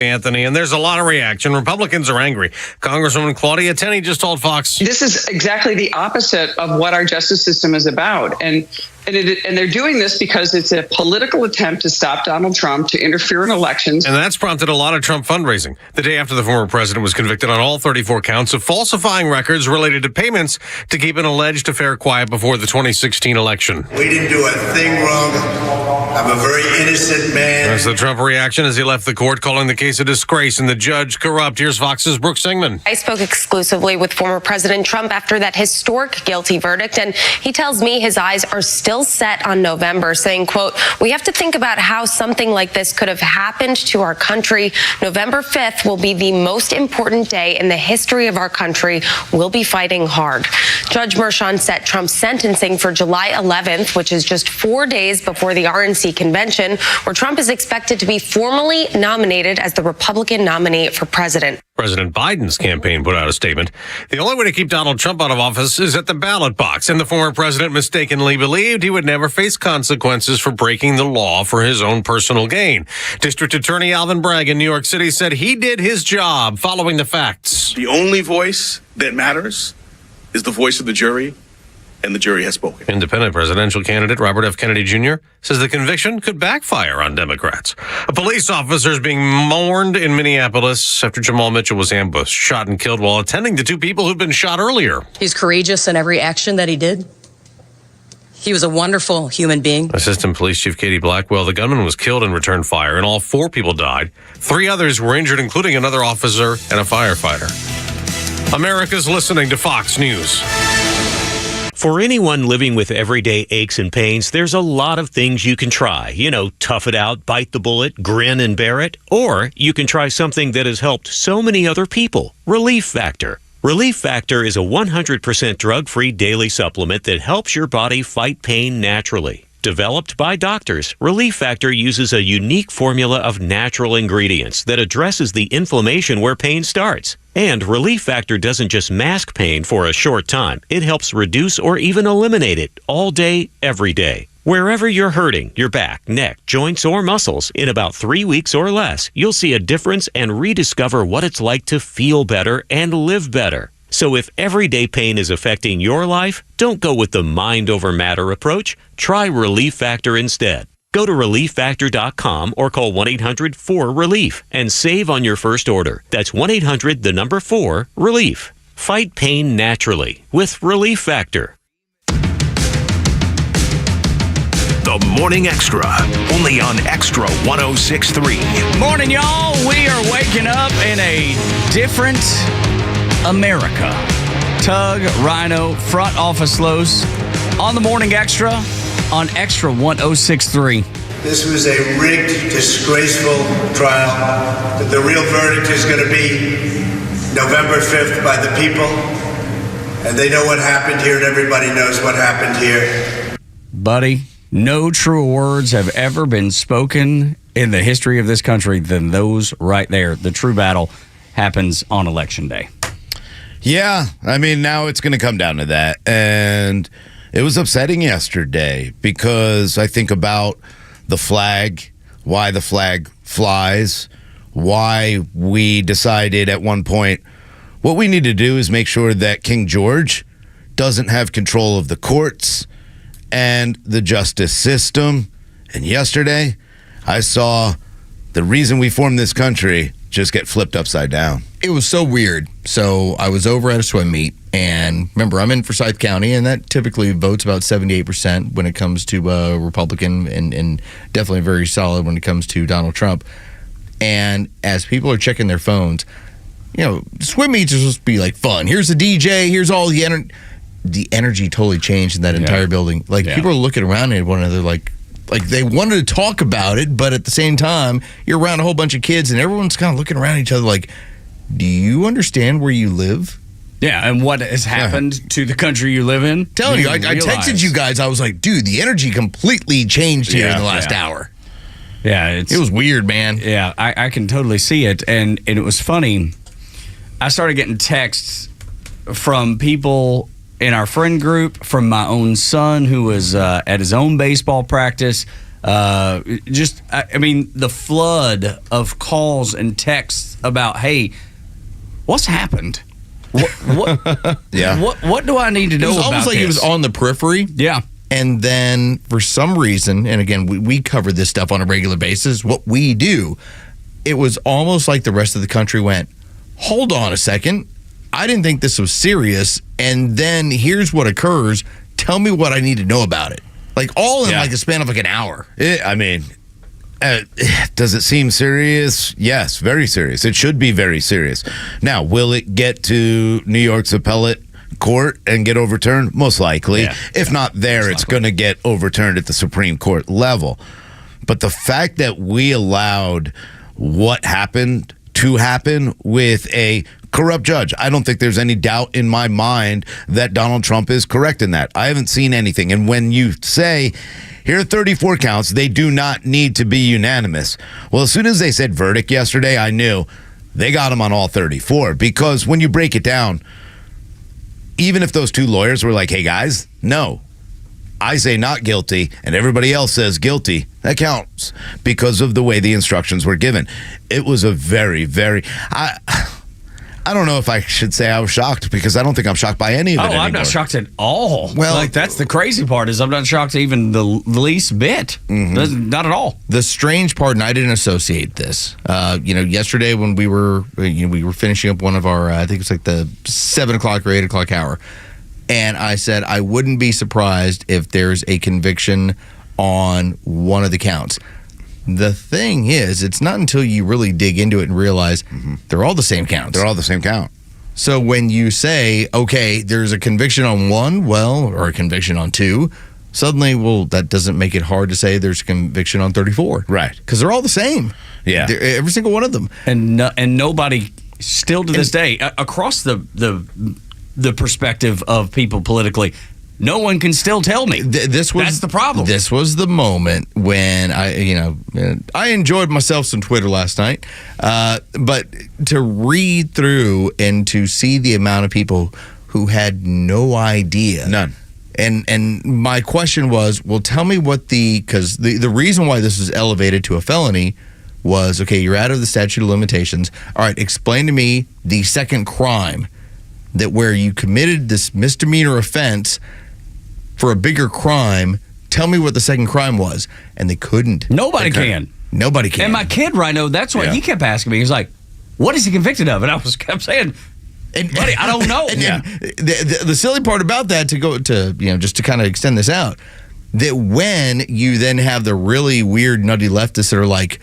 Anthony, and there's a lot of reaction. Republicans are angry. Congresswoman Claudia Tenney just told Fox. This is exactly the opposite of what our justice system is about. And they're doing this because it's a political attempt to stop Donald Trump, to interfere in elections. And that's prompted a lot of Trump fundraising. The day after the former president was convicted on all 34 counts of falsifying records related to payments to keep an alleged affair quiet before the 2016 election. We didn't do a thing wrong. I'm a very innocent man. That's the Trump reaction as he left the court, calling the case a disgrace and the judge corrupt. Here's Fox's Brooke Singman. I spoke exclusively with former President Trump after that historic guilty verdict, and he tells me his eyes are still set on November, saying, quote, "We have to think about how something like this could have happened to our country. November 5th will be the most important day in the history of our country. We'll be fighting hard." Judge Mershon set Trump's sentencing for July 11th, which is just 4 days before the RNC convention, where Trump is expected to be formally nominated as the Republican nominee for president. President Biden's campaign put out a statement. The only way to keep Donald Trump out of office is at the ballot box, and the former president mistakenly believed he would never face consequences for breaking the law for his own personal gain. District Attorney Alvin Bragg in New York City said he did his job following the facts. The only voice that matters is the voice of the jury, and the jury has spoken. Independent presidential candidate Robert F. Kennedy Jr. says the conviction could backfire on Democrats. A police officer is being mourned in Minneapolis after Jamal Mitchell was ambushed, shot, and killed while attending to two people who'd been shot earlier. He's courageous in every action that he did. He was a wonderful human being. Assistant Police Chief Katie Blackwell, the gunman was killed in return fire, and all 4 people died. 3 others were injured, including another officer and a firefighter. America's listening to Fox News. For anyone living with everyday aches and pains, there's a lot of things you can try. You know, tough it out, bite the bullet, grin and bear it. Or you can try something that has helped so many other people, Relief Factor. Relief Factor is a 100% drug-free daily supplement that helps your body fight pain naturally. Developed by doctors, Relief Factor uses a unique formula of natural ingredients that addresses the inflammation where pain starts. And Relief Factor doesn't just mask pain for a short time. It helps reduce or even eliminate it all day, every day. Wherever you're hurting, your back, neck, joints, or muscles, in about 3 weeks or less, you'll see a difference and rediscover what it's like to feel better and live better. So if everyday pain is affecting your life, don't go with the mind over matter approach. Try Relief Factor instead. Go to ReliefFactor.com or call 1-800-4RELIEF and save on your first order. That's 1-800-4-RELIEF. Fight pain naturally with Relief Factor. The Morning Extra, only on Extra 106.3. Morning, y'all. We are waking up in a different America. Tug, Rhino, front office lows on the Morning Extra on Extra 106.3. This was a rigged, disgraceful trial. The real verdict is going to be November 5th by the people. And they know what happened here, and everybody knows what happened here. Buddy, no truer words have ever been spoken in the history of this country than those right there. The true battle happens on Election Day. Yeah, I mean, now it's going to come down to that. And it was upsetting yesterday because I think about the flag, why the flag flies, why we decided at one point what we need to do is make sure that King George doesn't have control of the courts and the justice system. And yesterday, I saw the reason we formed this country just get flipped upside down. It was so weird. So I was over at a swim meet, and remember, I'm in Forsyth County, and that typically votes about 78% when it comes to Republican, and definitely very solid when it comes to Donald Trump. And as people are checking their phones, you know, swim meets are supposed to be like fun. Here's the DJ, here's all the energy. The energy totally changed in that entire building. Like, people are looking around at one another like they wanted to talk about it, but at the same time, you're around a whole bunch of kids, and everyone's kind of looking around at each other like, do you understand where you live? Yeah, and what has happened to the country you live in? Telling you, I texted you guys. I was like, dude, the energy completely changed here in the last hour. Yeah, it was weird, man. Yeah, I can totally see it, and it was funny. I started getting texts from people in our friend group, from my own son who was at his own baseball practice, I mean, the flood of calls and texts about, hey, what's happened? What Yeah. What do I need to know It was about almost like this? it was on the periphery. Yeah. And then for some reason, and again, we cover this stuff on a regular basis, what we do, it was almost like the rest of the country went, hold on a second. I didn't think this was serious. And then here's what occurs. Tell me what I need to know about it. Like all in like the span of like an hour. Does it seem serious? Yes, very serious. It should be very serious. Now, will it get to New York's appellate court and get overturned? Most likely. Yeah. If not there, it's going to get overturned at the Supreme Court level. But the fact that we allowed what happened to happen with a corrupt judge, I don't think there's any doubt in my mind that Donald Trump is correct in that. I haven't seen anything. And when you say, here are 34 counts, they do not need to be unanimous. Well, as soon as they said verdict yesterday, I knew they got him on all 34. Because when you break it down, even if those two lawyers were like, hey, guys, no, I say not guilty, and everybody else says guilty, that counts because of the way the instructions were given. It was a very, very... I don't know if I should say I was shocked, because I don't think I'm shocked by any of it anymore. I'm not shocked at all. Well, like, that's the crazy part, is I'm not shocked even the least bit. Mm-hmm. Not at all. The strange part, and I didn't associate this. Yesterday when we were finishing up one of our, I think it's like the 7 o'clock or 8 o'clock hour, and I said I wouldn't be surprised if there's a conviction on one of the counts. The thing is, it's not until you really dig into it and realize they're all the same counts. They're all the same count. So when you say, okay, there's a conviction on one, or a conviction on two, suddenly, that doesn't make it hard to say there's a conviction on 34. Right. Because they're all the same. Yeah. Every single one of them. And nobody, still to this day, across the perspective of people politically, no one can still tell me. That's the problem. This was the moment when I enjoyed myself some Twitter last night, but to read through and to see the amount of people who had no idea. None. And my question was, well, tell me because the reason why this was elevated to a felony was, okay, you're out of the statute of limitations. All right, explain to me the second crime where you committed this misdemeanor offense for a bigger crime. Tell me what the second crime was. And they couldn't. Nobody can. Nobody can. And my kid, Rhino, that's what he kept asking me. He's like, what is he convicted of? And I kept saying, buddy, I don't know. The silly part about that, just to kind of extend this out, that when you then have the really weird, nutty leftists that are like,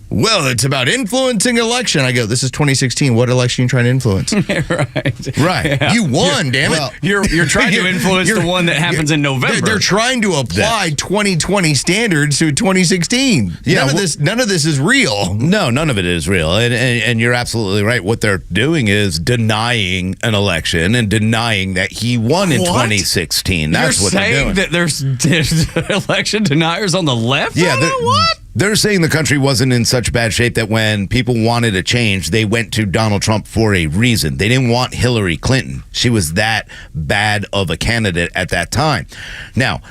well, it's about influencing election. I go, this is 2016. What election are you trying to influence? Right. Yeah. You won, damn it. You're trying to influence the one that happens in November. They're trying to apply 2020 standards to 2016. Yeah, none of this is real. No, none of it is real. And you're absolutely right. What they're doing is denying an election and denying that he won in 2016. That's what they're doing. You're saying that there's election deniers on the left? Yeah. What? They're saying the country wasn't in such bad shape that when people wanted a change, they went to Donald Trump for a reason. They didn't want Hillary Clinton. She was that bad of a candidate at that time. Now,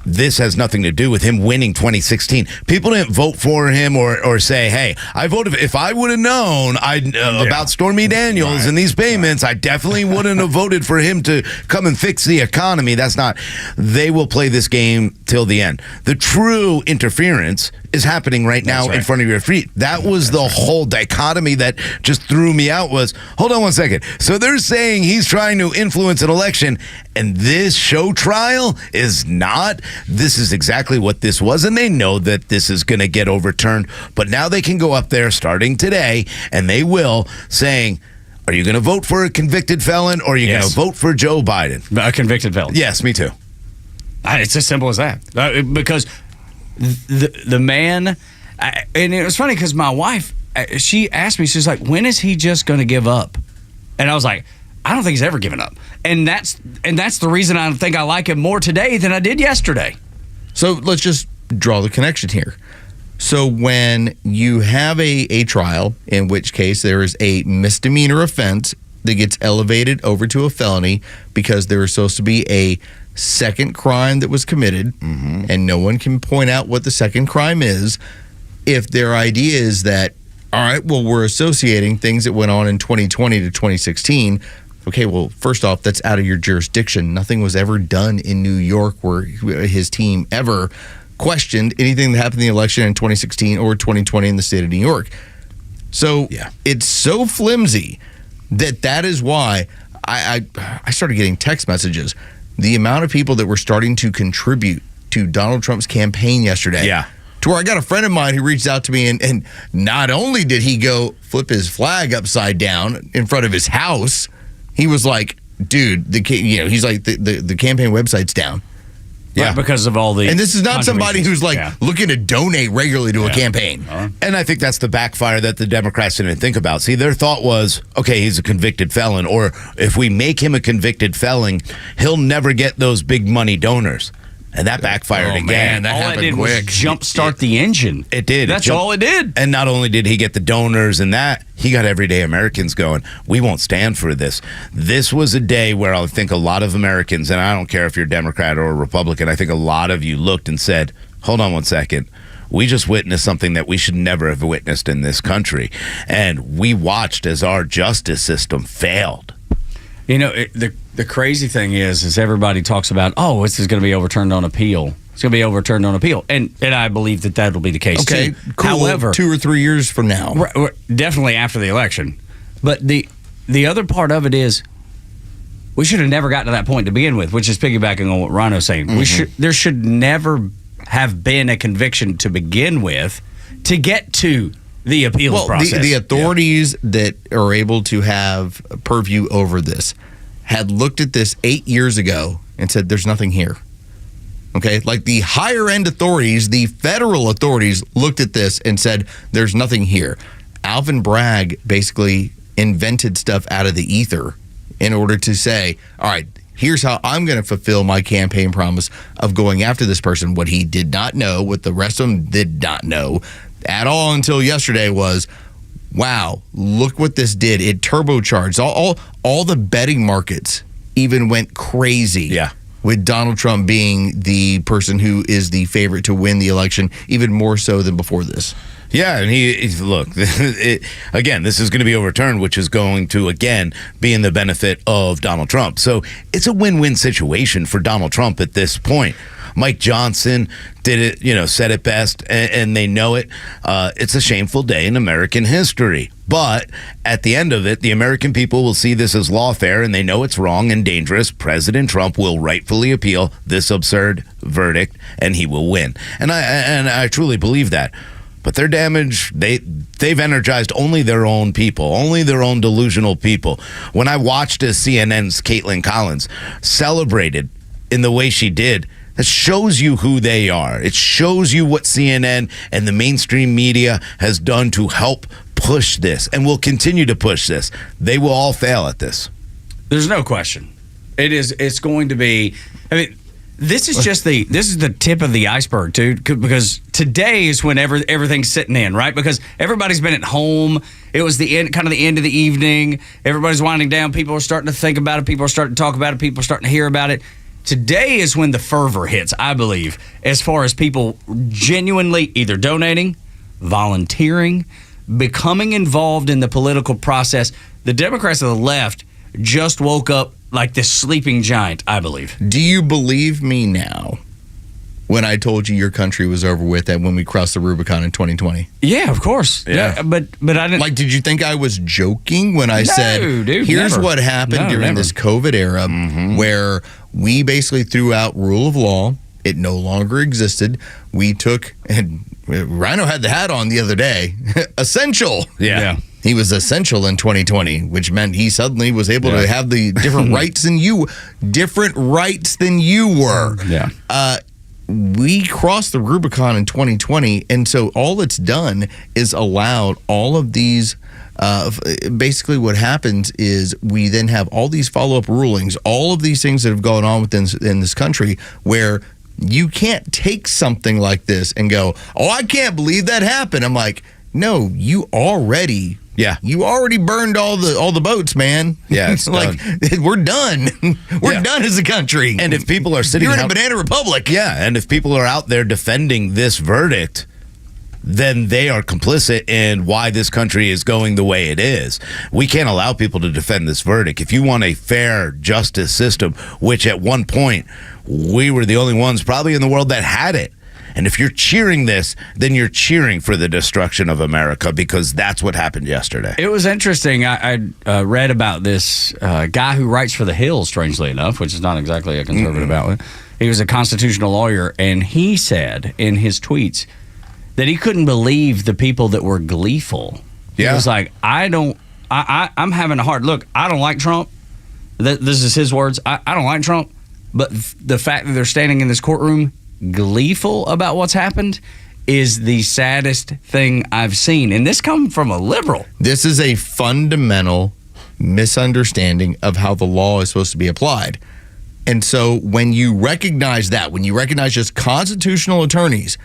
this has nothing to do with him winning 2016. People didn't vote for him or say, hey, I voted. If I would have known about Stormy Daniels and these payments, I definitely wouldn't have voted for him to come and fix the economy. That's not. They will play this game till the end. The true interference is happening right now in front of your feet. That was the whole dichotomy that just threw me out was, hold on one second. So they're saying he's trying to influence an election, and this show trial is not. This is exactly what this was, and they know that this is going to get overturned. But now they can go up there starting today, and they will, saying, are you going to vote for a convicted felon, or are you going to vote for Joe Biden? A convicted felon. Yes, me too. It's as simple as that. Because the man, and it was funny because my wife, she asked me, she's like, when is he just going to give up? And I was like, I don't think he's ever given up. And that's the reason I think I like him more today than I did yesterday. So let's just draw the connection here. So when you have a trial, in which case there is a misdemeanor offense that gets elevated over to a felony because there is supposed to be a second crime that was committed, and no one can point out what the second crime is, if their idea is that, all right, well, we're associating things that went on in 2020 to 2016. Okay, well, first off, that's out of your jurisdiction. Nothing was ever done in New York where his team ever questioned anything that happened in the election in 2016 or 2020 in the state of New York. So it's so flimsy that is why I started getting text messages. The amount of people that were starting to contribute to Donald Trump's campaign yesterday. Yeah. To where I got a friend of mine who reached out to me, and not only did he go flip his flag upside down in front of his house, he was like, dude, he's like, the campaign website's down. Yeah, because of all the. And this is not somebody who's like looking to donate regularly to a campaign. And I think that's the backfire that the Democrats didn't think about. See, their thought was, okay, he's a convicted felon, or if we make him a convicted felon, he'll never get those big money donors. And that backfired again. Man, that happened quick. Was jumpstart the engine. It did. That's all it did. And not only did he get the donors and that, he got everyday Americans going, we won't stand for this. This was a day where I think a lot of Americans, and I don't care if you're Democrat or Republican, I think a lot of you looked and said, hold on one second. We just witnessed something that we should never have witnessed in this country. And we watched as our justice system failed. You know, the crazy thing is everybody talks about, oh, this is going to be overturned on appeal. It's going to be overturned on appeal. And I believe that'll be the case, okay, too. Cool. However, 2 or 3 years from now. Definitely after the election. But the other part of it is we should have never gotten to that point to begin with, which is piggybacking on what Rhino's saying. There should never have been a conviction to begin with to get to the appeals process. The authorities that are able to have purview over this had looked at this 8 years ago and said, there's nothing here. Okay? Like the higher end authorities, the federal authorities looked at this and said, there's nothing here. Alvin Bragg basically invented stuff out of the ether in order to say, all right, here's how I'm going to fulfill my campaign promise of going after this person. What he did not know, what the rest of them did not know at all until yesterday was, wow, look what this did. It turbocharged. All the betting markets even went crazy with Donald Trump being the person who is the favorite to win the election, even more so than before this. Yeah, and look, again, this is going to be overturned, which is going to, again, be in the benefit of Donald Trump. So it's a win-win situation for Donald Trump at this point. Mike Johnson did it, said it best, and they know it. It's a shameful day in American history. But at the end of it, the American people will see this as lawfare, and they know it's wrong and dangerous. President Trump will rightfully appeal this absurd verdict, and he will win. And I truly believe that. But their damage, they've energized only their own people, only their own delusional people. When I watched as CNN's Caitlin Collins celebrated in the way she did, that shows you who they are. It shows you what CNN and the mainstream media has done to help push this and will continue to push this. They will all fail at this. There's no question. It's going to be, this is the tip of the iceberg, dude, because today is when everything's sitting in, right? Because everybody's been at home. It was the end of the evening. Everybody's winding down. People are starting to think about it. People are starting to talk about it. People are starting to hear about it. Today is when the fervor hits, I believe, as far as people genuinely either donating, volunteering, becoming involved in the political process. The Democrats of the left just woke up like this sleeping giant, I believe. Do you believe me now when I told you your country was over with and when we crossed the Rubicon in 2020? Yeah, of course. Yeah, but I didn't. Like, did you think I was joking when I said, dude, here's never. what happened during this COVID era where we basically threw out rule of law. It no longer existed. We took, and Rhino had the hat on the other day, essential. Yeah. He was essential in 2020, which meant he suddenly was able to have the different rights than you were. Yeah. We crossed the Rubicon in 2020, and so all it's done is allowed all of these. Basically, what happens is we then have all these follow-up rulings, all of these things that have gone on in this country, where you can't take something like this and go, "Oh, I can't believe that happened." I'm like, no, you already Yeah. You already burned all the boats, man. Yeah, it's like we're done. We're done as a country. And if people are sitting You're in a banana republic. Yeah, and if people are out there defending this verdict, then they are complicit in why this country is going the way it is. We can't allow people to defend this verdict. If you want a fair justice system, which at one point we were the only ones probably in the world that had it. And if you're cheering this, then you're cheering for the destruction of America, because that's what happened yesterday. It was interesting. I read about this guy who writes for The Hill, strangely enough, which is not exactly a conservative outlet. He was a constitutional lawyer, and he said in his tweets that he couldn't believe the people that were gleeful. Yeah. He was like, I'm having a hard look. I don't like Trump. This is his words. I don't like Trump. But the fact that they're standing in this courtroom gleeful about what's happened is the saddest thing I've seen. And this comes from a liberal. This is a fundamental misunderstanding of how the law is supposed to be applied. And so when you recognize that, when you recognize just constitutional attorneys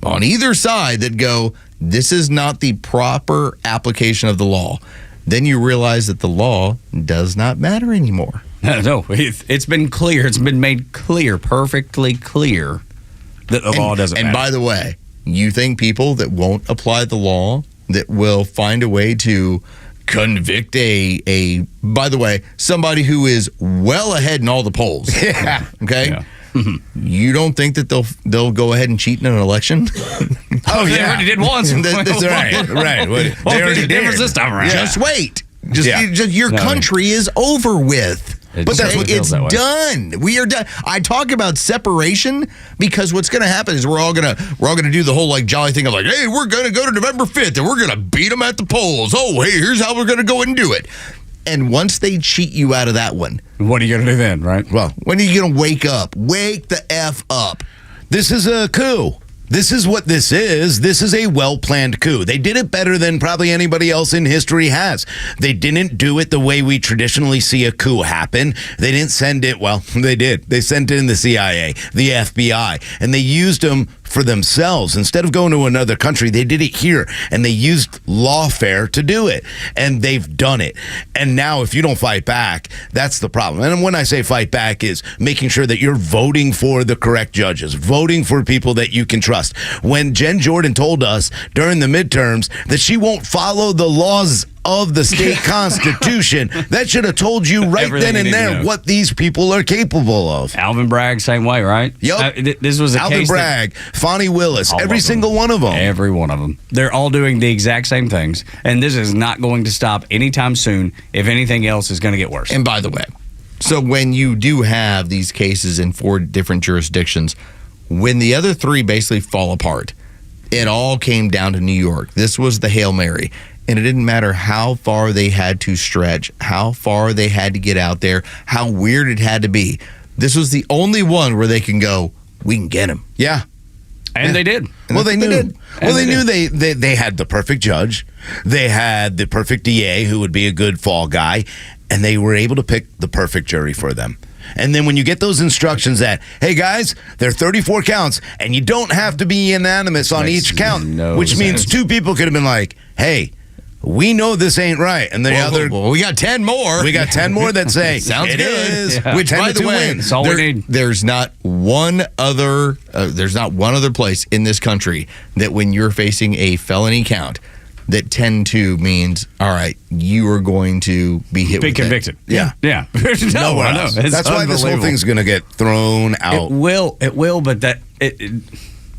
on either side that go, this is not the proper application of the law, then you realize that the law does not matter anymore. No, it's been clear. It's been made clear, perfectly clear, that the law doesn't matter. And by the way, you think people that won't apply the law, that will find a way to convict by the way, somebody who is well ahead in all the polls. Yeah. Okay? Yeah. You don't think that they'll go ahead and cheat in an election? Oh, They already did once. That's right. They already did. This time around. Just wait. Yeah. Your country is over with. But that's what feels it's that way. done. We are done. I talk about separation because what's going to happen is we're all gonna do the whole like jolly thing of like, hey, we're gonna go to November 5th and we're gonna beat them at the polls. Oh, hey, here's how we're gonna go and do it. And once they cheat you out of that one, What are you going to do then, right? well, when are you gonna wake up? Wake the F up. This is a coup. This is what this is. This is a well-planned coup. They did it better than probably anybody else in history has. They didn't do it the way we traditionally see a coup happen. They didn't send it, well, they did. They sent in the CIA, the FBI, and they used them for themselves. Instead of going to another country, they did it here, and they used lawfare to do it, and they've done it. And now if you don't fight back, that's the problem. And when I say fight back is making sure that you're voting for the correct judges, voting for people that you can trust. When Jen Jordan told us during the midterms that she won't follow the laws of the state constitution, that should have told you right Everything then and you need to there know. what these people are capable of. Alvin Bragg, same way, right? Yep. This was a Alvin case Bragg, Fonnie Willis, All every of them. single one of them. Every one of them. They're all doing the exact same things. And this is not going to stop anytime soon. If anything else is going to get worse. And by the way, so when you do have these cases in 4 different jurisdictions, when the other 3 basically fall apart, it all came down to New York. This was the Hail Mary. And it didn't matter how far they had to stretch, how far they had to get out there, how weird it had to be. This was the only one where they can go, we can get him. Yeah. And they did. Well, they knew. did. Well, they knew they had the perfect judge. They had the perfect DA who would be a good fall guy, and they were able to pick the perfect jury for them. And then when you get those instructions that, hey guys, there are 34 counts, and you don't have to be unanimous on Makes each count, no which means sense. 2 people could have been like, hey, we know this ain't right, and the other. Well, we got 10 more. We got 10 more that say Sounds it good. is. Yeah. Which, 10 by to the 2 way, wins. That's all we need. there's not one other place in this country that when you're facing a felony count, that 10-2 means, all right, you are going to be hit Be with convicted. that. Yeah. No, Nowhere I know. else. It's That's why this whole unbelievable. thing's going to get thrown out. It will, but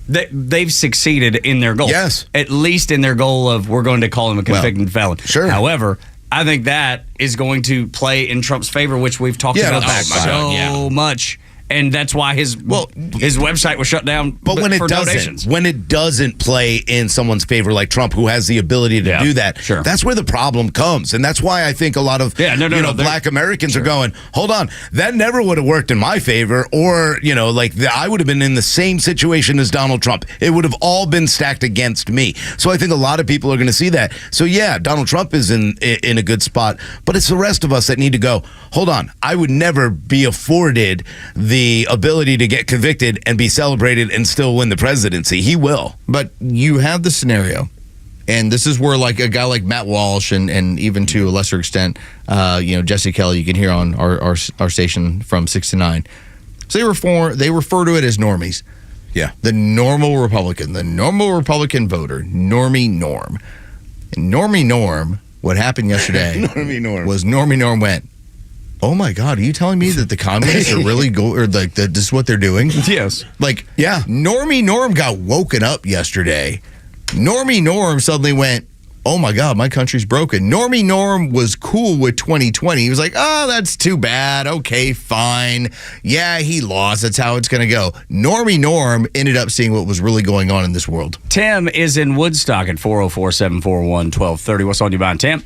they've succeeded in their goal. Yes. At least in their goal of we're going to call him a convicted felon. sure. However, I think that is going to play in Trump's favor, which we've talked Yeah, about that's so much. And that's why his website was shut down But when for it donations. doesn't play in someone's favor, like Trump, who has the ability to do that, sure. that's where the problem comes, and that's why I think a lot of Black Americans are going, hold on, that never would have worked in my favor, or I would have been in the same situation as Donald Trump. It would have all been stacked against me. So I think a lot of people are going to see that. So yeah, Donald Trump is in a good spot, but it's the rest of us that need to go, hold on, I would never be afforded the ability to get convicted and be celebrated and still win the presidency. He will. But you have the scenario And this is where like a guy like Matt Walsh and even to a lesser extent, Jesse Kelly, you can hear on our station from 6 to 9. So they refer to it as normies. Yeah. The normal Republican voter, Normie Norm. And Normie Norm, what happened yesterday was Normie Norm went, oh my God, are you telling me that the communists are really this is what they're doing? Yes. Normie Norm got woken up yesterday. Normie Norm suddenly went, oh my God, my country's broken. Normie Norm was cool with 2020. He was like, oh, that's too bad. Okay, fine. Yeah, he lost. That's how it's going to go. Normie Norm ended up seeing what was really going on in this world. Tim is in Woodstock at 404-741-1230. What's on your mind, Tim?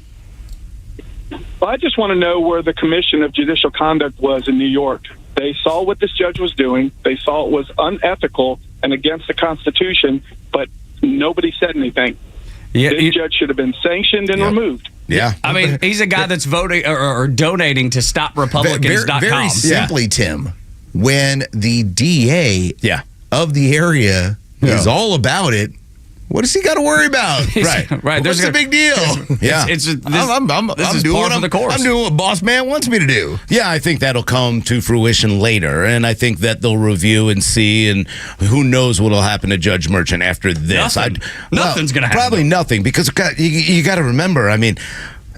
Well, I just want to know where the Commission of Judicial Conduct was in New York. They saw what this judge was doing. They saw it was unethical and against the Constitution, but nobody said anything. Yeah, this judge should have been sanctioned and removed. Yeah. I mean, he's a guy that's voting or donating to StopRepublicans.com. Very simply, Tim, when the DA of the area is all about it, what does he got to worry about? Right. What's the big deal? Yeah. This is I'm doing par for the course. I'm doing what Boss Man wants me to do. Yeah, I think that'll come to fruition later, and I think that they'll review and see, and who knows what'll happen to Judge Merchant after this. Nothing's going to happen. Probably nothing, because you got to remember, I mean,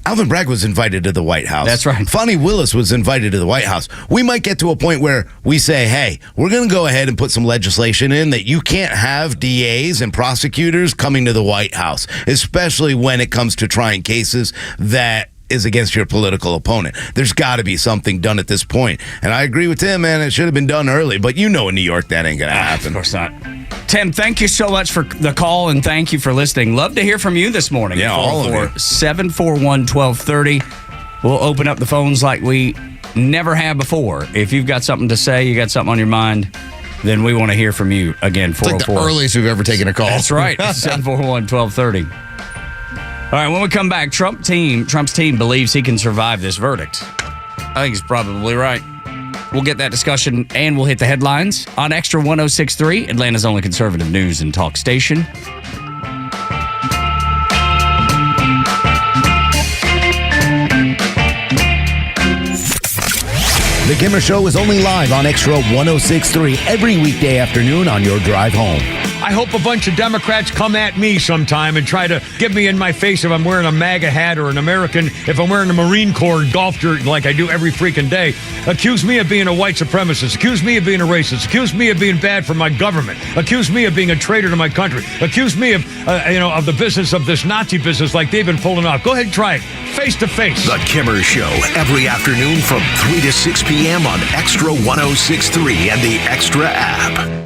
Alvin Bragg was invited to the White House. That's right. Fonnie Willis was invited to the White House. We might get to a point where we say, hey, we're going to go ahead and put some legislation in that you can't have DAs and prosecutors coming to the White House, especially when it comes to trying cases that is against your political opponent. There's got to be something done at this point. And I agree with Tim, man. It should have been done early. But in New York, that ain't going to happen. Of course not. Tim, thank you so much for the call, and thank you for listening. Love to hear from you this morning. Yeah, all of you. 741-1230. We'll open up the phones like we never have before. If you've got something to say, you got something on your mind, then we want to hear from you. Again, 404. It's like the earliest we've ever taken a call. That's right. 741-1230. All right, when we come back, Trump's team believes he can survive this verdict. I think he's probably right. We'll get that discussion, and we'll hit the headlines on Extra 106.3, Atlanta's only conservative news and talk station. The Kimmer Show is only live on Extra 106.3 every weekday afternoon on your drive home. I hope a bunch of Democrats come at me sometime and try to get me in my face if I'm wearing a MAGA hat or an American, if I'm wearing a Marine Corps golf shirt like I do every freaking day. Accuse me of being a white supremacist. Accuse me of being a racist. Accuse me of being bad for my government. Accuse me of being a traitor to my country. Accuse me of the business of this Nazi business like they've been pulling off. Go ahead and try it. Face to face. The Kimmer Show, every afternoon from 3 to 6 p.m. on Extra 106.3 and the Extra app.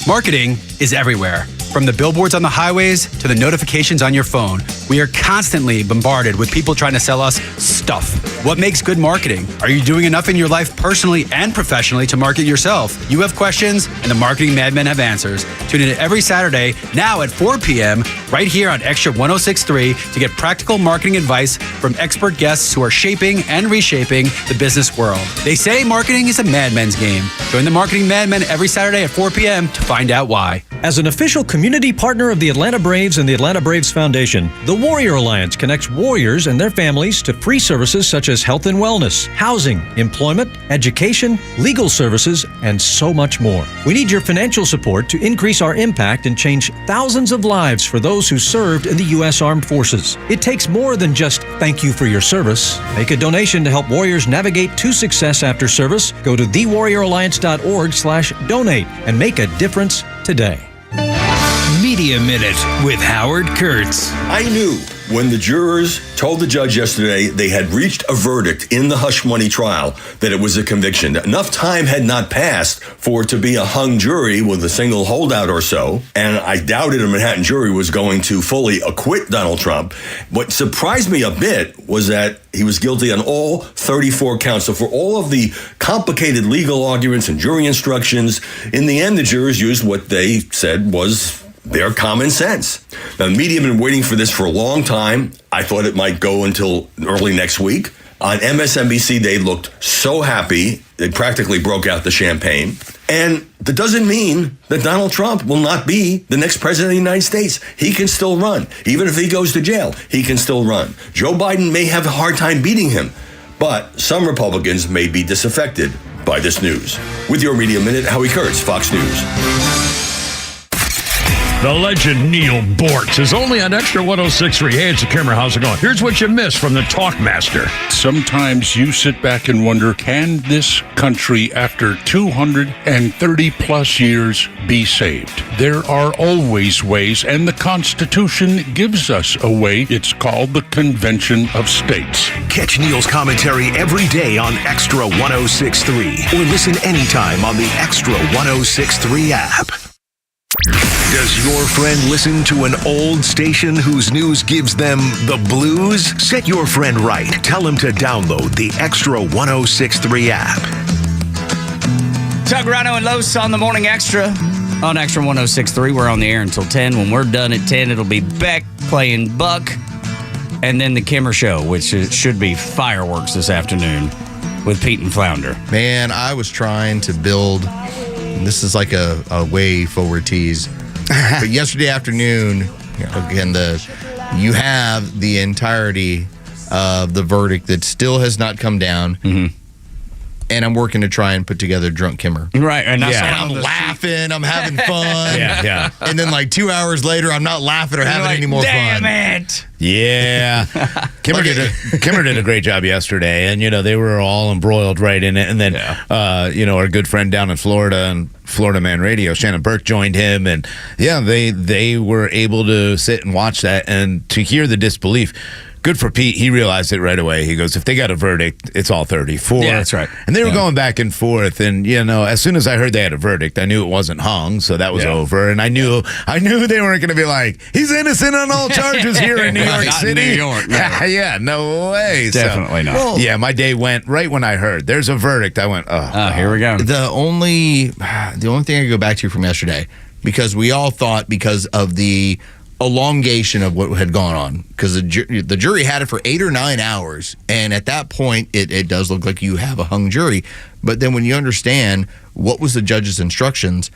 Marketing is everywhere. From the billboards on the highways to the notifications on your phone, we are constantly bombarded with people trying to sell us stuff. What makes good marketing? Are you doing enough in your life personally and professionally to market yourself? You have questions, and the Marketing Madmen have answers. Tune in every Saturday, now at 4 p.m., right here on Extra 106.3 to get practical marketing advice from expert guests who are shaping and reshaping the business world. They say marketing is a madman's game. Join the Marketing Madmen every Saturday at 4 p.m. to find out why. As an official community partner of the Atlanta Braves and the Atlanta Braves Foundation, the Warrior Alliance connects warriors and their families to free services such as health and wellness, housing, employment, education, legal services, and so much more. We need your financial support to increase our impact and change thousands of lives for those who served in the U.S. Armed Forces. It takes more than just thank you for your service. Make a donation to help warriors navigate to success after service. Go to thewarrioralliance.org/donate and make a difference today. Media Minute with Howard Kurtz. I knew when the jurors told the judge yesterday they had reached a verdict in the hush money trial that it was a conviction. Enough time had not passed for it to be a hung jury with a single holdout or so, and I doubted a Manhattan jury was going to fully acquit Donald Trump. What surprised me a bit was that he was guilty on all 34 counts. So for all of the complicated legal arguments and jury instructions, in the end, the jurors used what they said was their common sense. Now, the media have been waiting for this for a long time. I thought it might go until early next week. On MSNBC, they looked so happy. They practically broke out the champagne. And that doesn't mean that Donald Trump will not be the next president of the United States. He can still run. Even if he goes to jail, he can still run. Joe Biden may have a hard time beating him, but some Republicans may be disaffected by this news. With your Media Minute, Howie Kurtz, Fox News. The legend Neil Bortz is only on Extra 106.3. Hey, it's the Kimmer. How's it going? Here's what you missed from the Talkmaster. Sometimes you sit back and wonder, can this country, after 230 plus years, be saved? There are always ways, and the Constitution gives us a way. It's called the Convention of States. Catch Neil's commentary every day on Extra 106.3 or listen anytime on the Extra 106.3 app. Does your friend listen to an old station whose news gives them the blues? Set your friend right. Tell him to download the Extra 106.3 app. Tug, Rhino, and Los on the Morning Extra on Extra 106.3. We're on the air until 10. When we're done at 10, it'll be Beck playing Buck, and then the Kimmer Show, which should be fireworks this afternoon with Pete and Flounder. Man, I was trying to build, this is like a way forward tease, but yesterday afternoon, again, you have the entirety of the verdict that still has not come down. Mm-hmm. And I'm working to try and put together Drunk Kimmer. Right. And I'm laughing. I'm having fun. Yeah. And then like 2 hours later, I'm not laughing or having any more fun. Damn it. Yeah. Kimmer did a great job yesterday. And, they were all embroiled right in it. And then, our good friend down in Florida and Florida Man Radio, Shannon Burke, joined him. And, they were able to sit and watch that and to hear the disbelief. Good for Pete. He realized it right away. He goes, if they got a verdict, it's all 34. Yeah, that's right. And they were going back and forth. And, as soon as I heard they had a verdict, I knew it wasn't hung. So that was over. And I knew they weren't going to be like, he's innocent on all charges here in New York City. New York, no. Yeah, no way. Definitely not. Yeah, my day went right when I heard there's a verdict. I went, here we go. The only thing I go back to from yesterday, because we all thought because of the elongation of what had gone on, because the jury had it for 8 or 9 hours, and at that point it does look like you have a hung jury. But then when you understand what was the judge's instructions,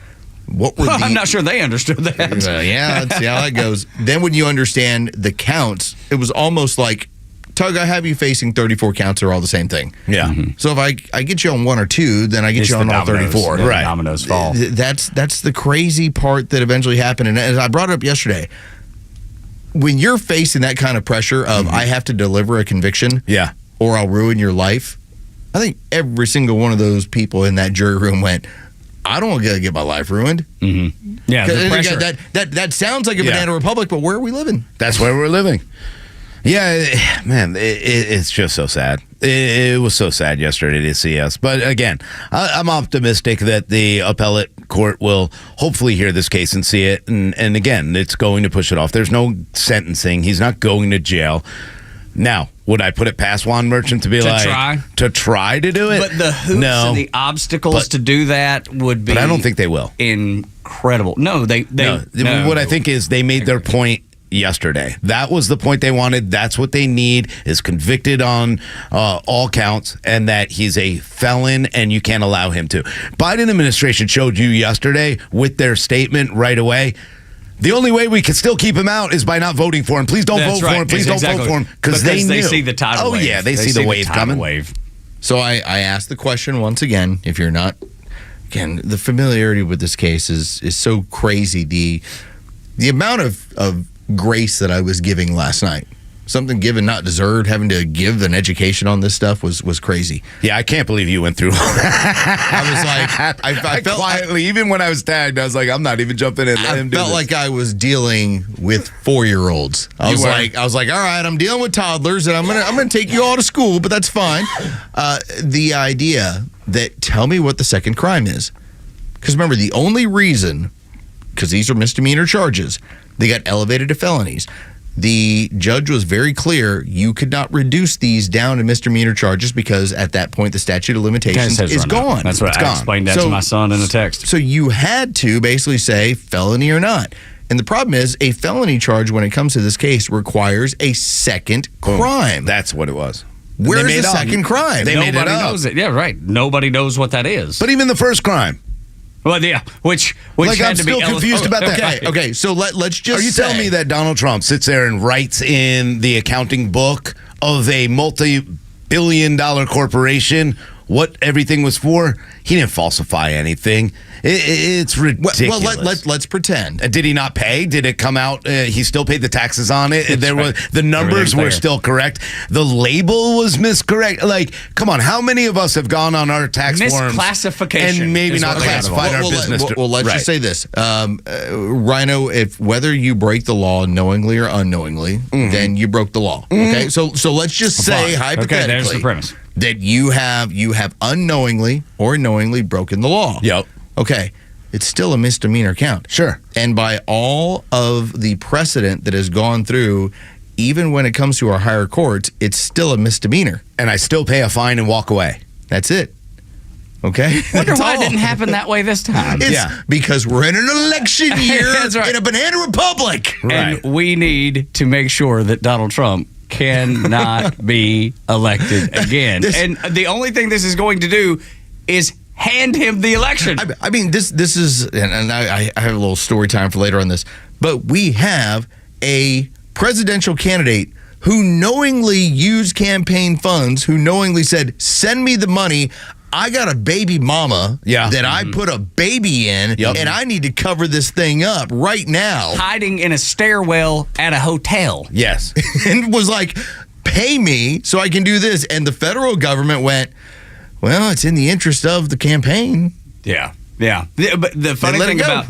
I'm not sure they understood that. Let's see how that goes. Then when you understand the counts, it was almost like, Tug, I have you facing 34 counts are all the same thing. Yeah. Mm-hmm. So if I get you on 1 or 2, then I get you on all 34. Right. Dominoes fall. That's the crazy part that eventually happened. And as I brought it up yesterday, when you're facing that kind of pressure of I have to deliver a conviction, or I'll ruin your life, I think every single one of those people in that jury room went, I don't want to get my life ruined. Mm-hmm. Yeah, the pressure. That sounds like a banana republic, but where are we living? That's where we're living. Yeah, man, it's just so sad. It was so sad yesterday to see us. But again, I'm optimistic that the appellate court will hopefully hear this case and see it. And again, it's going to push it off. There's no sentencing. He's not going to jail. Now, would I put it past Juan Merchant to try to do it? But the hoops and the obstacles to do that would be. But I don't think they will. Incredible. No, they. What I think is they made their point yesterday. That was the point they wanted. That's what they need, is convicted on all counts, and that he's a felon and you can't allow him to. Biden administration showed you yesterday with their statement right away. The only way we can still keep him out is by not voting for him. Please don't vote for him. Please don't vote for him. Because they see the tidal wave. Oh, yeah, they see the wave coming. So I asked the question once again, if you're not, again, the familiarity with this case is so crazy. The amount of grace that I was giving last night, something given not deserved, having to give an education on this stuff was crazy. Yeah, I can't believe you went through all that. I was like, I felt quietly, even when I was tagged, I was like, I'm not even jumping in. I felt like I was dealing with 4-year-olds. I was like, all right, I'm dealing with toddlers, and I'm gonna take you all to school, but that's fine. The idea that tell me what the second crime is, because remember, the only reason, because these are misdemeanor charges, they got elevated to felonies. The judge was very clear you could not reduce these down to misdemeanor charges because at that point the statute of limitations is gone. That's what I explained that to my son in a text. So you had to basically say felony or not. And the problem is a felony charge when it comes to this case requires a second crime. That's what it was. Where's the second crime? Nobody knows it. Yeah, right. Nobody knows what that is. But even the first crime. Well, yeah, which like, had I'm to be still confused about that. Okay, so let's just Are you say, telling me that Donald Trump sits there and writes in the accounting book of a multi-billion-dollar corporation what everything was for? He didn't falsify anything. It's ridiculous. Well, let's pretend. Did he not pay? Did it come out? He still paid the taxes on it. There was the numbers were still correct. The label was miscorrect. Like, come on, how many of us have gone on our tax forms misclassification and maybe not classified our business? Well, let's just say this, Rhino. If whether you break the law knowingly or unknowingly, then you broke the law. Okay, so let's just say hypothetically, okay, there's the premise, that you have unknowingly or knowingly broken the law. Yep. Okay, it's still a misdemeanor count. Sure. And by all of the precedent that has gone through, even when it comes to our higher courts, it's still a misdemeanor. And I still pay a fine and walk away. That's it. Okay? Wonder why it didn't happen that way this time. It's because we're in an election year right. in a banana republic. And we need to make sure that Donald Trump cannot be elected again. And the only thing this is going to do is hand him the election. I mean, this is, and I have a little story time for later on this, but we have a presidential candidate who knowingly used campaign funds, who knowingly said, send me the money. I got a baby mama that I put a baby in, and I need to cover this thing up right now. Hiding in a stairwell at a hotel. Yes. And was like, pay me so I can do this. And the federal government went, well, it's in the interest of the campaign. Yeah. But the funny thing about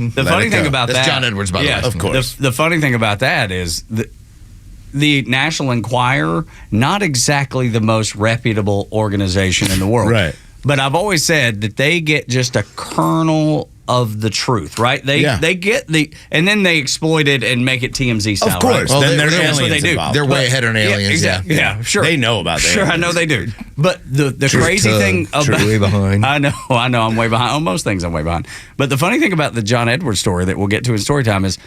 That's John Edwards, by the way. Of course. The funny thing about that is the National Enquirer, not exactly the most reputable organization in the world. Right. But I've always said that they get just a kernel of the truth, right? They get and then they exploit it and make it TMZ style. Of course. Right? Then that's what they do. Involved. They're way ahead on aliens. Exactly. Yeah, sure. They know about that. Sure, I know they do. But the crazy thing about way behind. I know, I'm way behind. On most things, I'm way behind. But the funny thing about the John Edwards story that we'll get to in story time is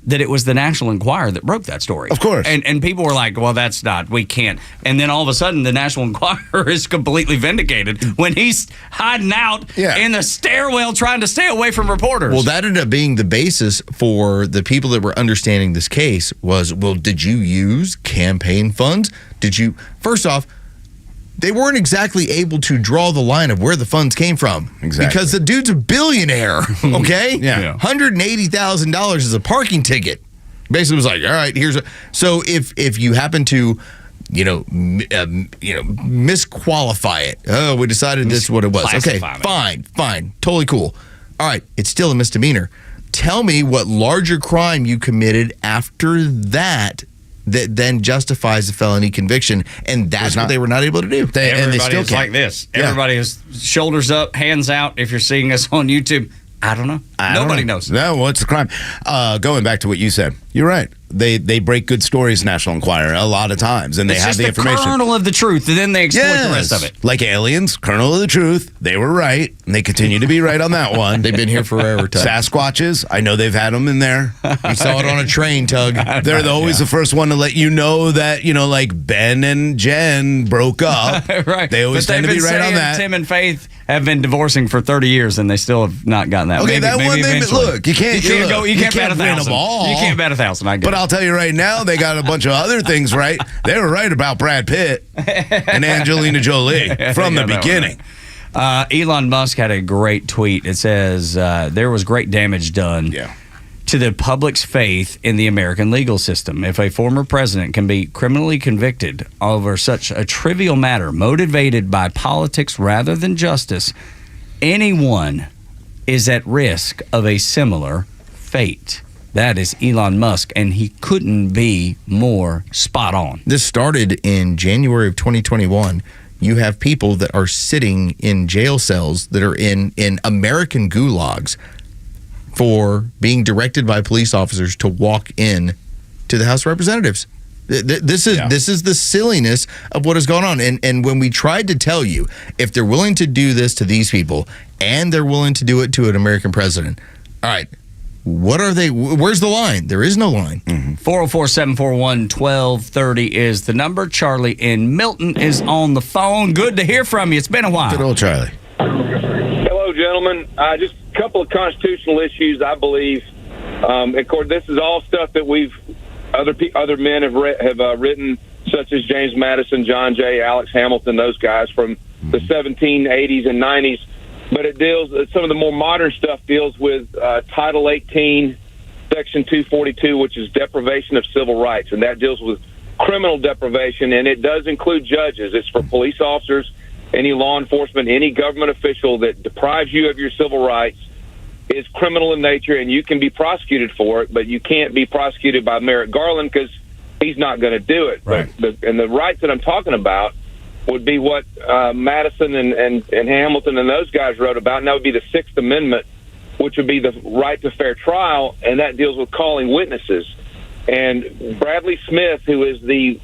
that it was the National Enquirer that broke that story. Of course. And people were like, well, that's not, we can't. And then all of a sudden, the National Enquirer is completely vindicated when he's hiding out in the stairwell trying to stay away from reporters. Well, that ended up being the basis for the people that were understanding this case was, well, did you use campaign funds? Did you, first off, they weren't exactly able to draw the line of where the funds came from. Exactly. Because the dude's a billionaire, okay? Yeah. $180,000 is a parking ticket. Basically was like, all right, so if you happen to, misqualify it. Oh, we decided this is what it was. Okay, fine. Totally cool. All right, it's still a misdemeanor. Tell me what larger crime you committed after that then justifies the felony conviction, and that's what they were not able to do. Everybody is like this. Everybody is shoulders up, hands out. If you're seeing us on YouTube, I don't know. Nobody knows. No, what's the crime? Going back to what you said, you're right. They break good stories, National Enquirer, a lot of times, and they have the information. It's just the kernel of the truth, and then they exploit the rest of it. Like aliens, kernel of the truth. They were right, and they continue to be right on that one. They've been here forever. Sasquatches, I know they've had them in there. We saw it on a train, Tug. They're always the first one to let you know that, like Ben and Jen broke up. Right. They always tend to be right on that. Tim and Faith have been divorcing for 30 years, and they still have not gotten that. Okay, maybe look, you can't bat 1,000. win them all. You can't bat 1,000. I get But I'll tell you right now, they got a bunch of other things right. They were right about Brad Pitt and Angelina Jolie from the beginning. Elon Musk had a great tweet. It says, there was great damage done to the public's faith in the American legal system. If a former president can be criminally convicted over such a trivial matter, motivated by politics rather than justice, anyone is at risk of a similar fate. That is Elon Musk, and he couldn't be more spot on. This started in January of 2021. You have people that are sitting in jail cells that are in American gulags for being directed by police officers to walk in to the House of Representatives. This is the silliness of what is going on. And when we tried to tell you, if they're willing to do this to these people and they're willing to do it to an American president, all right, what are they? Where's the line? There is no line. 404-741-1230 is the number. Charlie in Milton is on the phone. Good to hear from you. It's been a while. Good old Charlie. Hello, gentlemen. Just a couple of constitutional issues, I believe. Of course, this is all stuff that other men have written, such as James Madison, John Jay, Alex Hamilton, those guys from the 1780s and 90s. But it deals, some of the more modern stuff deals with Title 18, Section 242, which is deprivation of civil rights, and that deals with criminal deprivation, and it does include judges. It's for police officers, any law enforcement, any government official that deprives you of your civil rights is criminal in nature, and you can be prosecuted for it, but you can't be prosecuted by Merrick Garland because he's not going to do it. Right. And the rights that I'm talking about would be what Madison and Hamilton and those guys wrote about, and that would be the Sixth Amendment, which would be the right to fair trial, and that deals with calling witnesses. And Bradley Smith, who is the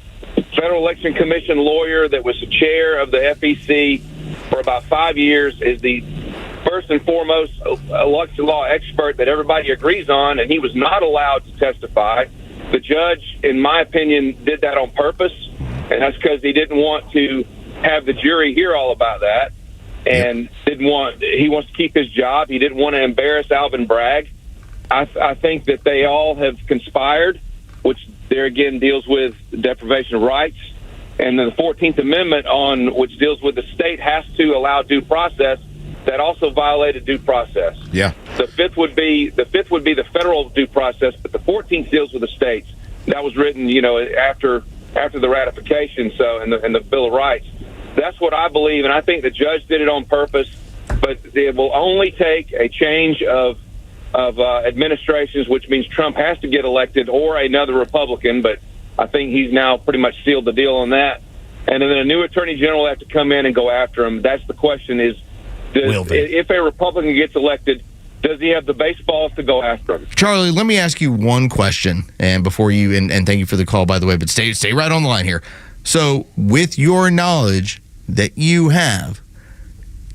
Federal Election Commission lawyer that was the chair of the FEC for about 5 years, is the first and foremost election law expert that everybody agrees on, and he was not allowed to testify. The judge, in my opinion, did that on purpose, and that's because he didn't want to have the jury hear all about that, and he wants to keep his job. He didn't want to embarrass Alvin Bragg. I think that they all have conspired, which there again deals with deprivation of rights, and then the 14th Amendment, which deals with the state has to allow due process. That also violated due process. Yeah. The fifth would be the federal due process, but the 14th deals with the states. That was written, after the ratification, so in the Bill of Rights. That's what I believe, and I think the judge did it on purpose. But it will only take a change of administrations, which means Trump has to get elected or another Republican. But I think he's now pretty much sealed the deal on that. And then a new attorney general will have to come in and go after him. That's the question: is if a Republican gets elected, does he have the baseballs to go after him? Charlie, let me ask you one question, and before you and thank you for the call, by the way, but stay right on the line here. So, with your knowledge that you have,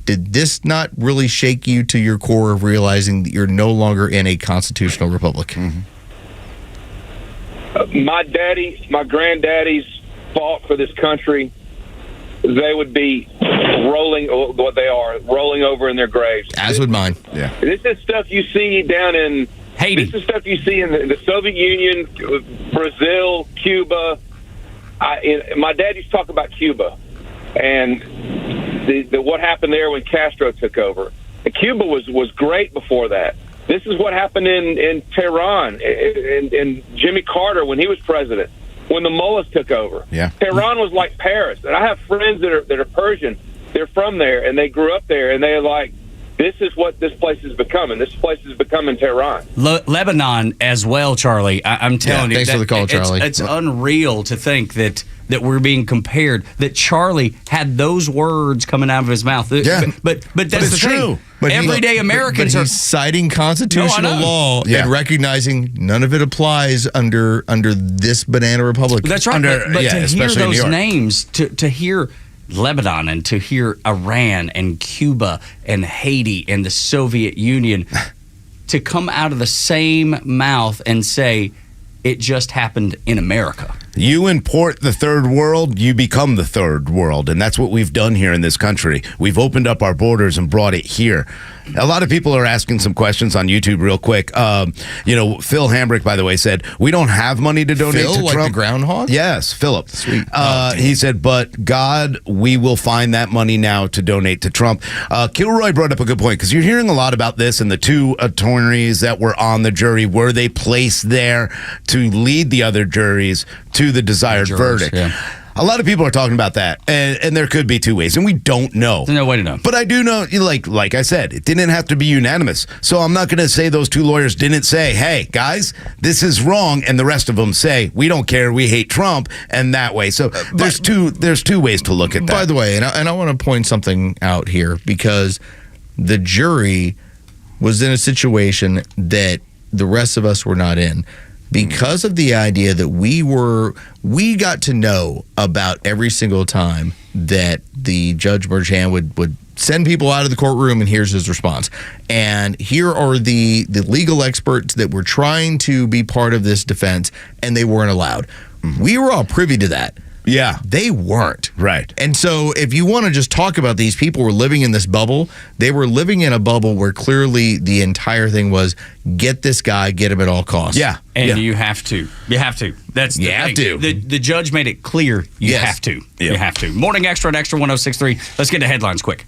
did this not really shake you to your core of realizing that you're no longer in a constitutional republic? Mm-hmm. My granddaddies fought for this country. They would be rolling over in their graves. As would mine. Yeah. This is stuff you see down in Haiti. This is stuff you see in the Soviet Union, Brazil, Cuba. My dad used to talk about Cuba and what happened there when Castro took over. And Cuba was great before that. This is what happened in Tehran and Jimmy Carter when he was president. When the mullahs took over. Yeah. Tehran was like Paris. And I have friends that are Persian. They're from there, and they grew up there, and they're like, this is what this place is becoming. This place is becoming Tehran. Lebanon as well, Charlie. I'm telling you. Thanks for the call, Charlie. It's unreal to think that we're being compared, that Charlie had those words coming out of his mouth. Yeah. But that's the true. thing. Everyday Americans but are he's citing constitutional law and recognizing none of it applies under this banana republic. That's right. But to hear those names, to hear Lebanon and to hear Iran and Cuba and Haiti and the Soviet Union, to come out of the same mouth and say it just happened in America. You import the third world, you become the third world. And that's what we've done here in this country. We've opened up our borders and brought it here. A lot of people are asking some questions on YouTube real quick. Phil Hambrick, by the way, said, we don't have money to donate to like Trump. The groundhog? Yes, Philip. Sweet. He said, but God, we will find that money now to donate to Trump. Kilroy brought up a good point, because you're hearing a lot about this, and the two attorneys that were on the jury, were they placed there to lead the other juries to the desired verdict? Yeah. A lot of people are talking about that, and there could be two ways, and we don't know. There's no way to know. But I do know, like I said, it didn't have to be unanimous. So I'm not going to say those two lawyers didn't say, hey, guys, this is wrong, and the rest of them say, we don't care, we hate Trump, and that way. So there's two ways to look at that. By the way, and I want to point something out here, because the jury was in a situation that the rest of us were not in. Because of the idea that we got to know about every single time that the Judge Merchan would send people out of the courtroom, and here's his response. And here are the legal experts that were trying to be part of this defense, and they weren't allowed. We were all privy to that. Yeah. They weren't. Right. And so if you want to just talk about these people were living in this bubble, they were living in a bubble where clearly the entire thing was get this guy, get him at all costs. Yeah. And you have to. You have to. That's the You have thing. to. The judge made it clear you Yes. have to. Yeah. You have to. Morning Extra and Extra 106.3. Let's get to headlines quick.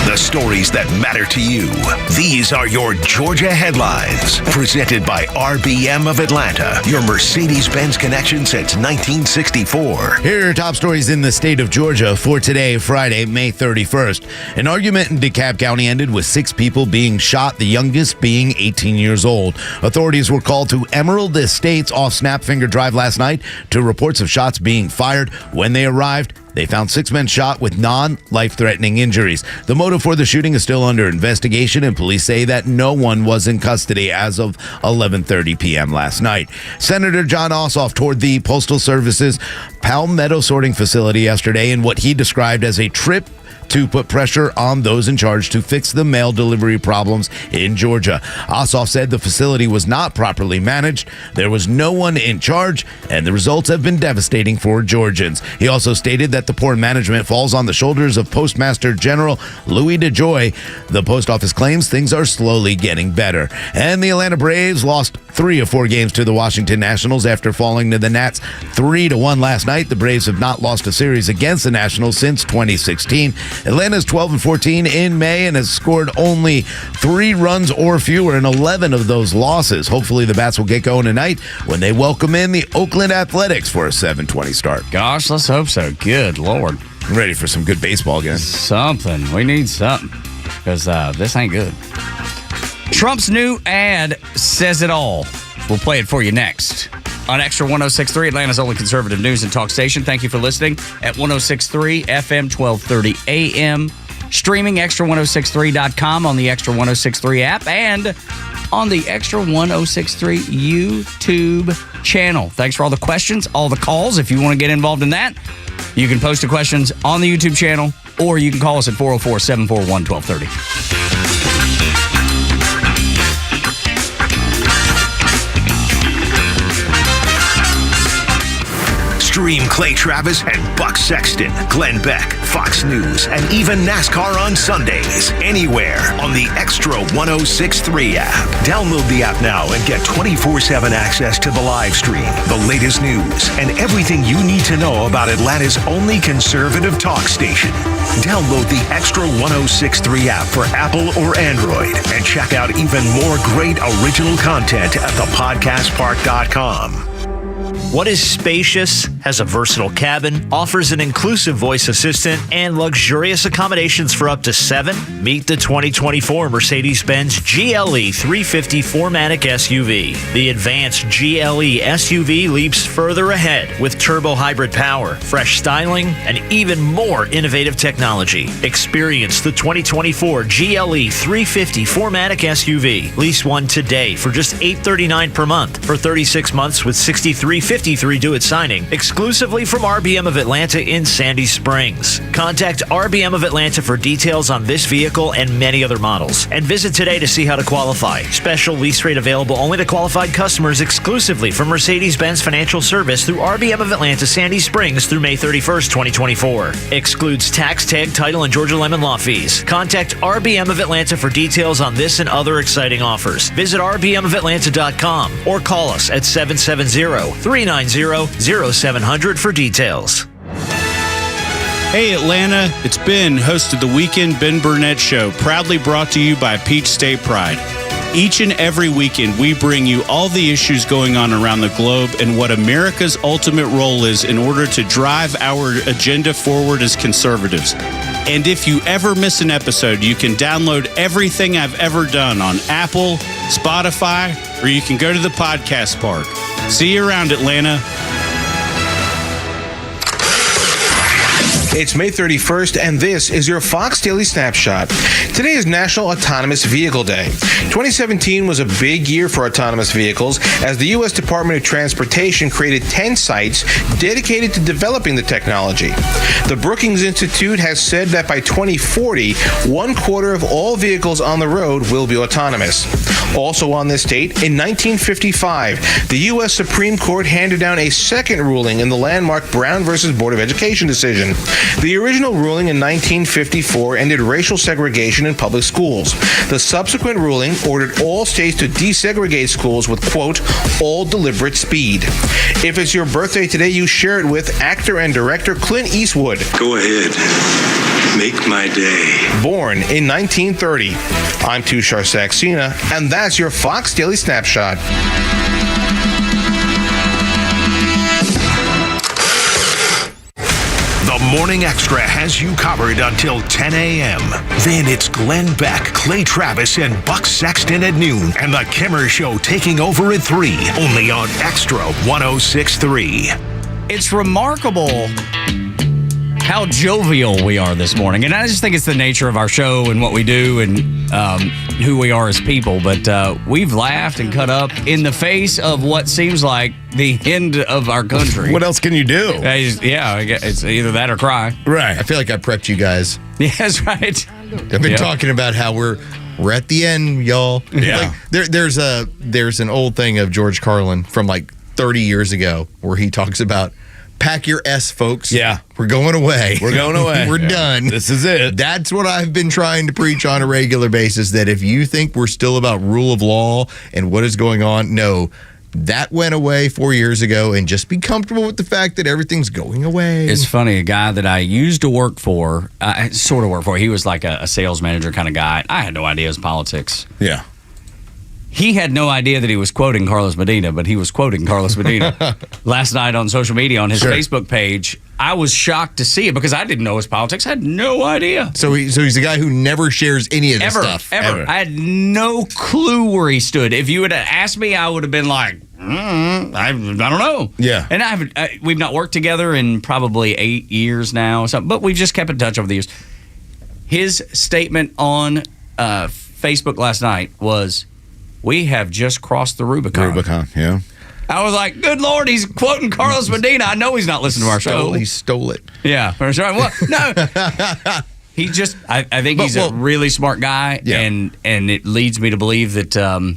The stories that matter to you. These are your Georgia headlines. Presented by RBM of Atlanta, your Mercedes-Benz connection since 1964. Here are your top stories in the state of Georgia for today, Friday, May 31st. An argument in DeKalb County ended with 6 people being shot, the youngest being 18 years old. Authorities were called to Emerald Estates off Snapfinger Drive last night to reports of shots being fired. When they arrived, they found 6 men shot with non-life-threatening injuries. The motive for the shooting is still under investigation, and police say that no one was in custody as of 11:30 p.m. last night. Senator John Ossoff toured the Postal Service's Palmetto sorting facility yesterday in what he described as a trip to put pressure on those in charge to fix the mail delivery problems in Georgia. Ossoff said the facility was not properly managed, there was no one in charge, and the results have been devastating for Georgians. He also stated that the poor management falls on the shoulders of Postmaster General Louis DeJoy. The post office claims things are slowly getting better. And the Atlanta Braves lost 3 of 4 games to the Washington Nationals after falling to the Nats 3-1 last night. The Braves have not lost a series against the Nationals since 2016. Atlanta's 12-14 in May and has scored only 3 runs or fewer in 11 of those losses. Hopefully the Bats will get going tonight when they welcome in the Oakland Athletics for a 7:20 start. Gosh, let's hope so. Good Lord. I'm ready for some good baseball again. Something. We need something because this ain't good. Trump's new ad says it all. We'll play it for you next. On Extra 106.3, Atlanta's only conservative news and talk station. Thank you for listening at 106.3 FM, 1230 AM. Streaming extra1063.com on the Extra 106.3 app and on the Extra 106.3 YouTube channel. Thanks for all the questions, all the calls. If you want to get involved in that, you can post the questions on the YouTube channel or you can call us at 404-741-1230. Stream Clay Travis and Buck Sexton, Glenn Beck, Fox News, and even NASCAR on Sundays. Anywhere on the Extra 106.3 app. Download the app now and get 24/7 access to the live stream, the latest news, and everything you need to know about Atlanta's only conservative talk station. Download the Extra 106.3 app for Apple or Android and check out even more great original content at thepodcastpark.com. What is spacious, has a versatile cabin, offers an inclusive voice assistant, and luxurious accommodations for up to 7? Meet the 2024 Mercedes-Benz GLE 350 4MATIC SUV. The advanced GLE SUV leaps further ahead with turbo hybrid power, fresh styling, and even more innovative technology. Experience the 2024 GLE 350 4MATIC SUV. Lease one today for just $839 per month for 36 months with $63.53 due at signing, exclusively from RBM of Atlanta in Sandy Springs. Contact RBM of Atlanta for details on this vehicle and many other models, and visit today to see how to qualify. Special lease rate available only to qualified customers exclusively from Mercedes-Benz Financial Service through RBM of Atlanta Sandy Springs through May 31st, 2024. Excludes tax, tag, title, and Georgia Lemon law fees. Contact RBM of Atlanta for details on this and other exciting offers. Visit rbmofatlanta.com or call us at 770-390-0700 for details. Hey Atlanta, it's Ben, host of the Weekend Ben Burnett Show, proudly brought to you by Peach State Pride. Each and every weekend, we bring you all the issues going on around the globe and what America's ultimate role is in order to drive our agenda forward as conservatives. And if you ever miss an episode, you can download everything I've ever done on Apple, Spotify, or you can go to the Podcast Park. See you around, Atlanta. It's May 31st, and this is your Fox Daily Snapshot. Today is National Autonomous Vehicle Day. 2017 was a big year for autonomous vehicles as the U.S. Department of Transportation created 10 sites dedicated to developing the technology. The Brookings Institute has said that by 2040, 1/4 of all vehicles on the road will be autonomous. Also on this date, in 1955, the U.S. Supreme Court handed down a second ruling in the landmark Brown versus Board of Education decision. The original ruling in 1954 ended racial segregation in public schools. The subsequent ruling ordered all states to desegregate schools with, quote, all deliberate speed. If it's your birthday today, you share it with actor and director Clint Eastwood. Go ahead. Make my day. Born in 1930. I'm Tushar Saxena, and that's your Fox Daily Snapshot. The Morning Extra has you covered until 10 a.m. Then it's Glenn Beck, Clay Travis, and Buck Sexton at noon, and The Kimmer Show taking over at 3, only on Extra 106.3. It's remarkable how jovial we are this morning. And I just think it's the nature of our show and what we do and who we are as people. But we've laughed and cut up in the face of what seems like the end of our country. What else can you do? Yeah, it's either that or cry. Right. I feel like I prepped you guys. Yeah, that's right. I've been talking about how we're at the end, y'all. Yeah. Like, there's an old thing of George Carlin from like 30 years ago where he talks about pack your S, folks. Yeah. We're going away. We're going away. We're done. This is it. That's what I've been trying to preach on a regular basis, that if you think we're still about rule of law and what is going on, no. That went away 4 years ago, and just be comfortable with the fact that everything's going away. It's funny, a guy that I used to work for, he was like a sales manager kind of guy. I had no idea his politics. Yeah. He had no idea that he was quoting Carlos Medina, but he was quoting Carlos Medina last night on social media on his Facebook page. I was shocked to see it because I didn't know his politics. I had no idea. So he's a guy who never shares any of this stuff. Ever. I had no clue where he stood. If you would have asked me, I would have been like, I don't know. Yeah. And we've not worked together in probably 8 years now, but we've just kept in touch over the years. His statement on Facebook last night was, we have just crossed the Rubicon. Yeah. I was like, good Lord, he's quoting Carlos Medina. I know he's not listening to our show. He stole it. Yeah. Well, no. He just, I think he's a really smart guy, and it leads me to believe that.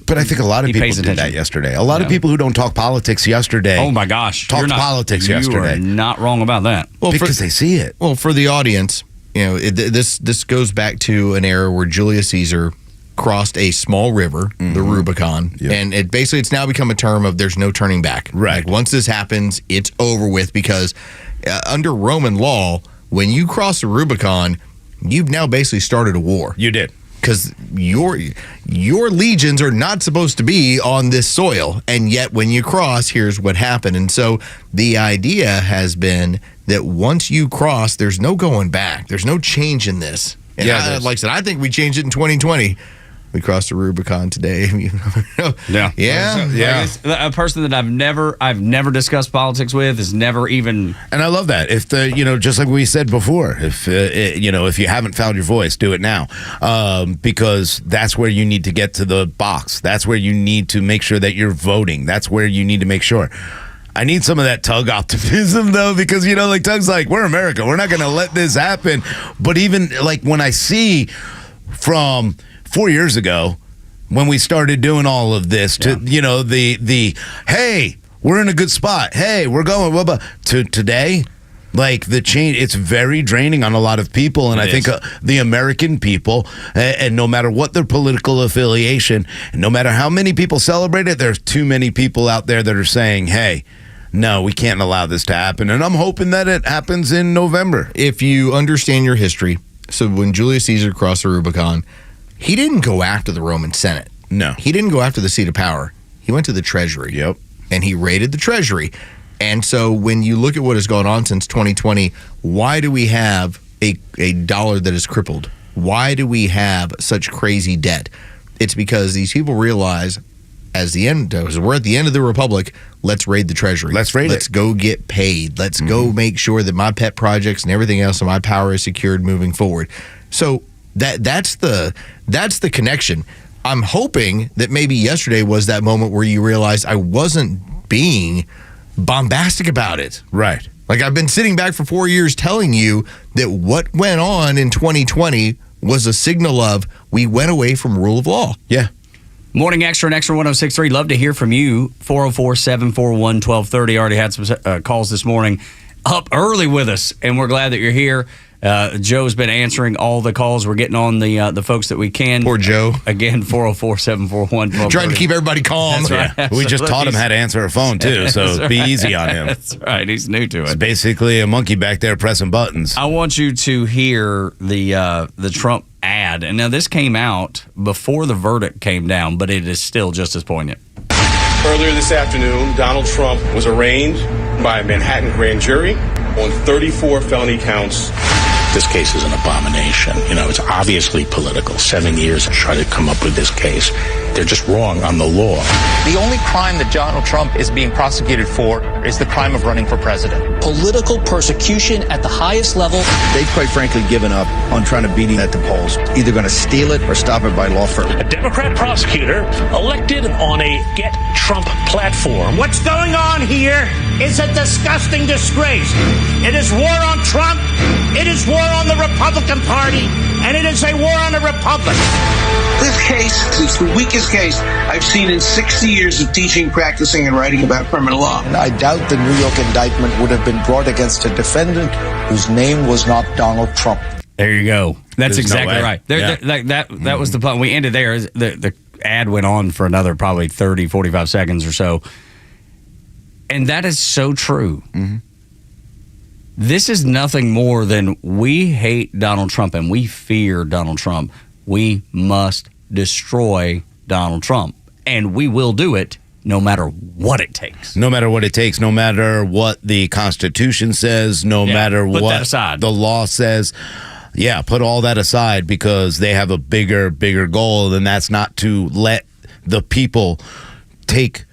But I think a lot of people did that yesterday. A lot of people who don't talk politics yesterday. Oh my gosh, talked politics yesterday. You are not wrong about that. Well, because they see it. Well, for the audience, this goes back to an era where Julius Caesar crossed a small river, the Rubicon, and it's now become a term of there's no turning back. Right. Like once this happens, it's over with, because under Roman law, when you cross the Rubicon, you've now basically started a war. You did. Because your legions are not supposed to be on this soil, and yet when you cross, here's what happened. And so the idea has been that once you cross, there's no going back. There's no change in this. And like I said, I think we changed it in 2020. We crossed the Rubicon today. Yeah. A person that I've never discussed politics with is never even. And I love that. If just like we said before, if you haven't found your voice, do it now, because that's where you need to get to the box. That's where you need to make sure that you're voting. That's where you need to make sure. I need some of that Tug optimism, though, because, like Tug's like, we're America. We're not going to let this happen. But even like when I see from 4 years ago when we started doing all of this to, the hey, we're in a good spot. Hey, we're going, blah, blah, to today, like the change, it's very draining on a lot of people. And I think the American people, and no matter what their political affiliation, and no matter how many people celebrate it, there's too many people out there that are saying, hey, no, we can't allow this to happen. And I'm hoping that it happens in November. If you understand your history, so when Julius Caesar crossed the Rubicon, he didn't go after the Roman Senate. No. He didn't go after the seat of power. He went to the treasury. Yep. And he raided the treasury. And so when you look at what has gone on since 2020, why do we have a dollar that is crippled? Why do we have such crazy debt? It's because these people realize as we're at the end of the republic, let's raid the treasury. Let's go get paid. Let's go make sure that my pet projects and everything else in my power is secured moving forward. So that's the connection. I'm hoping that maybe yesterday was that moment where you realized I wasn't being bombastic about it. Right. Like, I've been sitting back for 4 years telling you that what went on in 2020 was a signal of we went away from rule of law. Yeah. Morning Xtra and Xtra 106.3. Love to hear from you. 404-741-1230. Already had some calls this morning. Up early with us, and we're glad that you're here. Joe's been answering all the calls. We're getting on the folks that we can. Poor Joe. Again, 404-741-1230. Trying to keep everybody calm. That's right. Yeah. We just taught him how to answer a phone, too, so be easy on him. That's right. He's new to it. It's basically a monkey back there pressing buttons. I want you to hear the Trump ad. And now this came out before the verdict came down, but it is still just as poignant. Earlier this afternoon, Donald Trump was arraigned by a Manhattan grand jury on 34 felony counts. This case is an abomination. You know, it's obviously political. 7 years to try to come up with this case. They're just wrong on the law. The only crime that Donald Trump is being prosecuted for is the crime of running for president. Political persecution at the highest level. They've quite frankly given up on trying to beat him at the polls. Either going to steal it or stop it by law firm. A Democrat prosecutor elected on a Get Trump platform. What's going on here is a disgusting disgrace. It is war on Trump. It is war on the Republican Party. And it is a war on the Republic. This case is the weakest case I've seen in 60 years of teaching, practicing, and writing about criminal law. I doubt the New York indictment would have been brought against a defendant whose name was not Donald Trump. There you go. That's There's exactly no way. right. Yeah. That was the point. We ended there. The ad went on for another probably 30, 45 seconds or so. And that is so true. Mm-hmm. This is nothing more than we hate Donald Trump and we fear Donald Trump. We must destroy Donald Trump. And we will do it no matter what it takes. No matter what it takes, no matter what the Constitution says, no matter put what that aside. the law says. Yeah, put all that aside because they have a bigger goal, and that's not to let the people take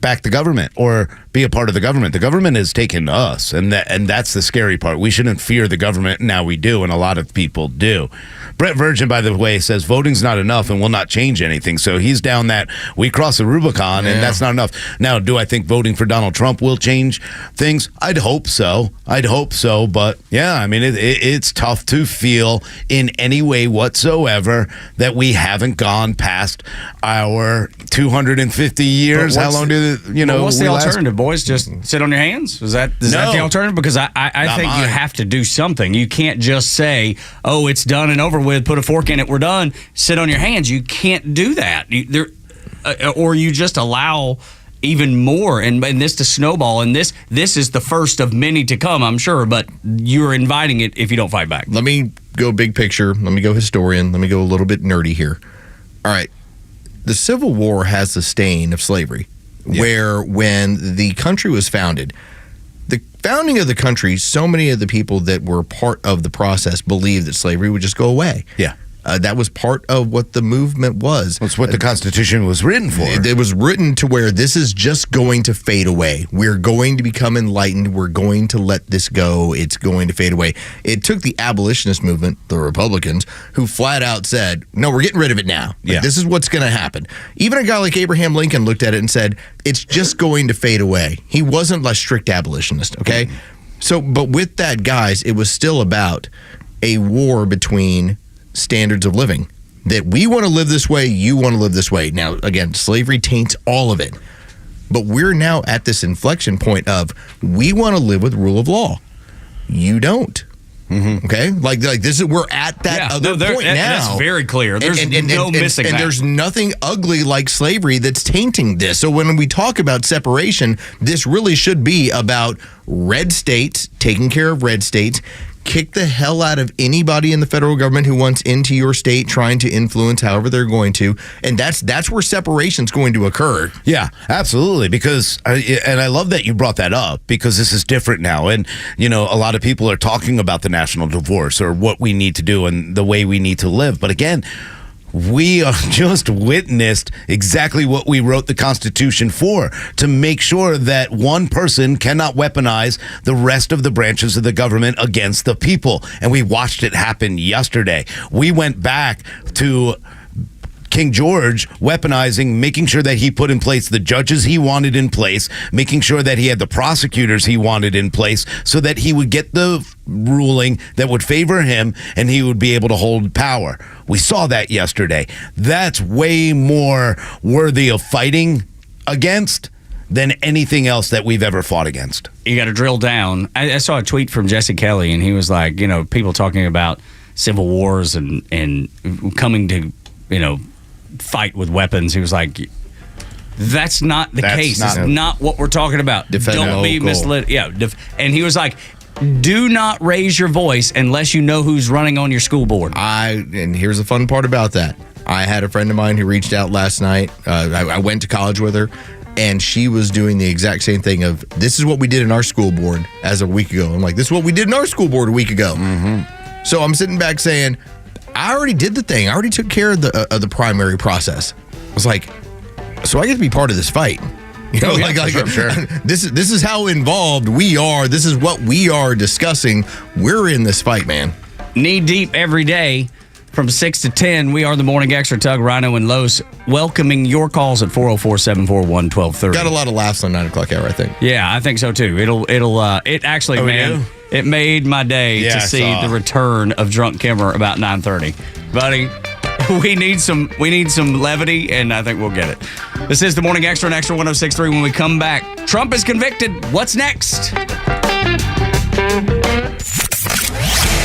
back the government or be a part of the government. The government is taking us, and that's the scary part. We shouldn't fear the government. Now we do, and a lot of people do. Brett Virgin, by the way, says voting's not enough and will not change anything. So he's down that we cross the Rubicon, and that's not enough. Now, do I think voting for Donald Trump will change things? I'd hope so. But yeah, I mean, it's tough to feel in any way whatsoever that we haven't gone past our 250 years. How long did what's the alternative, boys? Just sit on your hands? Is that the alternative? Because I think you have to do something. You can't just say, "Oh, it's done and over with. Put a fork in it. We're done." Sit on your hands. You can't do that. Or you just allow even more and this to snowball. And this is the first of many to come, I'm sure. But you're inviting it if you don't fight back. Let me go big picture. Let me go historian. Let me go a little bit nerdy here. All right. The Civil War has the stain of slavery, where when the country was founded, the founding of the country, so many of the people that were part of the process believed that slavery would just go away. Yeah. That was part of what the movement was. That's what the Constitution was written for. It was written to where this is just going to fade away. We're going to become enlightened. We're going to let this go. It's going to fade away. It took the abolitionist movement, the Republicans, who flat out said, no, we're getting rid of it now. This is what's going to happen. Even a guy like Abraham Lincoln looked at it and said, it's just going to fade away. He wasn't a strict abolitionist, okay? So, but with that, guys, it was still about a war between standards of living, that we want to live this way, you want to live this way. Now, again, slavery taints all of it, but we're now at this inflection point of we want to live with rule of law. You don't. Okay, like this is we're at that other point now. That's very clear. There's no missing that. And there's nothing ugly like slavery that's tainting this. So when we talk about separation, this really should be about red states taking care of red states. Kick the hell out of anybody in the federal government who wants into your state trying to influence however they're going to. And that's where separation's going to occur. Yeah, absolutely. Because, and I love that you brought that up because this is different now. And, a lot of people are talking about the national divorce or what we need to do and the way we need to live. But again, we just witnessed exactly what we wrote the Constitution for, to make sure that one person cannot weaponize the rest of the branches of the government against the people. And we watched it happen yesterday. We went back to King George weaponizing, making sure that he put in place the judges he wanted in place, making sure that he had the prosecutors he wanted in place so that he would get the ruling that would favor him and he would be able to hold power. We saw that yesterday. That's way more worthy of fighting against than anything else that we've ever fought against. You got to drill down. I saw a tweet from Jesse Kelly, and he was like, people talking about civil wars and coming to, fight with weapons. He was like, that's not the case. That's not what we're talking about. Don't be misled. Yeah. And he was like, do not raise your voice unless you know who's running on your school board. And here's the fun part about that. I had a friend of mine who reached out last night. I went to college with her, and she was doing the exact same thing of, this is what we did in our school board as a week ago. I'm like, this is what we did in our school board a week ago. Mm-hmm. So I'm sitting back saying, I already did the thing. I already took care of the primary process. I was like, so I get to be part of this fight. Sure. This is how involved we are. This is what we are discussing. We're in this fight, man. Knee deep every day from 6 to 10. We are the Morning Xtra. Tug, Rhino, and Los, welcoming your calls at 404-741-1230. Got a lot of laughs on 9 o'clock hour, I think. Yeah, I think so too. It actually, man, it made my day to see the return of Drunk Kimmer about 9:30. Buddy, we need some levity, and I think we'll get it. This is the Morning Xtra on Extra 106.3. When we come back, Trump is convicted. What's next?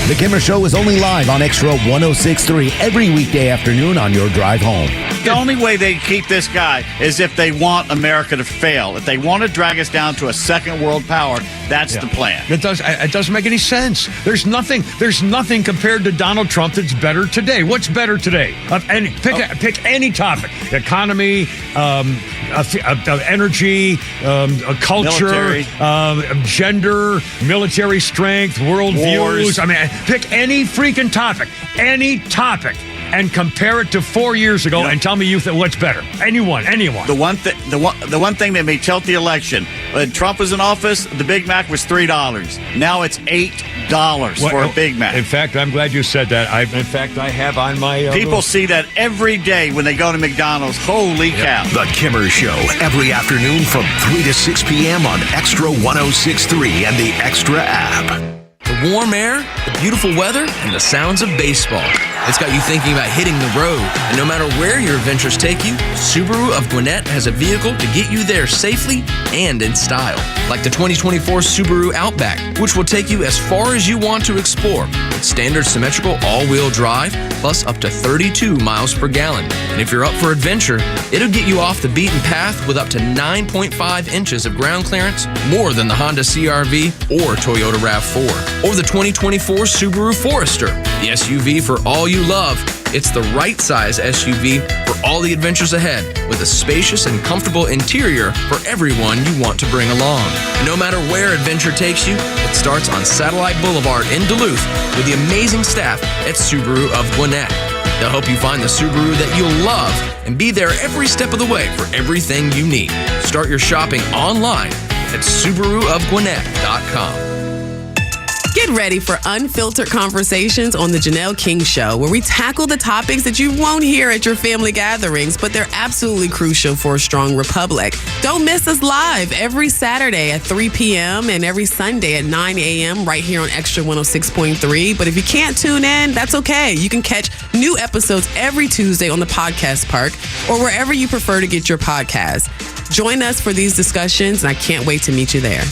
The Kimmer Show is only live on Extra 106.3 every weekday afternoon on your drive home. The only way they keep this guy is if they want America to fail. If they want to drag us down to a second world power, that's the plan. It doesn't make any sense. There's nothing compared to Donald Trump that's better today. What's better today? Pick any topic: economy, energy, culture, gender, military strength, world views. I mean, pick any freaking topic, and compare it to 4 years ago, and tell me what's better. Anyone. The one thing that may tilt the election: when Trump was in office, the Big Mac was $3. Now it's $8 for a Big Mac. In fact, I'm glad you said that. I have on my people see that every day when they go to McDonald's. Holy cow! The Kimmer Show every afternoon from 3 to 6 p.m. on Extra 106.3 and the Extra app. The warm air, the beautiful weather, and the sounds of baseball. It's got you thinking about hitting the road. And no matter where your adventures take you, Subaru of Gwinnett has a vehicle to get you there safely and in style. Like the 2024 Subaru Outback, which will take you as far as you want to explore with standard symmetrical all-wheel drive, plus up to 32 miles per gallon. And if you're up for adventure, it'll get you off the beaten path with up to 9.5 inches of ground clearance, more than the Honda CR-V or Toyota RAV4. Or the 2024 Subaru Forester, the SUV for all you love. It's the right size SUV for all the adventures ahead, with a spacious and comfortable interior for everyone you want to bring along. And no matter where adventure takes you, it starts on Satellite Boulevard in Duluth with the amazing staff at Subaru of Gwinnett. They'll help you find the Subaru that you'll love and be there every step of the way for everything you need. Start your shopping online at SubaruofGwinnett.com. Get ready for unfiltered conversations on The Janelle King Show, where we tackle the topics that you won't hear at your family gatherings, but they're absolutely crucial for a strong republic. Don't miss us live every Saturday at 3 p.m. and every Sunday at 9 a.m. right here on Extra 106.3. But if you can't tune in, that's okay. You can catch new episodes every Tuesday on the Podcast Park or wherever you prefer to get your podcasts. Join us for these discussions, and I can't wait to meet you there.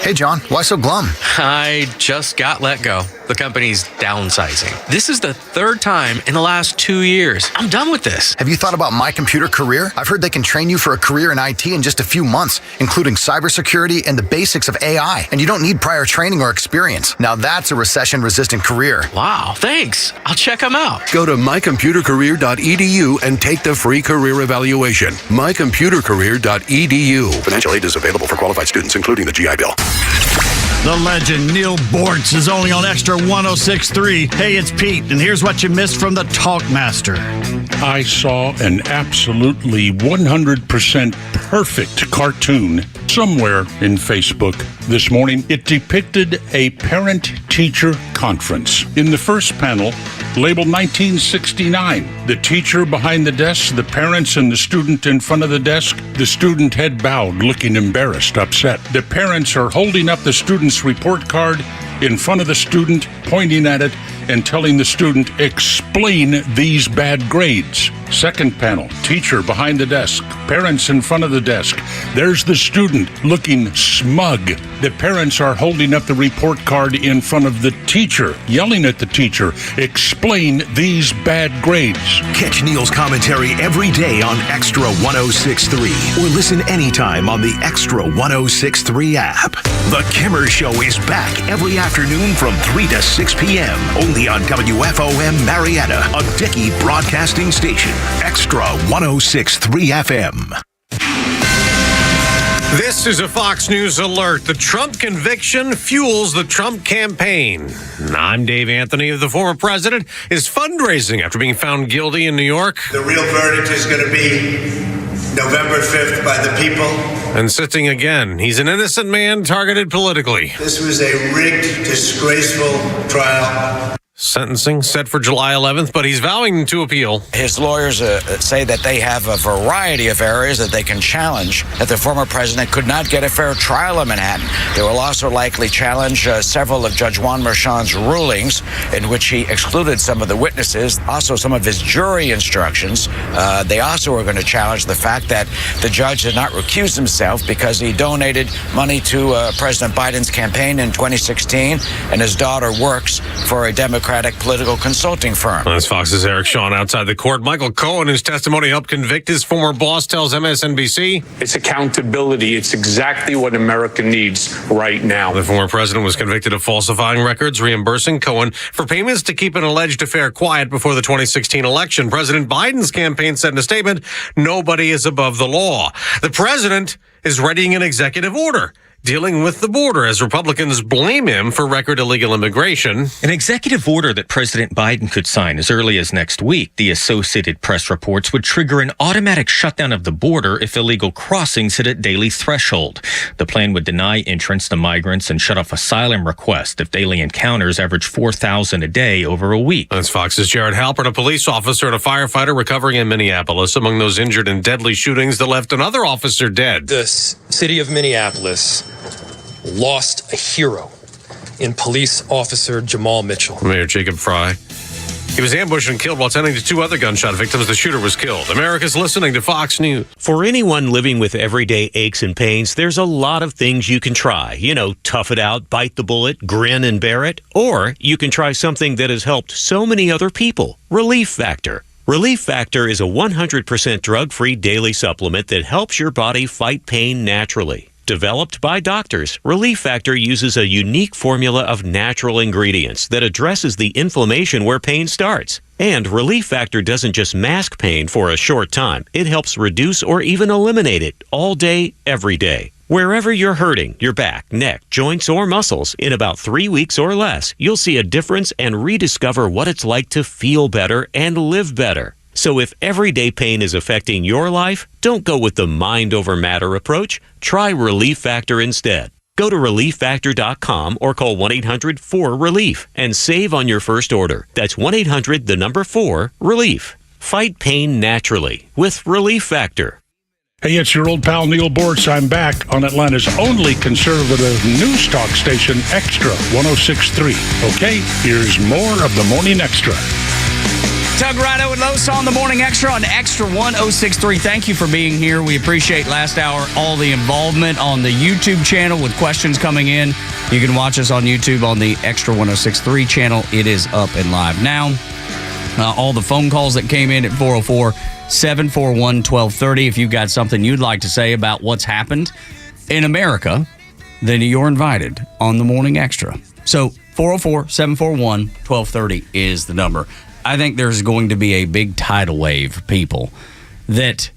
Hey, John, why so glum? I just got let go. The company's downsizing. This is the third time in the last 2 years. I'm done with this. Have you thought about My Computer Career? I've heard they can train you for a career in IT in just a few months, including cybersecurity and the basics of AI. And you don't need prior training or experience. Now that's a recession-resistant career. Wow, thanks. I'll check them out. Go to mycomputercareer.edu and take the free career evaluation. mycomputercareer.edu. Financial aid is available for qualified students, including the GI Bill. The legend Neil Bortz is only on Extra 106.3. Hey, it's Pete, and here's what you missed from the Talkmaster. I saw an absolutely 100% perfect cartoon somewhere in Facebook this morning. It depicted a parent-teacher conference. In the first panel, labeled 1969, the teacher behind the desk, the parents, and the student in front of the desk. The student head bowed, looking embarrassed, upset. The parents are holding up the student's report card in front of the student, pointing at it and telling the student, explain these bad grades. Second panel, teacher behind the desk, parents in front of the desk. There's the student looking smug. The parents are holding up the report card in front of the teacher, yelling at the teacher, explain these bad grades. Catch Neil's commentary every day on Extra 106.3 or listen anytime on the Extra 106.3 app. The Kimmer Show is back every afternoon from 3 to 6 p.m. only on WFOM Marietta, a Dickey broadcasting station. Extra 106.3 FM. This is a Fox News alert. The Trump conviction fuels the Trump campaign. I'm Dave Anthony. The former president is fundraising after being found guilty in New York. The real verdict is going to be November 5th by the people. And sitting again. He's an innocent man targeted politically. This was a rigged, disgraceful trial. Sentencing set for July 11th, but he's vowing to appeal. His lawyers say that they have a variety of areas that they can challenge, that the former president could not get a fair trial in Manhattan. They will also likely challenge several of Judge Juan Merchan's rulings in which he excluded some of the witnesses, also some of his jury instructions. They also are going to challenge the fact that the judge did not recuse himself because he donated money to President Biden's campaign in 2016, and his daughter works for a Democratic political consulting firm. That's Fox's Eric Shawn outside the court. Michael Cohen, whose testimony helped convict his former boss, tells MSNBC. It's accountability. It's exactly what America needs right now. The former president was convicted of falsifying records, reimbursing Cohen for payments to keep an alleged affair quiet before the 2016 election. President Biden's campaign said in a statement, nobody is above the law. The president is readying an executive order dealing with the border as Republicans blame him for record illegal immigration. An executive order that President Biden could sign as early as next week, the Associated Press reports, would trigger an automatic shutdown of the border if illegal crossings hit a daily threshold. The plan would deny entrance to migrants and shut off asylum requests if daily encounters average 4,000 a day over a week. That's Fox's Jared Halpern, a police officer and a firefighter recovering in Minneapolis among those injured in deadly shootings that left another officer dead. The city of Minneapolis lost a hero in police officer Jamal Mitchell. Mayor Jacob Fry. He was ambushed and killed while tending to two other gunshot victims. The shooter was killed. America's listening to Fox News. For anyone living with everyday aches and pains, there's a lot of things you can try. You know, tough it out, bite the bullet, grin and bear it. Or you can try something that has helped so many other people. Relief Factor. Relief Factor is a 100% drug-free daily supplement that helps your body fight pain naturally. Developed by doctors, Relief Factor uses a unique formula of natural ingredients that addresses the inflammation where pain starts. And Relief Factor doesn't just mask pain for a short time. It helps reduce or even eliminate it all day, every day. Wherever you're hurting, your back, neck, joints, or muscles, in about 3 weeks or less, you'll see a difference and rediscover what it's like to feel better and live better. So if everyday pain is affecting your life, don't go with the mind over matter approach. Try Relief Factor instead. Go to ReliefFactor.com or call 1-800-4RELIEF and save on your first order. That's 1-800-4-RELIEF. Fight pain naturally with Relief Factor. Hey, it's your old pal Neil Bortz. I'm back on Atlanta's only conservative news talk station, Extra 106.3. Okay, here's more of the Morning Extra. Tug, Rhino, and Los on the Morning Extra on Extra 106.3. Thank you for being here. We appreciate last hour all the involvement on the YouTube channel with questions coming in. You can watch us on YouTube on the Extra 106.3 channel. It is up and live now. All the phone calls that came in at 404-741-1230. If you've got something you'd like to say about what's happened in America, then you're invited on the Morning Extra. So 404-741-1230 is the number. I think there's going to be a big tidal wave of people that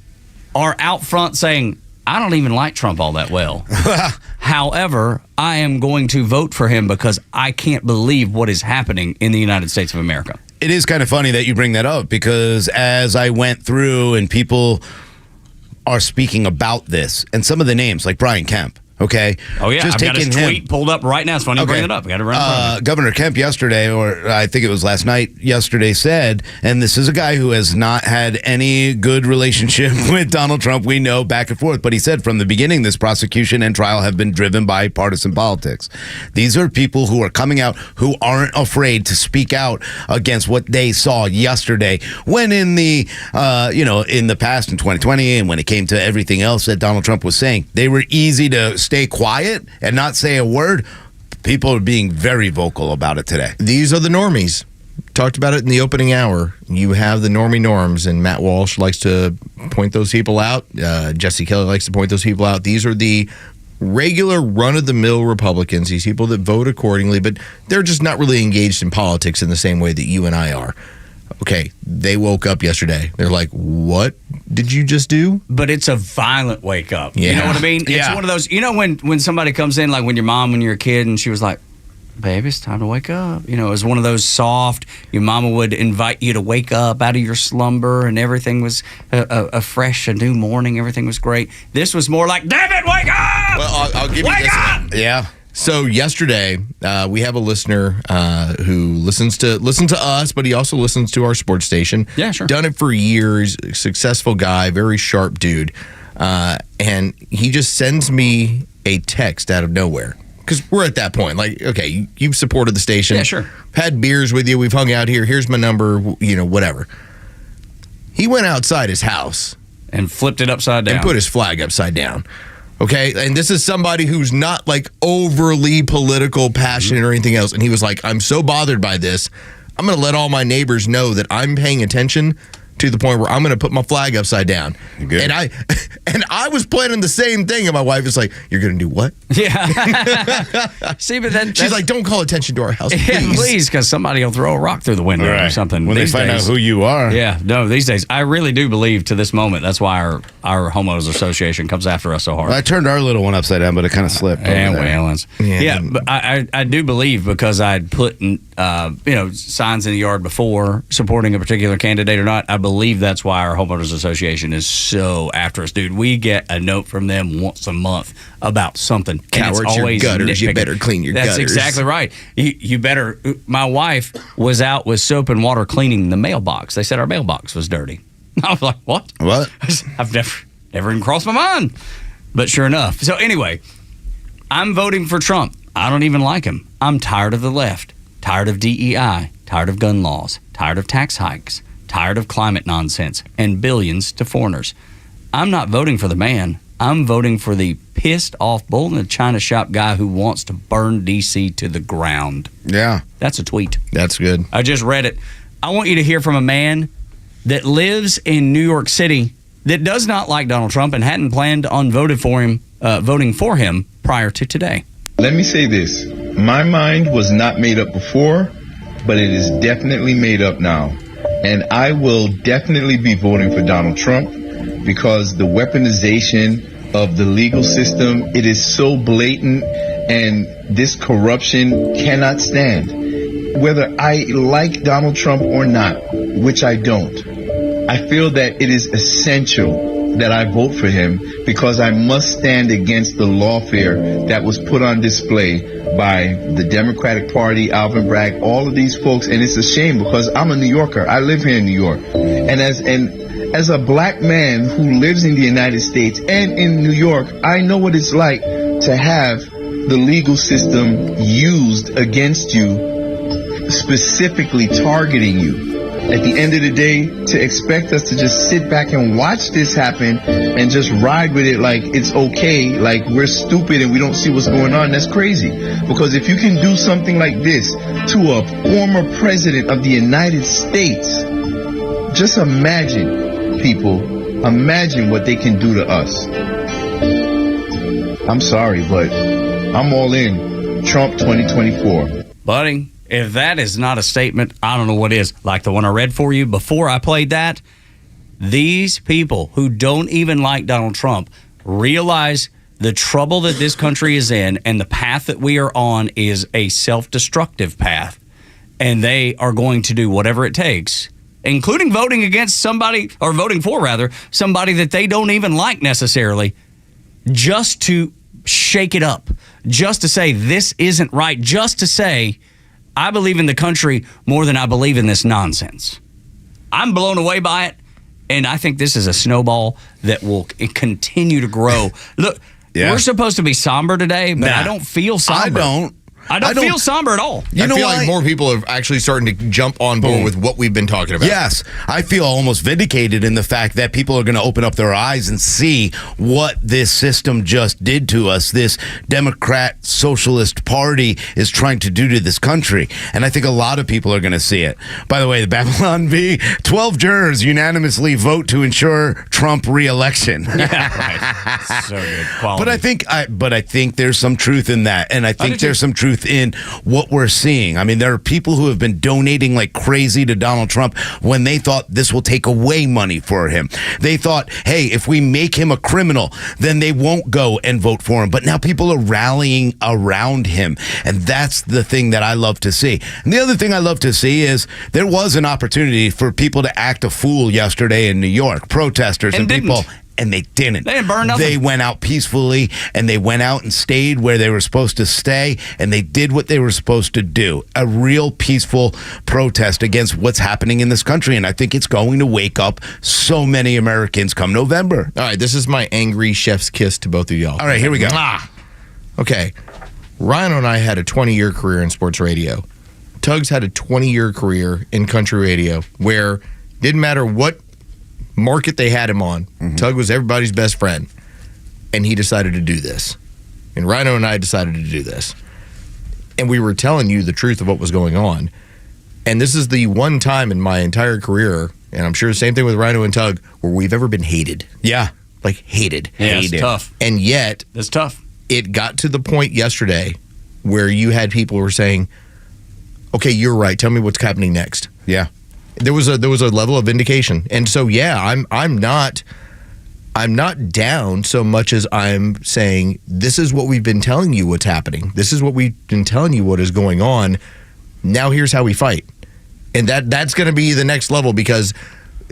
are out front saying, I don't even like Trump all that well. However, I am going to vote for him because I can't believe what is happening in the United States of America. It is kind of funny that you bring that up because as I went through and people are speaking about this, and some of the names, like Brian Kemp, okay? Oh, yeah. Just I've got his taking tweet pulled up right now. It's funny you bring it up. I got to run Governor Kemp yesterday, or I think it was last night, yesterday said, and this is a guy who has not had any good relationship with Donald Trump, we know, back and forth, but he said from the beginning this prosecution and trial have been driven by partisan politics. These are people who are coming out who aren't afraid to speak out against what they saw yesterday when in the, in the past in 2020 and when it came to everything else that Donald Trump was saying, they were easy to stay quiet and not say a word. People are being very vocal about it today. These are the normies. Talked about it in the opening hour. You have the normie norms, and Matt Walsh likes to point those people out. Jesse Kelly likes to point those people out. These are the regular run-of-the-mill Republicans, these people that vote accordingly, but they're just not really engaged in politics in the same way that you and I are. Okay, they woke up yesterday. They're like, what did you just do? But it's a violent wake up. Yeah. You know what I mean? Yeah. It's one of those, when somebody comes in, like when your mom, when you're a kid, and she was like, baby, it's time to wake up. It was one of those soft, your mama would invite you to wake up out of your slumber, and everything was a fresh, a new morning. Everything was great. This was more like, damn it, wake up! Well, I'll give you wake this up! one. Yeah. So yesterday, we have a listener who listens to us, but he also listens to our sports station. Yeah, sure. Done it for years. Successful guy, very sharp dude, and he just sends me a text out of nowhere because we're at that point. Like, okay, you've supported the station. Yeah, sure. Had beers with you. We've hung out here. Here's my number. Whatever. He went outside his house and flipped it upside down and put his flag upside down. Okay, and this is somebody who's not like overly political, passionate, or anything else. And he was like, I'm so bothered by this. I'm going to let all my neighbors know that I'm paying attention to the point where I'm going to put my flag upside down. Good. And I was planning the same thing. And my wife is like, you're going to do what? Yeah. See, but then she's like, don't call attention to our house, please. Yeah, please, because somebody will throw a rock through the window or something. When these they find days. out who you are. Yeah, no, these days, I really do believe to this moment, that's why our homeowners association comes after us so hard. Well, I turned our little one upside down, but it kind of slipped. Yeah, but I do believe because I'd put signs in the yard before supporting a particular candidate or not. I believe that's why our homeowners association is so after us, dude. We get a note from them once a month about something. Cowards, and it's always your gutters. nitpicking. You better clean your gutters. That's exactly right. You better. My wife was out with soap and water cleaning the mailbox. They said our mailbox was dirty. I was like, what? What? I've never even crossed my mind. But sure enough. So anyway, I'm voting for Trump. I don't even like him. I'm tired of the left, tired of DEI, tired of gun laws, tired of tax hikes, tired of climate nonsense, and billions to foreigners. I'm not voting for the man. I'm voting for the pissed off bull in the china shop guy who wants to burn D.C. to the ground. Yeah. That's a tweet. That's good. I just read it. I want you to hear from a man that lives in New York City that does not like Donald Trump and hadn't planned on voting for him prior to today. Let me say this. My mind was not made up before, but it is definitely made up now. And I will definitely be voting for Donald Trump because the weaponization of the legal system, it is so blatant, and this corruption cannot stand. Whether I like Donald Trump or not, which I don't, I feel that it is essential that I vote for him because I must stand against the lawfare that was put on display by the Democratic Party, Alvin Bragg, all of these folks. And it's a shame because I'm a New Yorker. I live here in New York. And as a black man who lives in the United States and in New York, I know what it's like to have the legal system used against you, specifically targeting you. At the end of the day, to expect us to just sit back and watch this happen and just ride with it like it's okay, like we're stupid and we don't see what's going on, that's crazy. Because if you can do something like this to a former president of the United States, just imagine, people, imagine what they can do to us. I'm sorry, but I'm all in. Trump 2024. Buddy, if that is not a statement, I don't know what is. Like the one I read for you before I played that, these people who don't even like Donald Trump realize the trouble that this country is in and the path that we are on is a self-destructive path. And they are going to do whatever it takes, including voting against somebody, or voting for, rather, somebody that they don't even like necessarily, just to shake it up, just to say this isn't right, just to say I believe in the country more than I believe in this nonsense. I'm blown away by it, and I think this is a snowball that will continue to grow. Look, we're supposed to be somber today, but I don't feel somber. I don't feel somber at all. I feel like more people are actually starting to jump on board with what we've been talking about. Yes. I feel almost vindicated in the fact that people are going to open up their eyes and see what this system just did to us. This Democrat Socialist Party is trying to do to this country. And I think a lot of people are going to see it. By the way, the Babylon Bee, 12 jurors unanimously vote to ensure Trump re-election. Yeah, right. So good. Quality. But I think there's some truth in that. And I think there's some truth in what we're seeing. I mean, there are people who have been donating like crazy to Donald Trump when they thought this will take away money for him. They thought, hey, if we make him a criminal, then they won't go and vote for him. But now people are rallying around him. And that's the thing that I love to see. And the other thing I love to see is there was an opportunity for people to act a fool yesterday in New York, protesters and people. And they didn't. They didn't burn nothing. They went out peacefully, and they went out and stayed where they were supposed to stay, and they did what they were supposed to do. A real peaceful protest against what's happening in this country, and I think it's going to wake up so many Americans come November. All right, this is my angry chef's kiss to both of y'all. All right, here we go. Okay, Rhino and I had a 20-year career in sports radio. Tugs had a 20-year career in country radio where didn't matter what market they had him on. Tug was everybody's best friend. And he decided to do this. And Rhino and I decided to do this. And we were telling you the truth of what was going on. And this is the one time in my entire career, and I'm sure the same thing with Rhino and Tug, where we've ever been hated. Yeah. Like hated. Yeah, it's tough. And yet, it's tough. It got to the point yesterday where you had people who were saying, okay, you're right. Tell me what's happening next. Yeah. There was a level of vindication, and so I'm not down so much as I'm saying this is what we've been telling you what's happening. This is what we've been telling you what is going on. Now here's how we fight, and that's going to be the next level because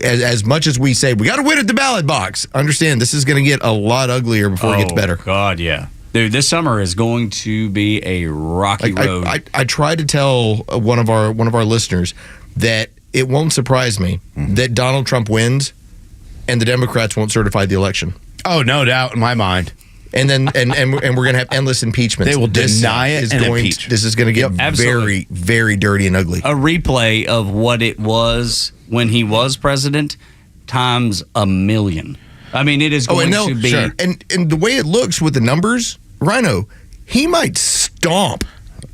as much as we say we got to win at the ballot box, understand this is going to get a lot uglier before it gets better. God, yeah. Dude, this summer is going to be a rocky road. I try to tell one of our listeners that it won't surprise me that Donald Trump wins and the Democrats won't certify the election. Oh, no doubt in my mind. And then and we're going to have endless impeachments. They will deny it and impeach. This is going to get very, very dirty and ugly. A replay of what it was when he was president times a million. I mean, it is going to be... Sure. And the way it looks with the numbers, Rhino, he might stomp.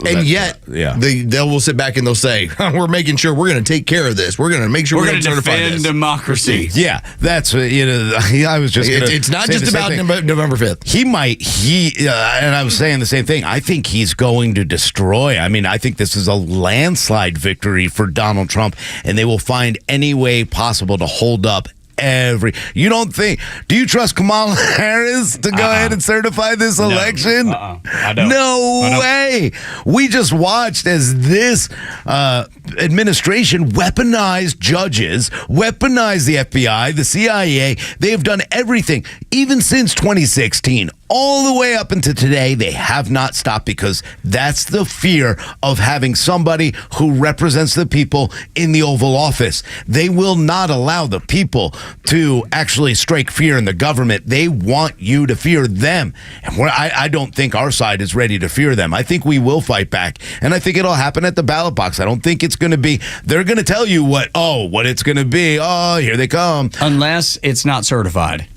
And yet, they will sit back and they'll say, we're making sure we're going to take care of this. We're going to make sure we're going to defend democracy. Yeah, that's, I was just going to It's not just about November 5th. And I was saying the same thing. I think he's going to destroy. I mean, I think this is a landslide victory for Donald Trump, and they will find any way possible to hold up you don't think, do you trust Kamala Harris to go ahead and certify this election? I don't. No way. We just watched as this administration weaponized judges, weaponized the FBI, the CIA. They have done everything, even since 2016. All the way up into today, they have not stopped because that's the fear of having somebody who represents the people in the Oval Office. They will not allow the people to actually strike fear in the government. They want you to fear them. And I don't think our side is ready to fear them. I think we will fight back. And I think it'll happen at the ballot box. I don't think it's going to be, they're going to tell you what it's going to be. Oh, here they come. Unless it's not certified.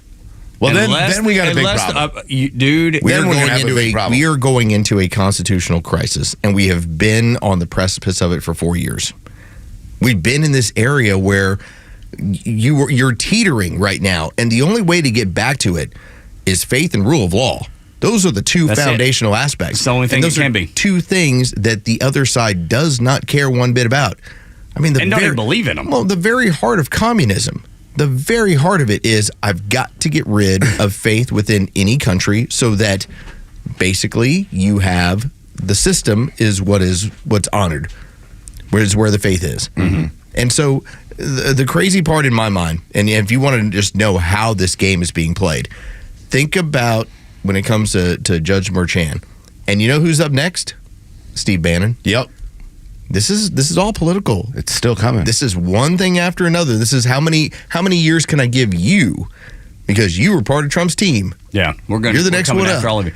Well, then we got a big problem. Dude, we are going into a constitutional crisis, and we have been on the precipice of it for 4 years. We've been in this area where you're teetering right now, and the only way to get back to it is faith and rule of law. Those are the two foundational aspects. It's the only thing it can be. Two things that the other side does not care one bit about. I mean, don't even believe in them. Well, the very heart of communism the very heart of it is I've got to get rid of faith within any country so that basically you have the system is what's honored, where the faith is. Mm-hmm. And so the crazy part in my mind, and if you want to just know how this game is being played, think about when it comes to Judge Merchan. And you know who's up next? Steve Bannon. Yep. This is all political. It's still coming. This is one thing after another. This is how many years can I give you? Because you were part of Trump's team. Yeah, you're the next one after all of you.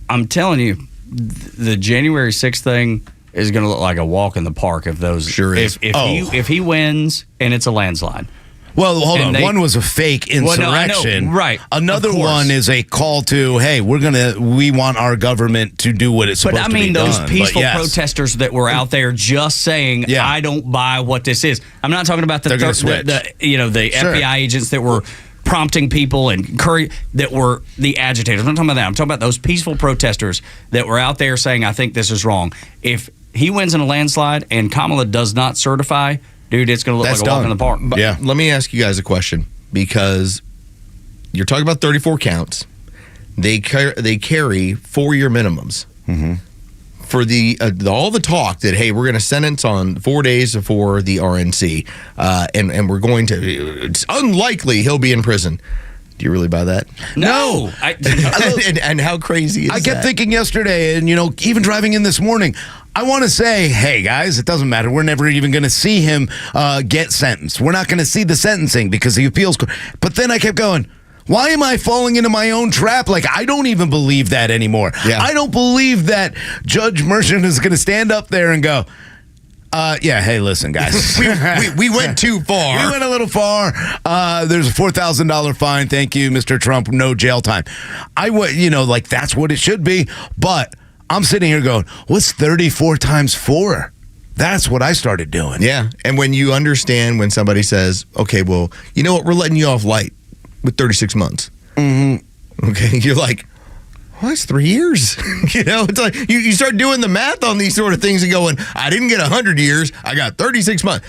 I'm telling you, the January 6th thing is going to look like a walk in the park if those. Sure is. If he wins and it's a landslide. Well, hold on. One was a fake insurrection. Right. Another one is a call to, hey, we want our government to do what it's supposed to be done. Those peaceful protesters that were out there just saying, I don't buy what this is. I'm not talking about the FBI agents that were prompting people and Curry that were the agitators. I'm not talking about that. I'm talking about those peaceful protesters that were out there saying, I think this is wrong. If he wins in a landslide and Kamala does not certify, dude, it's going to look like a walk in the park. But let me ask you guys a question, because you're talking about 34 counts. They carry 4-year minimums. Mm-hmm. For all the talk that, hey, we're going to sentence on 4 days for the RNC, and we're going to, it's unlikely he'll be in prison. Do you really buy that? No. And how crazy is that? I kept thinking yesterday, and even driving in this morning, I want to say, hey, guys, it doesn't matter. We're never even going to see him get sentenced. We're not going to see the sentencing because the appeals court. But then I kept going, why am I falling into my own trap? Like, I don't even believe that anymore. Yeah. I don't believe that Judge Merchan is going to stand up there and go, hey, listen, guys. we went too far. We went a little far. There's a $4,000 fine. Thank you, Mr. Trump. No jail time. That's what it should be. But I'm sitting here going, what's 34 times 4? That's what I started doing. Yeah. And when you understand when somebody says, okay, well, you know what? We're letting you off light with 36 months. Mm-hmm. Okay. You're like, well, that's 3 years. It's like you start doing the math on these sort of things and going, I didn't get 100 years. I got 36 months.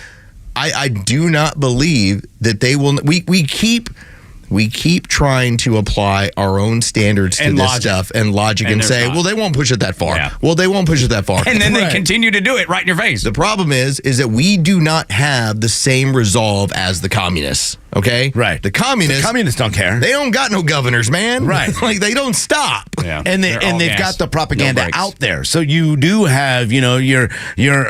I do not believe that they will. We keep trying to apply our own standards to this stuff and logic and say, well, they won't push it that far. Yeah. Well, they won't push it that far. And then they continue to do it right in your face. The problem is that we do not have the same resolve as the communists. Okay? Right. The communists don't care. They don't got no governors, man. Right. Like, they don't stop. Yeah. And they've got the propaganda out there. So you do have, your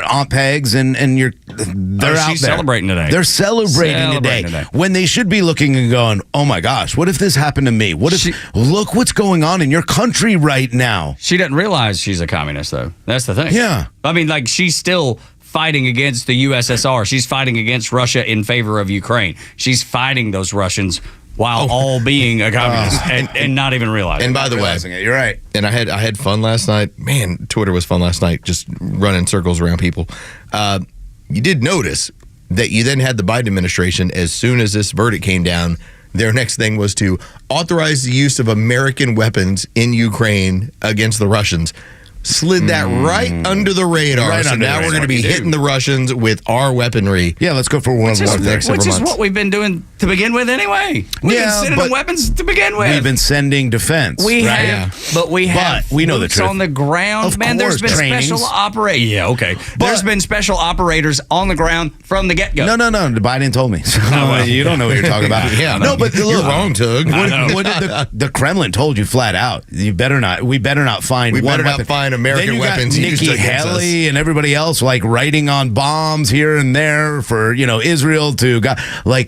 Aunt Pegs and they're out there. She's celebrating today. They're celebrating today. When they should be looking and going, oh my gosh, what if this happened to me? Look what's going on in your country right now. She doesn't realize she's a communist, though. That's the thing. Yeah. I mean, she's still fighting against the USSR. She's fighting against Russia in favor of Ukraine. She's fighting those Russians while all being a communist and not even realizing. And by the way, you're right. And I had fun last night. Man, Twitter was fun last night, just running circles around people. You did notice that you then had the Biden administration, as soon as this verdict came down, their next thing was to authorize the use of American weapons in Ukraine against the Russians. Slid that right under the radar. So now we're going to be hitting the Russians with our weaponry. Yeah, let's go for World War III. Which is what we've been doing to begin with anyway. We've been sending them weapons to begin with. We've been sending defense. We have know the truth. On the ground. Of Man, course, there's been special operators. Yeah, okay. There's been special operators on the ground from the get-go. No. Biden told me. So, you don't know what you're talking about. No, but look, you're wrong, Tug. What did the Kremlin told you flat out? We better not find American weapons. Then you got Nikki Haley and everybody else writing on bombs here and there for Israel to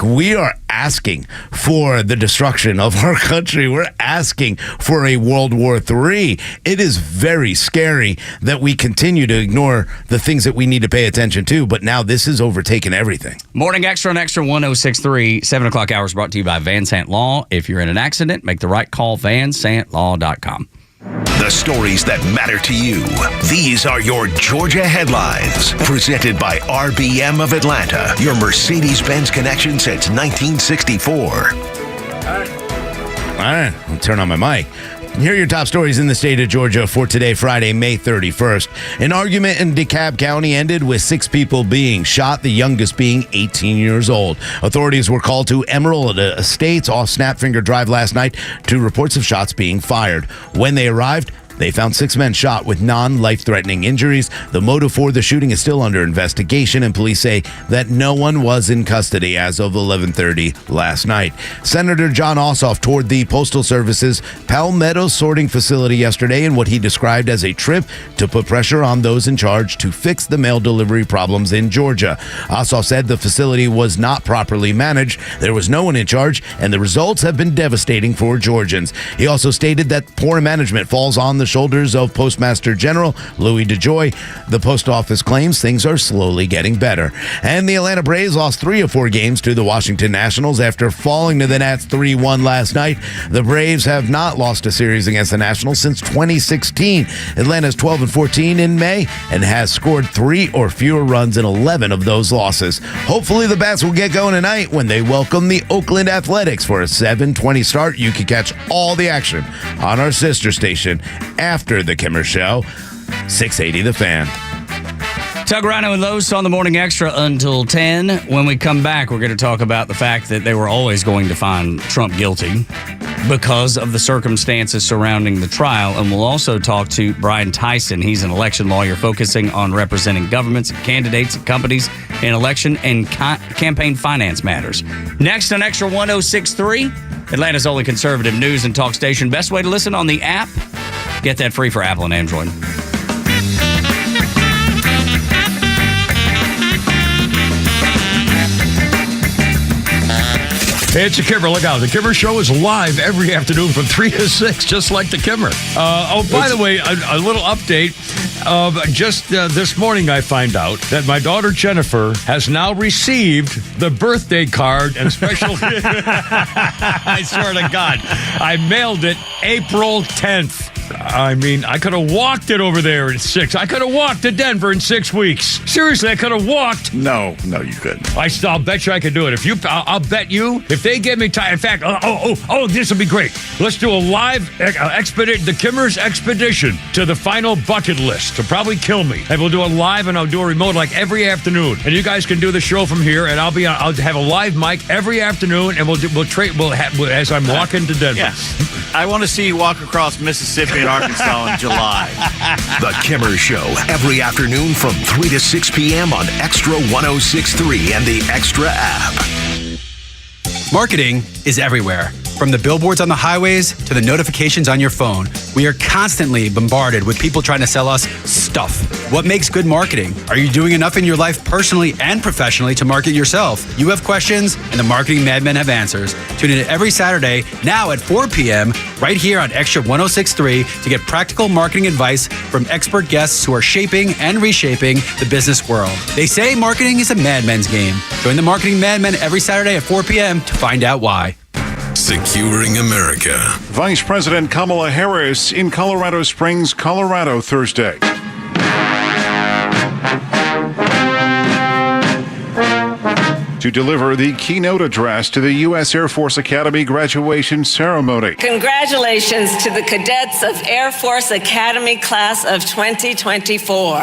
we are asking for the destruction of our country. We're asking for a World War III. It is very scary that we continue to ignore the things that we need to pay attention to, but now this has overtaken everything. Morning Extra on Extra 106.3, 7 o'clock hours brought to you by Van Sant Law. If you're in an accident, make the right call, vansantlaw.com. The stories that matter to you. These are your Georgia headlines. Presented by RBM of Atlanta, your Mercedes-Benz connection since 1964. All right, I'll turn on my mic. Here are your top stories in the state of Georgia for today, Friday, May 31st. An argument in DeKalb County ended with 6 people being shot, the youngest being 18 years old. Authorities were called to Emerald Estates off Snapfinger Drive last night to reports of shots being fired. When they arrived, they found 6 men shot with non-life-threatening injuries. The motive for the shooting is still under investigation, and police say that no one was in custody as of 11:30 last night. Senator John Ossoff toured the Postal Service's Palmetto sorting facility yesterday in what he described as a trip to put pressure on those in charge to fix the mail delivery problems in Georgia. Ossoff said the facility was not properly managed, there was no one in charge, and the results have been devastating for Georgians. He also stated that poor management falls on the shoulders of Postmaster General Louis DeJoy. The post office claims things are slowly getting better. And the Atlanta Braves lost 3 of 4 games to the Washington Nationals after falling to the Nats 3-1 last night. The Braves have not lost a series against the Nationals since 2016. Atlanta's 12-14 in May and has scored 3 or fewer runs in 11 of those losses. Hopefully the Bats will get going tonight when they welcome the Oakland Athletics for a 7:20 start. You can catch all the action on our sister station after the Kimmer Show, 680 The Fan. Tug, Rhino, and Los on the Morning Extra until 10. When we come back, we're going to talk about the fact that they were always going to find Trump guilty because of the circumstances surrounding the trial. And we'll also talk to Brian Tyson. He's an election lawyer focusing on representing governments, candidates, and companies in election and campaign finance matters. Next on Extra 106.3, Atlanta's only conservative news and talk station. Best way to listen on the app. Get that free for Apple and Android. Hey, it's the Kimmer. Look out. The Kimmer Show is live every afternoon from 3 to 6, just like the Kimmer. By the way, a little update. Just this morning, I find out that my daughter Jennifer has now received the birthday card and special. I swear to God, I mailed it April 10th. I mean, I could have walked it over there in 6. I could have walked to Denver in 6 weeks. Seriously, I could have walked. No, you couldn't. I'll bet you I could do it. I'll bet you if they give me time. In fact, this will be great. Let's do a live expedition, the Kimmer's expedition to the final bucket list to probably kill me. And we'll do it live, and I'll do a remote like every afternoon. And you guys can do the show from here, and I'll have a live mic every afternoon, and we'll have as I'm walking to Denver. Yeah. I want to see you walk across Mississippi and Arkansas in July. The Kimmer Show, every afternoon from 3 to 6 p.m. on Extra 106.3 and the Extra app. Marketing is everywhere. From the billboards on the highways to the notifications on your phone, we are constantly bombarded with people trying to sell us stuff. What makes good marketing? Are you doing enough in your life personally and professionally to market yourself? You have questions, and the Marketing Madmen have answers. Tune in every Saturday, now at 4 p.m., right here on Extra 106.3 to get practical marketing advice from expert guests who are shaping and reshaping the business world. They say marketing is a madman's game. Join the Marketing Madmen every Saturday at 4 p.m. to find out why. Securing America. Vice President Kamala Harris in Colorado Springs, Colorado, Thursday. To deliver the keynote address to the U.S. Air Force Academy graduation ceremony. Congratulations to the cadets of Air Force Academy class of 2024.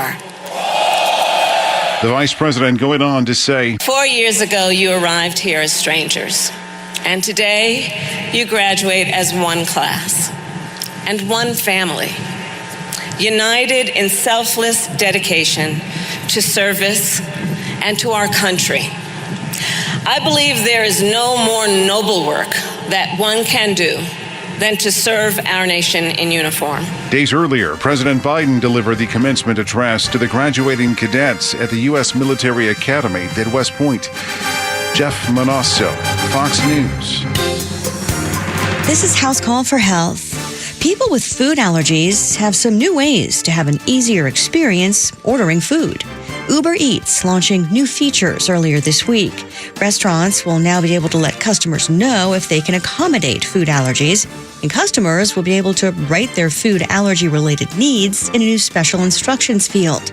The Vice President going on to say, 4 years ago, you arrived here as strangers. And today, you graduate as one class and one family, united in selfless dedication to service and to our country. I believe there is no more noble work that one can do than to serve our nation in uniform. Days earlier, President Biden delivered the commencement address to the graduating cadets at the U.S. Military Academy at West Point. Jeff Manasso, Fox News. This is House Call for Health. People with food allergies have some new ways to have an easier experience ordering food. Uber Eats launching new features earlier this week. Restaurants will now be able to let customers know if they can accommodate food allergies, and customers will be able to write their food allergy-related needs in a new special instructions field.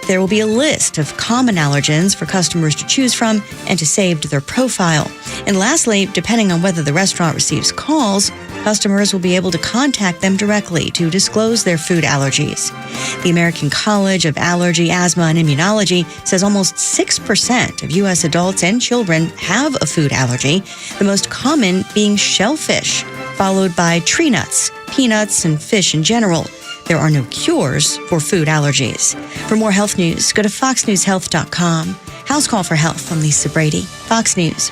There will be a list of common allergens for customers to choose from and to save to their profile. And lastly, depending on whether the restaurant receives calls, Customers will be able to contact them directly to disclose their food allergies. The American College of Allergy, Asthma, and Immunology says almost 6% of U.S. adults and children have a food allergy, the most common being shellfish, followed by tree nuts, peanuts, and fish in general. There are no cures for food allergies. For more health news, go to foxnewshealth.com. House Call for Health. I'm Lisa Brady, Fox News.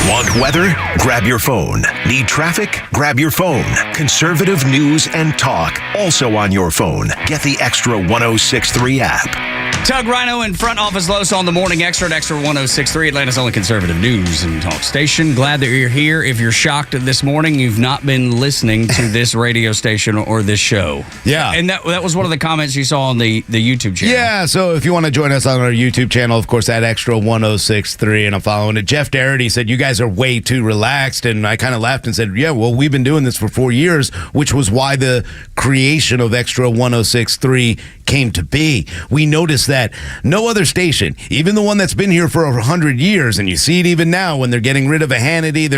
Want weather? Grab your phone. Need traffic? Grab your phone. Conservative news and talk, also on your phone. Get the Extra 106.3 app. Tug, Rhino, and Front Office Los on the Morning Xtra at Extra 106.3, Atlanta's only conservative news and talk station. Glad that you're here. If you're shocked this morning, you've not been listening to this radio station or this show. Yeah. And that was one of the comments you saw on the YouTube channel. Yeah, so if you want to join us on our YouTube channel, of course, at Extra 106.3, and I'm following it. Jeff Darity said, you guys are way too relaxed, and I kind of laughed and said, yeah, well, we've been doing this for 4 years, which was why the creation of Extra 106.3 came to be. We noticed that no other station, even the one that's been here for 100 years, and you see it even now when they're getting rid of a Hannity,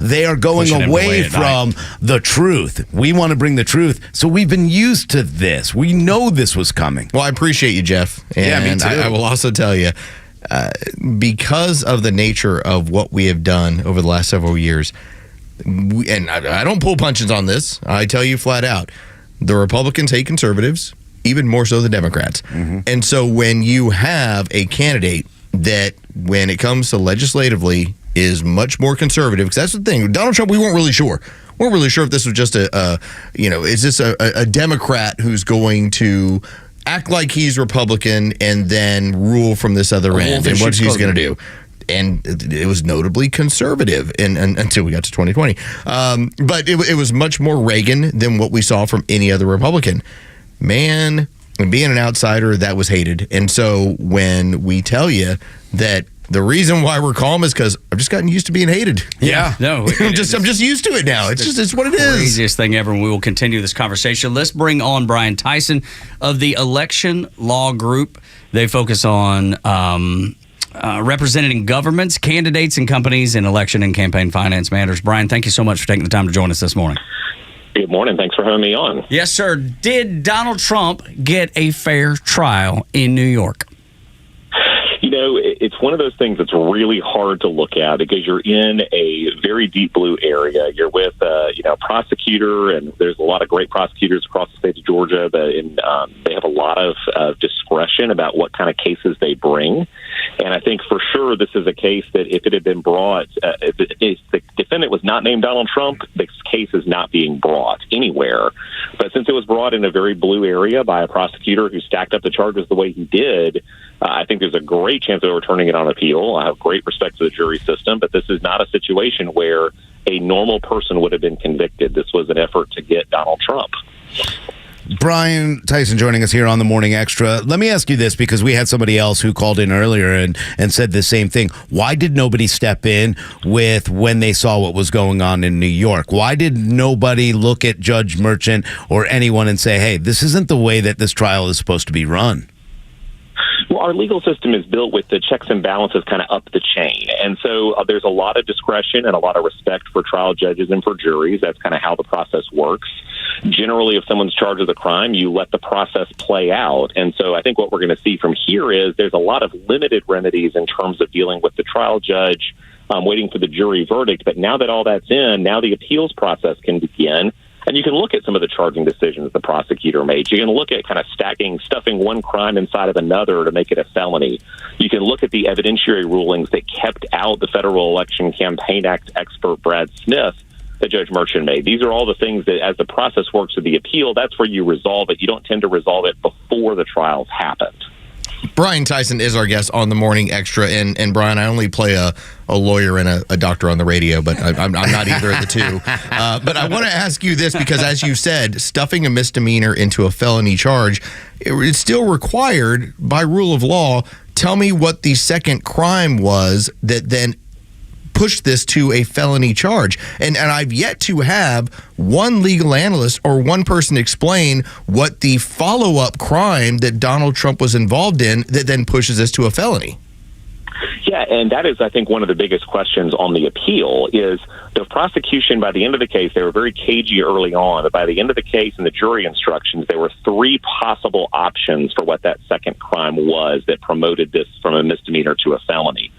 they are going away from the truth. We want to bring the truth, so we've been used to this. We know this was coming. Well, I appreciate you, Jeff. And yeah, me too. I will also tell you, because of the nature of what we have done over the last several years, and I don't pull punches on this, I tell you flat out, the Republicans hate conservatives, even more so the Democrats. Mm-hmm. And so when you have a candidate that, when it comes to legislatively, is much more conservative, because that's the thing. Donald Trump, we weren't really sure. We weren't really sure if this was just is this a Democrat who's going to act like he's Republican and then rule from this other end, and what he's going to do. And it was notably conservative until we got to 2020. But it was much more Reagan than what we saw from any other Republican. Man, being an outsider, that was hated. And so when we tell you that the reason why we're calm is because I've just gotten used to being hated. Yeah. No. I'm just used to it now. It's what it is. Craziest thing ever, and we will continue this conversation. Let's bring on Brian Tyson of the Election Law Group. They focus on representing governments, candidates, and companies in election and campaign finance matters. Brian, thank you so much for taking the time to join us this morning. Good morning. Thanks for having me on. Yes, sir. Did Donald Trump get a fair trial in New York? You know, it's one of those things that's really hard to look at because you're in a very deep blue area. You're with, a prosecutor, and there's a lot of great prosecutors across the state of Georgia, but they have a lot of discretion about what kind of cases they bring. And I think for sure this is a case that if it had been brought, if the defendant was not named Donald Trump, this case is not being brought anywhere. But since it was brought in a very blue area by a prosecutor who stacked up the charges the way he did, I think there's a great chance of overturning it on appeal. I have great respect for the jury system, but this is not a situation where a normal person would have been convicted. This was an effort to get Donald Trump. Brian Tyson joining us here on the Morning Xtra. Let me ask you this, because we had somebody else who called in earlier and said the same thing. Why did nobody step in with when they saw what was going on in New York? Why did nobody look at Judge Merchant or anyone and say, hey, this isn't the way that this trial is supposed to be run? Well, our legal system is built with the checks and balances kind of up the chain. And so there's a lot of discretion and a lot of respect for trial judges and for juries. That's kind of how the process works. Generally, if someone's charged with a crime, you let the process play out. And so I think what we're going to see from here is there's a lot of limited remedies in terms of dealing with the trial judge, waiting for the jury verdict. But now that all that's in, now the appeals process can begin. And you can look at some of the charging decisions the prosecutor made. You can look at kind of stuffing one crime inside of another to make it a felony. You can look at the evidentiary rulings that kept out the Federal Election Campaign Act expert Brad Smith that Judge Merchant made. These are all the things that, as the process works with the appeal, that's where you resolve it. You don't tend to resolve it before the trials happened. Brian Tyson is our guest on the Morning Xtra, and Brian, I only play a lawyer and a doctor on the radio, but I'm not either of the two. But I want to ask you this, because as you said, stuffing a misdemeanor into a felony charge, it's still required by rule of law. Tell me what the second crime was that then pushed this to a felony charge. And I've yet to have one legal analyst or one person explain what the follow-up crime that Donald Trump was involved in that then pushes this to a felony. Yeah, and that is, I think, one of the biggest questions on the appeal is The prosecution, by the end of the case, they were very cagey early on, but by the end of the case and the jury instructions, there were 3 possible options for what that second crime was that promoted this from a misdemeanor to a felony.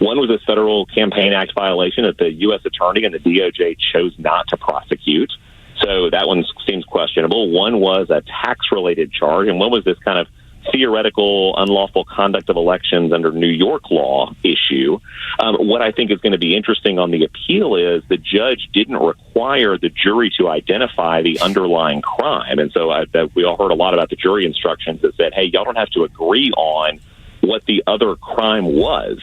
One was a Federal Campaign Act violation that the U.S. Attorney and the DOJ chose not to prosecute. So that one seems questionable. One was a tax-related charge, and one was this kind of theoretical unlawful conduct of elections under New York law issue. What I think is going to be interesting on the appeal is the judge didn't require the jury to identify the underlying crime. And so we all heard a lot about the jury instructions that said, hey, y'all don't have to agree on what the other crime was.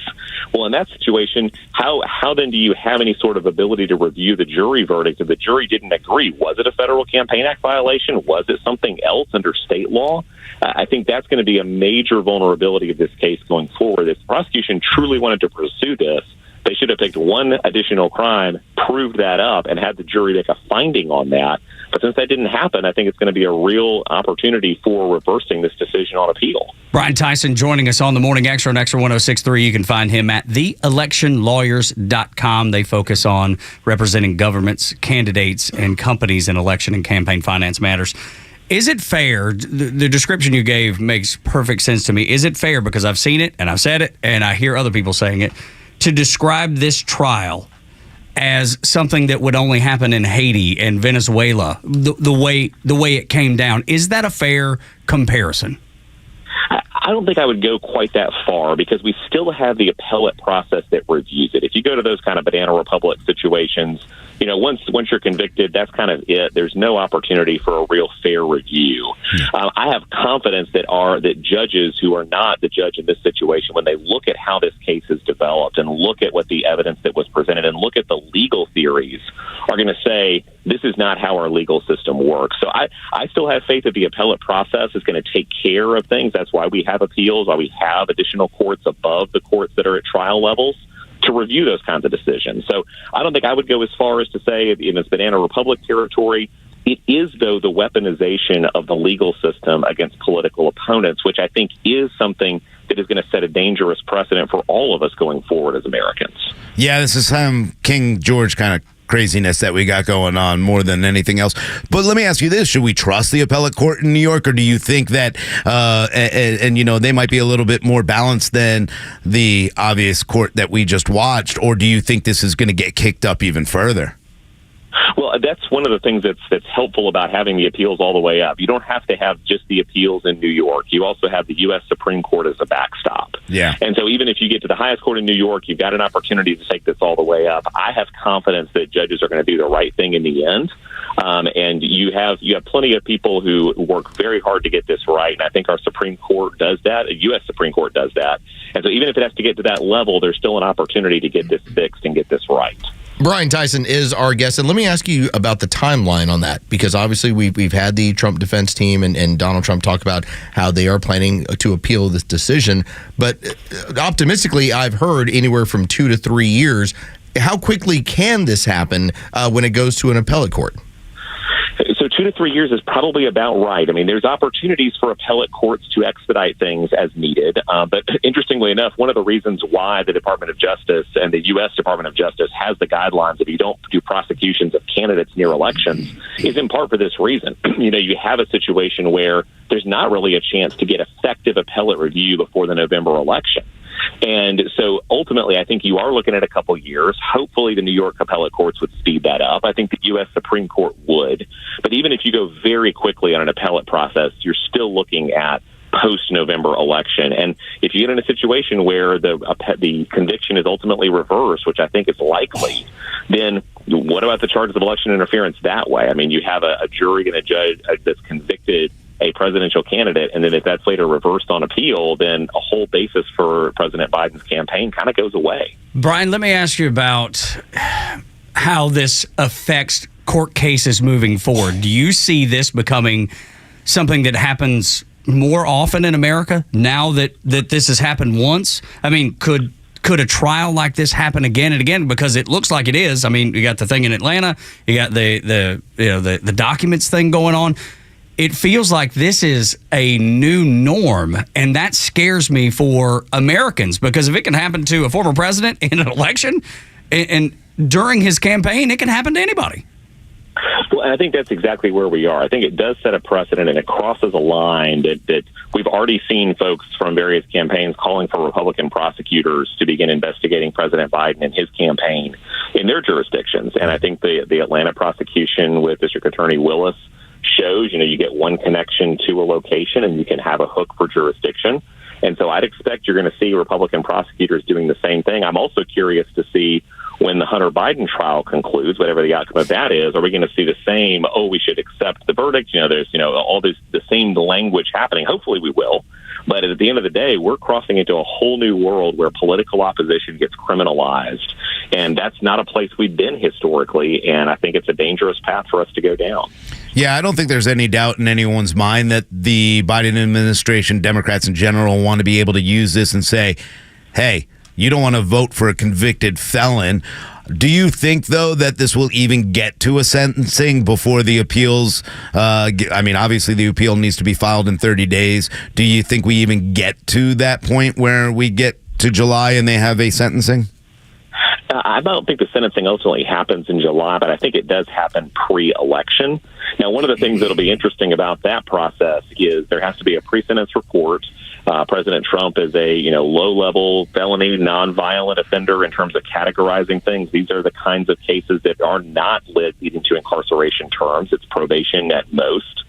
Well, in that situation, how then do you have any sort of ability to review the jury verdict if the jury didn't agree? Was it a Federal Campaign Act violation? Was it something else under state law? I think that's going to be a major vulnerability of this case going forward. If the prosecution truly wanted to pursue this, they should have picked one additional crime, proved that up, and had the jury make a finding on that. But since that didn't happen, I think it's going to be a real opportunity for reversing this decision on appeal. Brian Tyson joining us on the Morning Extra on Extra 106.3. You can find him at theelectionlawyers.com. They focus on representing governments, candidates, and companies in election and campaign finance matters. Is it fair? The description you gave makes perfect sense to me. Is it fair, because I've seen it and I've said it and I hear other people saying it, to describe this trial as something that would only happen in Haiti and Venezuela, the way it came down? Is that a fair comparison? I don't think I would go quite that far, because we still have the appellate process that reviews it. If you go to those kind of banana republic situations, you know, once you're convicted, that's kind of it. There's no opportunity for a real fair review. I have confidence that judges who are not the judge in this situation, when they look at how this case is developed and look at what the evidence that was presented and look at the legal theories, are going to say, this is not how our legal system works. So I still have faith that the appellate process is going to take care of things. That's why we have appeals, why we have additional courts above the courts that are at trial levels to review those kinds of decisions. So I don't think I would go as far as to say it's banana republic territory. It is, though, the weaponization of the legal system against political opponents, which I think is something that is going to set a dangerous precedent for all of us going forward as Americans. Yeah, this is some King George kind of craziness that we got going on more than anything else. But let me ask you this: should we trust the appellate court in New York, or do you think that and you know, they might be a little bit more balanced than the obvious court that we just watched, or do you think this is going to get kicked up even further? Well, that's one of the things that's helpful about having the appeals all the way up. You don't have to have just the appeals in New York. You also have the U.S. Supreme Court as a backstop. Yeah. And so even if you get to the highest court in New York, you've got an opportunity to take this all the way up. I have confidence that judges are going to do the right thing in the end. And you have plenty of people who work very hard to get this right. And I think our Supreme Court does that. The U.S. Supreme Court does that. And so even if it has to get to that level, there's still an opportunity to get this fixed and get this right. Brian Tyson is our guest, and let me ask you about the timeline on that, because obviously we've had the Trump defense team and Donald Trump talk about how they are planning to appeal this decision, but optimistically, I've heard anywhere from 2 to 3 years. How quickly can this happen when it goes to an appellate court? So 2 to 3 years is probably about right. I mean, there's opportunities for appellate courts to expedite things as needed. But interestingly enough, one of the reasons why the Department of Justice and the U.S. Department of Justice has the guidelines if you don't do prosecutions of candidates near elections is in part for this reason. You know, you have a situation where there's not really a chance to get effective appellate review before the November election. And so ultimately, I think you are looking at a couple years. Hopefully, the New York appellate courts would speed that up. I think the U.S. Supreme Court would. But even if you go very quickly on an appellate process, you're still looking at post-November election. And if you get in a situation where the conviction is ultimately reversed, which I think is likely, then what about the charges of election interference that way? I mean, you have a jury and a judge that's convicted a presidential candidate, and then if that's later reversed on appeal, then a whole basis for President Biden's campaign kind of goes away. Brian, let me ask you about how this affects court cases moving forward. Do you see this becoming something that happens more often in America now that this has happened once? I mean, could a trial like this happen again and again? Because it looks like it is. I mean, you got the thing in Atlanta, you got the documents thing going on. It feels like this is a new norm, and that scares me for Americans, because if it can happen to a former president in an election, and during his campaign, it can happen to anybody. Well, and I think that's exactly where we are. I think it does set a precedent, and it crosses a line that we've already seen folks from various campaigns calling for Republican prosecutors to begin investigating President Biden and his campaign in their jurisdictions. And I think the Atlanta prosecution with District Attorney Willis shows, you get one connection to a location and you can have a hook for jurisdiction. And so I'd expect you're going to see Republican prosecutors doing the same thing. I'm also curious to see when the Hunter Biden trial concludes, whatever the outcome of that is, are we going to see the same, we should accept the verdict? There's, all this, the same language happening. Hopefully we will. But at the end of the day, we're crossing into a whole new world where political opposition gets criminalized. And that's not a place we've been historically. And I think it's a dangerous path for us to go down. Yeah, I don't think there's any doubt in anyone's mind that the Biden administration, Democrats in general, want to be able to use this and say, hey, you don't want to vote for a convicted felon. Do you think, though, that this will even get to a sentencing before the appeals? Obviously, the appeal needs to be filed in 30 days. Do you think we even get to that point where we get to July and they have a sentencing? I don't think the sentencing ultimately happens in July, but I think it does happen pre-election. Now, one of the things that'll be interesting about that process is there has to be a pre-sentence report. President Trump is a low-level felony, nonviolent offender in terms of categorizing things. These are the kinds of cases that are not leading to incarceration terms. It's probation at most.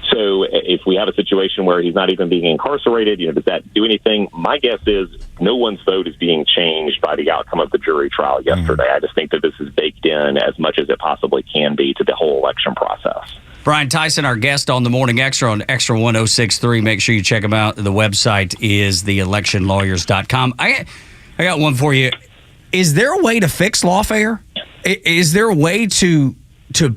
So if we have a situation where he's not even being incarcerated, does that do anything? My guess is no one's vote is being changed by the outcome of the jury trial yesterday. I just think that this is baked in as much as it possibly can be to the whole election process. Brian Tyson, our guest on the Morning Extra on Extra 1063. Make sure you check him out. The website is theelectionlawyers.com. I got one for you. Is there a way to fix lawfare? Is there a way to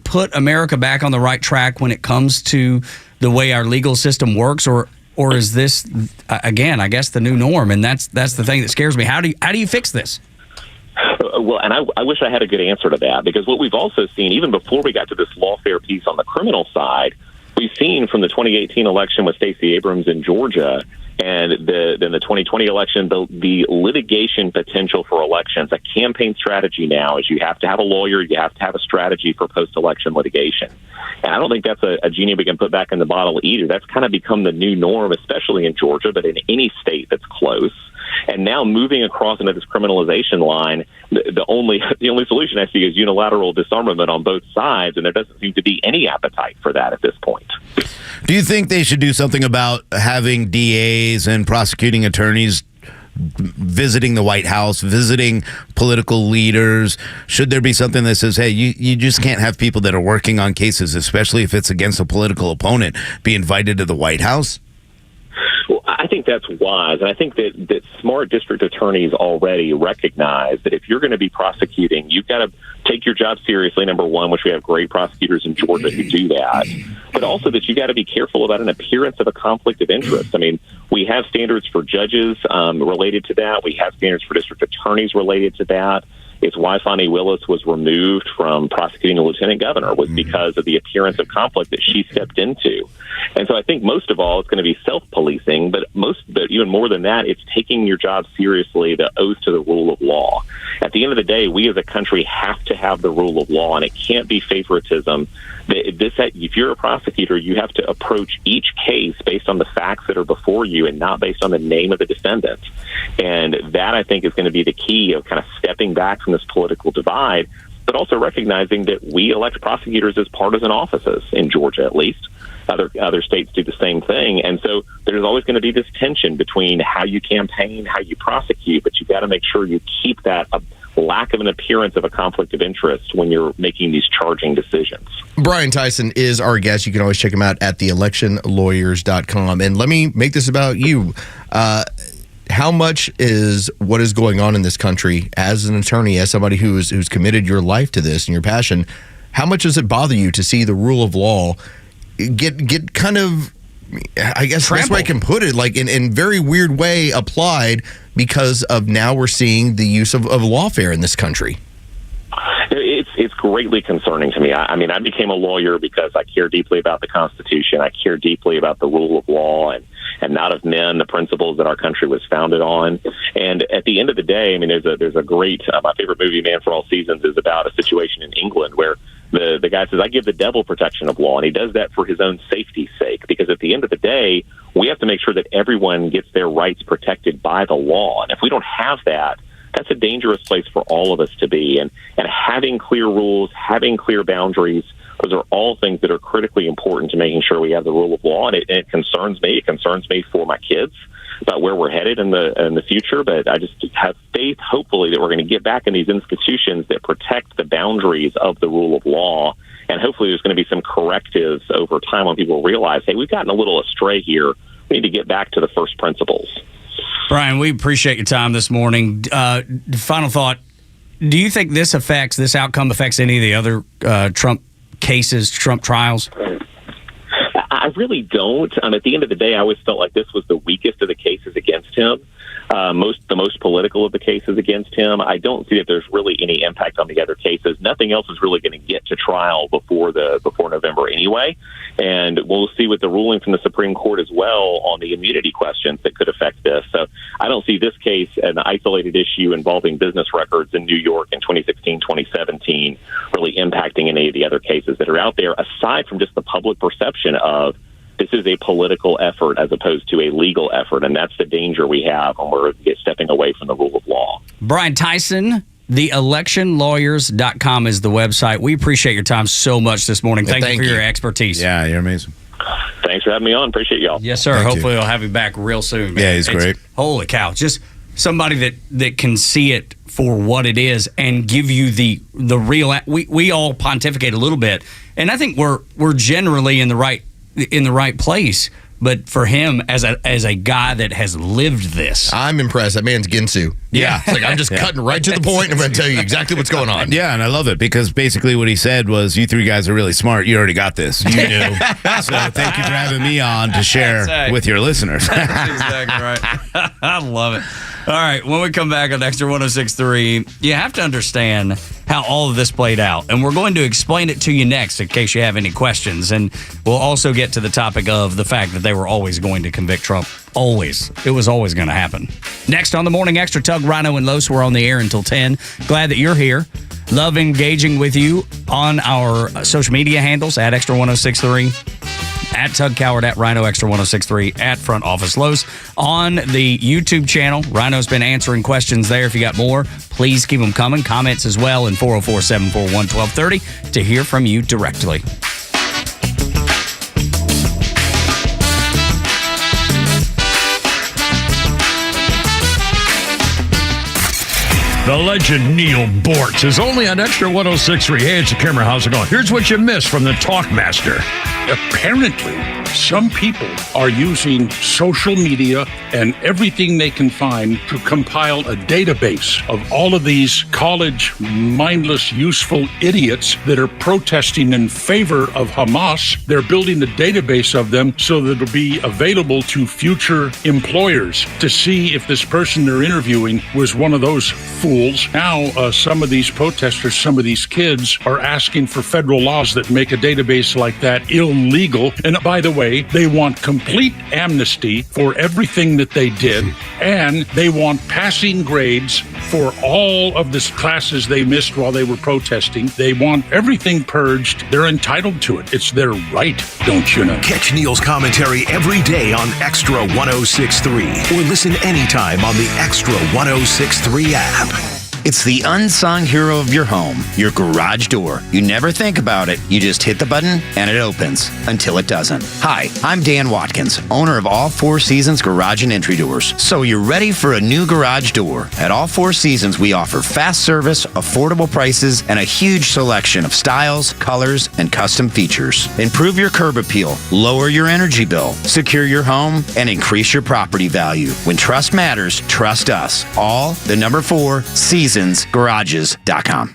put America back on the right track when it comes to the way our legal system works, or is this again, I guess, the new norm? And that's the thing that scares me. How do you fix this? Well, and I wish I had a good answer to that, because what we've also seen, even before we got to this lawfare piece on the criminal side, we've seen from the 2018 election with Stacey Abrams in Georgia and then the 2020 election, the litigation potential for elections. A campaign strategy now is you have to have a lawyer, you have to have a strategy for post-election litigation. And I don't think that's a genie we can put back in the bottle either. That's kind of become the new norm, especially in Georgia, but in any state that's close. And now moving across into this criminalization line, the only solution I see is unilateral disarmament on both sides, and there doesn't seem to be any appetite for that at this point. Do you think they should do something about having DAs and prosecuting attorneys visiting the White House, visiting political leaders? Should there be something that says, hey, you just can't have people that are working on cases, especially if it's against a political opponent, be invited to the White House? Well, I think that's wise. And I think that smart district attorneys already recognize that if you're going to be prosecuting, you've got to take your job seriously, number one, which we have great prosecutors in Georgia who do that, but also that you got to be careful about an appearance of a conflict of interest. I mean, we have standards for judges related to that. We have standards for district attorneys related to that. It's why Fani Willis was removed from prosecuting a lieutenant governor, was because of the appearance of conflict that she stepped into. And so I think most of all, it's going to be self-policing, but even more than that, it's taking your job seriously, the oath to the rule of law. At the end of the day, we as a country have to have the rule of law, and it can't be favoritism. If you're a prosecutor, you have to approach each case based on the facts that are before you and not based on the name of the defendant. And that, I think, is going to be the key of kind of stepping back from this political divide, but also recognizing that we elect prosecutors as partisan offices, in Georgia at least. Other states do the same thing. And so there's always going to be this tension between how you campaign, how you prosecute, but you've got to make sure you keep that lack of an appearance of a conflict of interest when you're making these charging decisions. Brian Tyson is our guest. You can always check him out at theelectionlawyers.com. And let me make this about you. How much is what is going on in this country as an attorney, as somebody who's committed your life to this and your passion, how much does it bother you to see the rule of law get kind of, I guess that's way I can put it, like in very weird way applied because of now we're seeing the use of lawfare in this country? It's greatly concerning to me. I mean, I became a lawyer because I care deeply about the Constitution. I care deeply about the rule of law and not of men, the principles that our country was founded on. And at the end of the day, I mean, there's a great, my favorite movie, Man for All Seasons, is about a situation in England where the guy says, I give the devil protection of law. And he does that for his own safety's sake, because at the end of the day, we have to make sure that everyone gets their rights protected by the law. And if we don't have that, that's a dangerous place for all of us to be. And having clear rules, having clear boundaries, those are all things that are critically important to making sure we have the rule of law. And it concerns me. It concerns me for my kids about where we're headed in the future. But I just have faith, hopefully, that we're going to get back in these institutions that protect the boundaries of the rule of law. And hopefully there's going to be some correctives over time when people realize, hey, we've gotten a little astray here. We need to get back to the first principles. Brian, we appreciate your time this morning. Final thought, do you think this outcome affects any of the other Trump cases, Trump trials? I really don't. At the end of the day, I always felt like this was the weakest of the cases against him, the most political of the cases against him. I don't see that there's really any impact on the other cases. Nothing else is really going to get to trial before November anyway, and we'll see with the ruling from the Supreme Court as well on the immunity questions that could affect this. So I don't see this case, an isolated issue involving business records in New York in 2016, 2017, really impacting any of the other cases that are out there, aside from just the public perception of this is a political effort as opposed to a legal effort, and that's the danger we have when we're stepping away from the rule of law. Brian Tyson, theelectionlawyers.com is the website. We appreciate your time so much this morning. Thank you for your expertise. Yeah, you're amazing. Thanks for having me on. Appreciate y'all. Yes, sir. Hopefully we'll have you back real soon. Man. Yeah, he's great. Holy cow. Just somebody that can see it for what it is and give you the real. We all pontificate a little bit, and I think we're generally in the right place. But for him, as a guy that has lived this, I'm impressed. That man's Ginsu. Yeah. It's like, I'm just cutting right to the point, and I'm going to tell you exactly what's going on. Yeah, and I love it because basically what he said was, you three guys are really smart. You already got this. You knew. So thank you for having me on to share with your listeners. That's exactly right. I love it. All right, when we come back on Extra 106.3, you have to understand how all of this played out. And we're going to explain it to you next in case you have any questions. And we'll also get to the topic of the fact that they were always going to convict Trump. Always. It was always going to happen. Next on the Morning Extra, Tug, Rhino, and Los. We're on the air until 10. Glad that you're here. Love engaging with you on our social media handles at Extra 106.3, at Tug Coward, at Rhino Extra 106.3, at Front Office Los. On the YouTube channel, Rhino's been answering questions there. If you got more, please keep them coming. Comments as well in 404-741-1230 to hear from you directly. The legend Neil Bortz is only on Extra 106.3. Hey, it's the camera. How's it going? Here's what you missed from the Talkmaster. Apparently, some people are using social media and everything they can find to compile a database of all of these college, mindless, useful idiots that are protesting in favor of Hamas. They're building a database of them so that it'll be available to future employers to see if this person they're interviewing was one of those fools. Now, some of these protesters, some of these kids are asking for federal laws that make a database like that illegal. And by the way, they want complete amnesty for everything that they did, and they want passing grades for all of the classes they missed while they were protesting. They want everything purged. They're entitled to it. It's their right, don't you know? Catch Neil's commentary every day on Extra 106.3 or listen anytime on the Extra 106.3 app. It's the unsung hero of your home, your garage door. You never think about it. You just hit the button and it opens until it doesn't. Hi, I'm Dan Watkins, owner of All Four Seasons Garage and Entry Doors. So you're ready for a new garage door. At All Four Seasons, we offer fast service, affordable prices, and a huge selection of styles, colors, and custom features. Improve your curb appeal, lower your energy bill, secure your home, and increase your property value. When trust matters, trust us. All the number 4 SeasonsGarages.com.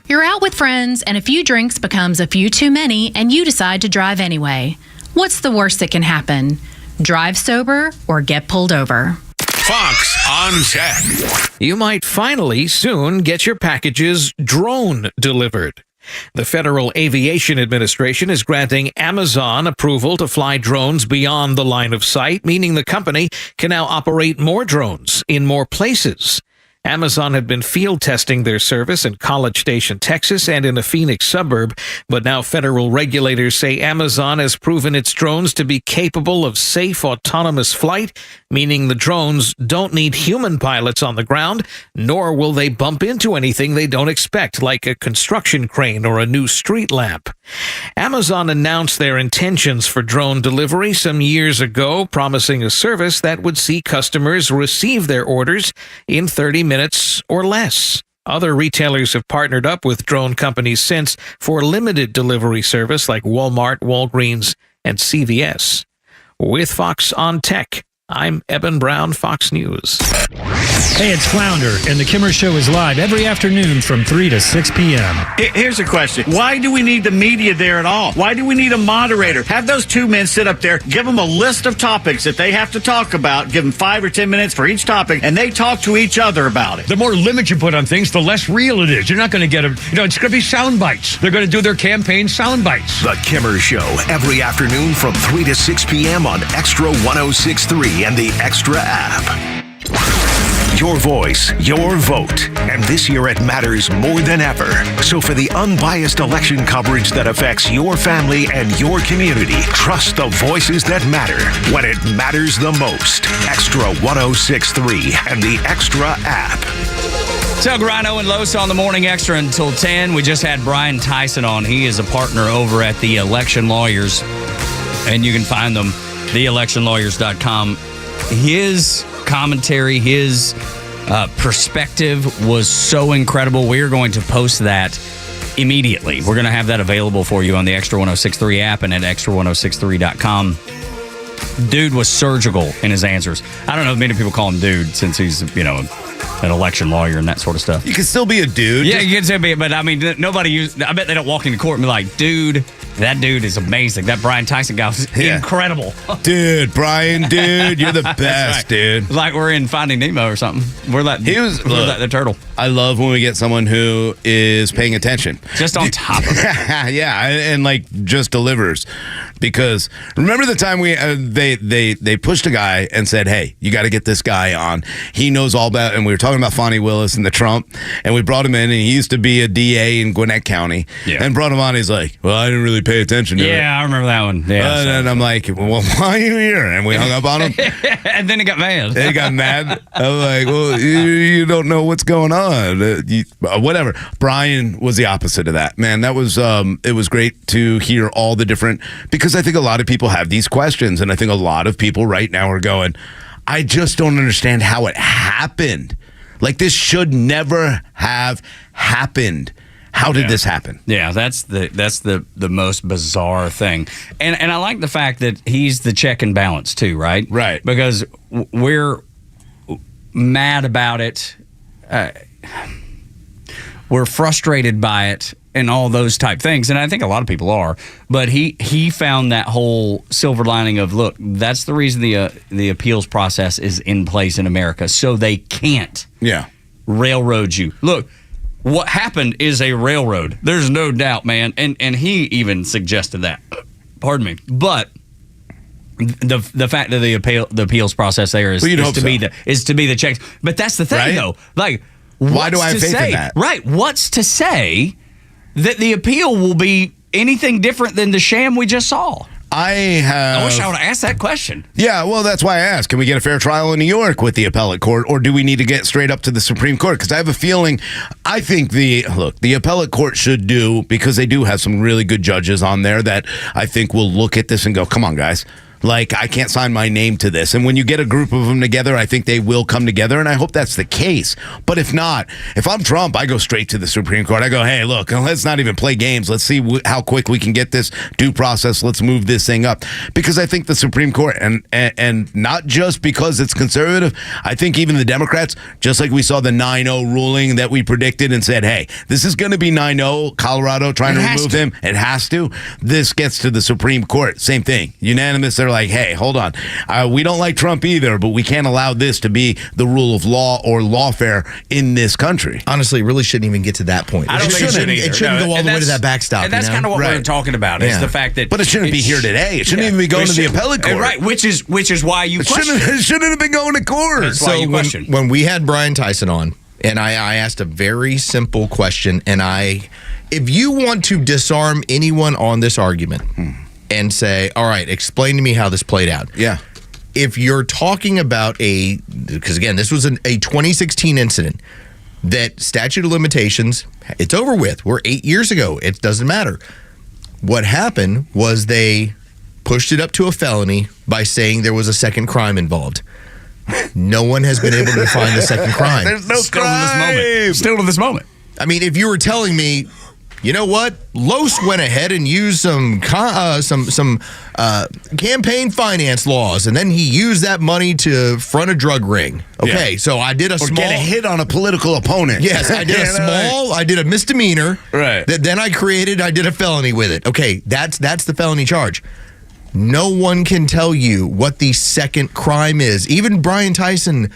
You're out with friends and a few drinks becomes a few too many and you decide to drive anyway. What's the worst that can happen? Drive sober or get pulled over. Fox on Tech. You might finally soon get your packages drone delivered. The Federal Aviation Administration is granting Amazon approval to fly drones beyond the line of sight, meaning the company can now operate more drones in more places. Amazon had been field testing their service in College Station, Texas, and in a Phoenix suburb, but now federal regulators say Amazon has proven its drones to be capable of safe, autonomous flight, meaning the drones don't need human pilots on the ground, nor will they bump into anything they don't expect, like a construction crane or a new street lamp. Amazon announced their intentions for drone delivery some years ago, promising a service that would see customers receive their orders in 30 minutes or less. Other retailers have partnered up with drone companies since for limited delivery service like Walmart, Walgreens, and CVS. With Fox on Tech, I'm Eben Brown, Fox News. Hey, it's Flounder, and the Kimmer Show is live every afternoon from 3 to 6 p.m. Here's a question. Why do we need the media there at all? Why do we need a moderator? Have those two men sit up there, give them a list of topics that they have to talk about, give them 5 or 10 minutes for each topic, and they talk to each other about it. The more limit you put on things, the less real it is. You're not going to get it's going to be sound bites. They're going to do their campaign sound bites. The Kimmer Show, every afternoon from 3 to 6 p.m. on Extra 106.3 and the Extra app. Your voice, your vote. And this year it matters more than ever. So for the unbiased election coverage that affects your family and your community, trust the voices that matter when it matters the most. Extra 106.3 and the Extra app. Tug, Rhino, and Los on the Morning Extra until 10. We just had Brian Tyson on. He is a partner over at the Election Lawyers, and you can find them, theelectionlawyers.com. His commentary, his perspective was so incredible. We are going to post that immediately. We're going to have that available for you on the Extra 106.3 app and at extra1063.com. Dude was surgical in his answers. I don't know if many people call him dude since he's, an election lawyer and that sort of stuff. You can still be a dude. Yeah, you can still be, but I mean, I bet they don't walk into court and be like, dude, that dude is amazing. That Brian Tyson guy was incredible. Dude, Brian, dude, you're the best, right, dude. Like we're in Finding Nemo or something. We're like the turtle. I love when we get someone who is paying attention. Just on top of it. Yeah, and like just delivers. Because remember the time they pushed a guy and said, hey, you got to get this guy on. He knows all about, and we were talking about Fonnie Willis and the Trump, and we brought him in, and he used to be a DA in Gwinnett County. Yeah. And brought him on. He's like, well, I didn't really pay attention to it. Yeah, I remember that one. Yeah, and I'm like, well, why are you here? And we hung up on him. And then he got mad. He got mad. I'm like, well, you don't know what's going on. Whatever. Brian was the opposite of that. Man, that was it was great to hear all the different, because I think a lot of people have these questions, and I think a lot of people right now are going, I just don't understand how it happened. Like, this should never have happened. How did this happen? Yeah, that's the most bizarre thing. And I like the fact that he's the check and balance too, right? Right. Because we're mad about it. We're frustrated by it and all those type things. And I think a lot of people are. But he found that whole silver lining of, look, that's the reason the appeals process is in place in America. So they can't railroad you. Look, what happened is a railroad. There's no doubt, man. And he even suggested that. Pardon me. But the fact that the appeals process there is to be the checks. But that's the thing, though. Like, why do I have faith in that? Right. What's to say that the appeal will be anything different than the sham we just saw? I wish I would have asked that question. Yeah, well, that's why I asked. Can we get a fair trial in New York with the appellate court, or do we need to get straight up to the Supreme Court? Because I have a feeling, I think the appellate court should do, because they do have some really good judges on there that I think will look at this and go, come on, guys. Like, I can't sign my name to this. And when you get a group of them together, I think they will come together, and I hope that's the case. But if not, if I'm Trump, I go straight to the Supreme Court. I go, hey, look, let's not even play games. Let's see how quick we can get this due process. Let's move this thing up. Because I think the Supreme Court, and not just because it's conservative, I think even the Democrats, just like we saw the 9-0 ruling that we predicted and said, hey, this is going to be 9-0, Colorado trying to remove him. It has to. This gets to the Supreme Court. Same thing. Unanimous. They're like, hey, hold on. We don't like Trump either, but we can't allow this to be the rule of law or lawfare in this country. Honestly, it really shouldn't even get to that point. I don't think it should either. It shouldn't go all the way to that backstop. And that's kind of what we're talking about is the fact that. But it shouldn't be here today. It shouldn't even be going to the appellate court. Right, which is why you question. It shouldn't have been going to court. That's why you question. When we had Brian Tyson on, and I asked a very simple question, and if you want to disarm anyone on this argument and say, all right, explain to me how this played out. Yeah. If you're talking about because again, this was a 2016 incident that statute of limitations, it's over with. We're 8 years ago. It doesn't matter. What happened was they pushed it up to a felony by saying there was a second crime involved. No one has been able to find the second crime. There's no Still crime. to this moment. Still to this moment. I mean, if you were telling me, you know what, Los went ahead and used some campaign finance laws, and then he used that money to front a drug ring. Okay, so I did get a hit on a political opponent. Yes, I did I did a misdemeanor. Right. That then I did a felony with it. Okay, that's the felony charge. No one can tell you what the second crime is. Even Brian Tyson,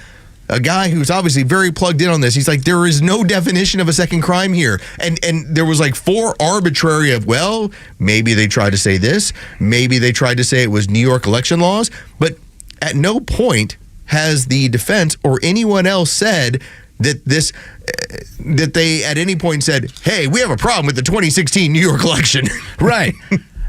a guy who's obviously very plugged in on this, he's like, there is no definition of a second crime here. And there was like 4 arbitrary of, well, maybe they tried to say this. Maybe they tried to say it was New York election laws. But at no point has the defense or anyone else said that they at any point said, hey, we have a problem with the 2016 New York election. Right.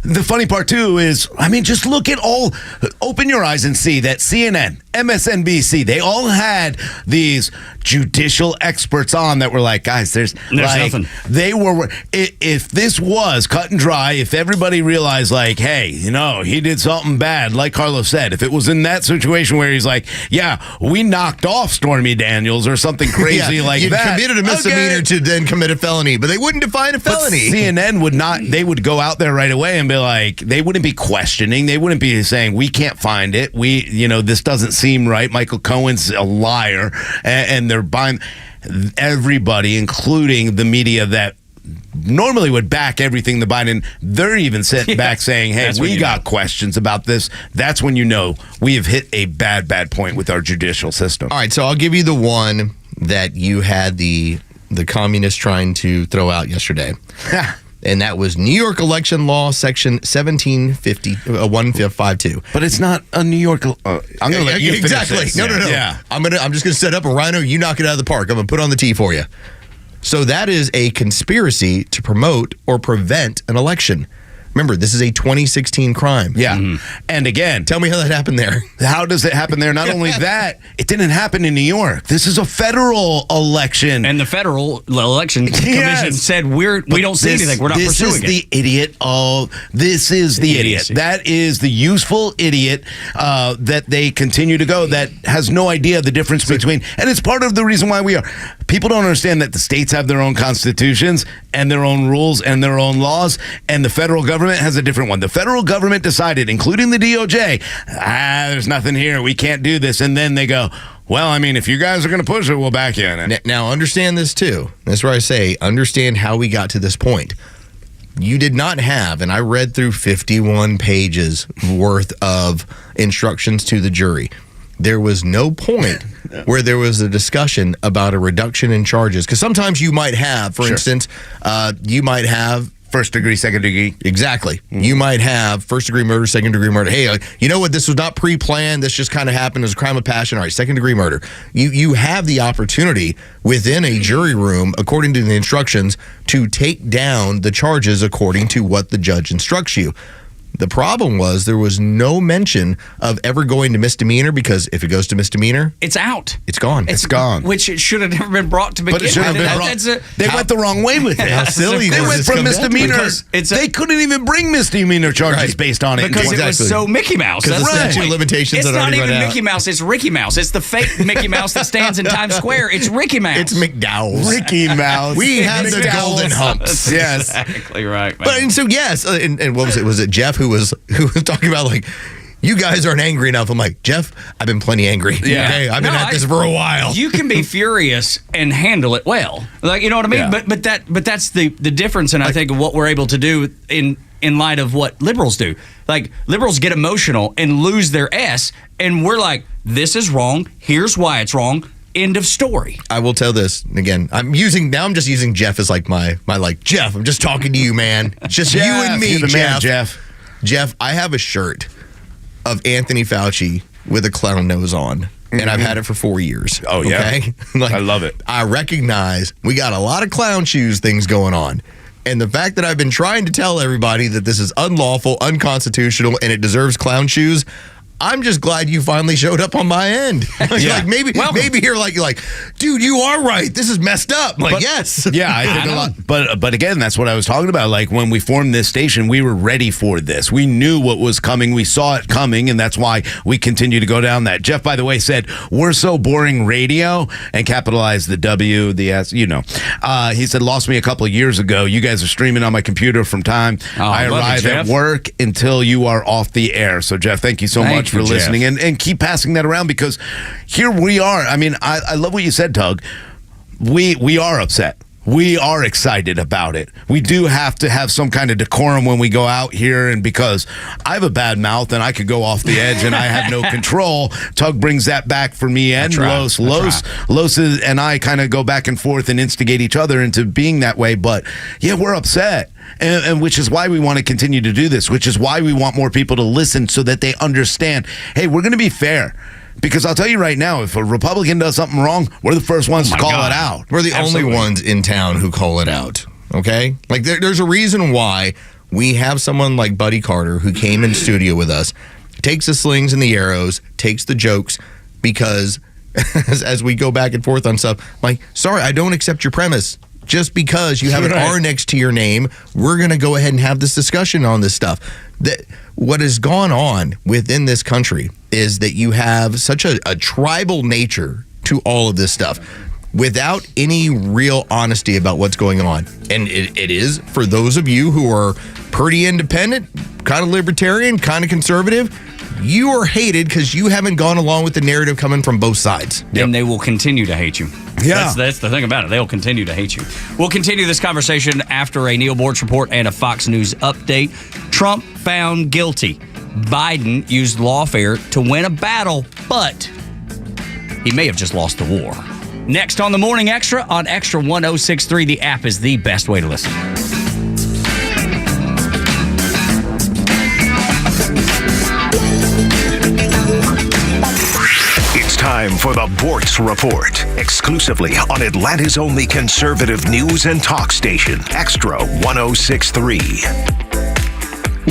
The funny part, too, is, I mean, just open your eyes and see that CNN, MSNBC, they all had these judicial experts on that were like, guys, there's nothing. They were, if this was cut and dry, if everybody realized, like, hey, he did something bad, like Carlos said, if it was in that situation where he's like, yeah, we knocked off Stormy Daniels or something crazy like you that. Committed a misdemeanor to then commit a felony, but they wouldn't define a felony. But CNN would not, they would go out there right away and be like, they wouldn't be questioning. They wouldn't be saying, we can't find it. This doesn't seem right. Michael Cohen's a liar. And they're buying everybody, including the media that normally would back everything the Biden. They're even sitting back saying, hey, we got questions about this. That's when we have hit a bad point with our judicial system. All right, so I'll give you the one that you had the communists trying to throw out yesterday. And that was New York election law, section 1752. But it's not a New York. I'm going to let you finish this. No. Yeah. I'm just going to set up a Rhino. You knock it out of the park. I'm going to put on the tee for you. So that is a conspiracy to promote or prevent an election. Remember, this is a 2016 crime. Yeah. And again, tell me how that happened there. How does it happen there? Not only that, it didn't happen in New York. This is a federal election. And the Federal Election Commission said we don't see anything. We're not pursuing it. This is the idiot. That is the useful idiot that they continue to go that has no idea the difference between. And it's part of the reason why we are. People don't understand that the states have their own constitutions and their own rules and their own laws, and the federal government has a different one. The federal government decided, including the DOJ, there's nothing here. We can't do this. And then they go, well, I mean, if you guys are going to push it, we'll back you in it. Now, understand this, too. That's where I say, understand how we got to this point. You did not have, and I read through 51 pages worth of instructions to the jury. There was no point where there was a discussion about a reduction in charges. Because sometimes you might have, for instance, you might have first degree, second degree. Exactly. You might have first degree murder, second degree murder. Hey, you know what? This was not pre-planned. This just kind of happened as a crime of passion. All right, second degree murder. You have the opportunity within a jury room, according to the instructions, to take down the charges according to what the judge instructs you. The problem was there was no mention of ever going to misdemeanor, because if it goes to misdemeanor, it's out. It's gone. It's gone. Which it should have never been brought to begin with. But it should have been brought. They went the wrong way with it. How silly they went from misdemeanor. They couldn't even bring misdemeanor charges based on it. Because it was so Mickey Mouse. Because the statute of limitations It's had not already even run out. Mickey Mouse. It's Ricky Mouse. It's the fake Mickey Mouse that stands in Times Square. It's Ricky Mouse. It's McDowell's. Ricky Mouse. We have the golden humps. Yes. Exactly right, man. But and so yes, and what was it? Was it Jeff who was talking about, like, you guys aren't angry enough? I'm like, Jeff, I've been plenty angry. Yeah. Okay, I've been at this for a while. You can be furious and handle it well. Like, you know what I mean? Yeah. But that's the difference, and I think of what we're able to do in in light of what liberals do. Like, liberals get emotional and lose their S, and we're like, this is wrong. Here's why it's wrong. End of story. I will tell this again. I'm just using Jeff as like my Jeff. I'm just talking to you, man. It's just Jeff, you and me, you're the man, Jeff. Jeff, I have a shirt of Anthony Fauci with a clown nose on, and I've had it for 4 years. Oh yeah, okay? Like, I love it. I recognize we got a lot of clown shoes things going on. And the fact that I've been trying to tell everybody that this is unlawful, unconstitutional, and it deserves clown shoes, I'm just glad you finally showed up on my end. Like maybe you're like, dude, you are right. This is messed up. Like, yes. Yeah, I think a lot. But again, that's what I was talking about. Like, when we formed this station, we were ready for this. We knew what was coming. We saw it coming, and that's why we continue to go down that. Jeff, by the way, said, we're so boring radio, and capitalized the W, the S, He said, lost me a couple of years ago. You guys are streaming on my computer from time I arrive at work until you are off the air. So, Jeff, thank you so much for listening, and keep passing that around, because here we are. I mean, I love what you said, Tug. We are upset. We are excited about it. We do have to have some kind of decorum when we go out here, and because I have a bad mouth and I could go off the edge and I have no control, Tug brings that back for me and Los. Los and I kind of go back and forth and instigate each other into being that way. But yeah, we're upset. And which is why we want to continue to do this, which is why we want more people to listen so that they understand, hey, we're going to be fair. Because I'll tell you right now, if a Republican does something wrong, we're the first ones to call it out. We're the only ones in town who call it out, okay? Like, there's a reason why we have someone like Buddy Carter who came in studio with us, takes the slings and the arrows, takes the jokes, because as we go back and forth on stuff, like, sorry, I don't accept your premise. Just because you have an R next to your name, we're going to go ahead and have this discussion on this stuff. What has gone on within this country is that you have such a tribal nature to all of this stuff without any real honesty about what's going on. And it is, for those of you who are pretty independent, kind of libertarian, kind of conservative, you are hated because you haven't gone along with the narrative coming from both sides. And they will continue to hate you. Yeah. That's the thing about it. They'll continue to hate you. We'll continue this conversation after a Neil Boortz report and a Fox News update. Trump found guilty. Biden used lawfare to win a battle, but he may have just lost the war. Next on the Morning Extra on Extra 1063. The app is the best way to listen. Time for the Boortz Report, exclusively on Atlanta's only conservative news and talk station, Extra 1063.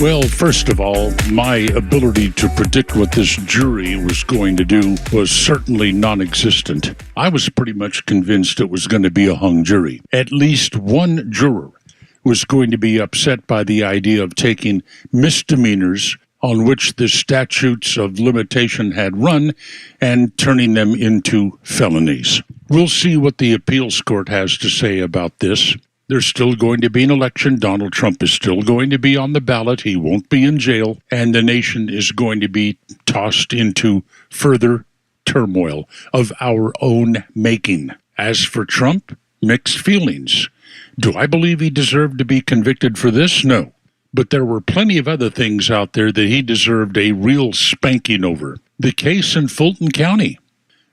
Well, first of all, my ability to predict what this jury was going to do was certainly non-existent. I was pretty much convinced it was going to be a hung jury. At least one juror was going to be upset by the idea of taking misdemeanors on which the statutes of limitation had run and turning them into felonies. We'll see what the appeals court has to say about this. There's still going to be an election. Donald Trump is still going to be on the ballot. He won't be in jail. And the nation is going to be tossed into further turmoil of our own making. As for Trump, mixed feelings. Do I believe he deserved to be convicted for this? No. But there were plenty of other things out there that he deserved a real spanking over. The case in Fulton County,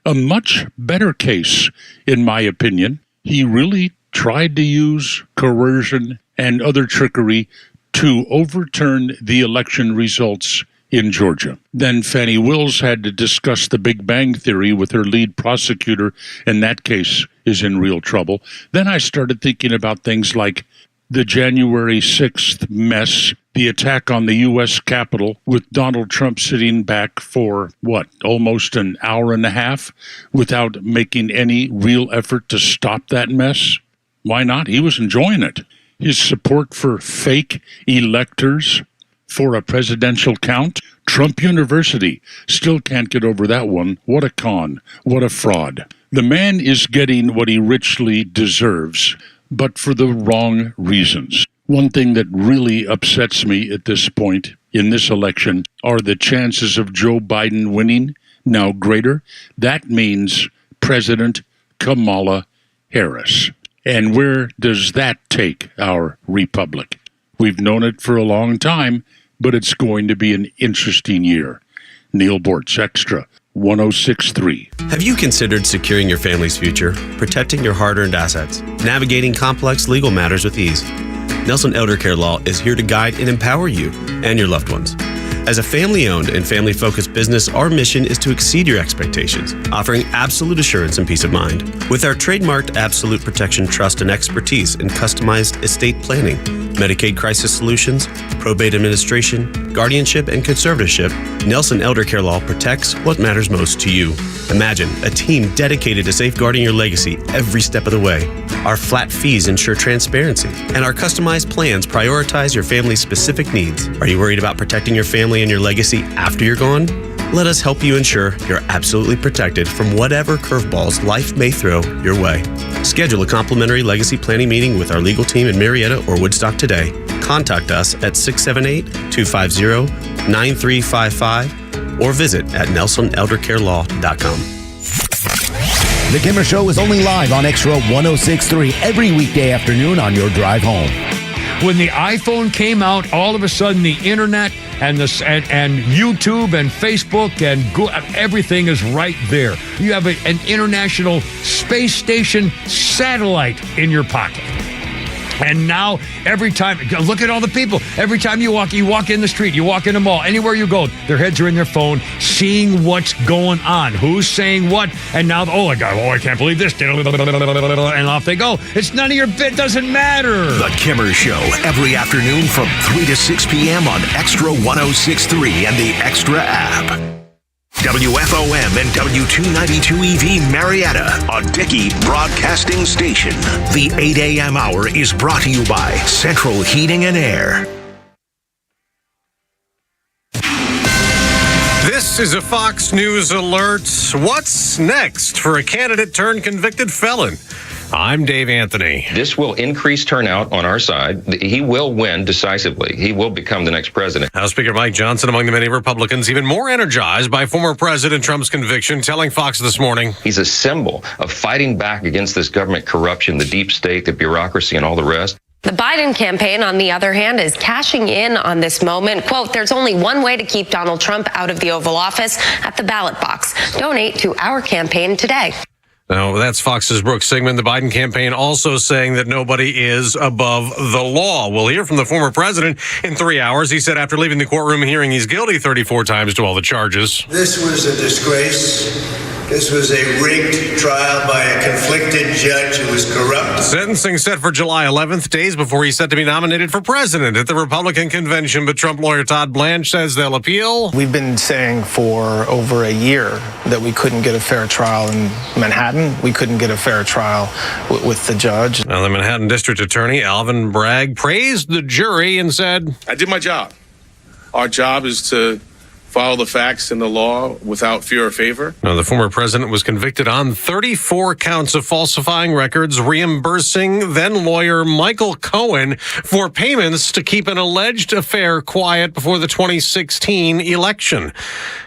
a much better case, in my opinion. He really tried to use coercion and other trickery to overturn the election results in Georgia. Then Fannie Wills had to discuss the Big Bang Theory with her lead prosecutor, and that case is in real trouble. Then I started thinking about things like the January 6th mess, the attack on the U.S. Capitol, with Donald Trump sitting back for, almost an hour and a half without making any real effort to stop that mess? Why not? He was enjoying it. His support for fake electors for a presidential count? Trump University still can't get over that one. What a con. What a fraud. The man is getting what he richly deserves, but for the wrong reasons. One thing that really upsets me at this point in this election are the chances of Joe Biden winning now greater. That means President Kamala Harris. And where does that take our republic? We've known it for a long time, but it's going to be an interesting year. Neil Bortz, Extra, 106.3. Have you considered securing your family's future, protecting your hard-earned assets, navigating complex legal matters with ease? Nelson Elder Care Law is here to guide and empower you and your loved ones. As a family-owned and family-focused business, our mission is to exceed your expectations, offering absolute assurance and peace of mind. With our trademarked Absolute Protection Trust and expertise in customized estate planning, Medicaid crisis solutions, probate administration, guardianship, and conservatorship, Nelson Elder Care Law protects what matters most to you. Imagine a team dedicated to safeguarding your legacy every step of the way. Our flat fees ensure transparency, and our customized plans prioritize your family's specific needs. Are you worried about protecting your family and your legacy after you're gone? Let us help you ensure you're absolutely protected from whatever curveballs life may throw your way. Schedule a complimentary legacy planning meeting with our legal team in Marietta or Woodstock today. Contact us at 678-250-9355 or visit at nelsoneldercarelaw.com. The Kimmer Show is only live on Extra 106.3 every weekday afternoon on your drive home. When the iPhone came out, all of a sudden the internet and YouTube and Facebook and Google, everything is right there. You have an international space station satellite in your pocket. And now, every time, look at all the people. Every time you walk in the street, you walk in the mall, anywhere you go, their heads are in their phone, seeing what's going on, who's saying what, and now, I can't believe this, and off they go. It's none of your bit, doesn't matter. The Kimmer Show, every afternoon from 3 to 6 p.m. on Extra 106.3 and the Extra app. WFOM and W292EV Marietta, a Dickey Broadcasting Station. The 8 a.m. hour is brought to you by Central Heating and Air. This is a Fox News alert. What's next for a candidate turned convicted felon? I'm Dave Anthony. This will increase turnout on our side. He will win decisively. He will become the next president. House Speaker Mike Johnson among the many Republicans even more energized by former President Trump's conviction, telling Fox this morning. He's a symbol of fighting back against this government corruption, the deep state, the bureaucracy, and all the rest. The Biden campaign, on the other hand, is cashing in on this moment. Quote, there's only one way to keep Donald Trump out of the Oval Office, at the ballot box. Donate to our campaign today. Now, that's Fox's Brooke Sigmund. The Biden campaign also saying that nobody is above the law. We'll hear from the former president in 3 hours. He said after leaving the courtroom hearing he's guilty 34 times to all the charges. This was a disgrace. This was a rigged trial by a conflicted judge who was corrupt. Sentencing set for July 11th, days before he's set to be nominated for president at the Republican convention. But Trump lawyer Todd Blanche says they'll appeal. We've been saying for over a year that we couldn't get a fair trial in Manhattan. We couldn't get a fair trial with the judge. Now, the Manhattan District Attorney, Alvin Bragg, praised the jury and said, I did my job. Our job is to follow the facts and the law without fear or favor. Now, the former president was convicted on 34 counts of falsifying records, reimbursing then lawyer Michael Cohen for payments to keep an alleged affair quiet before the 2016 election.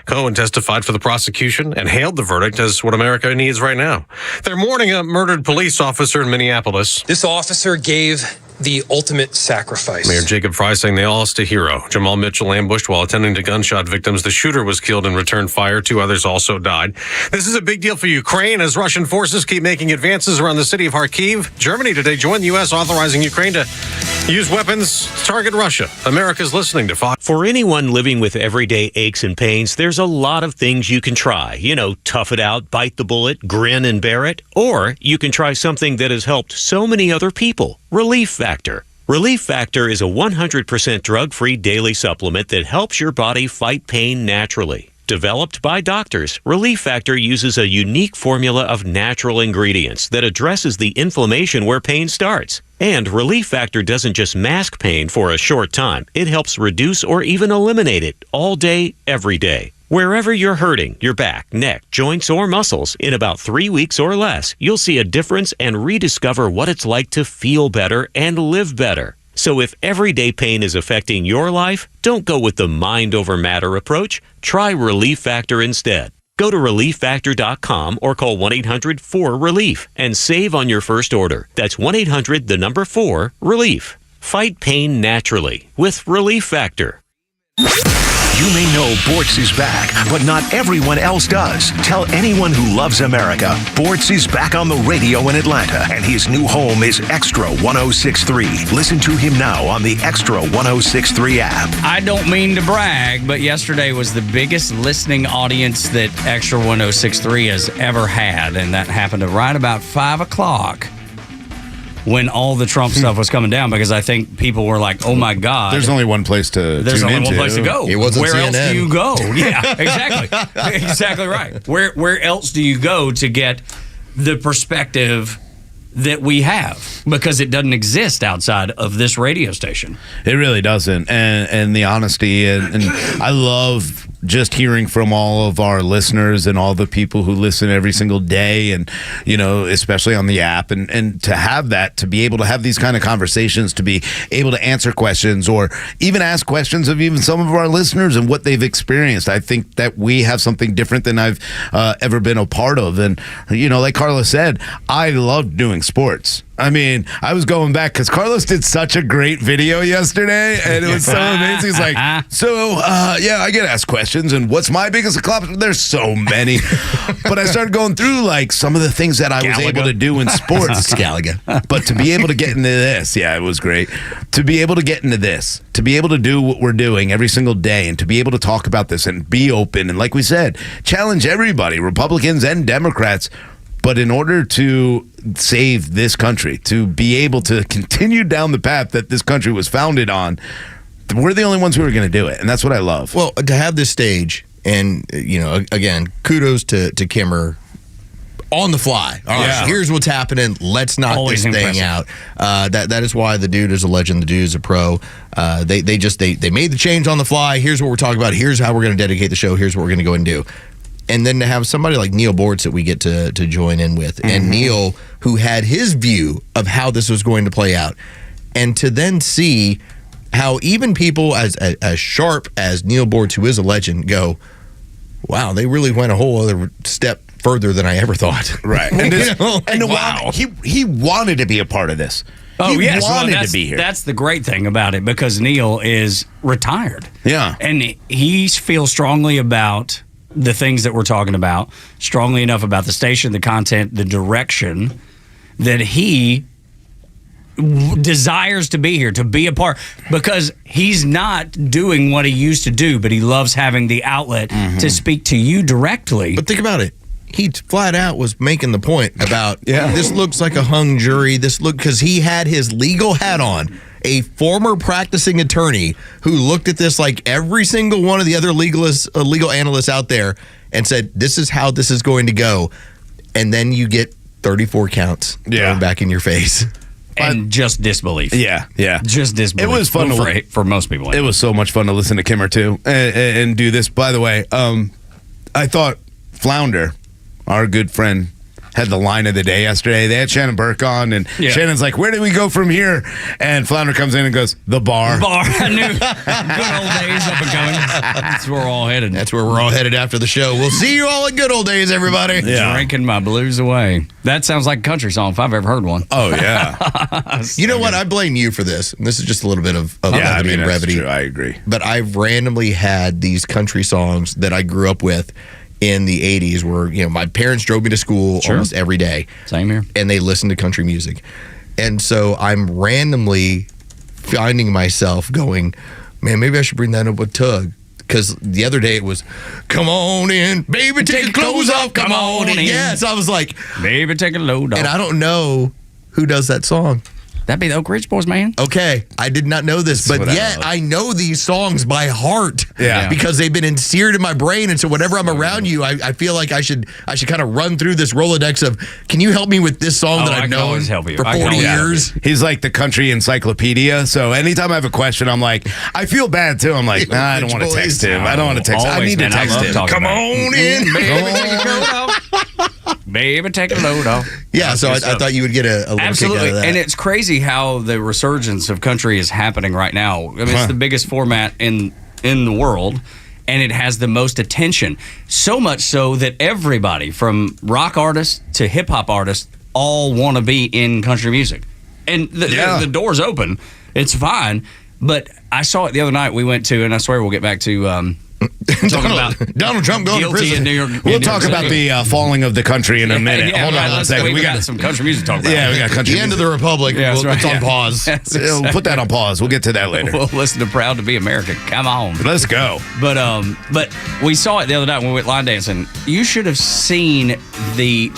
Cohen testified for the prosecution and hailed the verdict as what America needs right now. They're mourning a murdered police officer in Minneapolis. This officer gave the ultimate sacrifice. Mayor Jacob Fry saying they lost a hero. Jamal Mitchell ambushed while attending to gunshot victims. The shooter was killed and returned fire. 2 others also died. This is a big deal for Ukraine as Russian forces keep making advances around the city of Kharkiv. Germany today joined the U.S. authorizing Ukraine to use weapons to target Russia. America's listening to Fox. For anyone living with everyday aches and pains, there's a lot of things you can try. Tough it out, bite the bullet, grin and bear it. Or you can try something that has helped so many other people. Relief Factor. Relief Factor is a 100% drug-free daily supplement that helps your body fight pain naturally. Developed by doctors, Relief Factor uses a unique formula of natural ingredients that addresses the inflammation where pain starts. And Relief Factor doesn't just mask pain for a short time. It helps reduce or even eliminate it all day, every day. Wherever you're hurting, your back, neck, joints, or muscles, in about 3 weeks or less, you'll see a difference and rediscover what it's like to feel better and live better. So if everyday pain is affecting your life, don't go with the mind over matter approach. Try Relief Factor instead. Go to ReliefFactor.com or call 1-800-4-RELIEF and save on your first order. That's 1-800-4-RELIEF. Fight pain naturally with Relief Factor. You may know Bortz is back, but not everyone else does. Tell anyone who loves America, Bortz is back on the radio in Atlanta, and his new home is Extra 106.3. Listen to him now on the Extra 106.3 app. I don't mean to brag, but yesterday was the biggest listening audience that Extra 106.3 has ever had, and that happened at right about 5 o'clock. When all the Trump stuff was coming down, because I think people were like, "Oh my God!" There's only one place to. There's tune only into. one place to go. It wasn't Where CNN. else do you go? Yeah, exactly, exactly right. Where else do you go to get the perspective that we have? Because it doesn't exist outside of this radio station. It really doesn't, and the honesty, and I love just hearing from all of our listeners and all the people who listen every single day, and especially on the app, and to have that, to be able to have these kind of conversations, to be able to answer questions or even ask questions of even some of our listeners and what they've experienced. I think that we have something different than I've ever been a part of, and like Carlos said, I love doing sports. I mean, I was going back because Carlos did such a great video yesterday, and it was so amazing. He's like, I get asked questions, and what's my biggest accomplishment? There's so many. But I started going through, like, some of the things that I was able to do in sports. But to be able to get into this, it was great. To be able to get into this, to be able to do what we're doing every single day, and to be able to talk about this and be open, and like we said, challenge everybody, Republicans and Democrats. But in order to save this country, to be able to continue down the path that this country was founded on, we're the only ones who are going to do it. And that's what I love. Well, to have this stage, and, again, kudos to Kimmer on the fly. All right, here's what's happening. Let's knock this thing out. That is why the dude is a legend. The dude is a pro. They made the change on the fly. Here's what we're talking about. Here's how we're going to dedicate the show. Here's what we're going to go and do. And then to have somebody like Neil Bortz that we get to join in with, and Neil, who had his view of how this was going to play out, and to then see how even people as sharp as Neil Bortz, who is a legend, go, wow, they really went a whole other step further than I ever thought. Right. Wow. He wanted to be a part of this. Oh, he yes. wanted to be here. That's the great thing about it, because Neil is retired. Yeah. And he feels strongly about the things that we're talking about, strongly enough about the station, the content, the direction, that he desires to be here, to be a part, because he's not doing what he used to do, but he loves having the outlet to speak to you directly. But think about it. He flat out was making the point about, this looks like a hung jury. Because he had his legal hat on. A former practicing attorney who looked at this like every single one of the other legal analysts out there and said, this is how this is going to go. And then you get 34 counts thrown back in your face. And just disbelief. Yeah. Just disbelief. It was fun for most people. It was so much fun to listen to Kimmer, too, and do this. By the way, I thought Flounder, our good friend, had the line of the day yesterday. They had Shannon Burke on, and Shannon's like, where do we go from here? And Flounder comes in and goes, the bar. I knew. Good old days up and coming. That's where we're all headed. That's where we're all headed after the show. We'll see you all at good old days, everybody. Drinking my blues away. That sounds like a country song if I've ever heard one. Oh, yeah. You know what? I blame you for this. And this is just a little bit of levity and brevity. True. I agree. But I've randomly had these country songs that I grew up with in the 80s where, my parents drove me to school almost every day. Same here. And they listened to country music. And so I'm randomly finding myself going, man, maybe I should bring that up with Tug. Because the other day it was, come on in, baby, take your clothes off, come on in. Yeah, so I was like, baby, take a load off. And I don't know who does that song. That'd be the Oak Ridge Boys, man. Okay, I did not know this, but yet I know these songs by heart. Yeah. Because they've been seared in my brain, and so whenever I'm around you, I feel like I should kind of run through this Rolodex of, can you help me with this song that I've known for 40 years? He's like the country encyclopedia, so anytime I have a question, I'm like, I feel bad too. I'm like, I don't want to text him. I don't want to text him. I need to text him. Come on in, baby, take a load off. Yeah, so I thought you would get a little Absolutely. kick out of that. And it's crazy how the resurgence of country is happening right now. I mean, it's the biggest format in the world, and it has the most attention. So much so that everybody, from rock artists to hip-hop artists, all want to be in country music. And the door's open, It's fine. But I saw it the other night. We went to, and I swear we'll get back to talking about Donald Trump going to guilty prison. in New York. We'll talk about the falling of the country in a minute. Yeah, Hold on right, a second. We got some country music to talk about. Yeah, we got country The end of music. the Republic. Yeah, that's right. It's on pause. We'll put that on pause. We'll get to that later. We'll listen to "Proud to Be American." Come on, Let's go. But we saw it the other night when we went line dancing. You should have seen the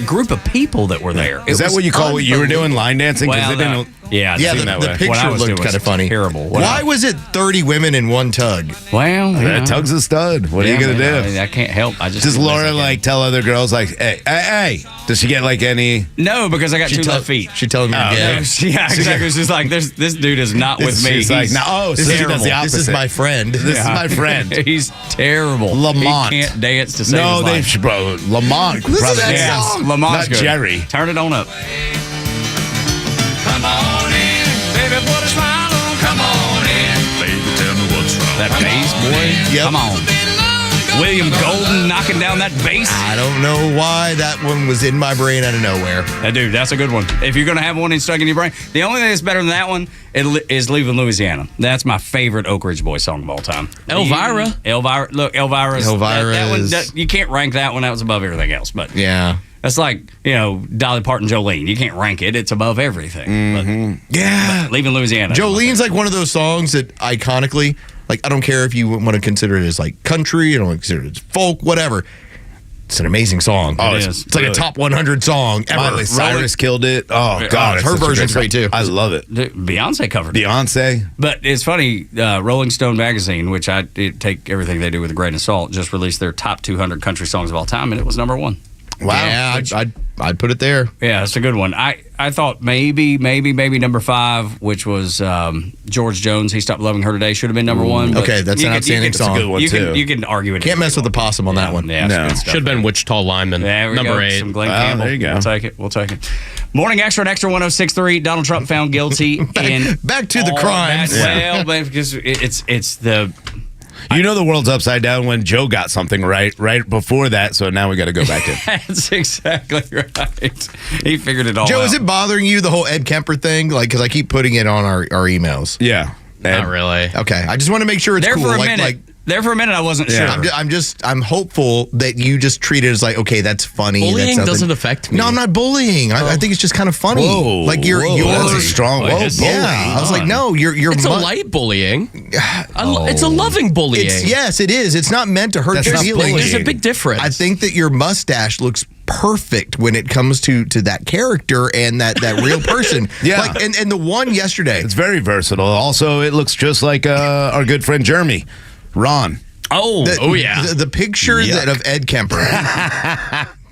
group of people that were there. Is that what you call what you were doing, line dancing? Well, it didn't. yeah, The picture looked kind of funny. Terrible. Why was it 30 women in one tug? Well, That Tug's a stud. What are you gonna do? I can't help. Does Laura tell other girls hey? Does she get any? No, because I got two left feet. She tells me Yeah, exactly. It's just like this dude is not with me. She's like, no, this she does the opposite. This is my friend. This is my friend. He's terrible. Lamont. He can't dance to save No, his life. bro. Lamont. Listen brother, to that dance. song. Lamont's Not good. Jerry. Turn it on up. Come on in, baby, put a smile on. Come on in, baby, tell me what's wrong. That bass, boy. Yep. Come on. William Golden knocking down that bass. I don't know why that one was in my brain out of nowhere. Dude, that's a good one. If you're going to have one stuck in your brain, the only thing that's better than that one is Leaving Louisiana. That's my favorite Oak Ridge Boys song of all time. Elvira. Look, Elvira's. Elvira that one, is- you can't rank that one. That was above everything else. But Yeah. that's like, Dolly Parton, Jolene. You can't rank it. It's above everything. Yeah. But Leaving Louisiana. Jolene's like one of those songs that iconically, like, I don't care if you want to consider it as like country, you don't consider it as folk, whatever. It's an amazing song. Oh, it is. It's like a top 100 song ever. Miley Cyrus killed it. Oh God, her version's great too. I love it. Beyonce covered it. Beyonce. But it's funny, Rolling Stone magazine, which I take everything they do with a grain of salt, just released their top 200 country songs of all time, and it was number one. Wow. Yeah, I'd put it there. Yeah, it's a good one. I thought maybe number 5, which was George Jones, He Stopped Loving Her Today, should have been number 1. But Okay, that's an outstanding song. That's a good one, too. You can argue it. Can't mess with the possum on that one. Yeah, No. it's good stuff. Should have been Wichita Lineman. There we number go. 8. Some Glenn Wow, Campbell. there you go. We'll take it. Morning Extra and Extra 106.3. Donald Trump found guilty in back to the all crimes. that- Well, but because it's the. You know the world's upside down when Joe got something right before that, so now we got to go back to That's exactly right. He figured it all Joe, out. is it bothering you, the whole Ed Kemper thing? Like, because I keep putting it on our emails. Yeah. Not really. Okay, I just want to make sure it's there cool. for a like, minute? like There for a minute, I wasn't sure. I'm hopeful that you just treat it as like, okay, that's funny. Bullying that's doesn't affect me. No, I'm not bullying. I think it's just kind of funny. Whoa, like you're that's a strong. Whoa, yeah. I was like, no, you're. It's a light bullying. It's a loving bullying. Yes, it is. It's not meant to hurt That's your not feelings. bullying. There's a big difference. I think that your mustache looks perfect when it comes to that character and that real person. Yeah. Like, and the one yesterday. It's very versatile. Also, it looks just like our good friend Jeremy, Ron. The picture of Ed Kemper,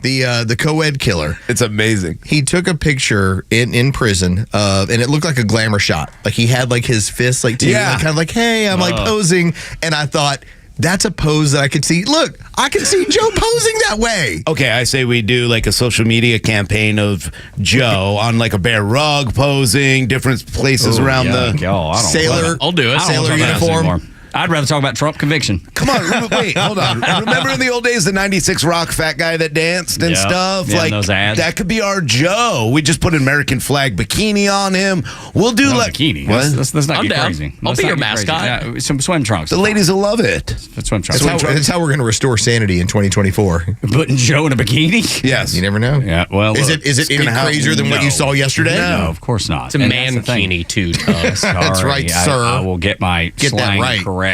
the co-ed killer. It's amazing. He took a picture in prison and it looked like a glamour shot. Like he had like his fists like kind of like, hey, I'm like posing, and I thought, that's a pose that I could see. Look, I can see Joe posing that way. Okay, I say we do like a social media campaign of Joe on like a bear rug posing, different places around the sailor. I'll do it. Sailor uniform. I'd rather talk about Trump conviction. Come on, wait, hold on. Remember in the old days, the 96 Rock fat guy that danced and stuff? Yeah, like those ads. that could be our Joe. We just put an American flag bikini on him. We'll do No, like bikini. What? Let's not I'm get down. crazy. I'll Let's be not your get crazy. mascot. Yeah, some swim trunks. The ladies will love it. Swim trunks. That's how we're going to restore sanity in 2024. Putting Joe in a bikini? Yes. You never know. Yeah. Well, Is it any crazier than what you saw yesterday? No, of course not. It's a mankini too. That's right, sir. I will get my Get that slang right. correct.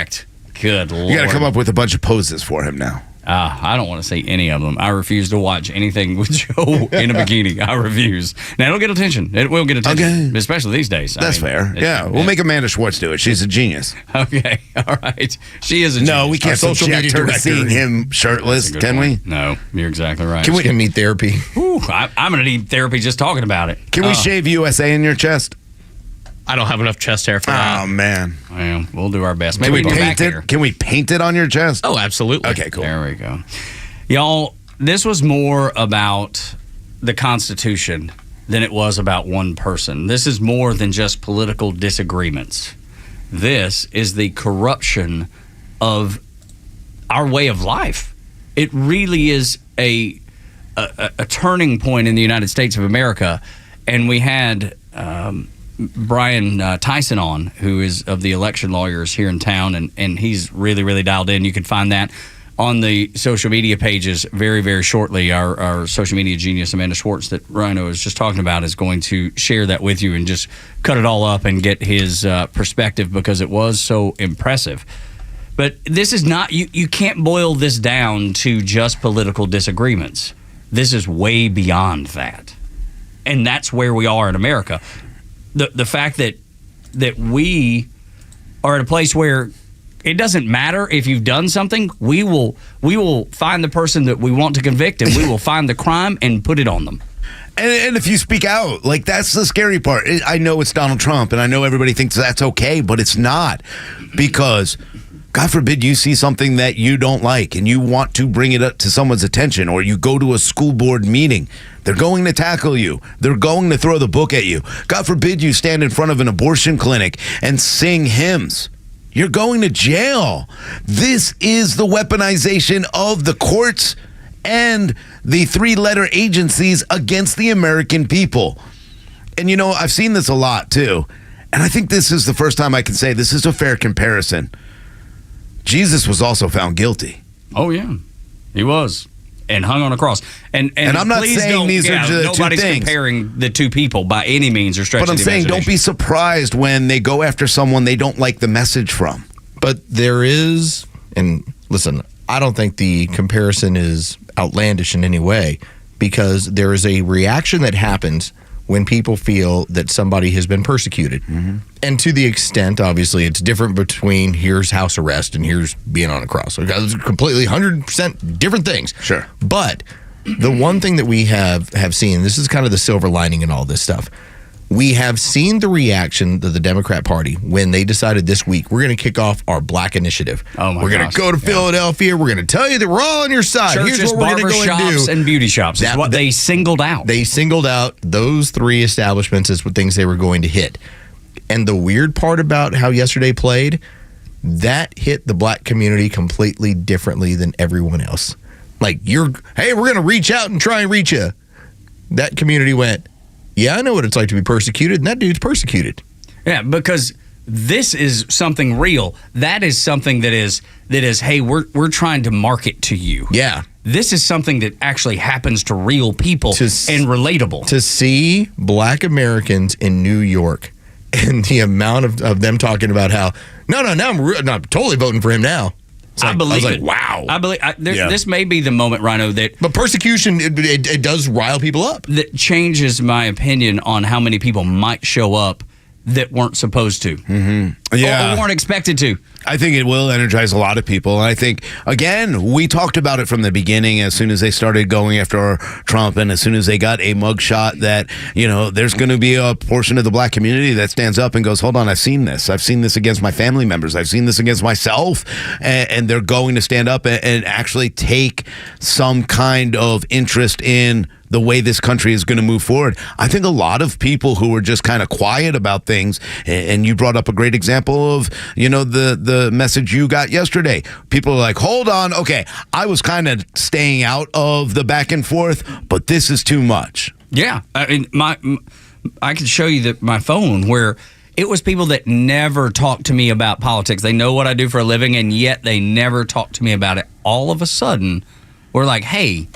Good Lord. You got to come up with a bunch of poses for him now. I don't want to say any of them. I refuse to watch anything with Joe in a bikini. I refuse. Now, it'll get attention. It will get attention, especially these days. That's fair. Yeah, we'll make Amanda Schwartz do it. She's a genius. Okay, all right. She is a No, genius. we can't Our social subject media her to director. seeing him shirtless, That's a good can we? point. No, you're exactly right. Can we need therapy? Whew, I'm going to need therapy just talking about it. Can we shave USA in your chest? I don't have enough chest hair for that. Oh, man. Well, we'll do our best. Can Maybe we we'll paint back it? here. Can we paint it on your chest? Oh, absolutely. Okay, cool. There we go. Y'all, this was more about the Constitution than it was about one person. This is more than just political disagreements. This is the corruption of our way of life. It really is a turning point in the United States of America. And we had Brian Tyson on, who is of the election lawyers here in town, and he's really, really dialed in. You can find that on the social media pages very, very shortly. Our social media genius, Amanda Schwartz, that Rhino was just talking about, is going to share that with you and just cut it all up and get his perspective, because it was so impressive. But this is not, you can't boil this down to just political disagreements. This is way beyond that. And that's where we are in America. The fact that we are at a place where it doesn't matter if you've done something, we will find the person that we want to convict, and we will find the crime and put it on them. And if you speak out, like, that's the scary part. I know it's Donald Trump, and I know everybody thinks that's okay, but it's not. Because, God forbid, you see something that you don't like and you want to bring it up to someone's attention, or you go to a school board meeting. They're going to tackle you. They're going to throw the book at you. God forbid you stand in front of an abortion clinic and sing hymns. You're going to jail. This is the weaponization of the courts and the three-letter agencies against the American people. And, you know, I've seen this a lot, too. And I think this is the first time I can say this is a fair comparison. Jesus was also found guilty. Oh, yeah. He was. And hung on a cross. And I'm not saying these are the two things. Nobody's comparing the two people by any means or stretch of the imagination. But I'm saying don't be surprised when they go after someone they don't like the message from. But there is, and listen, I don't think the comparison is outlandish in any way, because there is a reaction that happens when people feel that somebody has been persecuted. Mm-hmm. And to the extent, obviously, it's different between here's house arrest and here's being on a cross. It's completely 100% different things. Sure. But the one thing that we have seen, this is kind of the silver lining in all this stuff, we have seen the reaction of the Democrat Party when they decided this week, we're going to kick off our Black Initiative. Oh, my We're going to go to Philadelphia. We're going to tell you that we're all on your side. Churches, here's what we're going to go and do. and beauty shops is what they singled out. They singled out those three establishments as what things they were going to hit. And the weird part about how yesterday played, that hit the Black community completely differently than everyone else. Like, hey, we're going to reach out and try and reach you. That community went, yeah, I know what it's like to be persecuted, and that dude's persecuted. Yeah, because this is something real. That is something that is hey, we're trying to market to you. Yeah. This is something that actually happens to real people and relatable. To see Black Americans in New York and the amount of them talking about how, no, I'm totally voting for him now. I believe it. it. Wow. I believe this may be the moment, Rhino, that... But persecution, it does rile people up. That changes my opinion on how many people might show up that weren't supposed to. Mm-hmm. Yeah. Or weren't expected to. I think it will energize a lot of people. And I think, again, we talked about it from the beginning as soon as they started going after Trump and as soon as they got a mugshot that, you know, there's going to be a portion of the Black community that stands up and goes, hold on, I've seen this. I've seen this against my family members. I've seen this against myself. And they're going to stand up and actually take some kind of interest in the way this country is going to move forward. I think a lot of people who were just kind of quiet about things, and you brought up a great example of, you know, the message you got yesterday. People are like, hold on, okay, I was kind of staying out of the back and forth, but this is too much. Yeah, I mean, I can show you my phone where it was people that never talked to me about politics. They know what I do for a living, and yet they never talked to me about it. All of a sudden, we're like, hey,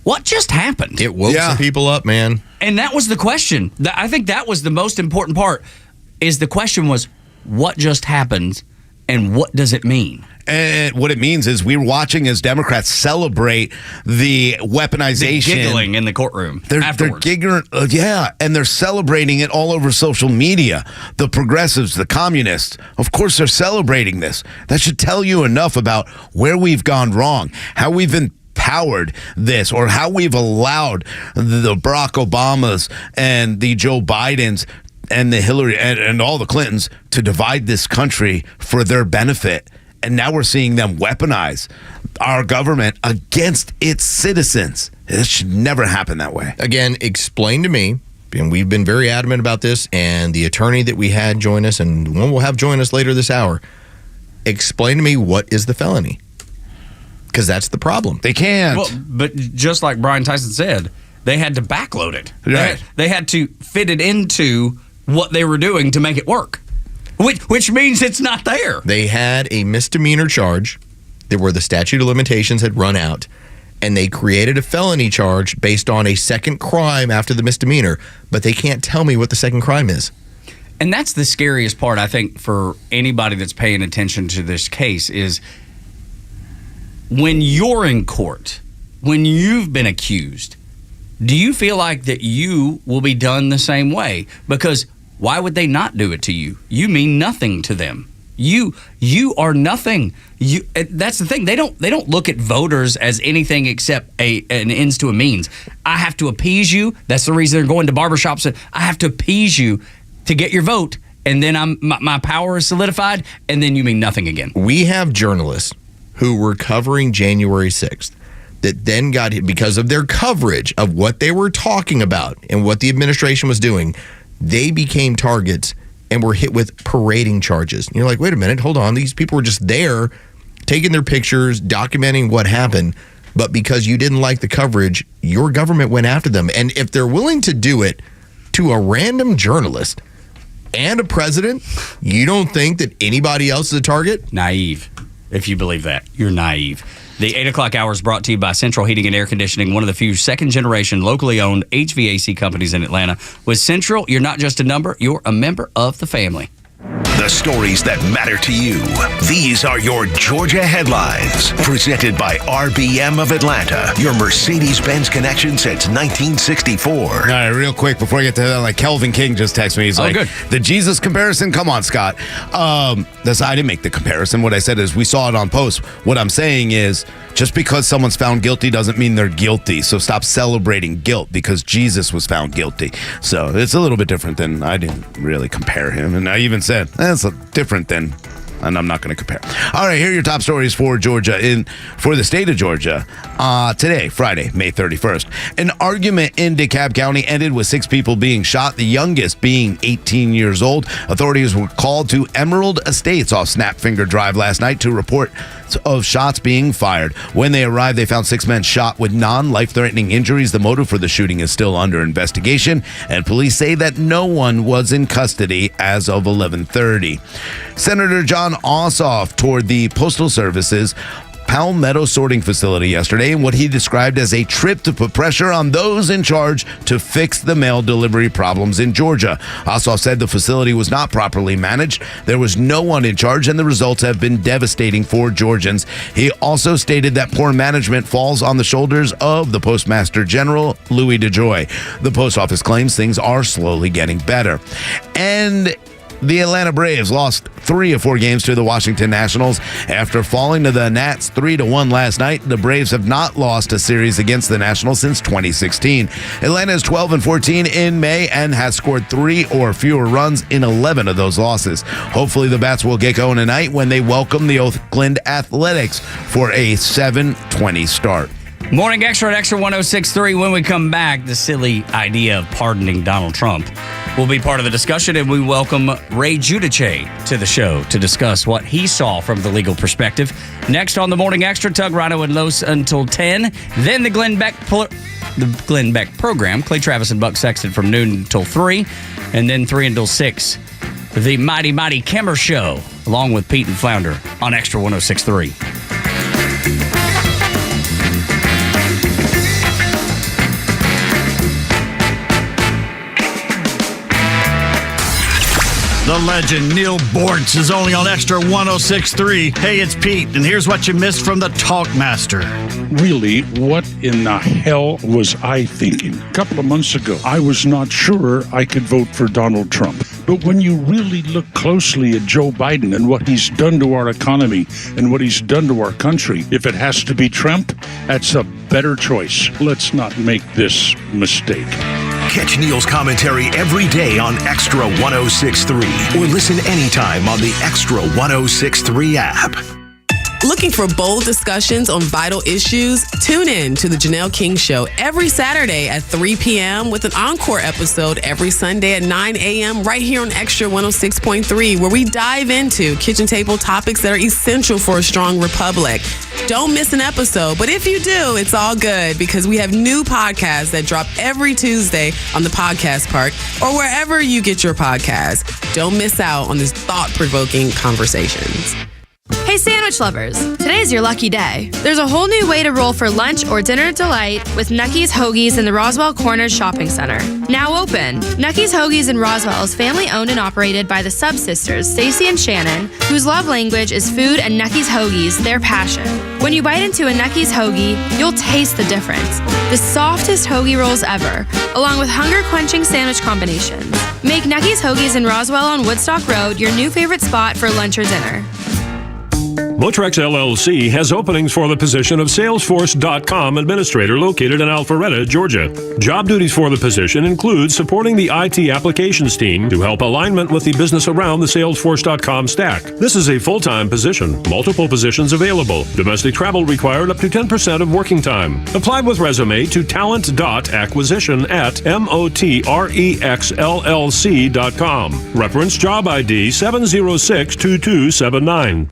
what just happened? It woke some people up, man. And that was the question. I think that was the most important part, is the question was, what just happened and what does it mean? And what it means is we're watching as Democrats celebrate the weaponization. The giggling in the courtroom afterwards. They're giggling, and they're celebrating it all over social media. The progressives, the communists, of course they're celebrating this. That should tell you enough about where we've gone wrong, how we've empowered this, or how we've allowed the Barack Obamas and the Joe Bidens and the Hillary and all the Clintons to divide this country for their benefit. And now we're seeing them weaponize our government against its citizens. It should never happen that way. Again, explain to me, and we've been very adamant about this, and the attorney that we had join us, and the one we'll have join us later this hour, explain to me what is the felony. Because that's the problem. They can't. Well, but just like Brian Tyson said, they had to backload it. Right. They had to fit it into what they were doing to make it work, which means it's not there. They had a misdemeanor charge where the statute of limitations had run out, and they created a felony charge based on a second crime after the misdemeanor, but they can't tell me what the second crime is. And that's the scariest part, I think, for anybody that's paying attention to this case is when you're in court, when you've been accused, do you feel like that you will be done the same way? Because why would they not do it to you? You mean nothing to them. You are nothing. That's the thing. They don't look at voters as anything except an ends to a means. I have to appease you. That's the reason they're going to barbershops. I have to appease you to get your vote, and then my power is solidified, and then you mean nothing again. We have journalists who were covering January 6th that then got hit because of their coverage of what they were talking about and what the administration was doing. They became targets and were hit with parading charges. And you're like, wait a minute, hold on. These people were just there taking their pictures, documenting what happened, but because you didn't like the coverage, your government went after them. And if they're willing to do it to a random journalist and a president, you don't think that anybody else is a target? Naive. If you believe that, you're naive. The 8 o'clock hour is brought to you by Central Heating and Air Conditioning, one of the few second-generation locally owned HVAC companies in Atlanta. With Central, you're not just a number, you're a member of the family. The stories that matter to you. These are your Georgia headlines. Presented by RBM of Atlanta, your Mercedes-Benz connection since 1964. All right, real quick before I get to that, like Kelvin King just texted me. He's like, good. The Jesus comparison? Come on, Scott. I didn't make the comparison. What I said is we saw it on post. What I'm saying is just because someone's found guilty doesn't mean they're guilty. So stop celebrating guilt because Jesus was found guilty. So it's a little bit different than I didn't really compare him. And I even said, that's different than, and I'm not going to compare. All right, here are your top stories for Georgia, for the state of Georgia. Today, Friday, May 31st. An argument in DeKalb County ended with 6 people being shot, the youngest being 18 years old. Authorities were called to Emerald Estates off Snapfinger Drive last night to report of shots being fired. When they arrived, they found 6 men shot with non-life-threatening injuries. The motive for the shooting is still under investigation, and police say that no one was in custody as of 11:30. Senator John Ossoff toured the Postal Service's Palmetto sorting facility yesterday in what he described as a trip to put pressure on those in charge to fix the mail delivery problems in Georgia. Ossoff said the facility was not properly managed. There was no one in charge, and the results have been devastating for Georgians. He also stated that poor management falls on the shoulders of the Postmaster General, Louis DeJoy. The post office claims things are slowly getting better. And the Atlanta Braves lost 3 of 4 games to the Washington Nationals after falling to the Nats 3-1 last night. The Braves have not lost a series against the Nationals since 2016. Atlanta is 12-14 in May and has scored 3 or fewer runs in 11 of those losses. Hopefully the Bats will get going tonight when they welcome the Oakland Athletics for a 7:20 start. Morning Xtra at Extra 106.3. When we come back, the silly idea of pardoning Donald Trump will be part of the discussion, and we welcome Ray Giudice to the show to discuss what he saw from the legal perspective. Next on the Morning Xtra, Tug, Rhino, and Los until 10. Then the Glenn Beck program, Clay Travis and Buck Sexton from noon until 3. And then 3 until 6, the Mighty Mighty Kimmer Show, along with Pete and Flounder on Extra 106.3. The legend Neil Bortz is only on Extra 106.3. Hey, it's Pete, and here's what you missed from the Talkmaster. Really, what in the hell was I thinking? A couple of months ago, I was not sure I could vote for Donald Trump. But when you really look closely at Joe Biden and what he's done to our economy and what he's done to our country, if it has to be Trump, that's a better choice. Let's not make this mistake. Catch Neil's commentary every day on Extra 106.3 or listen anytime on the Extra 106.3 app. Looking for bold discussions on vital issues? Tune in to the Janelle King Show every Saturday at 3 p.m. with an encore episode every Sunday at 9 a.m. right here on Extra 106.3, where we dive into kitchen table topics that are essential for a strong republic. Don't miss an episode. But if you do, it's all good because we have new podcasts that drop every Tuesday on the Podcast Park or wherever you get your podcasts. Don't miss out on these thought-provoking conversations. Hey, sandwich lovers. Today's your lucky day. There's a whole new way to roll for lunch or dinner delight with Nucky's Hoagies in the Roswell Corners Shopping Center. Now open. Nucky's Hoagies in Roswell is family owned and operated by the Sub Sisters, Stacy and Shannon, whose love language is food and Nucky's Hoagies, their passion. When you bite into a Nucky's Hoagie, you'll taste the difference. The softest hoagie rolls ever, along with hunger-quenching sandwich combinations. Make Nucky's Hoagies in Roswell on Woodstock Road your new favorite spot for lunch or dinner. Motrex LLC has openings for the position of Salesforce.com administrator located in Alpharetta, Georgia. Job duties for the position include supporting the IT applications team to help alignment with the business around the Salesforce.com stack. This is a full-time position. Multiple positions available. Domestic travel required up to 10% of working time. Apply with resume to talent.acquisition@motrexllc.com. Reference job ID 7062279.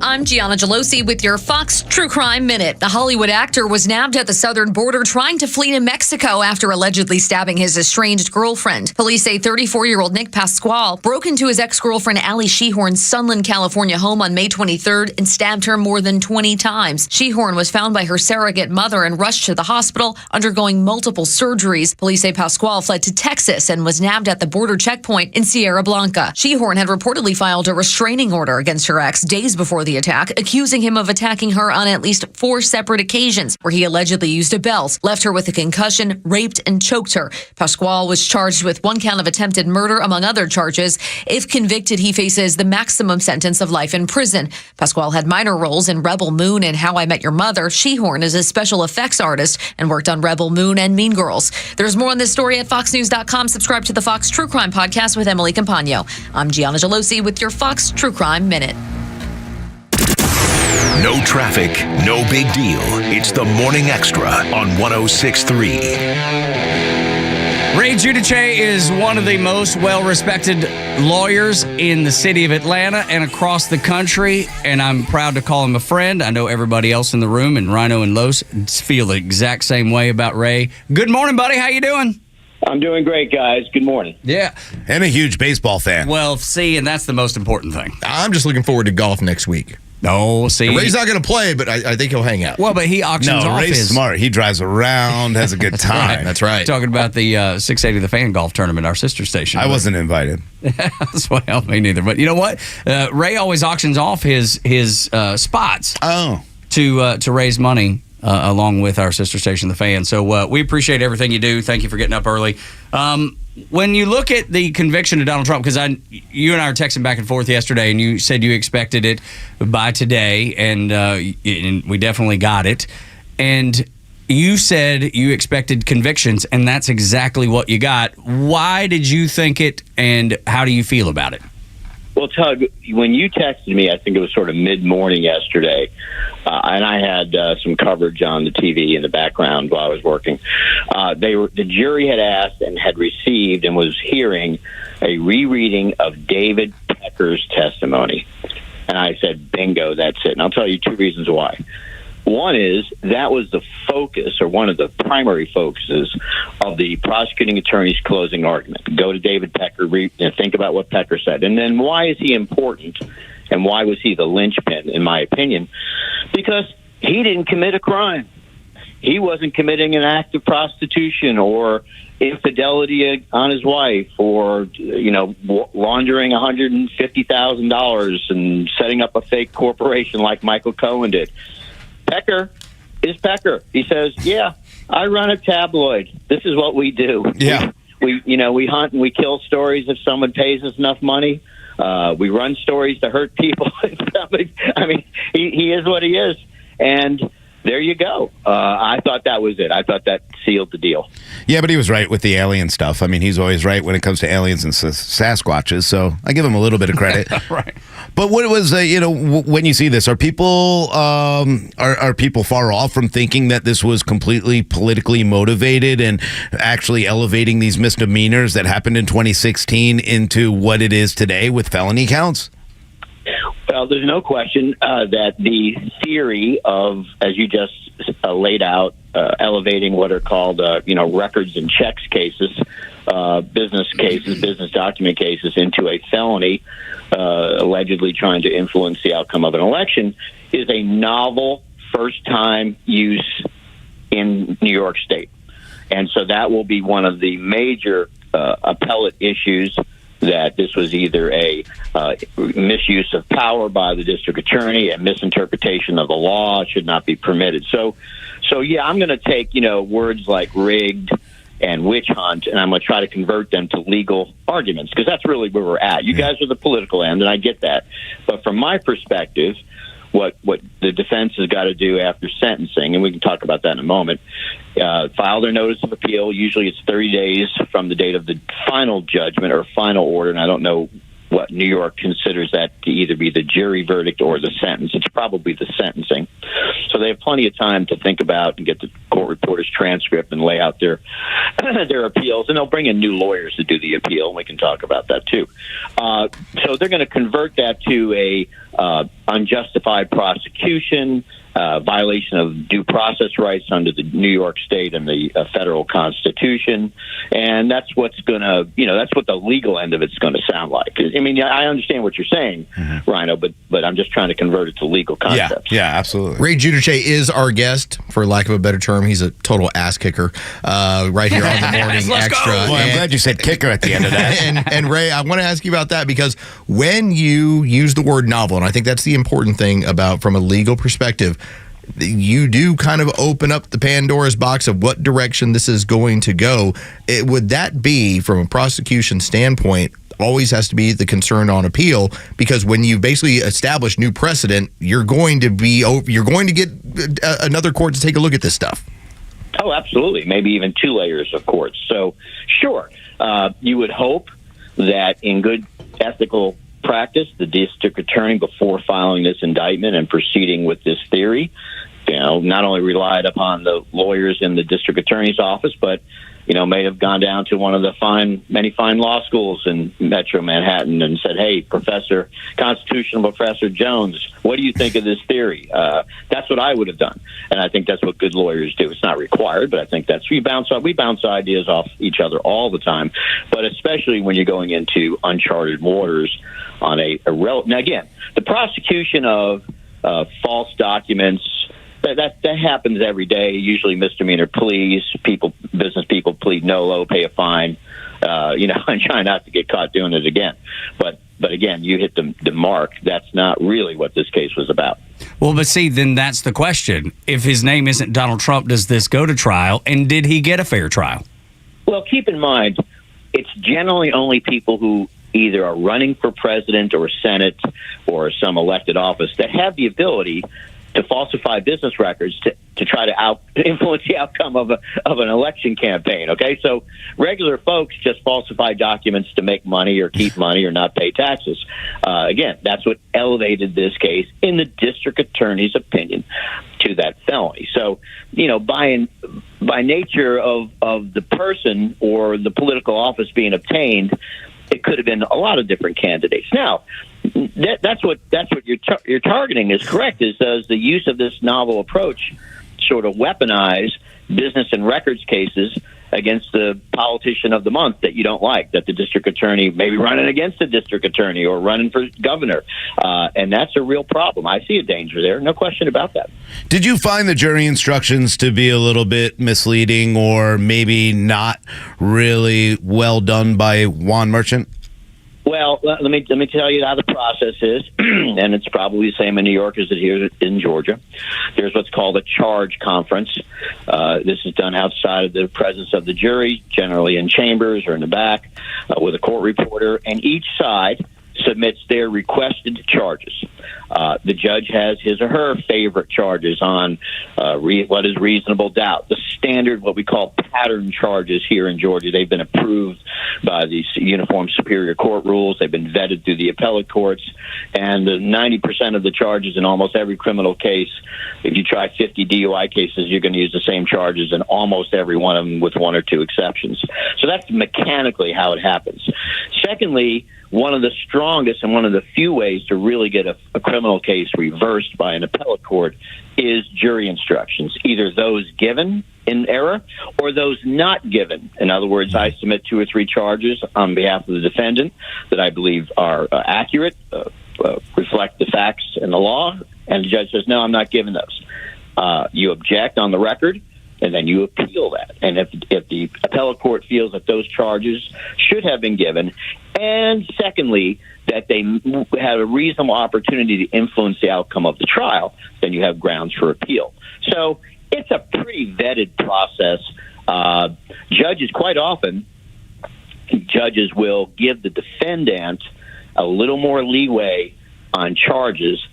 I'm Gianna Gelosi with your Fox True Crime Minute. The Hollywood actor was nabbed at the southern border trying to flee to Mexico after allegedly stabbing his estranged girlfriend. Police say 34-year-old Nick Pasquale broke into his ex-girlfriend Allie Shehorn's Sunland, California home on May 23rd and stabbed her more than 20 times. Shehorn was found by her surrogate mother and rushed to the hospital, undergoing multiple surgeries. Police say Pasquale fled to Texas and was nabbed at the border checkpoint in Sierra Blanca. Shehorn had reportedly filed a restraining order against her ex days before the attack, accusing him of attacking her on at least 4 separate occasions where he allegedly used a belt, left her with a concussion, raped, and choked her. Pasquale was charged with 1 count of attempted murder, among other charges. If convicted, he faces the maximum sentence of life in prison. Pasquale had minor roles in Rebel Moon and How I Met Your Mother. Shehorn is a special effects artist and worked on Rebel Moon and Mean Girls. There's more on this story at foxnews.com. Subscribe to the Fox True Crime Podcast with Emily Campagno. I'm Gianna Gelosi with your Fox True Crime Minute. No traffic, no big deal. It's the Morning Extra on 106.3. Ray Giudice is one of the most well-respected lawyers in the city of Atlanta and across the country, and I'm proud to call him a friend. I know everybody else in the room, and Rhino and Los feel the exact same way about Ray. Good morning, buddy. How you doing? I'm doing great, guys. Good morning. Yeah. And a huge baseball fan. Well, see, and that's the most important thing. I'm just looking forward to golf next week. No, see. Ray's not going to play, but I think he'll hang out. Well, but he auctions off Ray's his... smart. He drives around, has a good time. That's right. Talking about the 680 The Fan Golf Tournament, our sister station. I wasn't invited. That's why me neither. But you know what? Ray always auctions off his spots to raise money along with our sister station, The Fan. So we appreciate everything you do. Thank you for getting up early. When you look at the conviction of Donald Trump, because you and I were texting back and forth yesterday, and you said you expected it by today, and we definitely got it. And you said you expected convictions, and that's exactly what you got. Why did you think it, and how do you feel about it? Well, Tug, when you texted me, I think it was sort of mid-morning yesterday, and I had some coverage on the TV in the background while I was working. The jury had asked and had received and was hearing a rereading of David Pecker's testimony. And I said, bingo, that's it. And I'll tell you 2 reasons why. One is that was the focus, or one of the primary focuses, of the prosecuting attorney's closing argument. Go to David Pecker, think about what Pecker said. And then why is he important, and why was he the linchpin, in my opinion? Because he didn't commit a crime. He wasn't committing an act of prostitution or infidelity on his wife, or laundering $150,000 and setting up a fake corporation like Michael Cohen did. Pecker is Pecker. He says, yeah, I run a tabloid. This is what we do. Yeah. We hunt and we kill stories if someone pays us enough money. We run stories to hurt people. I mean, he is what he is. And there you go. I thought that was it. I thought that sealed the deal. Yeah, but he was right with the alien stuff. I mean, he's always right when it comes to aliens and Sasquatches, so I give him a little bit of credit. Right. But what was, when you see this, are people are people far off from thinking that this was completely politically motivated and actually elevating these misdemeanors that happened in 2016 into what it is today with felony counts? Well, there's no question that the theory of, as you just laid out, elevating what are called, records and checks cases, business document cases into a felony, allegedly trying to influence the outcome of an election, is a novel first-time use in New York State. And so that will be one of the major appellate issues, that this was either a misuse of power by the district attorney, a misinterpretation of the law, should not be permitted. So yeah, I'm going to take, words like rigged and witch hunt, and I'm going to try to convert them to legal arguments, because that's really where we're at. You guys are the political end, and I get that. But from my perspective, what the defense has got to do after sentencing, and we can talk about that in a moment, file their notice of appeal. Usually it's 30 days from the date of the final judgment or final order, and I don't know what New York considers that to either be the jury verdict or the sentence. It's probably the sentencing. So they have plenty of time to think about and get the court reporter's transcript and lay out their appeals, and they'll bring in new lawyers to do the appeal, and we can talk about that too. So they're going to convert that to a unjustified prosecution, violation of due process rights under the New York State and the federal Constitution, and that's what's going to, that's what the legal end of it's going to sound like. I mean, I understand what you're saying, Rhino, but I'm just trying to convert it to legal concepts. Yeah, absolutely. Ray Giudice is our guest, for lack of a better term. He's a total ass kicker right here on the Morning Extra. Well, I'm glad you said kicker at the end of that. and Ray, I want to ask you about that, because when you use the word novel, and I think that's the important thing about from a legal perspective, you do kind of open up the Pandora's box of what direction this is going to go. Would that be, from a prosecution standpoint, always has to be the concern on appeal? Because when you basically establish new precedent, you're going to get another court to take a look at this stuff. Oh, absolutely. Maybe even two layers of courts. So, sure, you would hope that in good ethical practice, the district attorney, before filing this indictment and proceeding with this theory, not only relied upon the lawyers in the district attorney's office, but may have gone down to one of the many fine law schools in Metro Manhattan and said, "Hey, Constitutional Professor Jones, what do you think of this theory?" That's what I would have done, and I think that's what good lawyers do. It's not required, but I think we bounce ideas off each other all the time, but especially when you're going into uncharted waters on now again, the prosecution of false documents. That happens every day. Usually misdemeanor pleas. Business people plead nolo, pay a fine, and try not to get caught doing it again. But again, you hit the mark. That's not really what this case was about. Well, but see, then that's the question. If his name isn't Donald Trump, does this go to trial? And did he get a fair trial? Well, keep in mind, it's generally only people who either are running for president or Senate or some elected office that have the ability to falsify business records to try to influence the outcome of an election campaign. Okay, so regular folks just falsify documents to make money or keep money or not pay taxes. Again, that's what elevated this case, in the district attorney's opinion, to that felony. So, by nature of the person or the political office being obtained, it could have been a lot of different candidates. Now, that's what you're targeting is correct. Does the use of this novel approach sort of weaponize business and records cases against the politician of the month that you don't like, that the district attorney maybe running against the district attorney or running for governor, and that's a real problem. I see a danger there, no question about that. Did you find the jury instructions to be a little bit misleading or maybe not really well done by Juan Merchant? Well, let me tell you how the process is, and it's probably the same in New York as it is in Georgia. There's what's called a charge conference. This is done outside of the presence of the jury, generally in chambers or in the back, with a court reporter, and each side submits their requested charges. The judge has his or her favorite charges on what is reasonable doubt. The standard, what we call pattern charges here in Georgia, they've been approved by the Uniform Superior Court rules. They've been vetted through the appellate courts. And 90% of the charges in almost every criminal case, if you try 50 DUI cases, you're going to use the same charges in almost every one of them with one or two exceptions. So that's mechanically how it happens. Secondly, one of the strongest and one of the few ways to really get a criminal case reversed by an appellate court is jury instructions, either those given in error or those not given. In other words, I submit 2 or 3 charges on behalf of the defendant that I believe are accurate, reflect the facts and the law, and the judge says, no, I'm not giving those. You object on the record, and then you appeal that. And if the appellate court feels that those charges should have been given, and secondly, that they had a reasonable opportunity to influence the outcome of the trial, then you have grounds for appeal. So it's a pretty vetted process. Judges, quite often, judges will give the defendant a little more leeway on charges,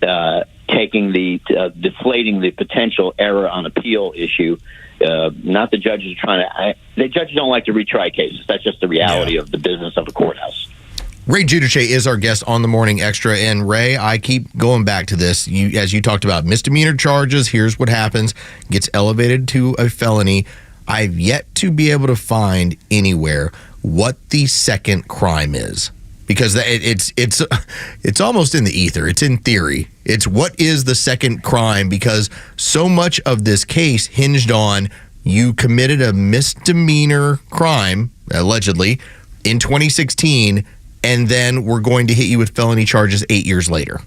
deflating the potential error on appeal issue. Not the judges the judges don't like to retry cases. That's just the reality of the business of a courthouse. Ray Giudice is our guest on the Morning Extra. And Ray, I keep going back to this. As you talked about misdemeanor charges, here's what happens. Gets elevated to a felony. I've yet to be able to find anywhere what the second crime is. Because it's almost in the ether. It's in theory. It's what is the second crime, because so much of this case hinged on you committed a misdemeanor crime, allegedly, in 2016, and then we're going to hit you with felony charges 8 years later.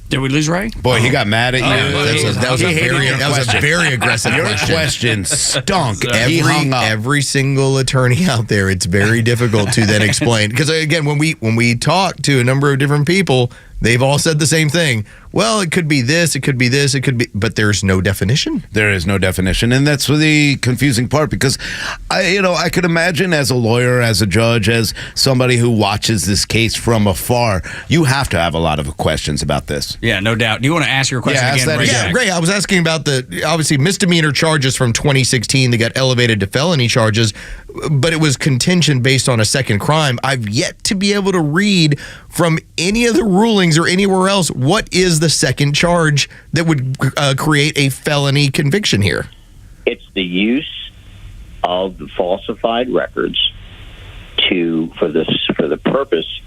Did we lose Ray? Boy, he got mad at you. That was a very aggressive Your question. question stunk. He hung up. Every single attorney out there, it's very difficult to then explain. Because again, when we talk to a number of different people, they've all said the same thing. Well, it could be this, it could be this, it could be, but there's no definition. There is no definition, and that's the confusing part, because I could imagine as a lawyer, as a judge, as somebody who watches this case from afar, you have to have a lot of questions about this. Yeah, no doubt. Do you want to ask your question again, Ray? Yeah, Ray, I was asking about the, obviously, misdemeanor charges from 2016 that got elevated to felony charges, but it was contingent based on a second crime. I've yet to be able to read from any of the rulings or anywhere else what is the second charge that would create a felony conviction here. It's the use of the falsified records for the purpose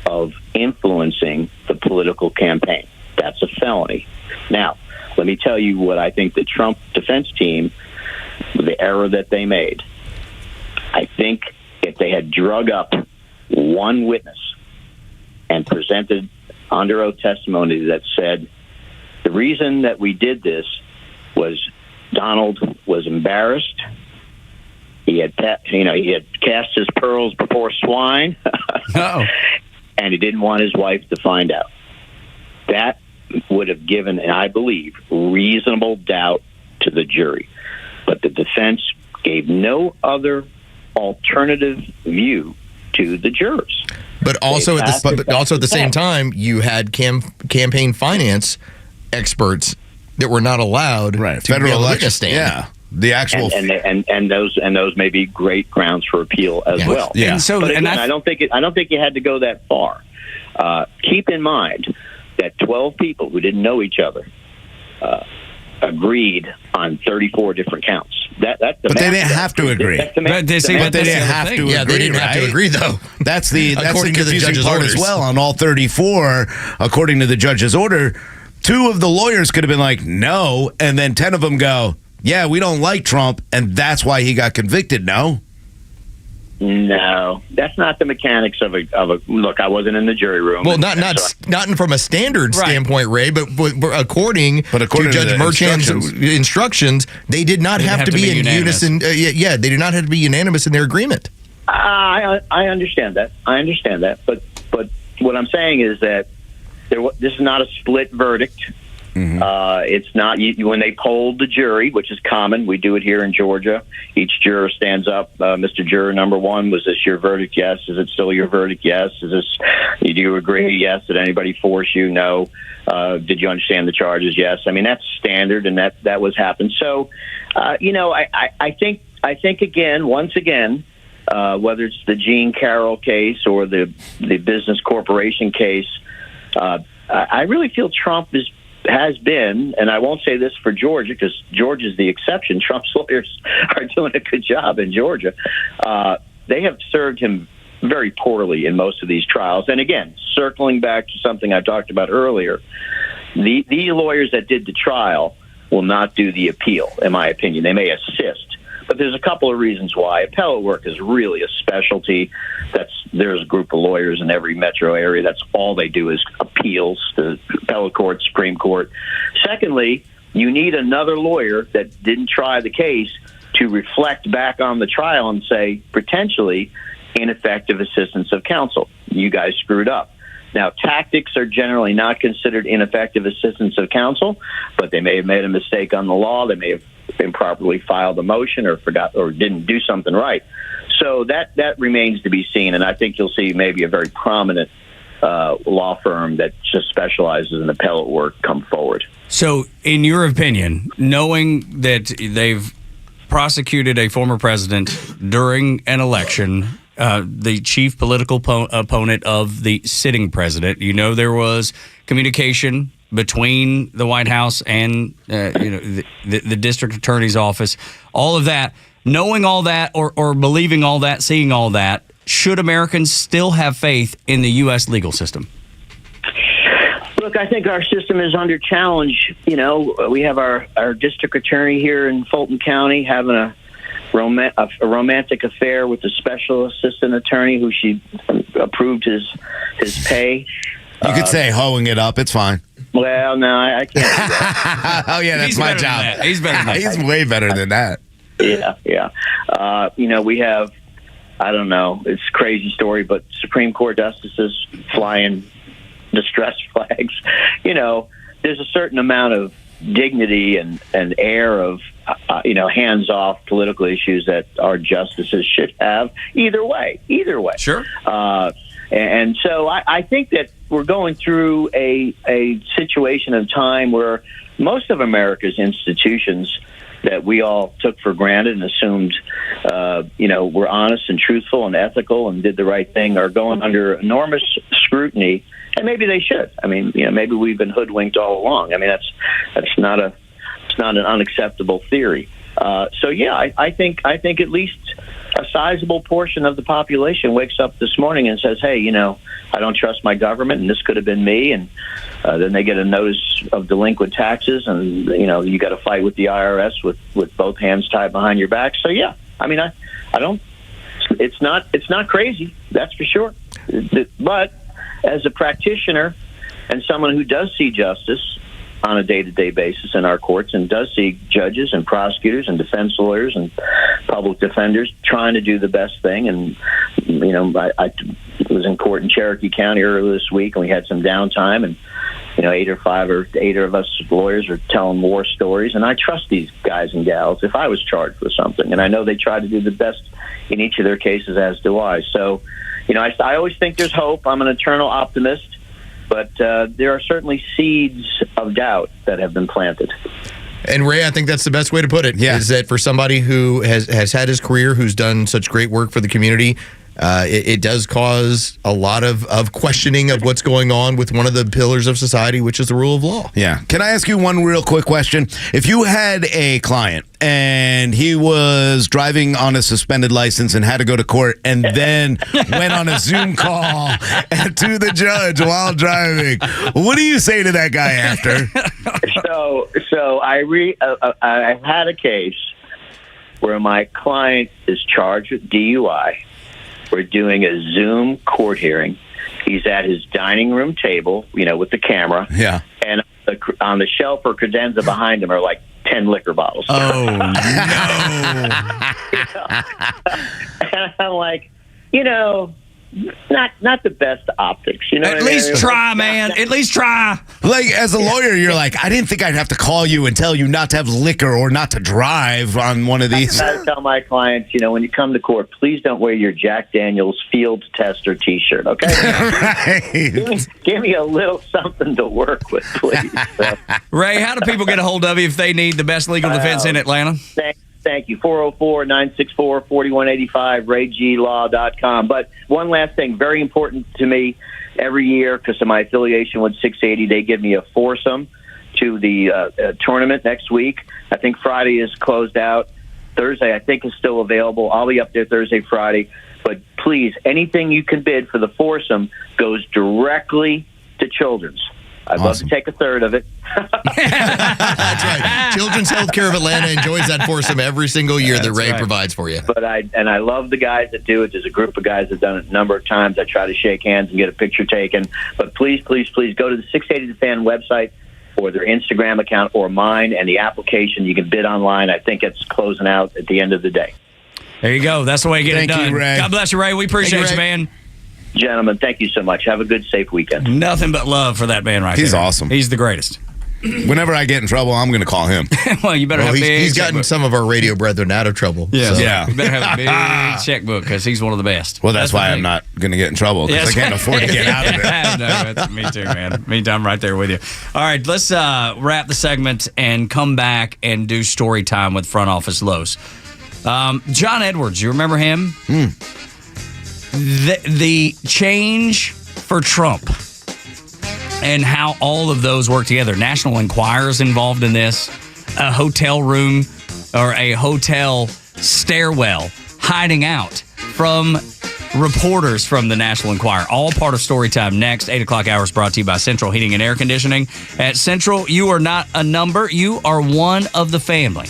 of influencing the political campaign. That's a felony. Now, let me tell you what I think the Trump defense team, the error that they made. I think if they had drug up one witness and presented under oath testimony that said the reason that we did this was Donald was embarrassed. He had cast his pearls before swine, and he didn't want his wife to find out. That would have given, I believe, reasonable doubt to the jury. But the defense gave no other alternative view to the jurors. But also at the same time, you had campaign finance experts that were not allowed to federal be election stand. Yeah, the actual and those may be great grounds for appeal as well. Yeah. But again, I don't think you had to go that far. Keep in mind that 12 people who didn't know each other agreed on 34 different counts. But they didn't have to agree. They didn't have to agree, though. That's the According to the confusing judge's part orders. as well. On all 34, according to the judge's order, 2 of the lawyers could have been like, no, and then 10 of them go, yeah, we don't like Trump, and that's why he got convicted. No, that's not the mechanics of a. Look, I wasn't in the jury room. Well, not from a standard standpoint, Ray, but according to Judge Merchan's instructions, they did not have to be in unison. They did not have to be unanimous in their agreement. I understand that. But what I'm saying is that this is not a split verdict. Mm-hmm. It's not when they polled the jury, which is common. We do it here in Georgia. Each juror stands up. Mr. Juror number 1, was this your verdict? Yes. Is it still your verdict? Yes. Do you agree? Yes. Did anybody force you? No. Did you understand the charges? Yes. I mean, that's standard, and that was happened. So, I think again, once again, whether it's the Gene Carroll case or the business corporation case, I really feel Trump has been, and I won't say this for Georgia because Georgia's the exception. Trump's lawyers are doing a good job in Georgia. they have served him very poorly in most of these trials. And again, circling back to something I talked about earlier, the lawyers that did the trial will not do the appeal, in my opinion. They may assist. But there's a couple of reasons why. Appellate work is really a specialty. There's a group of lawyers in every metro area. That's all they do is appeals to appellate court, Supreme Court. Secondly, you need another lawyer that didn't try the case to reflect back on the trial and say, potentially, ineffective assistance of counsel. You guys screwed up. Now, tactics are generally not considered ineffective assistance of counsel, but they may have made a mistake on the law. They may have improperly filed a motion or forgot or didn't do something right. So that remains to be seen, and I think you'll see maybe a very prominent law firm that just specializes in appellate work come forward. So, in your opinion, knowing that they've prosecuted a former president during an election, the chief political opponent of the sitting president, there was communication between the White House and the district attorney's office, all of that. Knowing all that or believing all that, seeing all that, should Americans still have faith in the U.S. legal system? Look, I think our system is under challenge. We have our district attorney here in Fulton County having a romantic affair with the special assistant attorney who she approved his pay. You could say hoeing it up. It's fine. Well, no, I can't do that. Oh, yeah, that's my job. He's better than that. He's way better than that. Yeah. We have, I don't know, it's a crazy story, but Supreme Court justices flying distress flags. There's a certain amount of dignity and air of, hands-off political issues that our justices should have either way. Sure. And so I think that we're going through a situation of time where most of America's institutions that we all took for granted and assumed, were honest and truthful and ethical and did the right thing are going under enormous scrutiny. And maybe they should. I mean, maybe we've been hoodwinked all along. I mean, that's not an unacceptable theory. I think at least a sizable portion of the population wakes up this morning and says, hey, I don't trust my government, and this could have been me. And then they get a notice of delinquent taxes, and, you got to fight with the IRS with both hands tied behind your back. So, yeah, I mean, I don't, it's not crazy, that's for sure. But as a practitioner and someone who does see justice on a day-to-day basis in our courts and does see judges and prosecutors and defense lawyers and public defenders trying to do the best thing. And, I was in court in Cherokee County earlier this week, and we had some downtime, and, 8 of us lawyers are telling war stories. And I trust these guys and gals if I was charged with something. And I know they try to do the best in each of their cases, as do I. So, I always think there's hope. I'm an eternal optimist. But there are certainly seeds of doubt that have been planted. And Ray, I think that's the best way to put it. Yeah. Is that for somebody who has had his career, who's done such great work for the community, it does cause a lot of questioning of what's going on with one of the pillars of society, which is the rule of law. Yeah. Can I ask you one real quick question? If you had a client and he was driving on a suspended license and had to go to court and then went on a Zoom call to the judge while driving, what do you say to that guy after? So I had a case where my client is charged with DUI. We're doing a Zoom court hearing. He's at his dining room table, with the camera. Yeah. And on the shelf or credenza behind him are like 10 liquor bottles. Oh, no. And I'm like, not the best optics. At least try, man. At least try. Like, as a lawyer, you're like, I didn't think I'd have to call you and tell you not to have liquor or not to drive on one of these. I tell my clients, when you come to court, please don't wear your Jack Daniels Field Tester T-shirt, okay? Right. Give me a little something to work with, please. So. Ray, how do people get a hold of you if they need the best legal defense in Atlanta? Thank you. 404-964-4185, rayglaw.com. But one last thing, very important to me, every year, because of my affiliation with 680, they give me a foursome to the tournament next week. I think Friday is closed out. Thursday, I think, is still available. I'll be up there Thursday, Friday. please, anything you can bid for the foursome goes directly to Children's. I'd love to take a third of it. That's right. Children's Healthcare of Atlanta enjoys that foursome every single year that Ray provides for you. But I love the guys that do it. There's a group of guys that have done it a number of times. I try to shake hands and get a picture taken. But please, please, please go to the 680 The Fan website or their Instagram account or mine and the application. You can bid online. I think it's closing out at the end of the day. There you go. That's the way to get it done. you, Ray. God bless you, Ray. We appreciate you, man. Gentlemen, thank you so much. Have a good, safe weekend. Nothing but love for that man right there. He's awesome. He's the greatest. Whenever I get in trouble, I'm going to call him. Well, you better have a big He's gotten checkbook. some of our radio brethren out of trouble. Yeah. so. Yeah. You better have a big checkbook because he's one of the best. Well, that's the why I'm thing. not going to get in trouble because I can't afford to get out of it. No, that's me too, man. Me too. I'm right there with you. All right, let's wrap the segment and come back and do story time with Front Office Lowe's. John Edwards, you remember him? The change for Trump and how all of those work together. National Enquirer's involved in this. A hotel room or a hotel stairwell hiding out from reporters from the National Enquirer. All part of Storytime next. 8 o'clock hours brought to you by Central Heating and Air Conditioning. At Central, you are not a number. You are one of the family.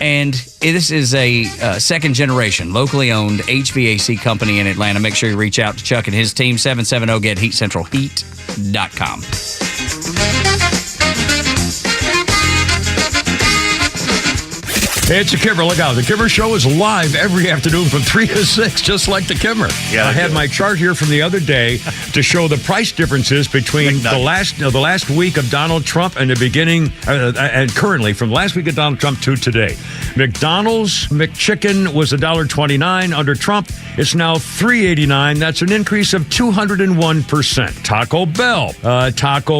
And this is a second generation, locally owned HVAC company in Atlanta. Make sure you reach out to Chuck and his team, 770-GET-HEATCentralHeat.com. Hey, it's the Kimmer. Look out. The Kimmer Show is live every afternoon from 3 to 6, just like the Kimmer. Yeah, I had my chart here from the other day to show the price differences between the last week of Donald Trump and the beginning, and currently from the last week of Donald Trump to today. McDonald's McChicken was $1.29 under Trump. It's now $3.89. That's an increase of 201%. Taco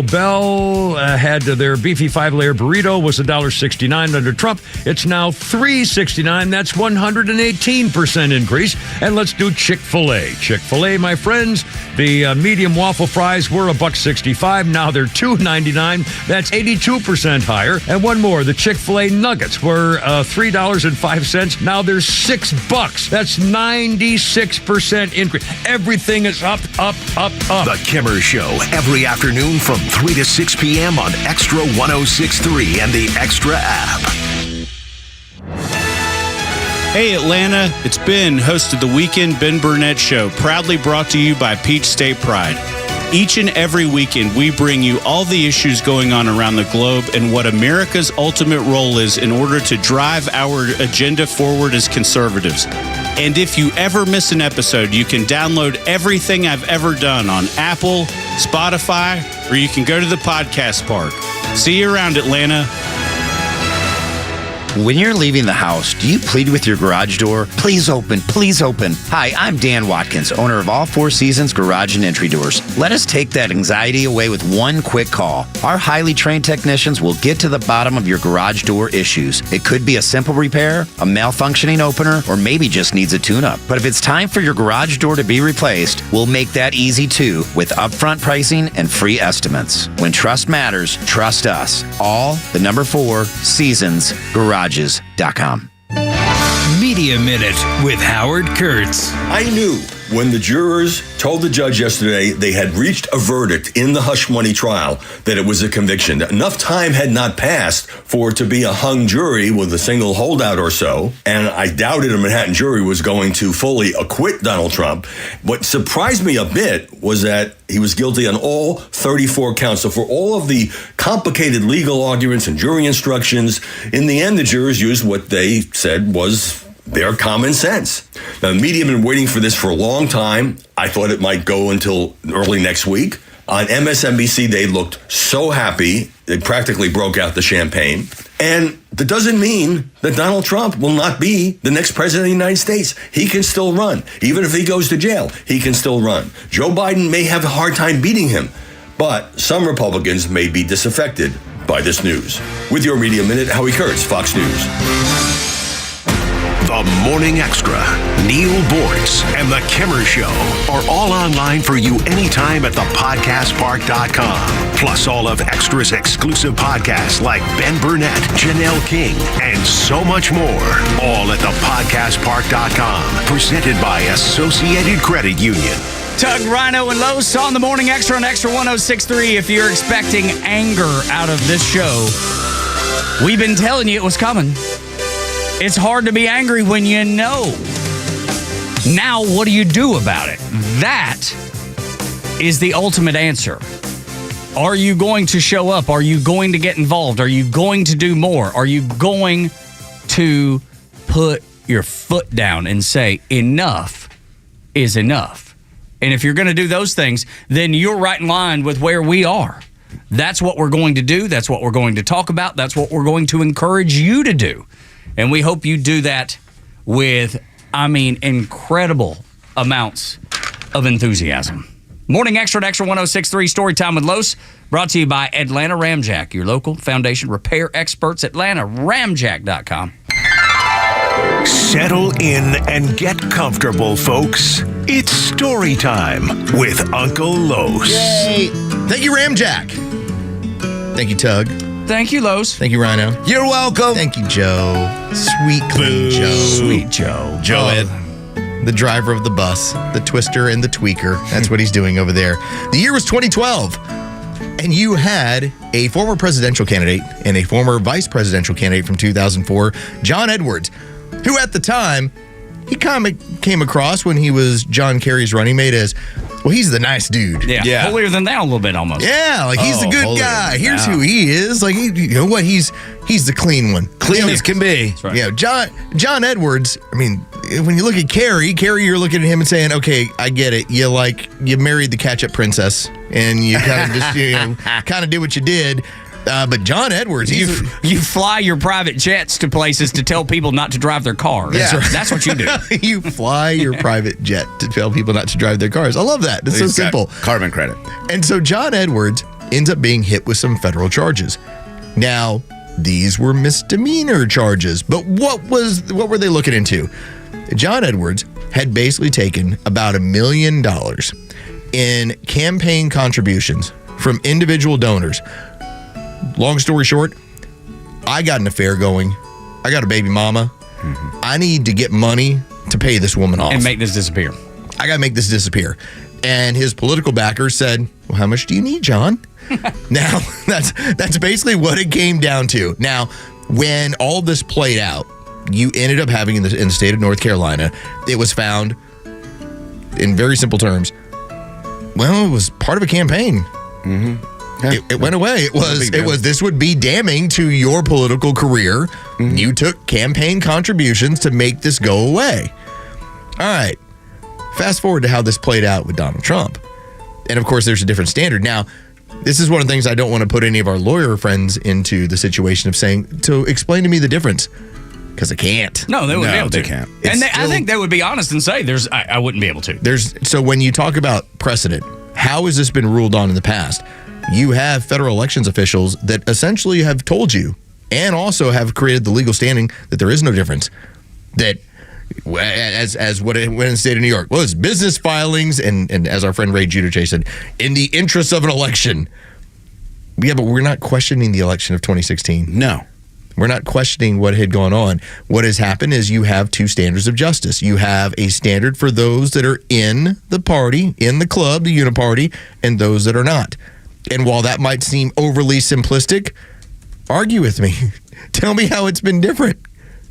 Bell had their beefy 5-layer burrito was $1.69 under Trump. It's now $3.69. That's 118% increase. And let's do Chick-fil-A. Chick-fil-A, my friends, the medium waffle fries were $1.65. Now they're $2.99. That's 82% higher. And one more, the Chick-fil-A nuggets were $3.05. Now they're $6. That's 96% increase. Everything is up. The Kimmer Show, every afternoon from 3 to 6 p.m. on Extra 106.3 and the Extra app. Hey Atlanta, it's Ben, host of the Weekend Ben Burnett Show, proudly brought to you by Peach State Pride. Each and every weekend, we bring you all the issues going on around the globe and what America's ultimate role is in order to drive our agenda forward as conservatives. And if you ever miss an episode, you can download everything I've ever done on Apple, Spotify, or you can go to the podcast park. See you around, Atlanta. When you're leaving the house, do you plead with your garage door? Please open, please open. Hi, I'm Dan Watkins, owner of All Four Seasons Garage and Entry Doors. Let us take that anxiety away with one quick call. Our highly trained technicians will get to the bottom of your garage door issues. It could be a simple repair, a malfunctioning opener, or maybe just needs a tune-up. But if it's time for your garage door to be replaced, we'll make that easy too with upfront pricing and free estimates. When trust matters, trust us. All, the number 4, Seasons Garage. Media Minute with Howard Kurtz. I knew when the jurors told the judge yesterday they had reached a verdict in the hush money trial that it was a conviction. Enough time had not passed for it to be a hung jury with a single holdout or so, and I doubted a Manhattan jury was going to fully acquit Donald Trump. What surprised me a bit was that he was guilty on all 34 counts. So for all of the complicated legal arguments and jury instructions, in the end, the jurors used what they said was their common sense. Now, the media have been waiting for this for a long time. I thought it might go until early next week. On MSNBC, they looked so happy, they practically broke out the champagne. And that doesn't mean that Donald Trump will not be the next president of the United States. He can still run. Even if he goes to jail, he can still run. Joe Biden may have a hard time beating him, but some Republicans may be disaffected by this news. With your Media Minute, Howie Kurtz, Fox News. The Morning Extra, Neil Bortz, and The Kimmer Show are all online for you anytime at thepodcastpark.com. Plus all of Extra's exclusive podcasts like Ben Burnett, Janelle King, and so much more. All at thepodcastpark.com. Presented by Associated Credit Union. Tug, Rhino, and Los on the Morning Extra on Extra 106.3. If you're expecting anger out of this show, we've been telling you it was coming. It's hard to be angry when you know. Now, what do you do about it? That is the ultimate answer. Are you going to show up? Are you going to get involved? Are you going to do more? Are you going to put your foot down and say, enough is enough? And if you're going to do those things, then you're right in line with where we are. That's what we're going to do. That's what we're going to talk about. That's what we're going to encourage you to do. And we hope you do that with, incredible amounts of enthusiasm. Morning Extra at Extra 106.3 Storytime with Los, brought to you by Atlanta Ramjack, your local foundation repair experts, AtlantaRamjack.com. Settle in and get comfortable, folks. It's story time with Uncle Los. Yay! Thank you, Ramjack. Thank you, Tug. Thank you, Los. Thank you, Rhino. You're welcome. Thank you, Joe. Sweet, clean Joe. Sweet Joe. Joe Ed. The driver of the bus, the twister and the tweaker. That's what he's doing over there. The year was 2012. And you had a former presidential candidate and a former vice presidential candidate from 2004, John Edwards, who at the time, he kind of came across when he was John Kerry's running mate as, well, he's the nice dude. Yeah. Holier than thou a little bit almost. Yeah, like he's the good guy. Here's who he is. Like, you know what? He's the clean one. Clean as can be. That's right. Yeah, John Edwards, when you look at Kerry, you're looking at him and saying, okay, I get it. You married the catch-up princess and you kind of just, kind of did what you did. But John Edwards, you fly your private jets to places to tell people not to drive their cars. Yeah. That's what you do. You fly your private jet to tell people not to drive their cars. I love that. It's so simple. Carbon credit. And so John Edwards ends up being hit with some federal charges. Now, these were misdemeanor charges, but what were they looking into? John Edwards had basically taken about $1 million in campaign contributions from individual donors. Long story short, I got an affair going. I got a baby mama. Mm-hmm. I need to get money to pay this woman off. And make this disappear. I got to make this disappear. And his political backers said, well, how much do you need, John? Now, that's basically what it came down to. Now, when all this played out, you ended up having in the state of North Carolina, it was found, in very simple terms, well, it was part of a campaign. Mm-hmm. It went away. It was. This would be damning to your political career. Mm-hmm. You took campaign contributions to make this go away. All right. Fast forward to how this played out with Donald Trump. And of course, there's a different standard. Now, this is one of the things I don't want to put any of our lawyer friends into the situation of saying, so explain to me the difference. Because I can't. No, they wouldn't be able to. They can't. I think they would be honest and say, I wouldn't be able to. So when you talk about precedent, how has this been ruled on in the past? You have federal elections officials that essentially have told you and also have created the legal standing that there is no difference. That as what it went in the state of New York, well, it's business filings and as our friend Ray Giudice said, in the interest of an election. Yeah, but we're not questioning the election of 2016. No. We're not questioning what had gone on. What has happened is you have two standards of justice. You have a standard for those that are in the party, in the club, the uniparty, and those that are not. And while that might seem overly simplistic, argue with me. Tell me how it's been different.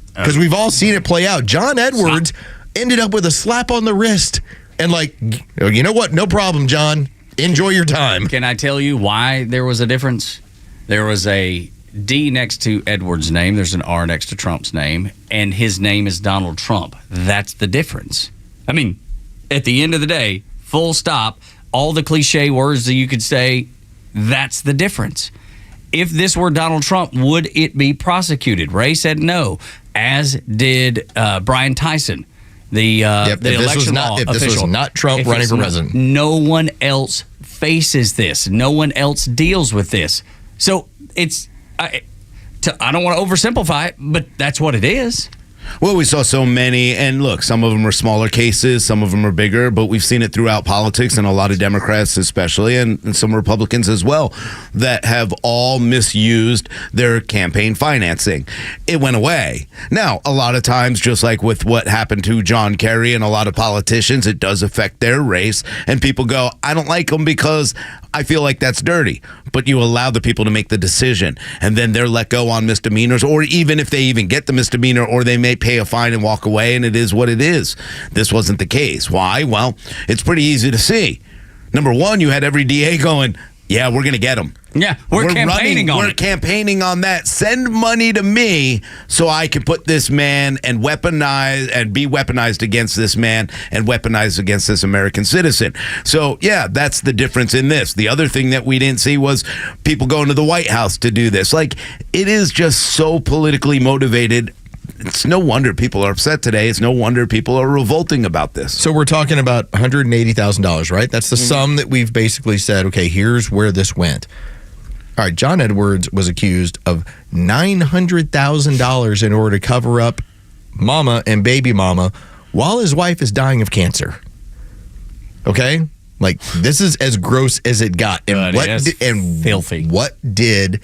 Because we've all seen it play out. John Edwards ended up with a slap on the wrist and you know what? No problem, John. Enjoy your time. Can I tell you why there was a difference? There was a D next to Edwards' name. There's an R next to Trump's name. And his name is Donald Trump. That's the difference. At the end of the day, full stop, all the cliche words that you could say, that's the difference. If this were Donald Trump, would it be prosecuted? Ray said no, as did Brian Tyson, the election law official. If this was not Trump running for president. No one else faces this. No one else deals with this. So it's, I don't want to oversimplify it, but that's what it is. Well, we saw so many, and look, some of them are smaller cases, some of them are bigger, but we've seen it throughout politics, and a lot of Democrats especially, and some Republicans as well, that have all misused their campaign financing. It went away. Now, a lot of times, just like with what happened to John Kerry and a lot of politicians, it does affect their race, and people go, I don't like them because I feel like that's dirty. But you allow the people to make the decision, and then they're let go on misdemeanors, or even if they even get the misdemeanor, or they may pay a fine and walk away, and it is what it is. This wasn't the case. Why? Well, it's pretty easy to see. Number one, you had every DA going, yeah, we're going to get them. Yeah, we're campaigning on it. We're campaigning on that. Send money to me so I can put this man and weaponize and be weaponized against this man and weaponized against this American citizen. So, yeah, that's the difference in this. The other thing that we didn't see was people going to the White House to do this. Like, it is just so politically motivated. It's no wonder people are upset today. It's no wonder people are revolting about this. So we're talking about $180,000, right? That's the sum that we've basically said, okay, here's where this went. All right, John Edwards was accused of $900,000 in order to cover up mama and baby mama while his wife is dying of cancer. Okay? Like, this is as gross as it got. And filthy. What did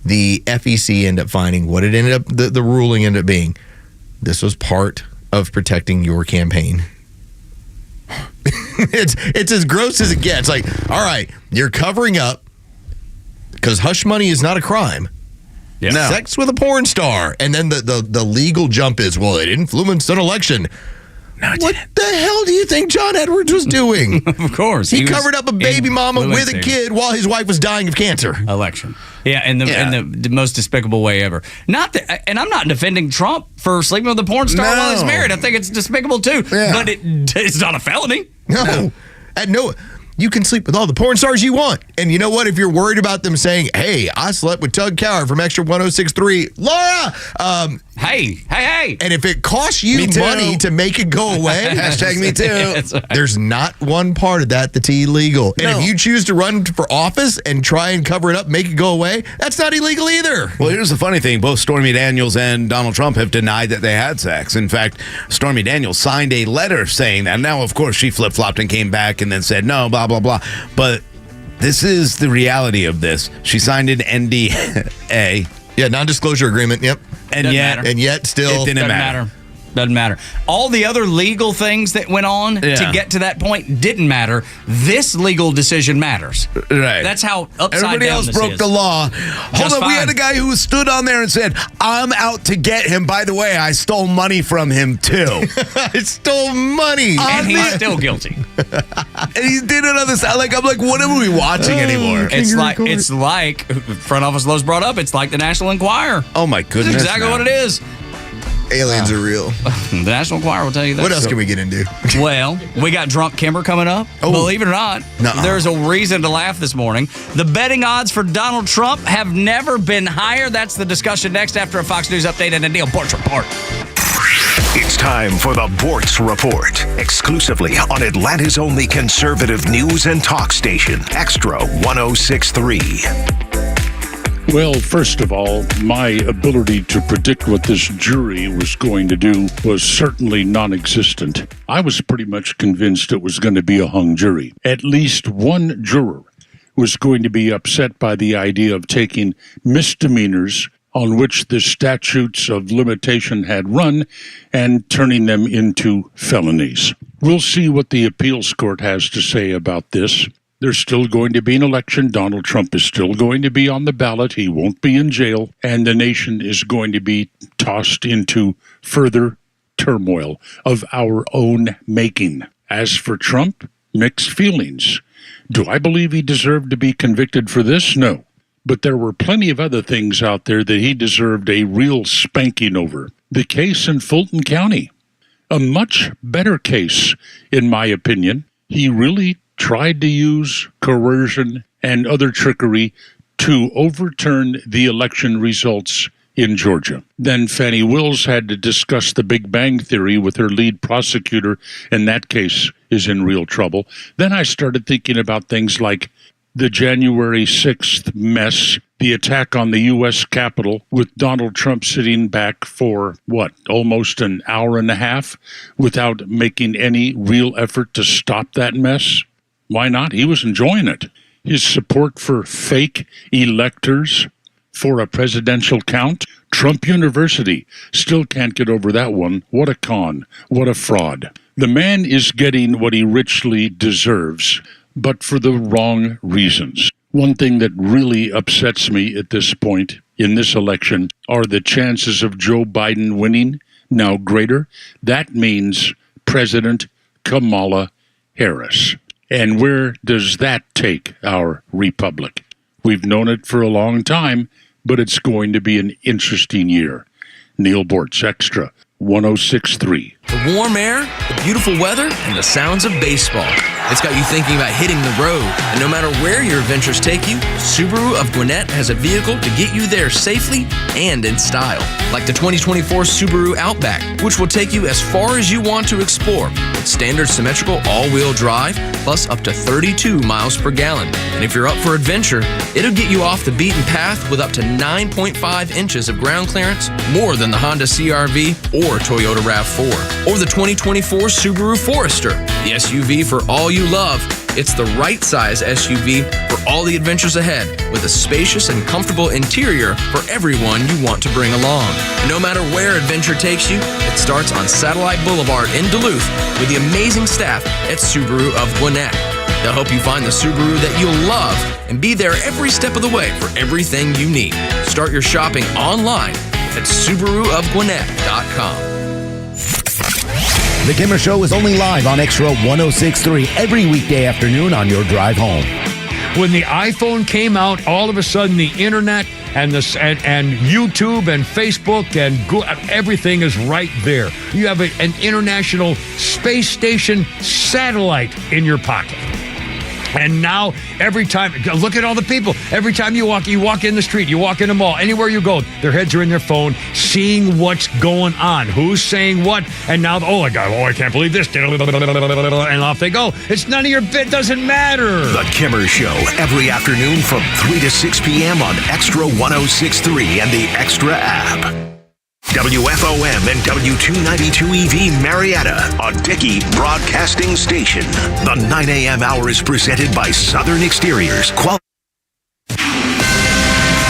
the FEC end up finding? What it ended up, the ruling ended up being? This was part of protecting your campaign. It's as gross as it gets. Like, all right, you're covering up, because hush money is not a crime. Yeah. No. Sex with a porn star. And then the legal jump is, well, it influenced an election. No, what the hell do you think John Edwards was doing? Of course. He covered up a baby mama with a kid while his wife was dying of cancer. Election. Yeah, in the most despicable way ever. Not that, and I'm not defending Trump for sleeping with a porn star while he's married. I think it's despicable too. Yeah. But it's not a felony. No. You can sleep with all the porn stars you want. And you know what? If you're worried about them saying, hey, I slept with Tug Coward from Extra 106.3, Laura! Hey. And if it costs you money to make it go away, hashtag me too. Right. There's not one part of that that's illegal. And if you choose to run for office and try and cover it up, make it go away, that's not illegal either. Well, here's the funny thing. Both Stormy Daniels and Donald Trump have denied that they had sex. In fact, Stormy Daniels signed a letter saying that. Now, of course, she flip-flopped and came back and then said, no, blah, blah, blah. But this is the reality of this. She signed an NDA. Yeah, non-disclosure agreement, yep. And yet still it didn't matter. Doesn't matter. All the other legal things that went on to get to that point didn't matter. This legal decision matters. Right. That's how upside Everybody down else this broke is. the law. Hold on, we had a guy who stood on there and said, I'm out to get him. By the way, I stole money from him too. I stole money. And he's still guilty. And he did it on the side. Like, I'm like, what are we watching anymore? It's like front office Lowe's brought up, it's like the National Enquirer. Oh my goodness. That's exactly what it is. Aliens are real. The National Enquirer will tell you that. What else can we get into? Well, we got Drunk Kimber coming up. Oh. Believe it or not, there's a reason to laugh this morning. The betting odds for Donald Trump have never been higher. That's the discussion next after a Fox News update and a Neil Bortz report. It's time for the Bortz Report, exclusively on Atlanta's only conservative news and talk station, Extra 106.3. Well, first of all, my ability to predict what this jury was going to do was certainly non-existent. I was pretty much convinced it was going to be a hung jury. At least one juror was going to be upset by the idea of taking misdemeanors on which the statutes of limitation had run and turning them into felonies. We'll see what the appeals court has to say about this. There's still going to be an election. Donald Trump is still going to be on the ballot. He won't be in jail. And the nation is going to be tossed into further turmoil of our own making. As for Trump, mixed feelings. Do I believe he deserved to be convicted for this? No. But there were plenty of other things out there that he deserved a real spanking over. The case in Fulton County, a much better case, in my opinion. He really tried to use coercion and other trickery to overturn the election results in Georgia. Then Fannie Wills had to discuss the Big Bang Theory with her lead prosecutor, and that case is in real trouble. Then I started thinking about things like the January 6th mess The attack on the U.S. Capitol, with Donald Trump sitting back for, almost an hour and a half without making any real effort to stop that mess? Why not? He was enjoying it. His support for fake electors for a presidential count? Trump University still can't get over that one. What a con. What a fraud. The man is getting what he richly deserves, but for the wrong reasons. One thing that really upsets me at this point in this election are the chances of Joe Biden winning now greater. That means President Kamala Harris. And where does that take our republic? We've known it for a long time, but it's going to be an interesting year. Neil Bortz, Extra, 106.3. The warm air, the beautiful weather, and the sounds of baseball. It's got you thinking about hitting the road. And no matter where your adventures take you, Subaru of Gwinnett has a vehicle to get you there safely and in style. Like the 2024 Subaru Outback, which will take you as far as you want to explore with standard symmetrical all-wheel drive, plus up to 32 miles per gallon. And if you're up for adventure, it'll get you off the beaten path with up to 9.5 inches of ground clearance, more than the Honda CR-V or Toyota RAV4. Or the 2024 Subaru Forester, the SUV for all you love. It's the right size SUV for all the adventures ahead, with a spacious and comfortable interior for everyone you want to bring along. No matter where adventure takes you, it starts on Satellite Boulevard in Duluth with the amazing staff at Subaru of Gwinnett. They'll help you find the Subaru that you'll love and be there every step of the way for everything you need. Start your shopping online at SubaruofGwinnett.com. The Kimmer Show is only live on Extra 106.3 every weekday afternoon on your drive home. When the iPhone came out, all of a sudden the internet and YouTube and Facebook and everything is right there. You have an international space station satellite in your pocket. And now, every time, look at all the people. Every time you walk in the street, you walk in the mall, anywhere you go, their heads are in their phone, seeing what's going on, who's saying what, and now, I can't believe this, and off they go. It's none of your bit, doesn't matter. The Kimmer Show, every afternoon from 3 to 6 p.m. on Extra 106.3 and the Extra app. WFOM and W292EV Marietta, a Dickey broadcasting station. The 9 a.m. hour is presented by Southern Exteriors.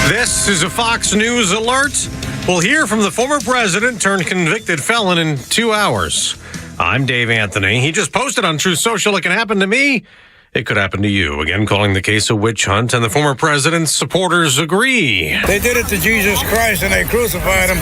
This is a Fox News alert. We'll hear from the former president turned convicted felon in 2 hours. I'm Dave Anthony. He just posted on Truth Social, it can happen to me. It could happen to you. Again, calling the case a witch hunt, and the former president's supporters agree. They did it to Jesus Christ and they crucified him.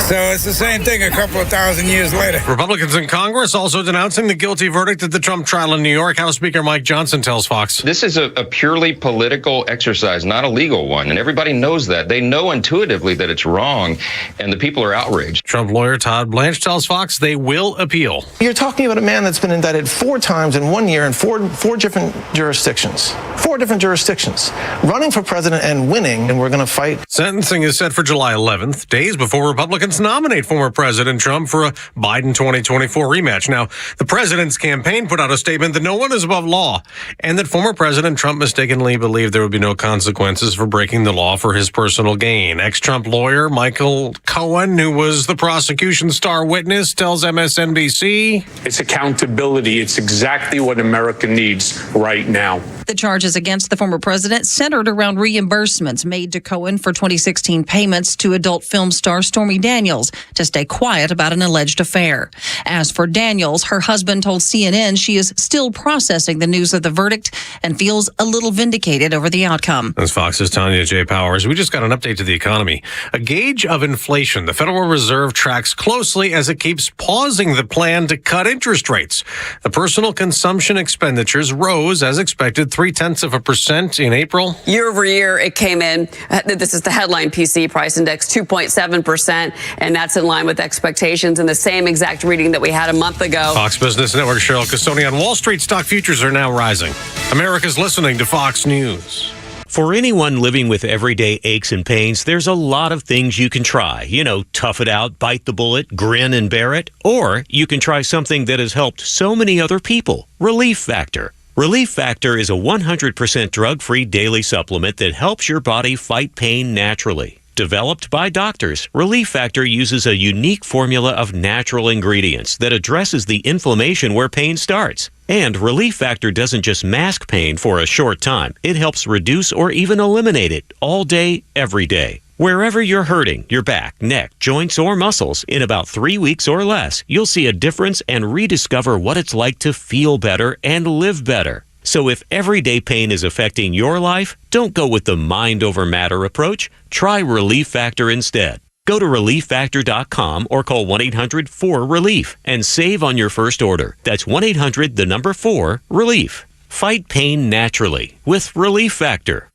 So it's the same thing a couple of thousand years later. Republicans in Congress also denouncing the guilty verdict at the Trump trial in New York. House Speaker Mike Johnson tells Fox. This is a purely political exercise, not a legal one. And everybody knows that. They know intuitively that it's wrong, and the people are outraged. Trump lawyer Todd Blanche tells Fox they will appeal. You're talking about a man that's been indicted 4 times in 1 year in four different jurisdictions. 4 different jurisdictions. Running for president and winning, and we're going to fight. Sentencing is set for July 11th, days before Republicans nominate former President Trump for a Biden 2024 rematch. Now, the president's campaign put out a statement that no one is above law, and that former President Trump mistakenly believed there would be no consequences for breaking the law for his personal gain. Ex-Trump lawyer Michael Cohen, who was the prosecution's star witness, tells MSNBC. It's accountability. It's exactly what America needs right now. The charges against the former president centered around reimbursements made to Cohen for 2016 payments to adult film star Stormy Daniels to stay quiet about an alleged affair. As for Daniels, her husband told CNN she is still processing the news of the verdict and feels a little vindicated over the outcome. As Fox's Tanya J. Powers, we just got an update to the economy. A gauge of inflation the Federal Reserve tracks closely as it keeps pausing the plan to cut interest rates. The personal consumption expenditures rose as expected 0.3% in April. Year over year, it came in. This is the headline PCE price index, 2.7%, and that's in line with expectations and the same exact reading that we had a month ago. Fox Business Network Cheryl Castoni on Wall Street. Stock futures are now rising. America's listening to Fox News. For anyone living with everyday aches and pains, there's a lot of things you can try. Tough it out, bite the bullet, grin and bear it. Or you can try something that has helped so many other people. Relief Factor. Relief Factor is a 100% drug-free daily supplement that helps your body fight pain naturally. Developed by doctors, Relief Factor uses a unique formula of natural ingredients that addresses the inflammation where pain starts. And Relief Factor doesn't just mask pain for a short time. It helps reduce or even eliminate it all day, every day. Wherever you're hurting, your back, neck, joints, or muscles, in about 3 weeks or less, you'll see a difference and rediscover what it's like to feel better and live better. So if everyday pain is affecting your life, don't go with the mind over matter approach. Try Relief Factor instead. Go to ReliefFactor.com or call 1-800-4RELIEF and save on your first order. That's 1-800-4-RELIEF. Fight pain naturally with Relief Factor.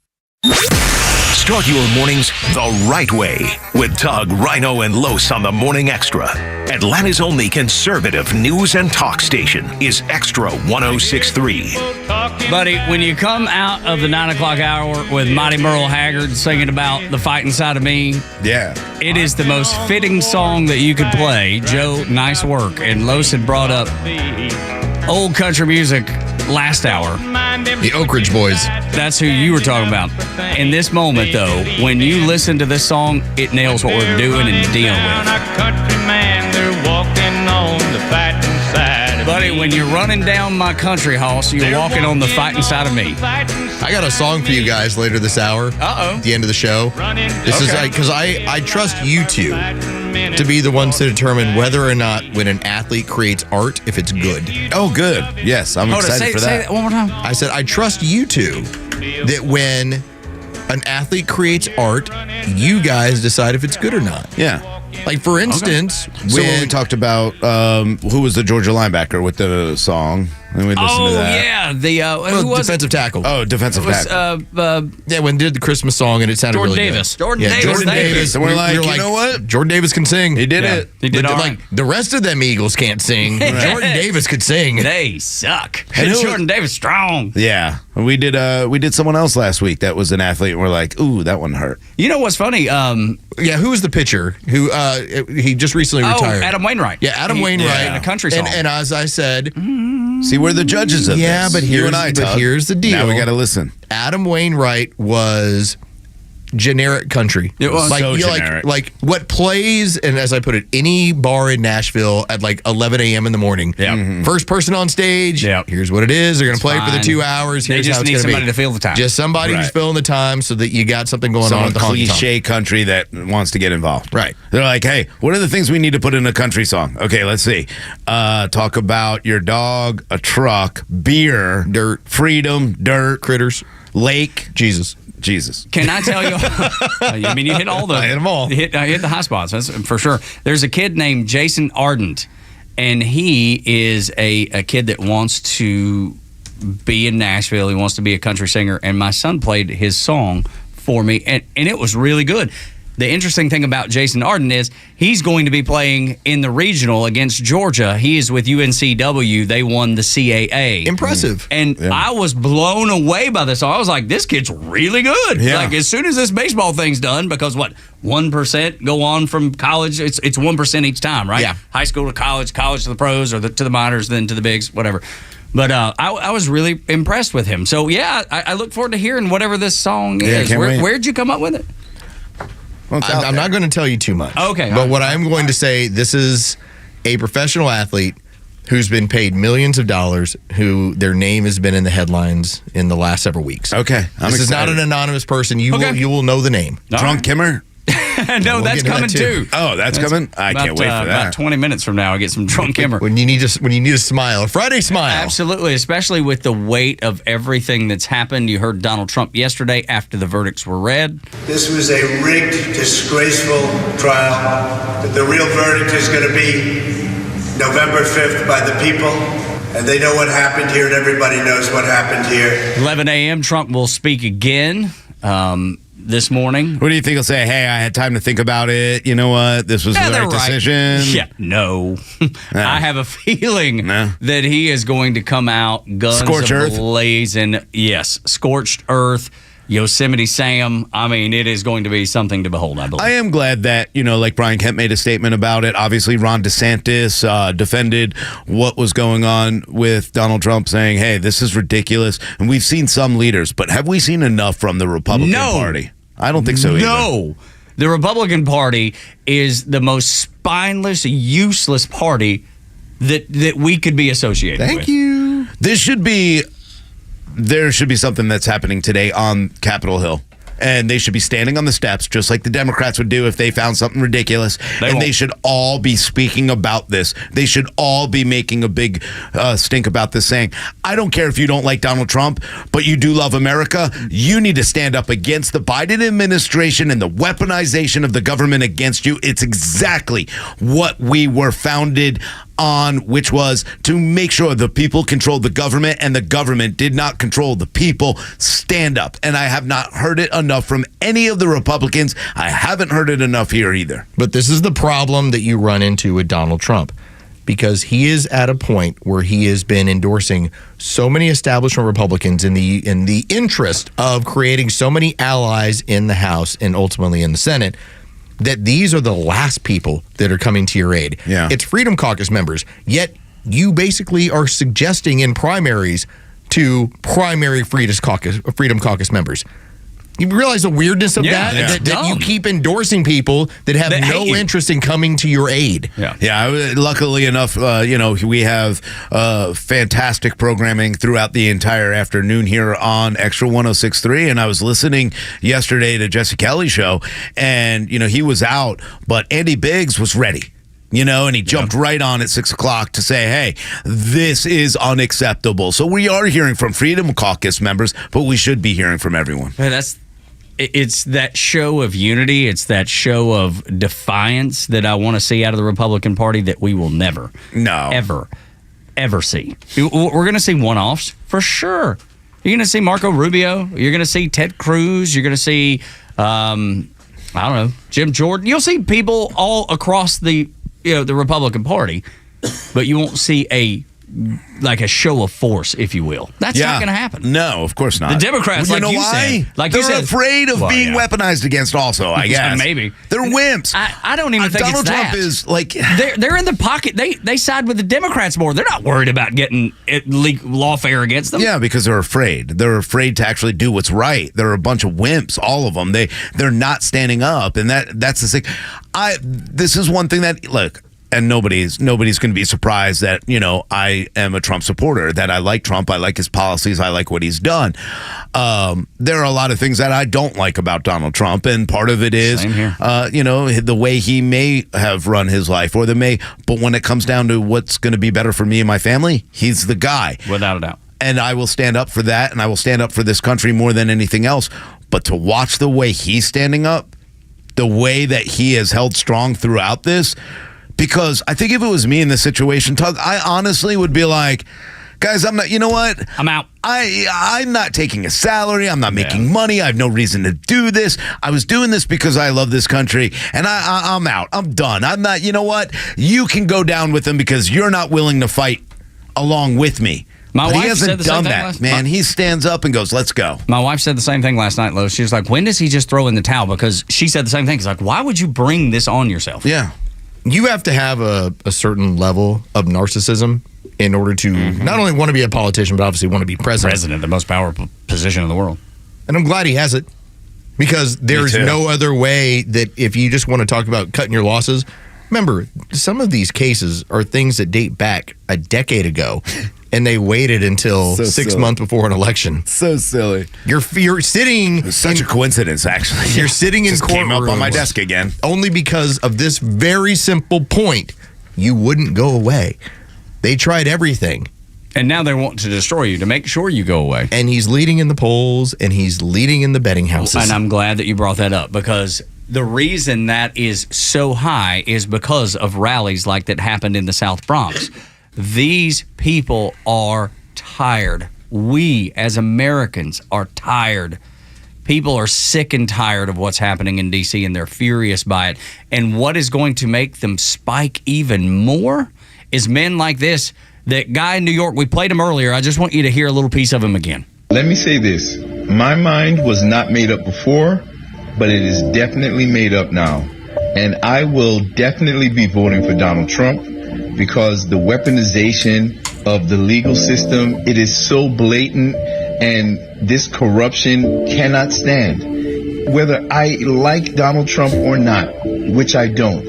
Start your mornings the right way with Tug, Rhino, and Los on the Morning Extra. Atlanta's only conservative news and talk station is Extra 106.3. Buddy, when you come out of the 9 o'clock hour with Mighty Merle Haggard singing about the fight inside of me, it is the most fitting song that you could play. Joe, nice work. And Los had brought up old country music last hour. The Oak Ridge Boys. That's who you were talking about. In this moment, though, when you listen to this song, it nails what we're doing and dealing with. Buddy, when you're running down my country house, you're walking on the fighting side of me. I got a song for you guys later this hour. At the end of the show. This is like, because I trust you two to be the ones to determine whether or not when an athlete creates art, if it's good. Oh, good. Yes, I'm excited for that. Say that one more time. I said, I trust you two that when an athlete creates art, you guys decide if it's good or not. Yeah. Like, for instance, when we talked about who was the Georgia linebacker with the song, and we listened to that. Yeah, the who was defensive tackle. Oh, defensive tackle. Yeah, when they did the Christmas song, and it sounded Jordan really Davis. good. Jordan Yeah, Davis. Jordan Davis. And we're like, you know what? Jordan Davis can sing. He did it. He did But, all like, right. the rest of them Eagles can't sing. Jordan Davis could sing. They suck. And who- Jordan Davis strong. Yeah, we did someone else last week that was an athlete, and we're like, ooh, that one hurt. You know what's funny? Yeah, who was the pitcher who he just recently retired? Adam Wainwright. Yeah, Adam Wainwright. In a country song. And as I said, see, we're the judges of yeah, this. but You and I, Tug. here's the deal. Now we got to listen. Adam Wainwright was generic country. It was. like, So you know, generic. like what plays, and as I put it, any bar in Nashville at like 11 a.m. in the morning. Yeah. First person on stage. Yeah. Here's what it is. They're going to play for the fine. 2 hours. They Here's just how it's need going to be. somebody to fill the time. Just somebody who's Right. filling the time so that you got something going Some on at the honky tonk. cliche country that wants to get involved. Right. They're like, hey, what are the things we need to put in a country song? Okay, let's see. Talk about your dog, a truck, beer, Dirt. freedom, dirt, Critters. lake, Jesus. Can I tell you? I mean, you hit all the. I hit them all. I hit the high spots. That's for sure. There's a kid named Jason Ardent, and he is a kid that wants to be in Nashville. He wants to be a country singer, and my son played his song for me, and it was really good. The interesting thing about Jason Arden is he's going to be playing in the regional against Georgia. He is with UNCW. They won the CAA. Impressive. And I was blown away by this. I was like, this kid's really good. Yeah. Like, as soon as this baseball thing's done, because 1% go on from college? It's 1% each time, right? Yeah. High school to college to the pros, or to the minors, then to the bigs, whatever. But I was really impressed with him. So, yeah, I look forward to hearing whatever this song is. can't wait. Where'd you come up with it? Well, it's out I'm there. not going to tell you too much. Okay. But what I'm going to say, this is a professional athlete who's been paid millions of dollars, who their name has been in the headlines in the last several weeks. Okay. This is not an anonymous person. You will know the name. Drunk Kimmer? No, We'll that's get into coming that too. too. Oh, that's coming? I can't wait for that. About 20 minutes from now, I get some drunk Kimmer. When you need a smile, a Friday smile. Absolutely, especially with the weight of everything that's happened. You heard Donald Trump yesterday after the verdicts were read. This was a rigged, disgraceful trial. The real verdict is going to be November 5th by the people. And they know what happened here, and everybody knows what happened here. 11 a.m., Trump will speak again this morning. What do you think? He'll say, hey, I had time to think about it. You know what? This was the right decision. Yeah, no. I have a feeling No. that he is going to come out guns Scorched earth? blazing. Yes, scorched earth. Yosemite Sam. I mean, it is going to be something to behold, I believe. I am glad that, like Brian Kemp made a statement about it. Obviously, Ron DeSantis defended what was going on with Donald Trump, saying, hey, this is ridiculous. And we've seen some leaders, but have we seen enough from the Republican Party? I don't think so either. No. The Republican Party is the most spineless, useless party that we could be associated with. Thank you. There should be something that's happening today on Capitol Hill. And they should be standing on the steps, just like the Democrats would do if they found something ridiculous. They should all be speaking about this. They should all be making a big stink about this, saying, I don't care if you don't like Donald Trump, but you do love America. You need to stand up against the Biden administration and the weaponization of the government against you. It's exactly what we were founded on, which was to make sure the people controlled the government and the government did not control the people. Stand up. And I have not heard it enough from any of the Republicans. I haven't heard it enough here either. But this is the problem that you run into with Donald Trump, because he is at a point where he has been endorsing so many establishment Republicans in the interest of creating so many allies in the House and ultimately in the Senate, that these are the last people that are coming to your aid. Yeah. It's Freedom Caucus members, yet you basically are suggesting in primaries to primary Freedom Caucus members. You realize the weirdness of that you keep endorsing people that have no interest in coming to your aid. Yeah. Luckily enough, we have fantastic programming throughout the entire afternoon here on Extra 106.3. And I was listening yesterday to Jesse Kelly's show, and he was out, but Andy Biggs was ready. And he jumped right on at 6 o'clock to say, hey, this is unacceptable. So we are hearing from Freedom Caucus members, but we should be hearing from everyone. It's that show of unity. It's that show of defiance that I want to see out of the Republican Party that we will never, ever see. We're going to see one-offs for sure. You're going to see Marco Rubio. You're going to see Ted Cruz. You're going to see, Jim Jordan. You'll see people all across the Republican Party, but you won't see a show of force, if you will. That's not going to happen. No, of course not. The Democrats, you know why? They're afraid of being weaponized against also, I guess. Maybe. They're wimps. I don't even think Donald it's Trump that. is like... They're in the pocket. They side with the Democrats more. They're not worried about getting lawfare against them. Yeah, because they're afraid. They're afraid to actually do what's right. They're a bunch of wimps, all of them. They're not standing up, and that's the thing. This is one thing that, look... And nobody's going to be surprised that, I am a Trump supporter, that I like Trump. I like his policies. I like what he's done. There are a lot of things that I don't like about Donald Trump. And part of it is, the way he may have run his life but when it comes down to what's going to be better for me and my family, he's the guy. Without a doubt. And I will stand up for that. And I will stand up for this country more than anything else. But to watch the way he's standing up, the way that he has held strong throughout this, because I think if it was me in this situation, Tug, I honestly would be like, guys, I'm not, you know what? I'm out. I'm not taking a salary. I'm not making money. I have no reason to do this. I was doing this because I love this country, and I'm out. I'm done. I'm not, you know what? You can go down with them because you're not willing to fight along with me. But he hasn't done that, man. He stands up and goes, let's go. My wife said the same thing last night, Lois. She was like, when does he just throw in the towel? Because she said the same thing. She's like, why would you bring this on yourself? Yeah. You have to have a certain level of narcissism in order to not only want to be a politician, but obviously want to be president. The most powerful position in the world. And I'm glad he has it, because there's no other way that if you just want to talk about cutting your losses. Remember, some of these cases are things that date back a decade ago, and they waited until 6 months before an election. So silly. You're sitting... It's such a coincidence, actually. You're sitting in courtrooms. Came up on my desk again. Only because of this very simple point. You wouldn't go away. They tried everything. And now they want to destroy you to make sure you go away. And he's leading in the polls, and he's leading in the betting houses. And I'm glad that you brought that up, because... the reason that is so high is because of rallies like that happened in the South Bronx. These people are tired. We, as Americans, are tired. People are sick and tired of what's happening in D.C., and they're furious by it. And what is going to make them spike even more is men like this. That guy in New York, we played him earlier. I just want you to hear a little piece of him again. Let me say this. My mind was not made up before, but it is definitely made up now. And I will definitely be voting for Donald Trump because the weaponization of the legal system, it is so blatant, and this corruption cannot stand. Whether I like Donald Trump or not, which I don't,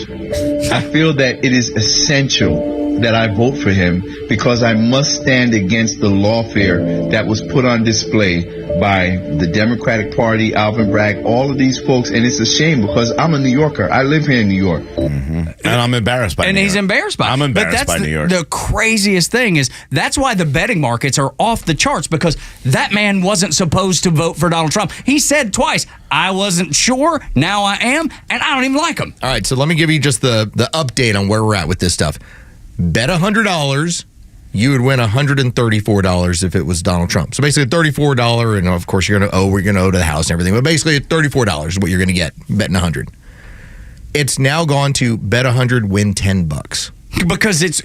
I feel that it is essential that I vote for him because I must stand against the lawfare that was put on display by the Democratic Party, Alvin Bragg, all of these folks. And it's a shame because I'm a New Yorker. I live here in New York. And I'm embarrassed by And he's embarrassed by it. I'm embarrassed but that's by New York. The craziest thing is that's why the betting markets are off the charts, because that man wasn't supposed to vote for Donald Trump. He said twice, I wasn't sure, now I am, and I don't even like him. All right, so let me give you just the update on where we're at with this stuff. Bet $100, you would win $134 if it was Donald Trump. So basically $34, and of course we're going to owe to the house and everything, but basically $34 is what you're going to get betting 100. It's now gone to bet 100, win $10. Because it's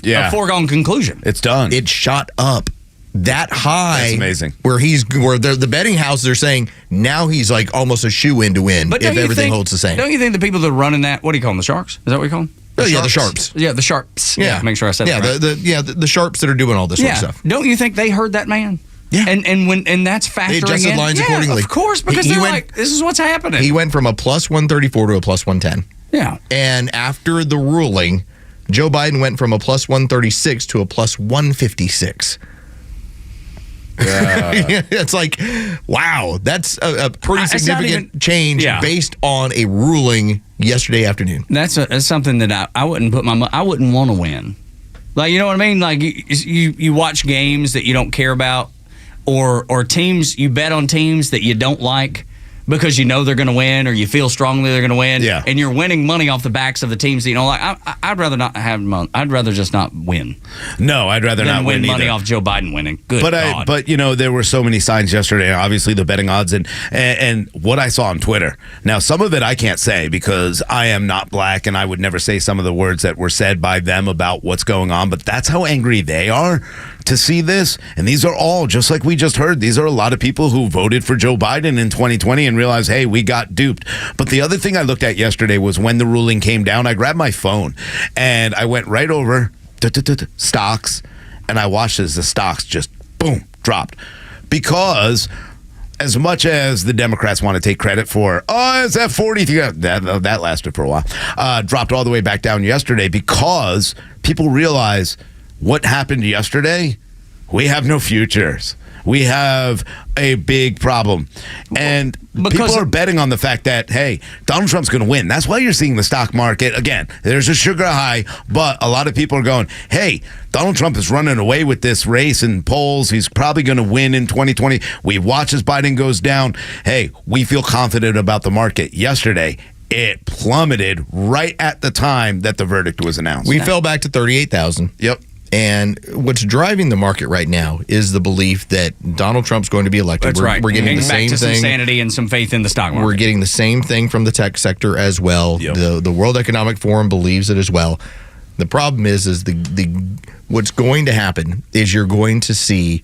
a foregone conclusion. It's done. It shot up that high. That's amazing. Where the betting houses are saying now he's like almost a shoe-in to win if everything holds the same. Don't you think the people that are running that, what do you call them, the sharks? Is that what you call them? The sharps. Yeah, the sharps. Yeah. Make sure I said that right. The sharps that are doing all this sort of stuff. Don't you think they heard that man? Yeah. And that's factoring they adjusted in. lines accordingly. Of course, because they're like, this is what's happening. He went from a plus 134 to a plus 110. Yeah. And after the ruling, Joe Biden went from a plus 136 to a plus 156. It's like, wow, that's a pretty significant change based on a ruling yesterday afternoon. That's something that I wouldn't put I wouldn't want to win. Like, you know what I mean? Like you watch games that you don't care about, or teams, you bet on teams that you don't like because you know they're going to win, or you feel strongly they're going to win, and you're winning money off the backs of the teams that you don't like. I'd rather not have money. I'd rather just not win. No, I'd rather not win money either. off Joe Biden winning. Good God. But you know, there were so many signs yesterday. Obviously, the betting odds and what I saw on Twitter. Now, some of it I can't say because I am not black, and I would never say some of the words that were said by them about what's going on. But that's how angry they are to see this. And these are all, just like we just heard, these are a lot of people who voted for Joe Biden in 2020 and realized, hey, we got duped. But the other thing I looked at yesterday was when the ruling came down, I grabbed my phone and I went right over stocks, and I watched as the stocks just, boom, dropped. Because as much as the Democrats want to take credit for, it's at 40, that lasted for a while, dropped all the way back down yesterday because people realize what happened yesterday. We have no futures. We have a big problem. And people are betting on the fact that, hey, Donald Trump's going to win. That's why you're seeing the stock market. Again, there's a sugar high, but a lot of people are going, hey, Donald Trump is running away with this race in polls. He's probably going to win in 2020. We watch as Biden goes down. Hey, we feel confident about the market. Yesterday, it plummeted right at the time that the verdict was announced. We fell back to 38,000. Yep. And what's driving the market right now is the belief that Donald Trump's going to be elected. That's right. We're getting the same back to thing. some sanity and some faith in the stock market. We're getting the same thing from the tech sector as well. Yep. The World Economic Forum believes it as well. The problem is what's going to happen is you're going to see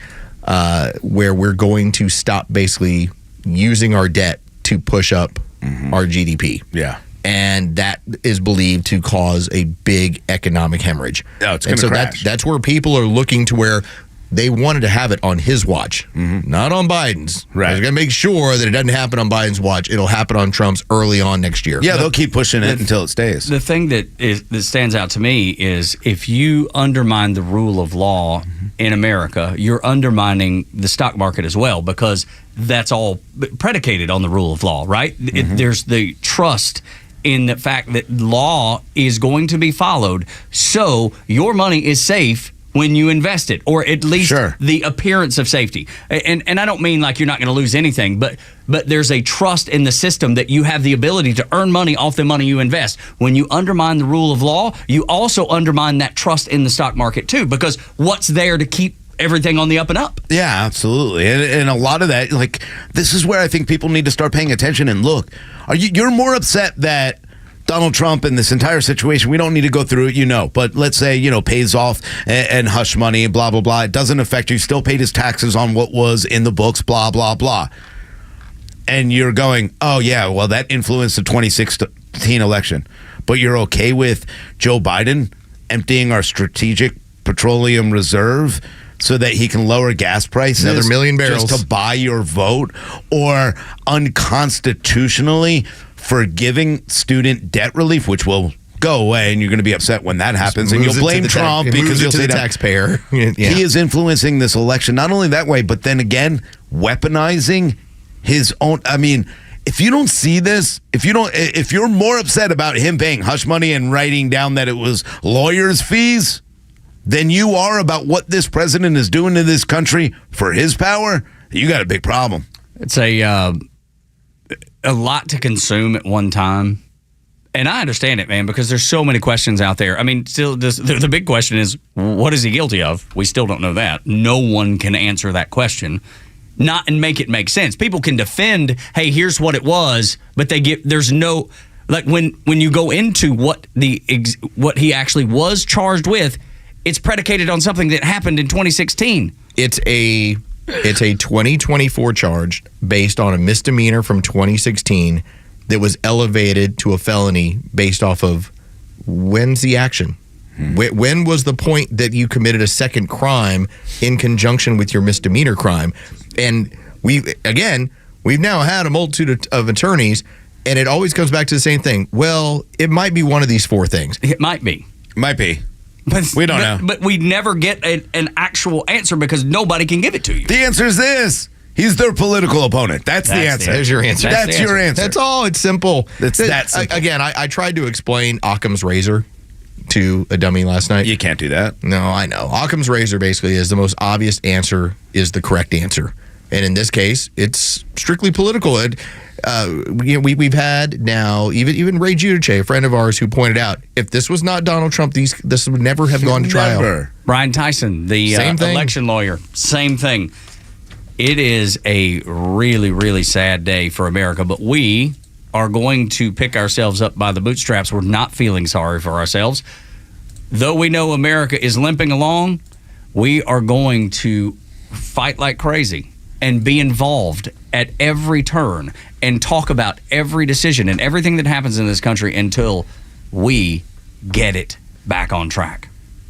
where we're going to stop basically using our debt to push up our GDP. Yeah. And that is believed to cause a big economic hemorrhage. Oh, it's going to crash. That's where people are looking to where they wanted to have it on his watch, not on Biden's. Right. They're going to make sure that it doesn't happen on Biden's watch. It'll happen on Trump's early on next year. Yeah, they'll keep pushing it until it stays. The thing that stands out to me is if you undermine the rule of law in America, you're undermining the stock market as well, because that's all predicated on the rule of law, right? There's the trust in the fact that law is going to be followed, so your money is safe when you invest it, or at least the appearance of safety. And I don't mean like you're not going to lose anything, but there's a trust in the system that you have the ability to earn money off the money you invest. When you undermine the rule of law, you also undermine that trust in the stock market too, because what's there to keep everything on the up and up? Yeah, absolutely. And a lot of that, like, this is where I think people need to start paying attention and look. You're more upset that Donald Trump and this entire situation, we don't need to go through it, but let's say, pays off and hush money and blah, blah, blah. It doesn't affect you. Still paid his taxes on what was in the books, blah, blah, blah. And you're going, oh, yeah, well, that influenced the 2016 election. But you're okay with Joe Biden emptying our strategic petroleum reserve so that he can lower gas prices, another 1 million barrels, just to buy your vote, or unconstitutionally forgiving student debt relief, which will go away, and you're going to be upset when that happens, and you'll blame Trump because you'll say the taxpayer. Yeah. He is influencing this election, not only that way, but then again, weaponizing his own. I mean, if you don't see this, if you're more upset about him paying hush money and writing down that it was lawyers' fees than you are about what this president is doing to this country for his power, you got a big problem. It's a lot to consume at one time. And I understand it, man, because there's so many questions out there. I mean, still, the big question is, what is he guilty of? We still don't know that. No one can answer that question. And make it make sense. People can defend, hey, here's what it was, but there's no, like when you go into what he actually was charged with, it's predicated on something that happened in 2016. It's a 2024 charge based on a misdemeanor from 2016 that was elevated to a felony based off of when's the action? When was the point that you committed a second crime in conjunction with your misdemeanor crime? And we've now had a multitude of attorneys, and it always comes back to the same thing. Well, it might be one of these four things. It might be. Might be. But we don't know. But we never get an actual answer because nobody can give it to you. The answer is this. He's their political opponent. That's the answer. There's your answer. That's your answer. That's all. It's simple. It's that simple. Again, I tried to explain Occam's razor to a dummy last night. You can't do that. No, I know. Occam's razor basically is the most obvious answer is the correct answer. And in this case, it's strictly political. We've had now, even Ray Giudice, a friend of ours, who pointed out, if this was not Donald Trump, this would never have gone to trial. Brian Tyson, the election lawyer, same thing. It is a really, really sad day for America, but we are going to pick ourselves up by the bootstraps. We're not feeling sorry for ourselves. Though we know America is limping along, we are going to fight like crazy and be involved at every turn and talk about every decision and everything that happens in this country until we get it back on track.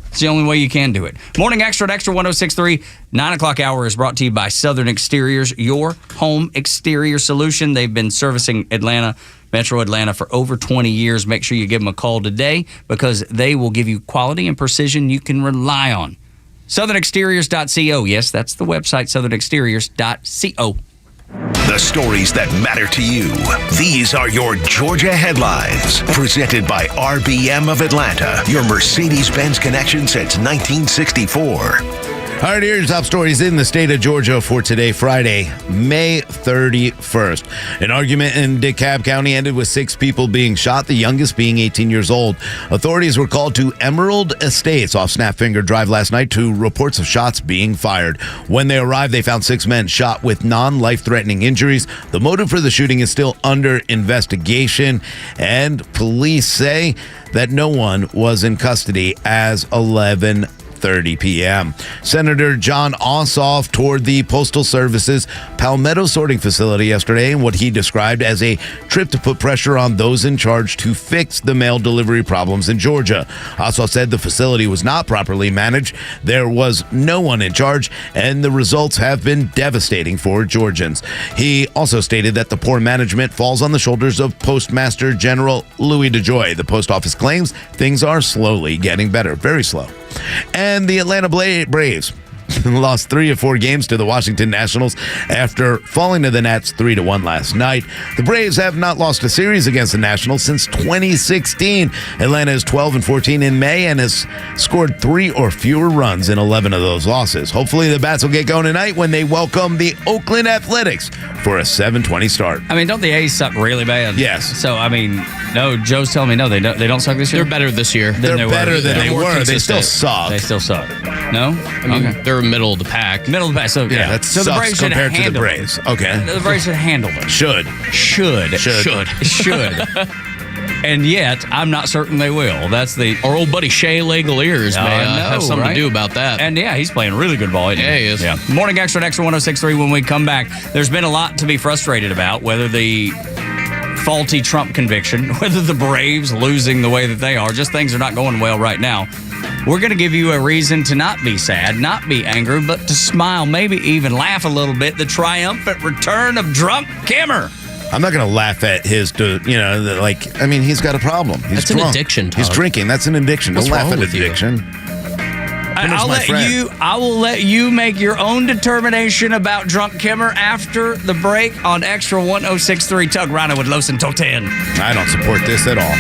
It's the only way you can do it. Morning Extra at Extra 106.3, 9 o'clock hour is brought to you by Southern Exteriors, your home exterior solution. They've been servicing Metro Atlanta for over 20 years. Make sure you give them a call today because they will give you quality and precision you can rely on. SouthernExteriors.co. Yes, that's the website, SouthernExteriors.co. The stories that matter to you. These are your Georgia headlines. Presented by RBM of Atlanta, your Mercedes-Benz connection since 1964. All right, here's top stories in the state of Georgia for today, Friday, May 31st. An argument in DeKalb County ended with 6 people being shot, the youngest being 18 years old. Authorities were called to Emerald Estates off Snapfinger Drive last night to reports of shots being fired. When they arrived, they found 6 men shot with non-life-threatening injuries. The motive for the shooting is still under investigation, and police say that no one was in custody as 11:30 p.m. Senator John Ossoff toured the Postal Service's Palmetto sorting facility yesterday in what he described as a trip to put pressure on those in charge to fix the mail delivery problems in Georgia. Ossoff said the facility was not properly managed, there was no one in charge, and the results have been devastating for Georgians. He also stated that the poor management falls on the shoulders of Postmaster General Louis DeJoy. The post office claims things are slowly getting better, very slow. And the Atlanta Braves lost 3 of 4 games to the Washington Nationals after falling to the Nats 3-1 last night. The Braves have not lost a series against the Nationals since 2016. Atlanta is 12-14 in May and has scored 3 or fewer runs in 11 of those losses. Hopefully the Bats will get going tonight when they welcome the Oakland Athletics for a 7:20 start. I mean, don't the A's suck really bad? Yes. So, I mean, no, Joe's telling me no, they don't suck this year? They're better this year. They're better than they were. They still suck. They still suck. No? I mean, they're middle of the pack. Middle of the pack. So, yeah. That so sucks the Braves compared to the handle Braves. them. Okay. The Braves should handle them. Should. And yet, I'm not certain they will. That's Our old buddy Shea Langoliers may have something to do about that. And yeah, he's playing really good ball. Yeah, he is. Yeah. Morning Extra at Extra 106.3 when we come back. There's been a lot to be frustrated about, whether the faulty Trump conviction, whether the Braves losing the way that they are, just things are not going well right now. We're going to give you a reason to not be sad, not be angry, but to smile, maybe even laugh a little bit. The triumphant return of Drunk Kimmer. I'm not going to laugh at his, he's got a problem. He's That's drunk. an addiction, Todd. He's drinking. That's an addiction. What's Don't laugh wrong at with you? addiction. I will let you make your own determination about Drunk Kimmer after the break on Extra 106.3 Tug Rhino with Los until 10. I don't support this at all.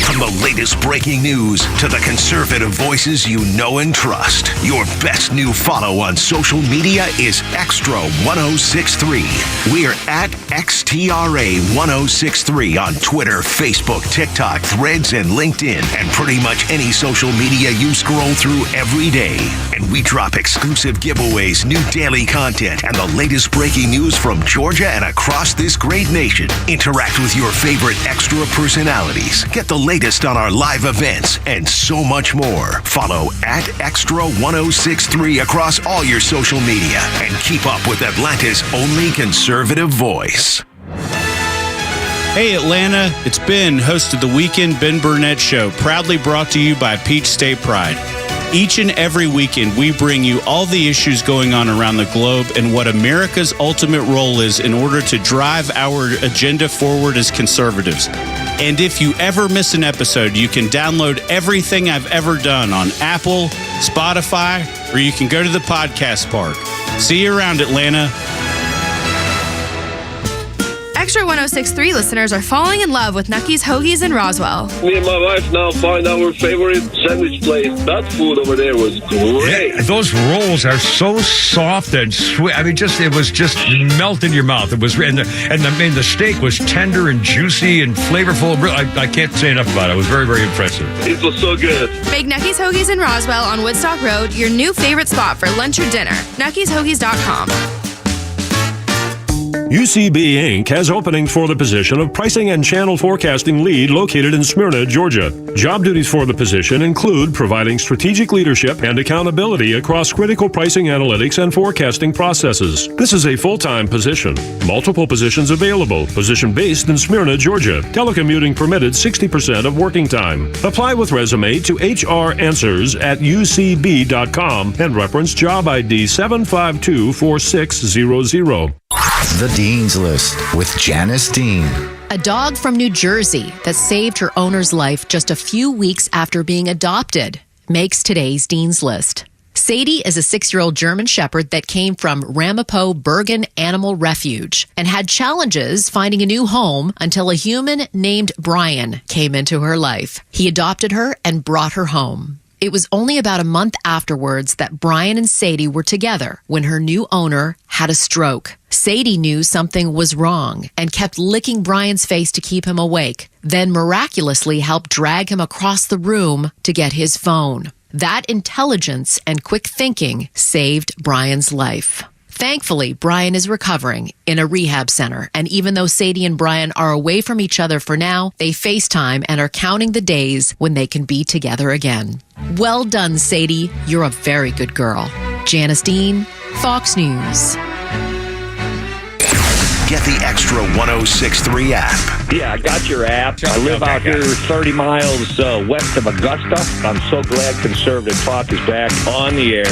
From the latest breaking news to the conservative voices you know and trust, your best new follow on social media is Extra 106.3. We're at XTRA 106.3 on Twitter, Facebook, TikTok, Threads, and LinkedIn, and pretty much any social media you scroll through every day. And we drop exclusive giveaways, new daily content, and the latest breaking news from Georgia and across this great nation. Interact with your favorite Extra personalities. Get the latest on our live events and so much more. Follow at Extra 106.3 across all your social media and keep up with Atlanta's only conservative voice. Hey Atlanta, it's Ben, host of the Weekend Ben Burnett Show, proudly brought to you by Peach State Pride. Each and every weekend, we bring you all the issues going on around the globe and what America's ultimate role is in order to drive our agenda forward as conservatives. And if you ever miss an episode, you can download everything I've ever done on Apple, Spotify, or you can go to the podcast park. See you around, Atlanta. Extra 106.3 listeners are falling in love with Nucky's Hoagies in Roswell. Me and my wife now find our favorite sandwich place. That food over there was great. Yeah, those rolls are so soft and sweet. I mean, it was just melt in your mouth. It was, and the steak was tender and juicy and flavorful. I can't say enough about it. It was very, very impressive. It was so good. Make Nucky's Hoagies in Roswell on Woodstock Road your new favorite spot for lunch or dinner. Nucky'sHoagies.com. UCB Inc. has openings for the position of pricing and channel forecasting lead located in Smyrna, Georgia. Job duties for the position include providing strategic leadership and accountability across critical pricing analytics and forecasting processes. This is a full-time position. Multiple positions available. Position based in Smyrna, Georgia. Telecommuting permitted 60% of working time. Apply with resume to hranswers@ucb.com and reference job ID 7524600. The Dean's List with Janice Dean. A dog from New Jersey that saved her owner's life just a few weeks after being adopted makes today's Dean's List. Sadie is a 6-year-old German Shepherd that came from Ramapo Bergen Animal Refuge and had challenges finding a new home until a human named Brian came into her life. He adopted her and brought her home. It was only about a month afterwards that Brian and Sadie were together when her new owner had a stroke. Sadie knew something was wrong and kept licking Brian's face to keep him awake, then miraculously helped drag him across the room to get his phone. That intelligence and quick thinking saved Brian's life. Thankfully, Brian is recovering in a rehab center, and even though Sadie and Brian are away from each other for now, they FaceTime and are counting the days when they can be together again. Well done, Sadie. You're a very good girl. Janice Dean, Fox News. Get the Extra 106.3 app. Yeah, I got your app. I live out here 30 miles west of Augusta. I'm so glad Conservative Talk is back on the air.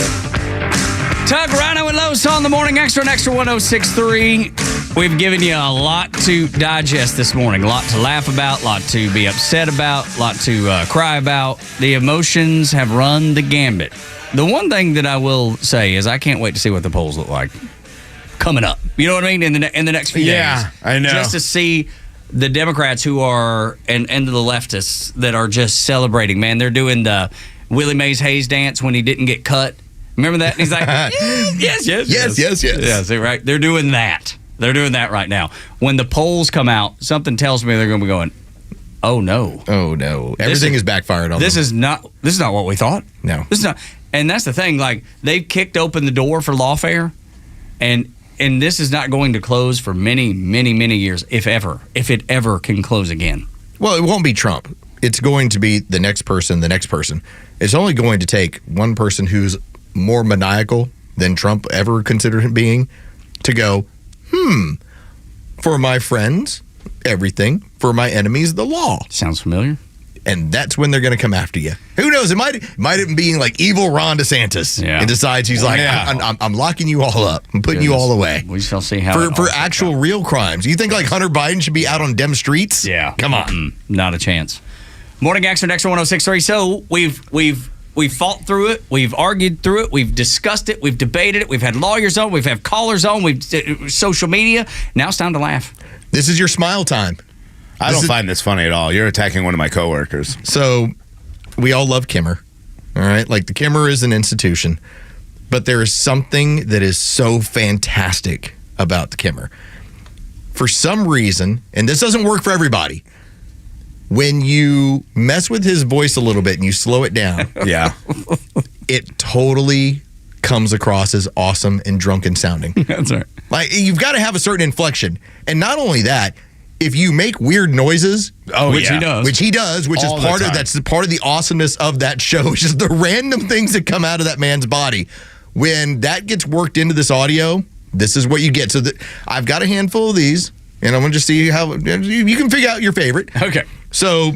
Tug, Rhino, and Los on the Morning Extra and Extra 106.3. We've given you a lot to digest this morning. A lot to laugh about, a lot to be upset about, a lot to cry about. The emotions have run the gambit. The one thing that I will say is I can't wait to see what the polls look like coming up. You know what I mean? In the next few days. Yeah, I know. Just to see the Democrats who are, and the leftists that are just celebrating. Man, they're doing the Willie Mays Hayes dance when he didn't get cut. Remember that? And he's like, yes. Yeah, see, right? They're doing that. They're doing that right now. When the polls come out, something tells me they're going to be going, oh no. Oh no. Everything is backfired on this them. This is not what we thought. No. This is not. And that's the thing. Like, they've kicked open the door for lawfare, and this is not going to close for many, many, many years, if it ever can close again. Well, it won't be Trump. It's going to be the next person. It's only going to take one person who's more maniacal than Trump ever considered him being to go, for my friends, everything. For my enemies, the law. Sounds familiar. And that's when they're going to come after you. Who knows? It might even be like evil Ron DeSantis. Yeah. And decides he's like, I'm locking you all up. I'm putting you all away. We shall see how for actual real crimes. You think like Hunter Biden should be out on dem streets? Yeah. Come on. Not a chance. Morning Xtra, Xtra 1063. So we've fought through it. We've argued through it. We've discussed it. We've debated it. We've had lawyers on. We've had callers on. We've social media. Now it's time to laugh. This is your smile time. I don't find this funny at all. You're attacking one of my coworkers. So we all love Kimmer. All right. Like the Kimmer is an institution, but there is something that is so fantastic about the Kimmer. For some reason, and this doesn't work for everybody, when you mess with his voice a little bit and you slow it down, it totally comes across as awesome and drunken sounding. That's right. Like you've got to have a certain inflection. And not only that, if you make weird noises, which he does, which All is the time. that's part of the awesomeness of that show, is just the random things that come out of that man's body. When that gets worked into this audio, this is what you get. So I've got a handful of these, and I want to just see how you can figure out your favorite. Okay. So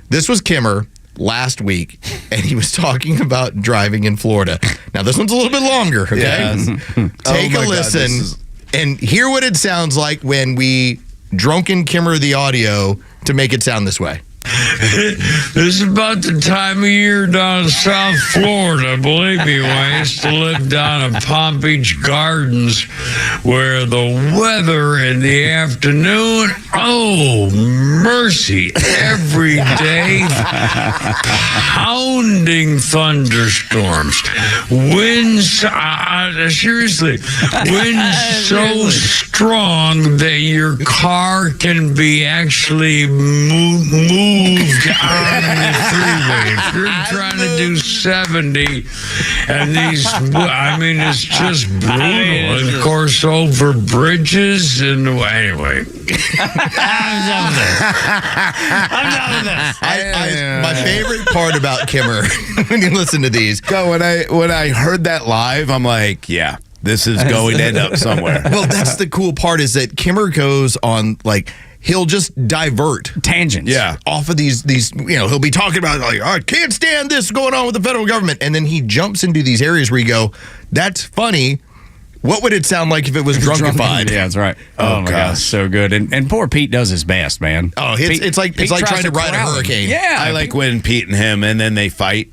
this was Kimmer last week, and he was talking about driving in Florida. Now this one's a little bit longer. Okay, Yes. Take Oh a my God, listen and hear what it sounds like when we drunken Kimmer the audio to make it sound this way. This is about the time of year down in South Florida. Believe me, when I used to live down in Palm Beach Gardens, where the weather in the afternoon, oh, mercy, every day, pounding thunderstorms, winds, seriously, winds so strong that your car can be actually moved on the freeway. If you're trying to do 70, and it's just brutal. And of course, over bridges, and anyway. I'm done with this. My favorite part about Kimmer, when you listen to these. When I heard that live, I'm like, yeah, this is going to end up somewhere. Well, that's the cool part is that Kimmer goes on like, he'll just divert tangents off of these he'll be talking about like, I can't stand this going on with the federal government, and then he jumps into these areas where you go, that's funny. What would it sound like if it was drunkified? Yeah, that's right. Oh my gosh, so good. And poor Pete does his best, man. Oh, it's like trying to ride a hurricane. Yeah, I like when Pete and him, and then they fight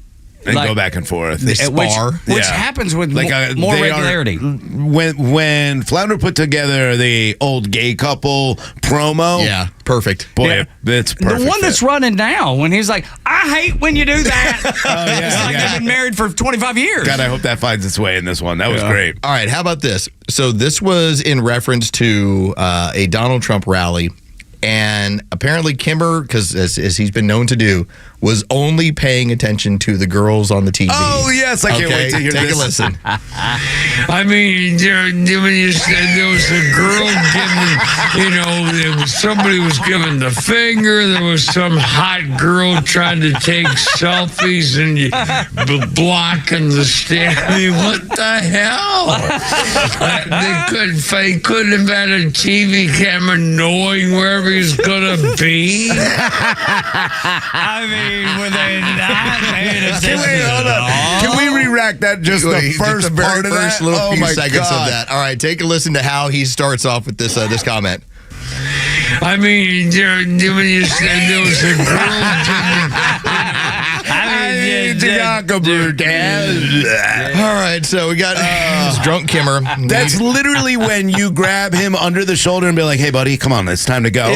and go back and forth. They spar. Which happens with more regularity. When Flounder put together the old gay couple promo. Yeah, perfect. Boy, it's perfect. The one that's running now, when he's like, I hate when you do that. It's like they've been married for 25 years. God, I hope that finds its way in this one. That was great. All right, how about this? So this was in reference to a Donald Trump rally. And apparently Kimmer, because as he's been known to do, was only paying attention to the girls on the TV. Oh, yes. I can't wait to hear this. Take a listen. I mean, there was a girl giving, somebody was giving the finger. There was some hot girl trying to take selfies and blocking the stand. I mean, what the hell? They couldn't have had a TV camera knowing wherever he's going to be. I mean, were they not paying attention? Can we re-rack that just the first part of that? Little few seconds of that. All right, take a listen to how he starts off with this comment. I mean, there was a girl. All right, so we got this drunk Kimmer. That's literally when you grab him under the shoulder and be like, hey, buddy, come on, it's time to go.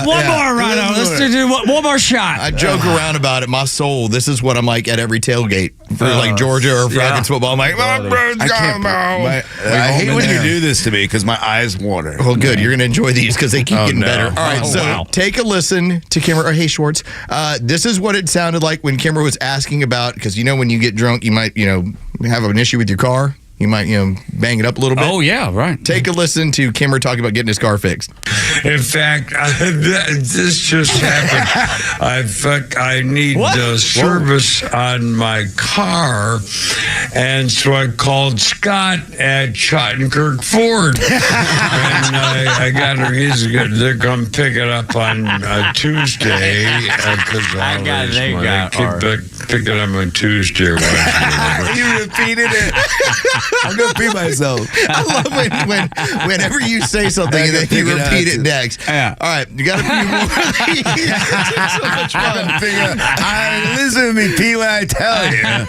One more, Rhino. Let's do one more shot. I joke around about it. My soul, this is what I'm like at every tailgate for like Georgia or Falcons football. I'm like, I hate when you do this to me because my eyes water. Well, good. You're going to enjoy these because they keep getting better. All right, so take a listen to Kimmer. Hey, Schwartz. This is what it sounded like when Kimmer was asking about, because when you get drunk, you might, have an issue with your car. You might, bang it up a little bit. Oh, yeah, right. Take a listen to Kimmer talking about getting his car fixed. In fact, this just happened. I need service on my car, and so I called Scott at Schottenkirk Ford, and I got her. They're going to pick it up on Tuesday because pick it up on Tuesday. You repeated it. I'm going to pee myself. I love whenever you say something and then you repeat it next. Yeah. All right, you got a few more of these. It's so much fun. Listen to me pee when I tell you.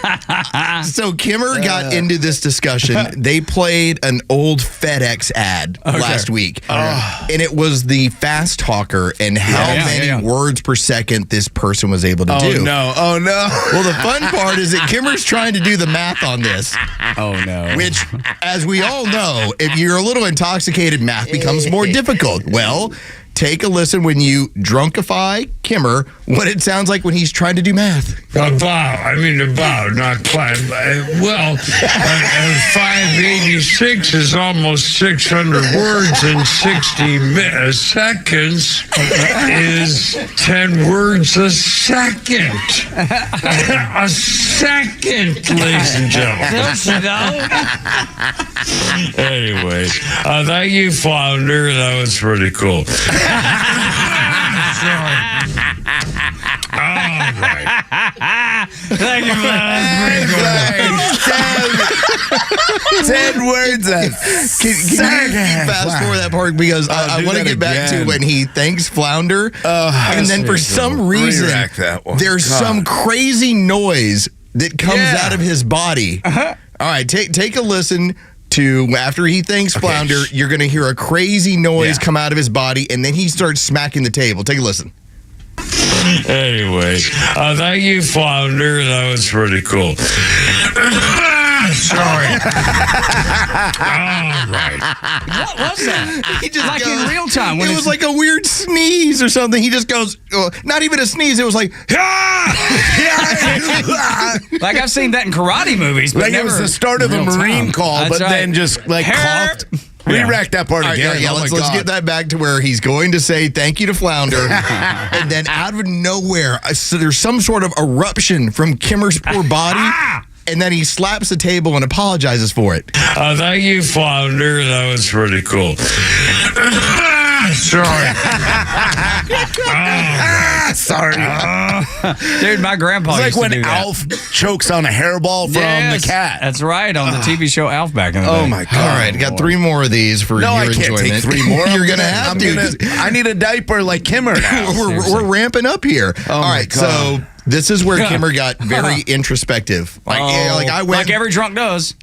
So Kimmer got into this discussion. They played an old FedEx ad last week. And it was the fast talker and how many words per second this person was able to do. Oh, no. Well, the fun part is that Kimmer's trying to do the math on this. Oh, no. Which, as we all know, if you're a little intoxicated, math becomes more difficult. Well, take a listen when you drunkify Kimmer, what it sounds like when he's trying to do math. About, not quite. Well, 586 is almost 600 words in 60 seconds is 10 words a second. A second, ladies and gentlemen. Anyway, thank you, Flounder. That was pretty cool. All right. Thank you, Flounder. 10 words. Can you fast forward that part because I want to get back to when he thanks Flounder, and then for some reason there's some crazy noise that comes out of his body. All right, take a listen to after he thanks Flounder. You're going to hear a crazy noise come out of his body, and then he starts smacking the table. Take a listen. Anyway, thank you, Flounder. That was pretty cool. Sorry. All right. What was that? He just like goes, in real time. It was like a weird sneeze or something. He just goes, not even a sneeze. It was like, like I've seen that in karate movies. But like it was the start of a Marine call, but then just like coughed. Re-rack that part again. Let's get that back to where he's going to say thank you to Flounder. And then out of nowhere, so there's some sort of eruption from Kimmer's poor body. And then he slaps the table and apologizes for it. Thank you, Flounder. That was pretty cool. Sorry. Sorry. Dude, my grandpa it's used like to do when that. Alf chokes on a hairball from the cat. That's right, on the TV show Alf back in the day. Oh, my God. All right, got 3 more of these for your enjoyment. No, I can't take 3 more. You're going to have to. I need a diaper like Kimmer now. We're ramping up here. All right, so this is where Kimmer got very introspective. Like I went, like every drunk does.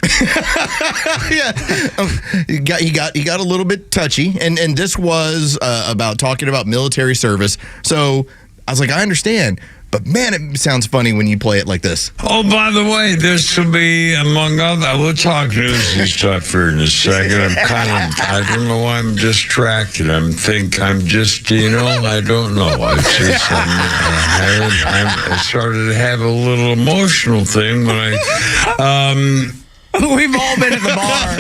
He got a little bit touchy, and this was about talking about military service. So I was like, I understand, but man, it sounds funny when you play it like this. Oh, by the way, this will be among other. We'll talk news and stuff here in a second. I don't know why I'm distracted. I'm just, I don't know. It's just, I started to have a little emotional thing when We've all been at the bar.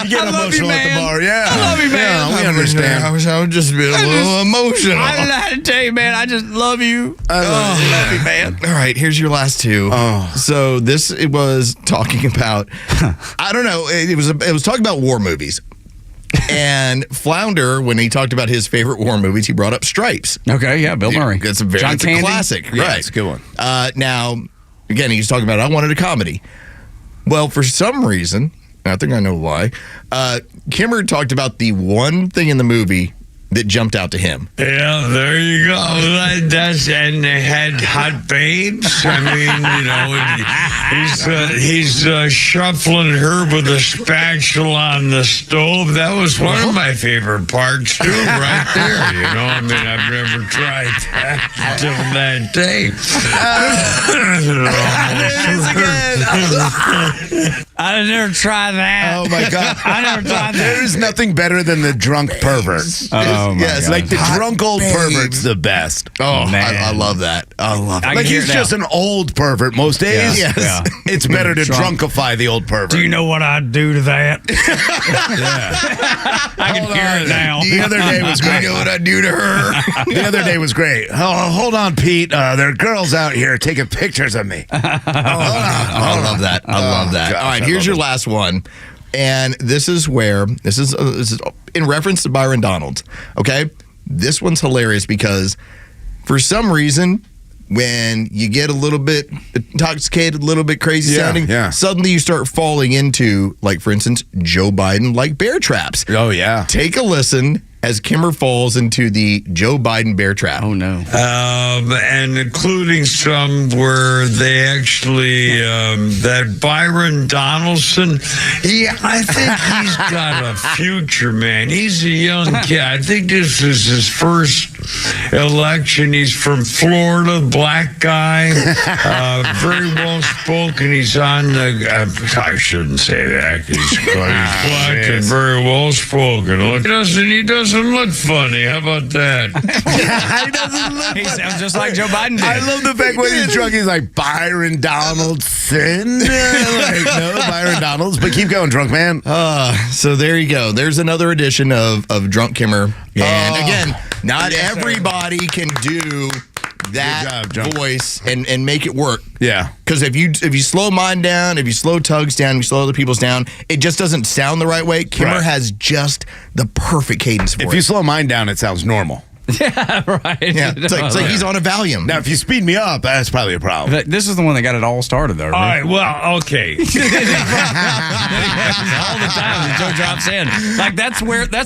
You get emotional at the bar, yeah. I love you, man. Yeah, we understand. I was just being a little emotional. I don't know how to tell you, man. I just love you. I love you, man. All right, here's your last 2. So it was talking about, I don't know, it was talking about war movies. And Flounder, when he talked about his favorite war movies, he brought up Stripes. Okay, yeah, Bill Murray. It's a classic. Yeah, right. it's a good one. Now, again, he's talking about, I wanted a comedy. Well, for some reason, I think I know why, Kimmer talked about the one thing in the movie that jumped out to him? Yeah, there you go. And they had hot babes. I mean, he's shuffling her with a spatula on the stove. That was one of my favorite parts too, right there. You know, I mean, I've never tried that until that day. I never tried that. Oh my God! I never tried that. There is nothing better than the drunk pervert. Oh my yes, God. like the Hot drunk old babes. pervert's the best. Oh, man. I love that. I love it. Like he's just an old pervert most days. Yeah. Yes. Yeah. It's better to drunkify the old pervert. Do you know what I'd do to that? I can hear it now. The other day was great. You know what I do to her? The other day was great. Oh, hold on, Pete. There are girls out here taking pictures of me. I love that. I love that. Gosh, All right, I here's love your it. last one. And this is in reference to Byron Donalds. Okay? This one's hilarious because for some reason, when you get a little bit intoxicated, a little bit crazy sounding, suddenly you start falling into, like, for instance, Joe Biden like bear traps. Oh, yeah. Take a listen as Kimmer falls into the Joe Biden bear trap. Oh, no. And including some where they actually, that Byron Donaldson, I think he's got a future, man. He's a young kid. I think this is his first election. He's from Florida, black guy, very well spoken. He's on the, I shouldn't say that. He's black and very well spoken. He doesn't look funny. How about that? He doesn't look. He sounds just like Joe Biden did. I love the fact when he's drunk, he's like Byron Donaldson. Like, no, Byron Donalds. But keep going, drunk man. So there you go. There's another edition of Drunk Kimmer. And again, not everybody can do that voice and make it work. Yeah. Because if you slow mine down, if you slow Tug's down, if you slow other people's down, it just doesn't sound the right way. Kimmer has just the perfect cadence for it. If you slow mine down, it sounds normal. Yeah, right. Yeah, it's like he's on a Valium. Now, if you speed me up, that's probably a problem. This is the one that got it all started, though. All right, well, okay. All the time that Joe drops in. Like, that's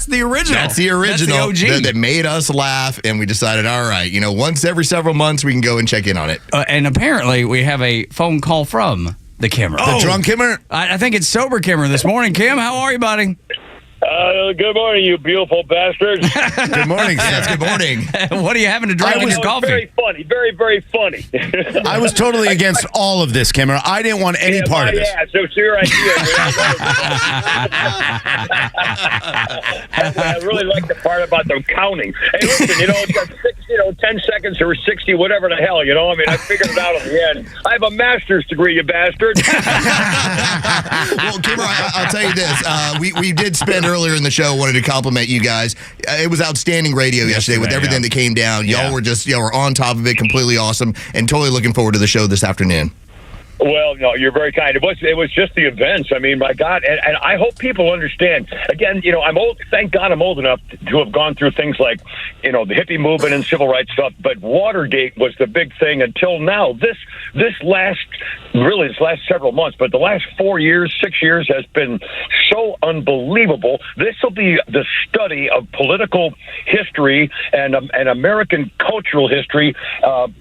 the original. That's the original. That's the OG. That made us laugh, and we decided, all right, once every several months, we can go and check in on it. And apparently, we have a phone call from the Kimmer. The drunk Kimmer? I think it's sober Kimmer this morning. Kim, how are you, buddy? Good morning, you beautiful bastards. Good morning, yes, good morning. What are you having to drink in your coffee? Very funny, very, very funny. I was totally against all of this, Kimmer. I didn't want any part of this. Yeah, so it's your idea. I really like the part about the counting. Hey, listen, it's got 10 seconds or 60, whatever the hell, I mean, I figured it out at the end. I have a master's degree, you bastard. Well, Kimmer, I'll tell you this. We did spend earlier in the show, wanted to compliment you guys. It was outstanding radio yesterday with everything that came down. Y'all were y'all were on top of it, completely awesome, and totally looking forward to the show this afternoon. Well, no, you're very kind. It was just the events. I mean, my God, and I hope people understand. Again, I'm old. Thank God I'm old enough to have gone through things like, the hippie movement and civil rights stuff. But Watergate was the big thing until now. This last several months, but the last 6 years has been so unbelievable. This will be the study of political history and American cultural history.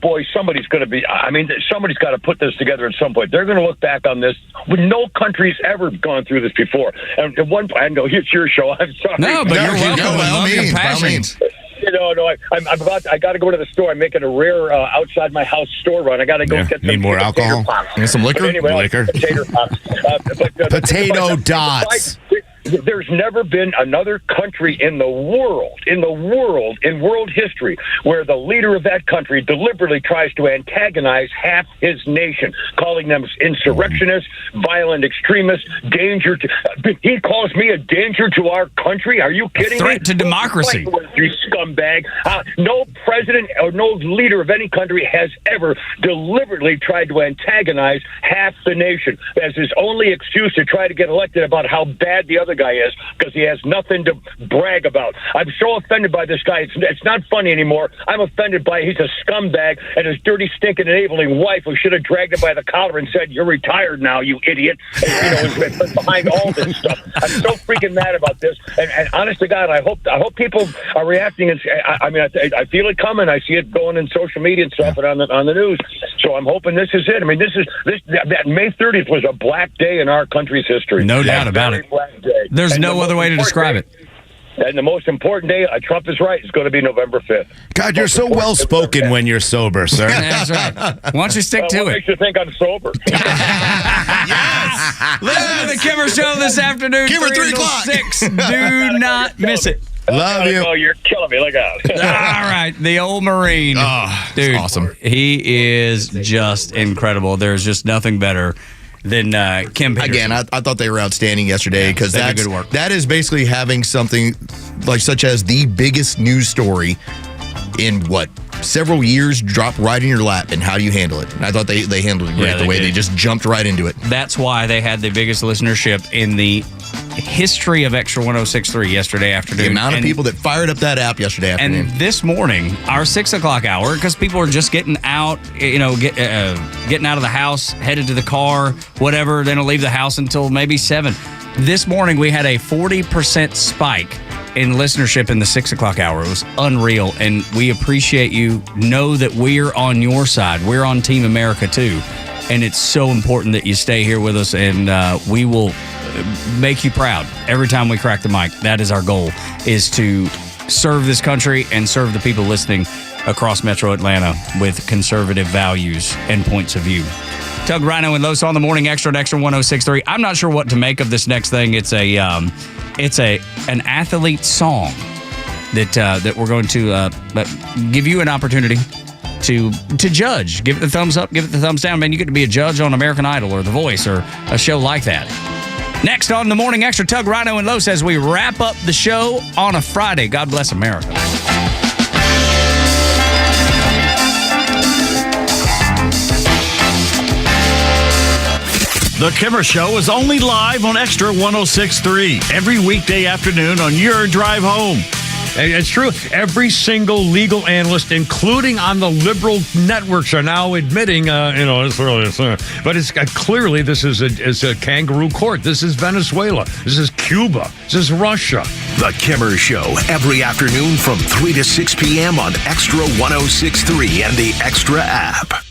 Boy, somebody's going to be. I mean, somebody's got to put this together at some point. They're going to look back on this when no country's ever gone through this before. And at one point, I know it's your show. I'm sorry. No, but you're welcome. By all means. I got to go to the store. I'm making a rare outside my house store run. I got to go get some Need more alcohol? And some liquor? Potato pops. Potato dots. There's never been another country in world history, where the leader of that country deliberately tries to antagonize half his nation, calling them insurrectionists, violent extremists, danger to. He calls me a danger to our country. Are you kidding me? A threat to democracy. You scumbag. No president or no leader of any country has ever deliberately tried to antagonize half the nation as his only excuse to try to get elected about how bad the other guy is because he has nothing to brag about. I'm so offended by this guy. It's not funny anymore. I'm offended by he's a scumbag and his dirty, stinking, enabling wife who should have dragged him by the collar and said, "You're retired now, you idiot." And, is behind all this stuff. I'm so freaking mad about this. And honest to God, I hope people are reacting. And I feel it coming. I see it going in social media and stuff and on the news. So I'm hoping this is it. I mean, that May 30th was a black day in our country's history. No doubt about it. There's no other way to describe it. And the most important day, Trump is right, is going to be November 5th. God, you're so well-spoken when you're sober, sir. That's right. Why don't you stick to what it? makes you think I'm sober? Listen to the Kimmer Show this afternoon. Kimmer, 3 until o'clock. 6. Do not miss it. Love you. Oh, you're killing me. Look out. All right. The old Marine. Oh, dude, awesome. He is just incredible. There's just nothing better than Kim Peterson. Again, I thought they were outstanding yesterday because they did good work. that is basically having something like such as the biggest news story in several years drop right in your lap, and how do you handle it? And I thought they handled it great, the way they just jumped right into it. That's why they had the biggest listenership in the history of Extra 106.3 yesterday afternoon. The amount of people that fired up that app yesterday afternoon. And this morning, our 6 o'clock hour, because people are just getting out, getting out of the house, headed to the car, whatever. They don't leave the house until maybe 7. This morning, we had a 40% spike in listenership in the 6 o'clock hour. It was unreal, and we appreciate you. Know that we're on your side. We're on Team America, too. And it's so important that you stay here with us, and we will make you proud every time we crack the mic. That is our goal, is to serve this country and serve the people listening across Metro Atlanta with conservative values and points of view. Tug, Rhino, and Los on the Morning Extra at Extra 106.3. I'm not sure what to make of this next thing. It's an athlete song that we're going to give you an opportunity to judge. Give it the thumbs up, give it the thumbs down. Man, you get to be a judge on American Idol or The Voice or a show like that. Next on the Morning Extra, Tug, Rhino, and Los as we wrap up the show on a Friday. God bless America. The Kimmer Show is only live on Extra 106.3 every weekday afternoon on your drive home. It's true. Every single legal analyst, including on the liberal networks, are now admitting, but it's clearly this is a kangaroo court. This is Venezuela. This is Cuba. This is Russia. The Kimmer Show every afternoon from 3 to 6 p.m. on Extra 106.3 and the Extra app.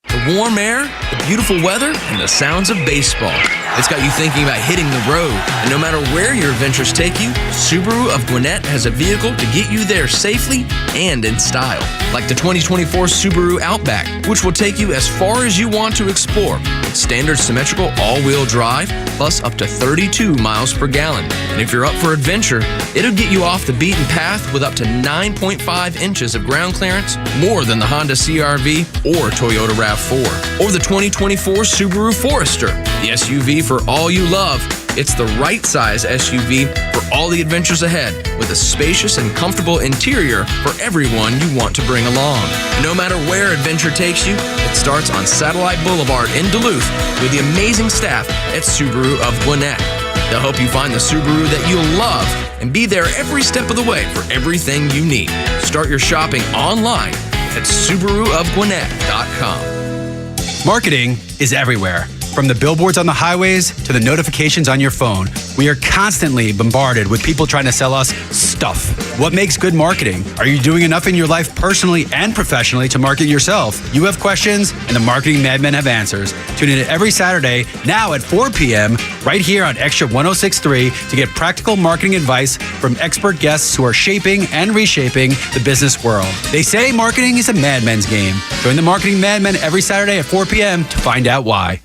The warm air, the beautiful weather, and the sounds of baseball. It's got you thinking about hitting the road. And no matter where your adventures take you, Subaru of Gwinnett has a vehicle to get you there safely and in style. Like the 2024 Subaru Outback, which will take you as far as you want to explore. With standard symmetrical all-wheel drive, plus up to 32 miles per gallon. And if you're up for adventure, it'll get you off the beaten path with up to 9.5 inches of ground clearance, more than the Honda CR-V or Toyota RAV4. Or the 2024 Subaru Forester, the SUV for all you love. It's the right size SUV for all the adventures ahead, with a spacious and comfortable interior for everyone you want to bring along. No matter where adventure takes you, it starts on Satellite Boulevard in Duluth with the amazing staff at Subaru of Gwinnett. They'll help you find the Subaru that you'll love and be there every step of the way for everything you need. Start your shopping online at SubaruofGwinnett.com. Marketing is everywhere. From the billboards on the highways to the notifications on your phone, we are constantly bombarded with people trying to sell us stuff. What makes good marketing? Are you doing enough in your life personally and professionally to market yourself? You have questions, and the Marketing Madmen have answers. Tune in every Saturday, now at 4 p.m., right here on Extra 106.3 to get practical marketing advice from expert guests who are shaping and reshaping the business world. They say marketing is a madman's game. Join the Marketing Madmen every Saturday at 4 p.m. to find out why.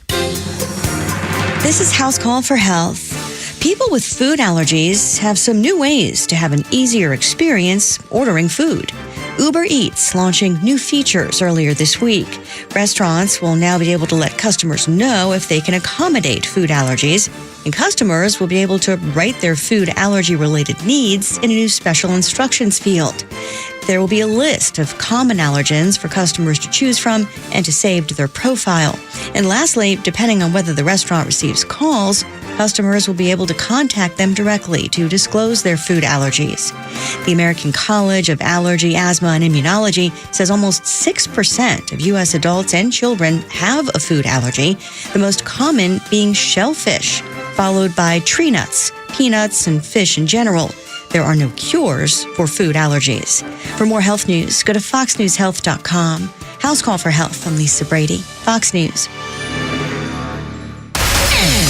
This is House Call for Health. People with food allergies have some new ways to have an easier experience ordering food. Uber Eats launching new features earlier this week. Restaurants will now be able to let customers know if they can accommodate food allergies, and customers will be able to write their food allergy-related needs in a new special instructions field. There will be a list of common allergens for customers to choose from and to save to their profile. And lastly, depending on whether the restaurant receives calls, customers will be able to contact them directly to disclose their food allergies. The American College of Allergy, Asthma, and Immunology says almost 6% of U.S. adults and children have a food allergy, the most common being shellfish, followed by tree nuts, peanuts, and fish in general. There are no cures for food allergies. For more health news, go to foxnewshealth.com. House Call for Health. I'm Lisa Brady, Fox News.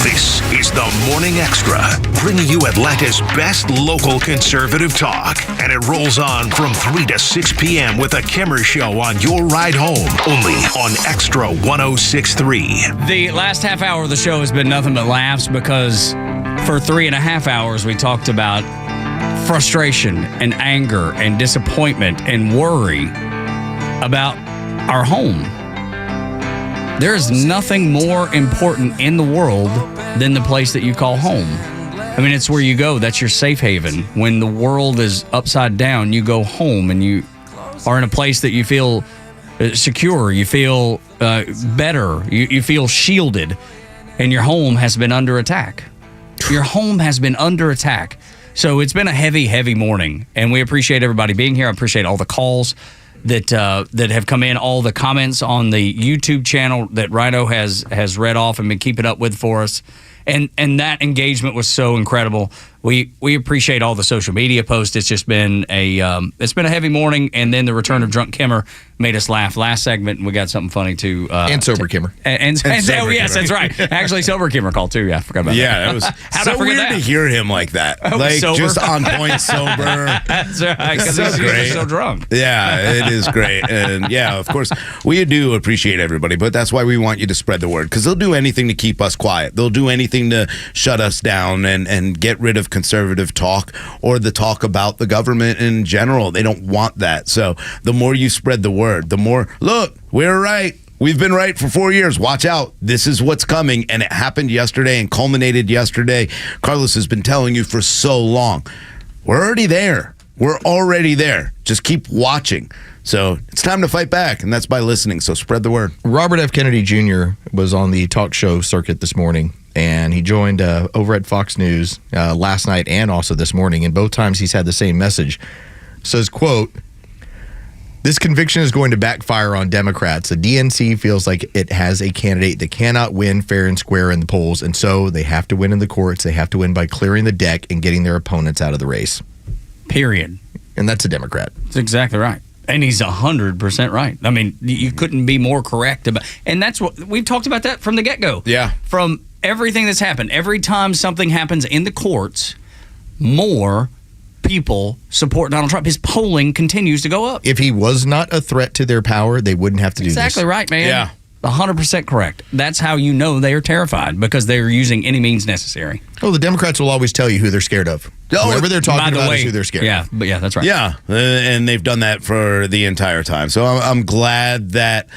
This is the Morning Extra, bringing you Atlanta's best local conservative talk. And it rolls on from 3 to 6 p.m. with a Kimmer Show on your ride home, only on Extra 106.3. The last half hour of the show has been nothing but laughs because for 3.5 hours we talked about frustration and anger and disappointment and worry about our home. There is nothing more important in the world than the place that you call home. I mean, it's where you go. That's your safe haven. When the world is upside down, you go home and you are in a place that you feel secure, you feel better, you feel shielded, and your home has been under attack. Your home has been under attack. So it's been a heavy, heavy morning, and we appreciate everybody being here. I appreciate all the calls that have come in, all the comments on the YouTube channel that Rhino has read off and been keeping up with for us. And that engagement was so incredible. We appreciate all the social media posts. It's just been a heavy morning, and then the return of Drunk Kimmer made us laugh. Last segment, and we got something funny too. And Sober Kimmer. And Sober yes, Kimmer. that's right. Actually, Sober Kimmer called too. Yeah, I forgot about that. Yeah, it was so weird to hear him like that. Like, sober. just on point, sober. That's right, because So he's great. so drunk. Yeah, it is great. And yeah, of course, we do appreciate everybody, but that's why we want you to spread the word, because they'll do anything to keep us quiet. They'll do anything to shut us down and get rid of conservative talk or the talk about the government in general. They don't want that. So the more you spread the word, the more, look, we're right. We've been right for 4 years. Watch out. This is what's coming. And it happened yesterday and culminated yesterday. Carlos has been telling you for so long. We're already there. We're already there. Just keep watching. So it's time to fight back, and that's by listening. So spread the word. Robert F. Kennedy Jr. was on the talk show circuit this morning, and he joined over at Fox News last night and also this morning. And both times he's had the same message. Says, quote, "This conviction is going to backfire on Democrats. The DNC feels like it has a candidate that cannot win fair and square in the polls, and so they have to win in the courts. They have to win by clearing the deck and getting their opponents out of the race." Period. And that's a Democrat. That's exactly right. And he's 100% right. I mean, you couldn't be more correct about, and that's what we've talked about that from the get-go. Yeah. From everything that's happened, every time something happens in the courts, more people support Donald Trump. His polling continues to go up. If he was not a threat to their power, they wouldn't have to do this. Exactly right, man. Yeah. 100% correct. That's how you know they are terrified, because they are using any means necessary. Oh, the Democrats will always tell you who they're scared of. Whoever they're talking about is who they're scared of. But yeah, that's right. Yeah, and they've done that for the entire time. So I'm glad that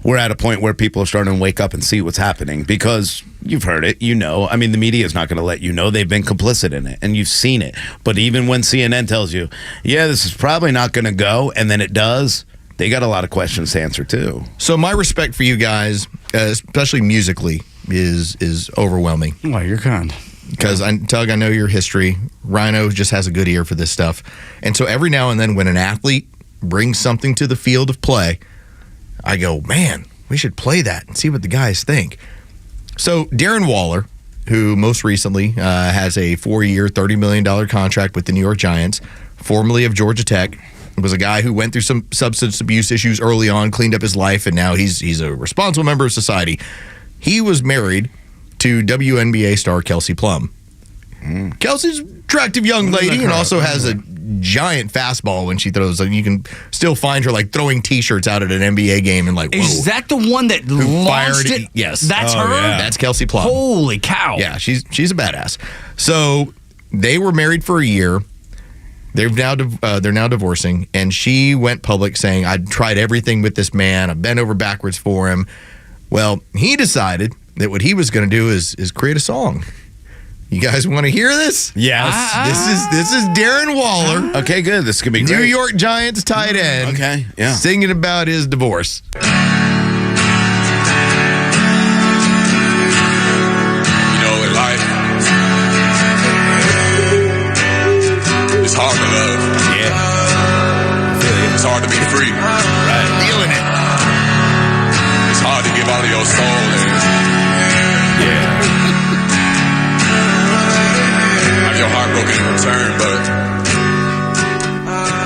we're at a point where people are starting to wake up and see what's happening, because you've heard it, you know. I mean, the media is not going to let you know. They've been complicit in it, and you've seen it. But even when CNN tells you, yeah, this is probably not going to go, and then it does, they got a lot of questions to answer too. So my respect for you guys, especially musically, is overwhelming. Well, you're kind. Because, Tug, I know your history. Rhino just has a good ear for this stuff. And so every now and then when an athlete brings something to the field of play, I go, man, we should play that and see what the guys think. So Darren Waller, who most recently has a 4-year, $30 million contract with the New York Giants, formerly of Georgia Tech, was a guy who went through some substance abuse issues early on, cleaned up his life, and now he's a responsible member of society. He was married to WNBA star Kelsey Plum. Kelsey's an attractive young lady and also has a giant fastball when she throws. Like, you can still find her like throwing T-shirts out at an NBA game and like, whoa. Is that the one that launched it? Yes. That's her? Yeah. That's Kelsey Plum. Holy cow. Yeah, she's a badass. So they were married for a year. They're now divorcing, and she went public saying, "I tried everything with this man. I bent over backwards for him." Well, he decided that what he was going to do is create a song. You guys want to hear this? Yes. This is Darren Waller. Okay, good. This could be great. New York Giants tight end. Okay, yeah. Singing about his divorce. You know, in life, free. Right. Feeling it. It's hard to give all of your soul. Have your heart broken in return, but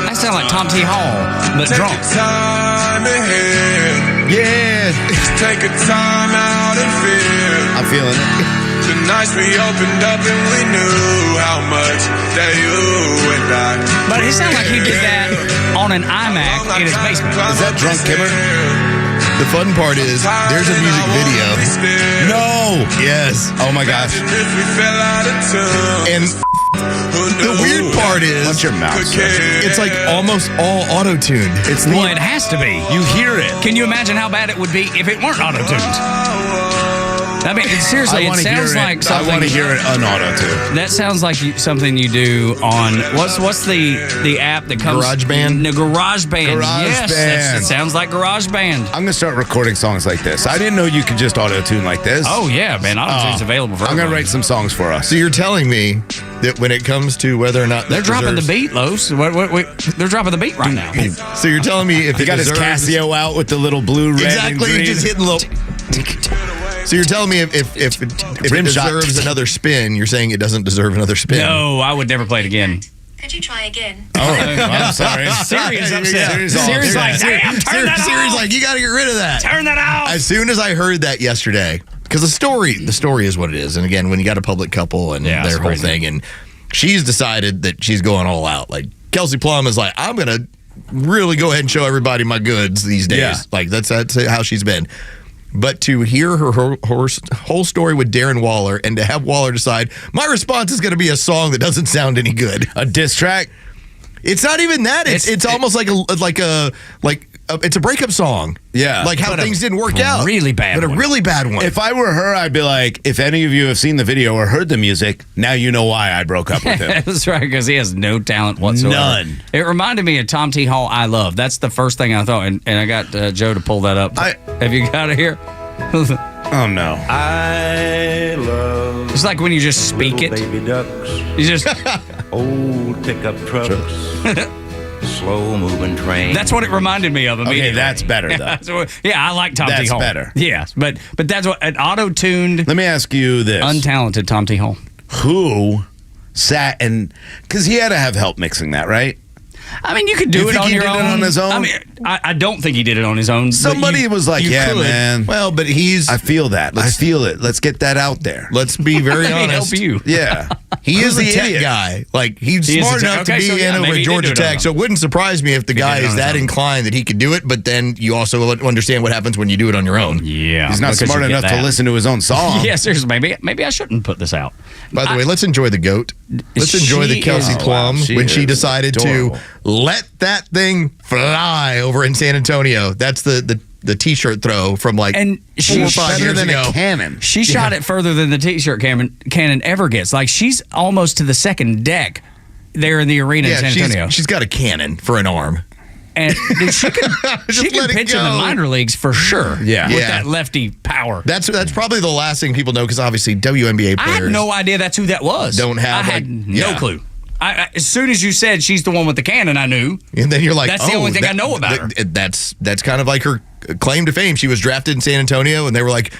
That sounds like Tom T. Hall, but drunk. Time ahead. Yeah. Take a time out and feel. I'm feeling it. The nights we opened up and we knew how much that you and I. But it sounds like he did that on an iMac in his basement. Is that Drunk Kimmer? The fun part is there's a music video. No. Yes. Oh my gosh. And the weird part is Watch your mouth, sir. it's like almost all auto-tuned. It's Well, it has to be. You hear it. Can you imagine how bad it would be if it weren't auto-tuned? I mean, seriously, it sounds like something. I want to hear it un-auto-tuned. That sounds like something you do on what's the app that comes? GarageBand? No, GarageBand. Yes, GarageBand. it sounds like GarageBand. I'm gonna start recording songs like this. I didn't know you could just auto-tune like this. Oh yeah, man, auto-tune's available for I'm gonna everybody. write some songs for us. So you're telling me that when it comes to whether or not They're that dropping the deserves- beat, Los. They're dropping the beat right now. So you're telling me if He it got his deserves- Casio out with the little blue, red, and exactly, green. just hitting little. So you're telling me if it Rim shot. deserves another spin, you're saying it doesn't deserve another spin? No, I would never play it again. Could you try again? Oh, I'm sorry. Siri's upset. Siri's all Siri's like, upset. damn, turn that Siri's off. like, you got to get rid of that. Turn that off. As soon as I heard that yesterday, because the story is what it is, and again, when you got a public couple and Yeah, their it's whole crazy. thing, and she's decided that she's going all out. Like Kelsey Plum is like, I'm gonna really go ahead and show everybody my goods these days. Yeah. Like that's how she's been. But to hear her whole story with Darren Waller and to have Waller decide, my response is going to be a song that doesn't sound any good. A diss track? It's not even that. It's almost like it's a breakup song. Yeah. Like how But a things didn't work out. really bad But one. a really bad one. If I were her, I'd be like, if any of you have seen the video or heard the music, now you know why I broke up with him. That's right, because he has no talent whatsoever. None. It reminded me of Tom T. Hall, I Love. That's the first thing I thought, and I got Joe to pull that up. Have you got it here? Oh, no. I love It's like when you just speak it. baby ducks, You just old pickup trucks, slow moving trains. that's what it reminded me of immediately. Okay, that's better, though. That's what- yeah, I like Tom T. That's Hall. better. Yes, but that's what an auto-tuned, Let me ask you this. untalented Tom T. Hall. Who sat and... Because he had to have help mixing that, right? I mean, you could do You it think on he your did own. it on his own? I mean, I don't think he did it on his own. but Somebody was like, you yeah, could. man. well, but I feel that. Let's feel it. Let's get that out there. let's be very Let me honest. help you. Yeah. He is Who's a the tech idiot? guy. Like he's He is smart a tech- enough okay, to be so, yeah, in over maybe at he did Georgia do it on Tech. his So it wouldn't surprise me if the guy did it is on that his own. inclined that he could do it. But then you also understand what happens when you do it on your own. Yeah, He's not because smart you get enough to that. listen to his own song. Yeah, seriously, maybe I shouldn't put this out. By the way, let's enjoy the goat. Let's enjoy the She Kelsey is- Plum wow, she when she is decided adorable. to let that thing fly over in San Antonio. That's the T-shirt throw from like And 4 or 5 better years than ago. a cannon. She shot it further than the T-shirt cannon ever gets. Like she's almost to the second deck there in the arena in Yeah, San Antonio. she's got a cannon for an arm. And dude, she can let it pitch in the go. minor leagues for sure. Yeah. With Yeah. that lefty power. That's probably the last thing people know because obviously WNBA I players had no idea that's who that was. don't have. I had like- no yeah. clue. As soon as you said she's the one with the cannon, I knew. And then you're like, That's the only thing I know about her. That's kind of like her claim to fame. She was drafted in San Antonio, and they were like,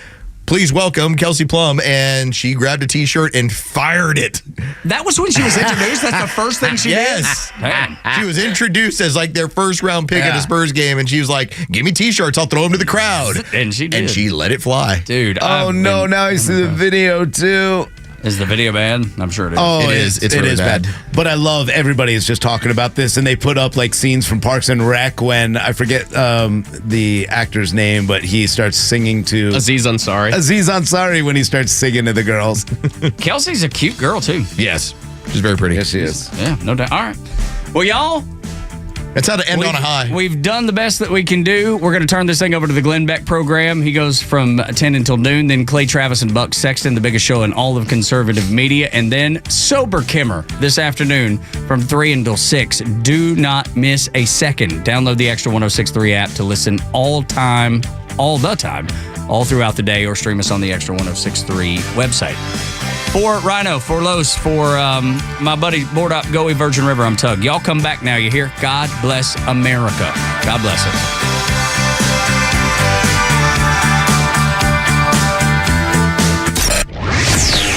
"Please welcome Kelsey Plum," and she grabbed a T-shirt and fired it. That was when she was introduced. That's the first thing she Yes. did. Damn. She was introduced as like their first round pick at Yeah. a Spurs game, and she was like, "Give me T-shirts, I'll throw them to the crowd." And she did. And she let it fly. Dude. Oh, no. Now I see the video, too. Is the video bad? I'm sure it is. Oh, It is. It's really bad. But I love everybody is just talking about this, and they put up like scenes from Parks and Rec when I forget the actor's name, but he starts singing to Aziz Ansari. Aziz Ansari when he starts singing to the girls. Kelsey's a cute girl, too. Yes, she's very pretty. Yes, she is. Yeah, no doubt. All right. Well, y'all, That's how to end on a high. we've done the best that we can do. We're going to turn this thing over to the Glenn Beck program. He goes from 10 until noon. Then Clay Travis and Buck Sexton, the biggest show in all of conservative media. And then Sober Kimmer this afternoon from 3 until 6. Do not miss a second. Download the Extra 106.3 app to listen all the time, all throughout the day, or stream us on the Extra 106.3 website. For Rhino, for Los, for my buddy Board Up Goey Virgin River, I'm Tug. Y'all come back now, you hear? God bless America. God bless it.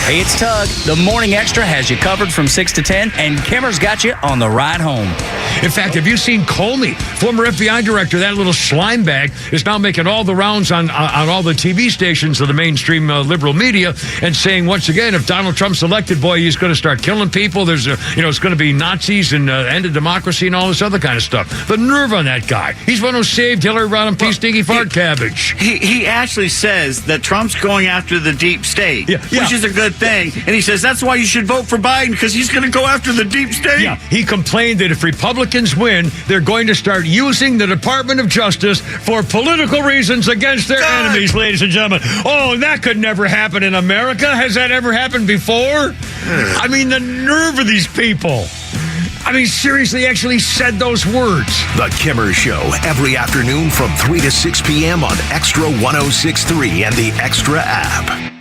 Hey, it's Tug. The Morning Extra has you covered from 6 to 10, and Kimmer's got you on the ride home. In fact, have you seen Comey, former FBI director? That little slime bag is now making all the rounds on all the TV stations of the mainstream liberal media and saying, once again, if Donald Trump's elected, boy, he's going to start killing people. It's going to be Nazis and end of democracy and all this other kind of stuff. The nerve on that guy. He's one who saved Hillary Rodham P. Stinky Fart Cabbage. He actually says that Trump's going after the deep state, which is a good thing. And he says that's why you should vote for Biden, because he's going to go after the deep state. Yeah, he complained that if Republicans win, they're going to start using the Department of Justice for political reasons against their enemies, ladies and gentlemen. Oh, that could never happen in America. Has that ever happened before? I mean, the nerve of these people. I mean, seriously, actually said those words. The Kimmer Show, every afternoon from 3 to 6 p.m. on Extra 106.3 and the Extra app.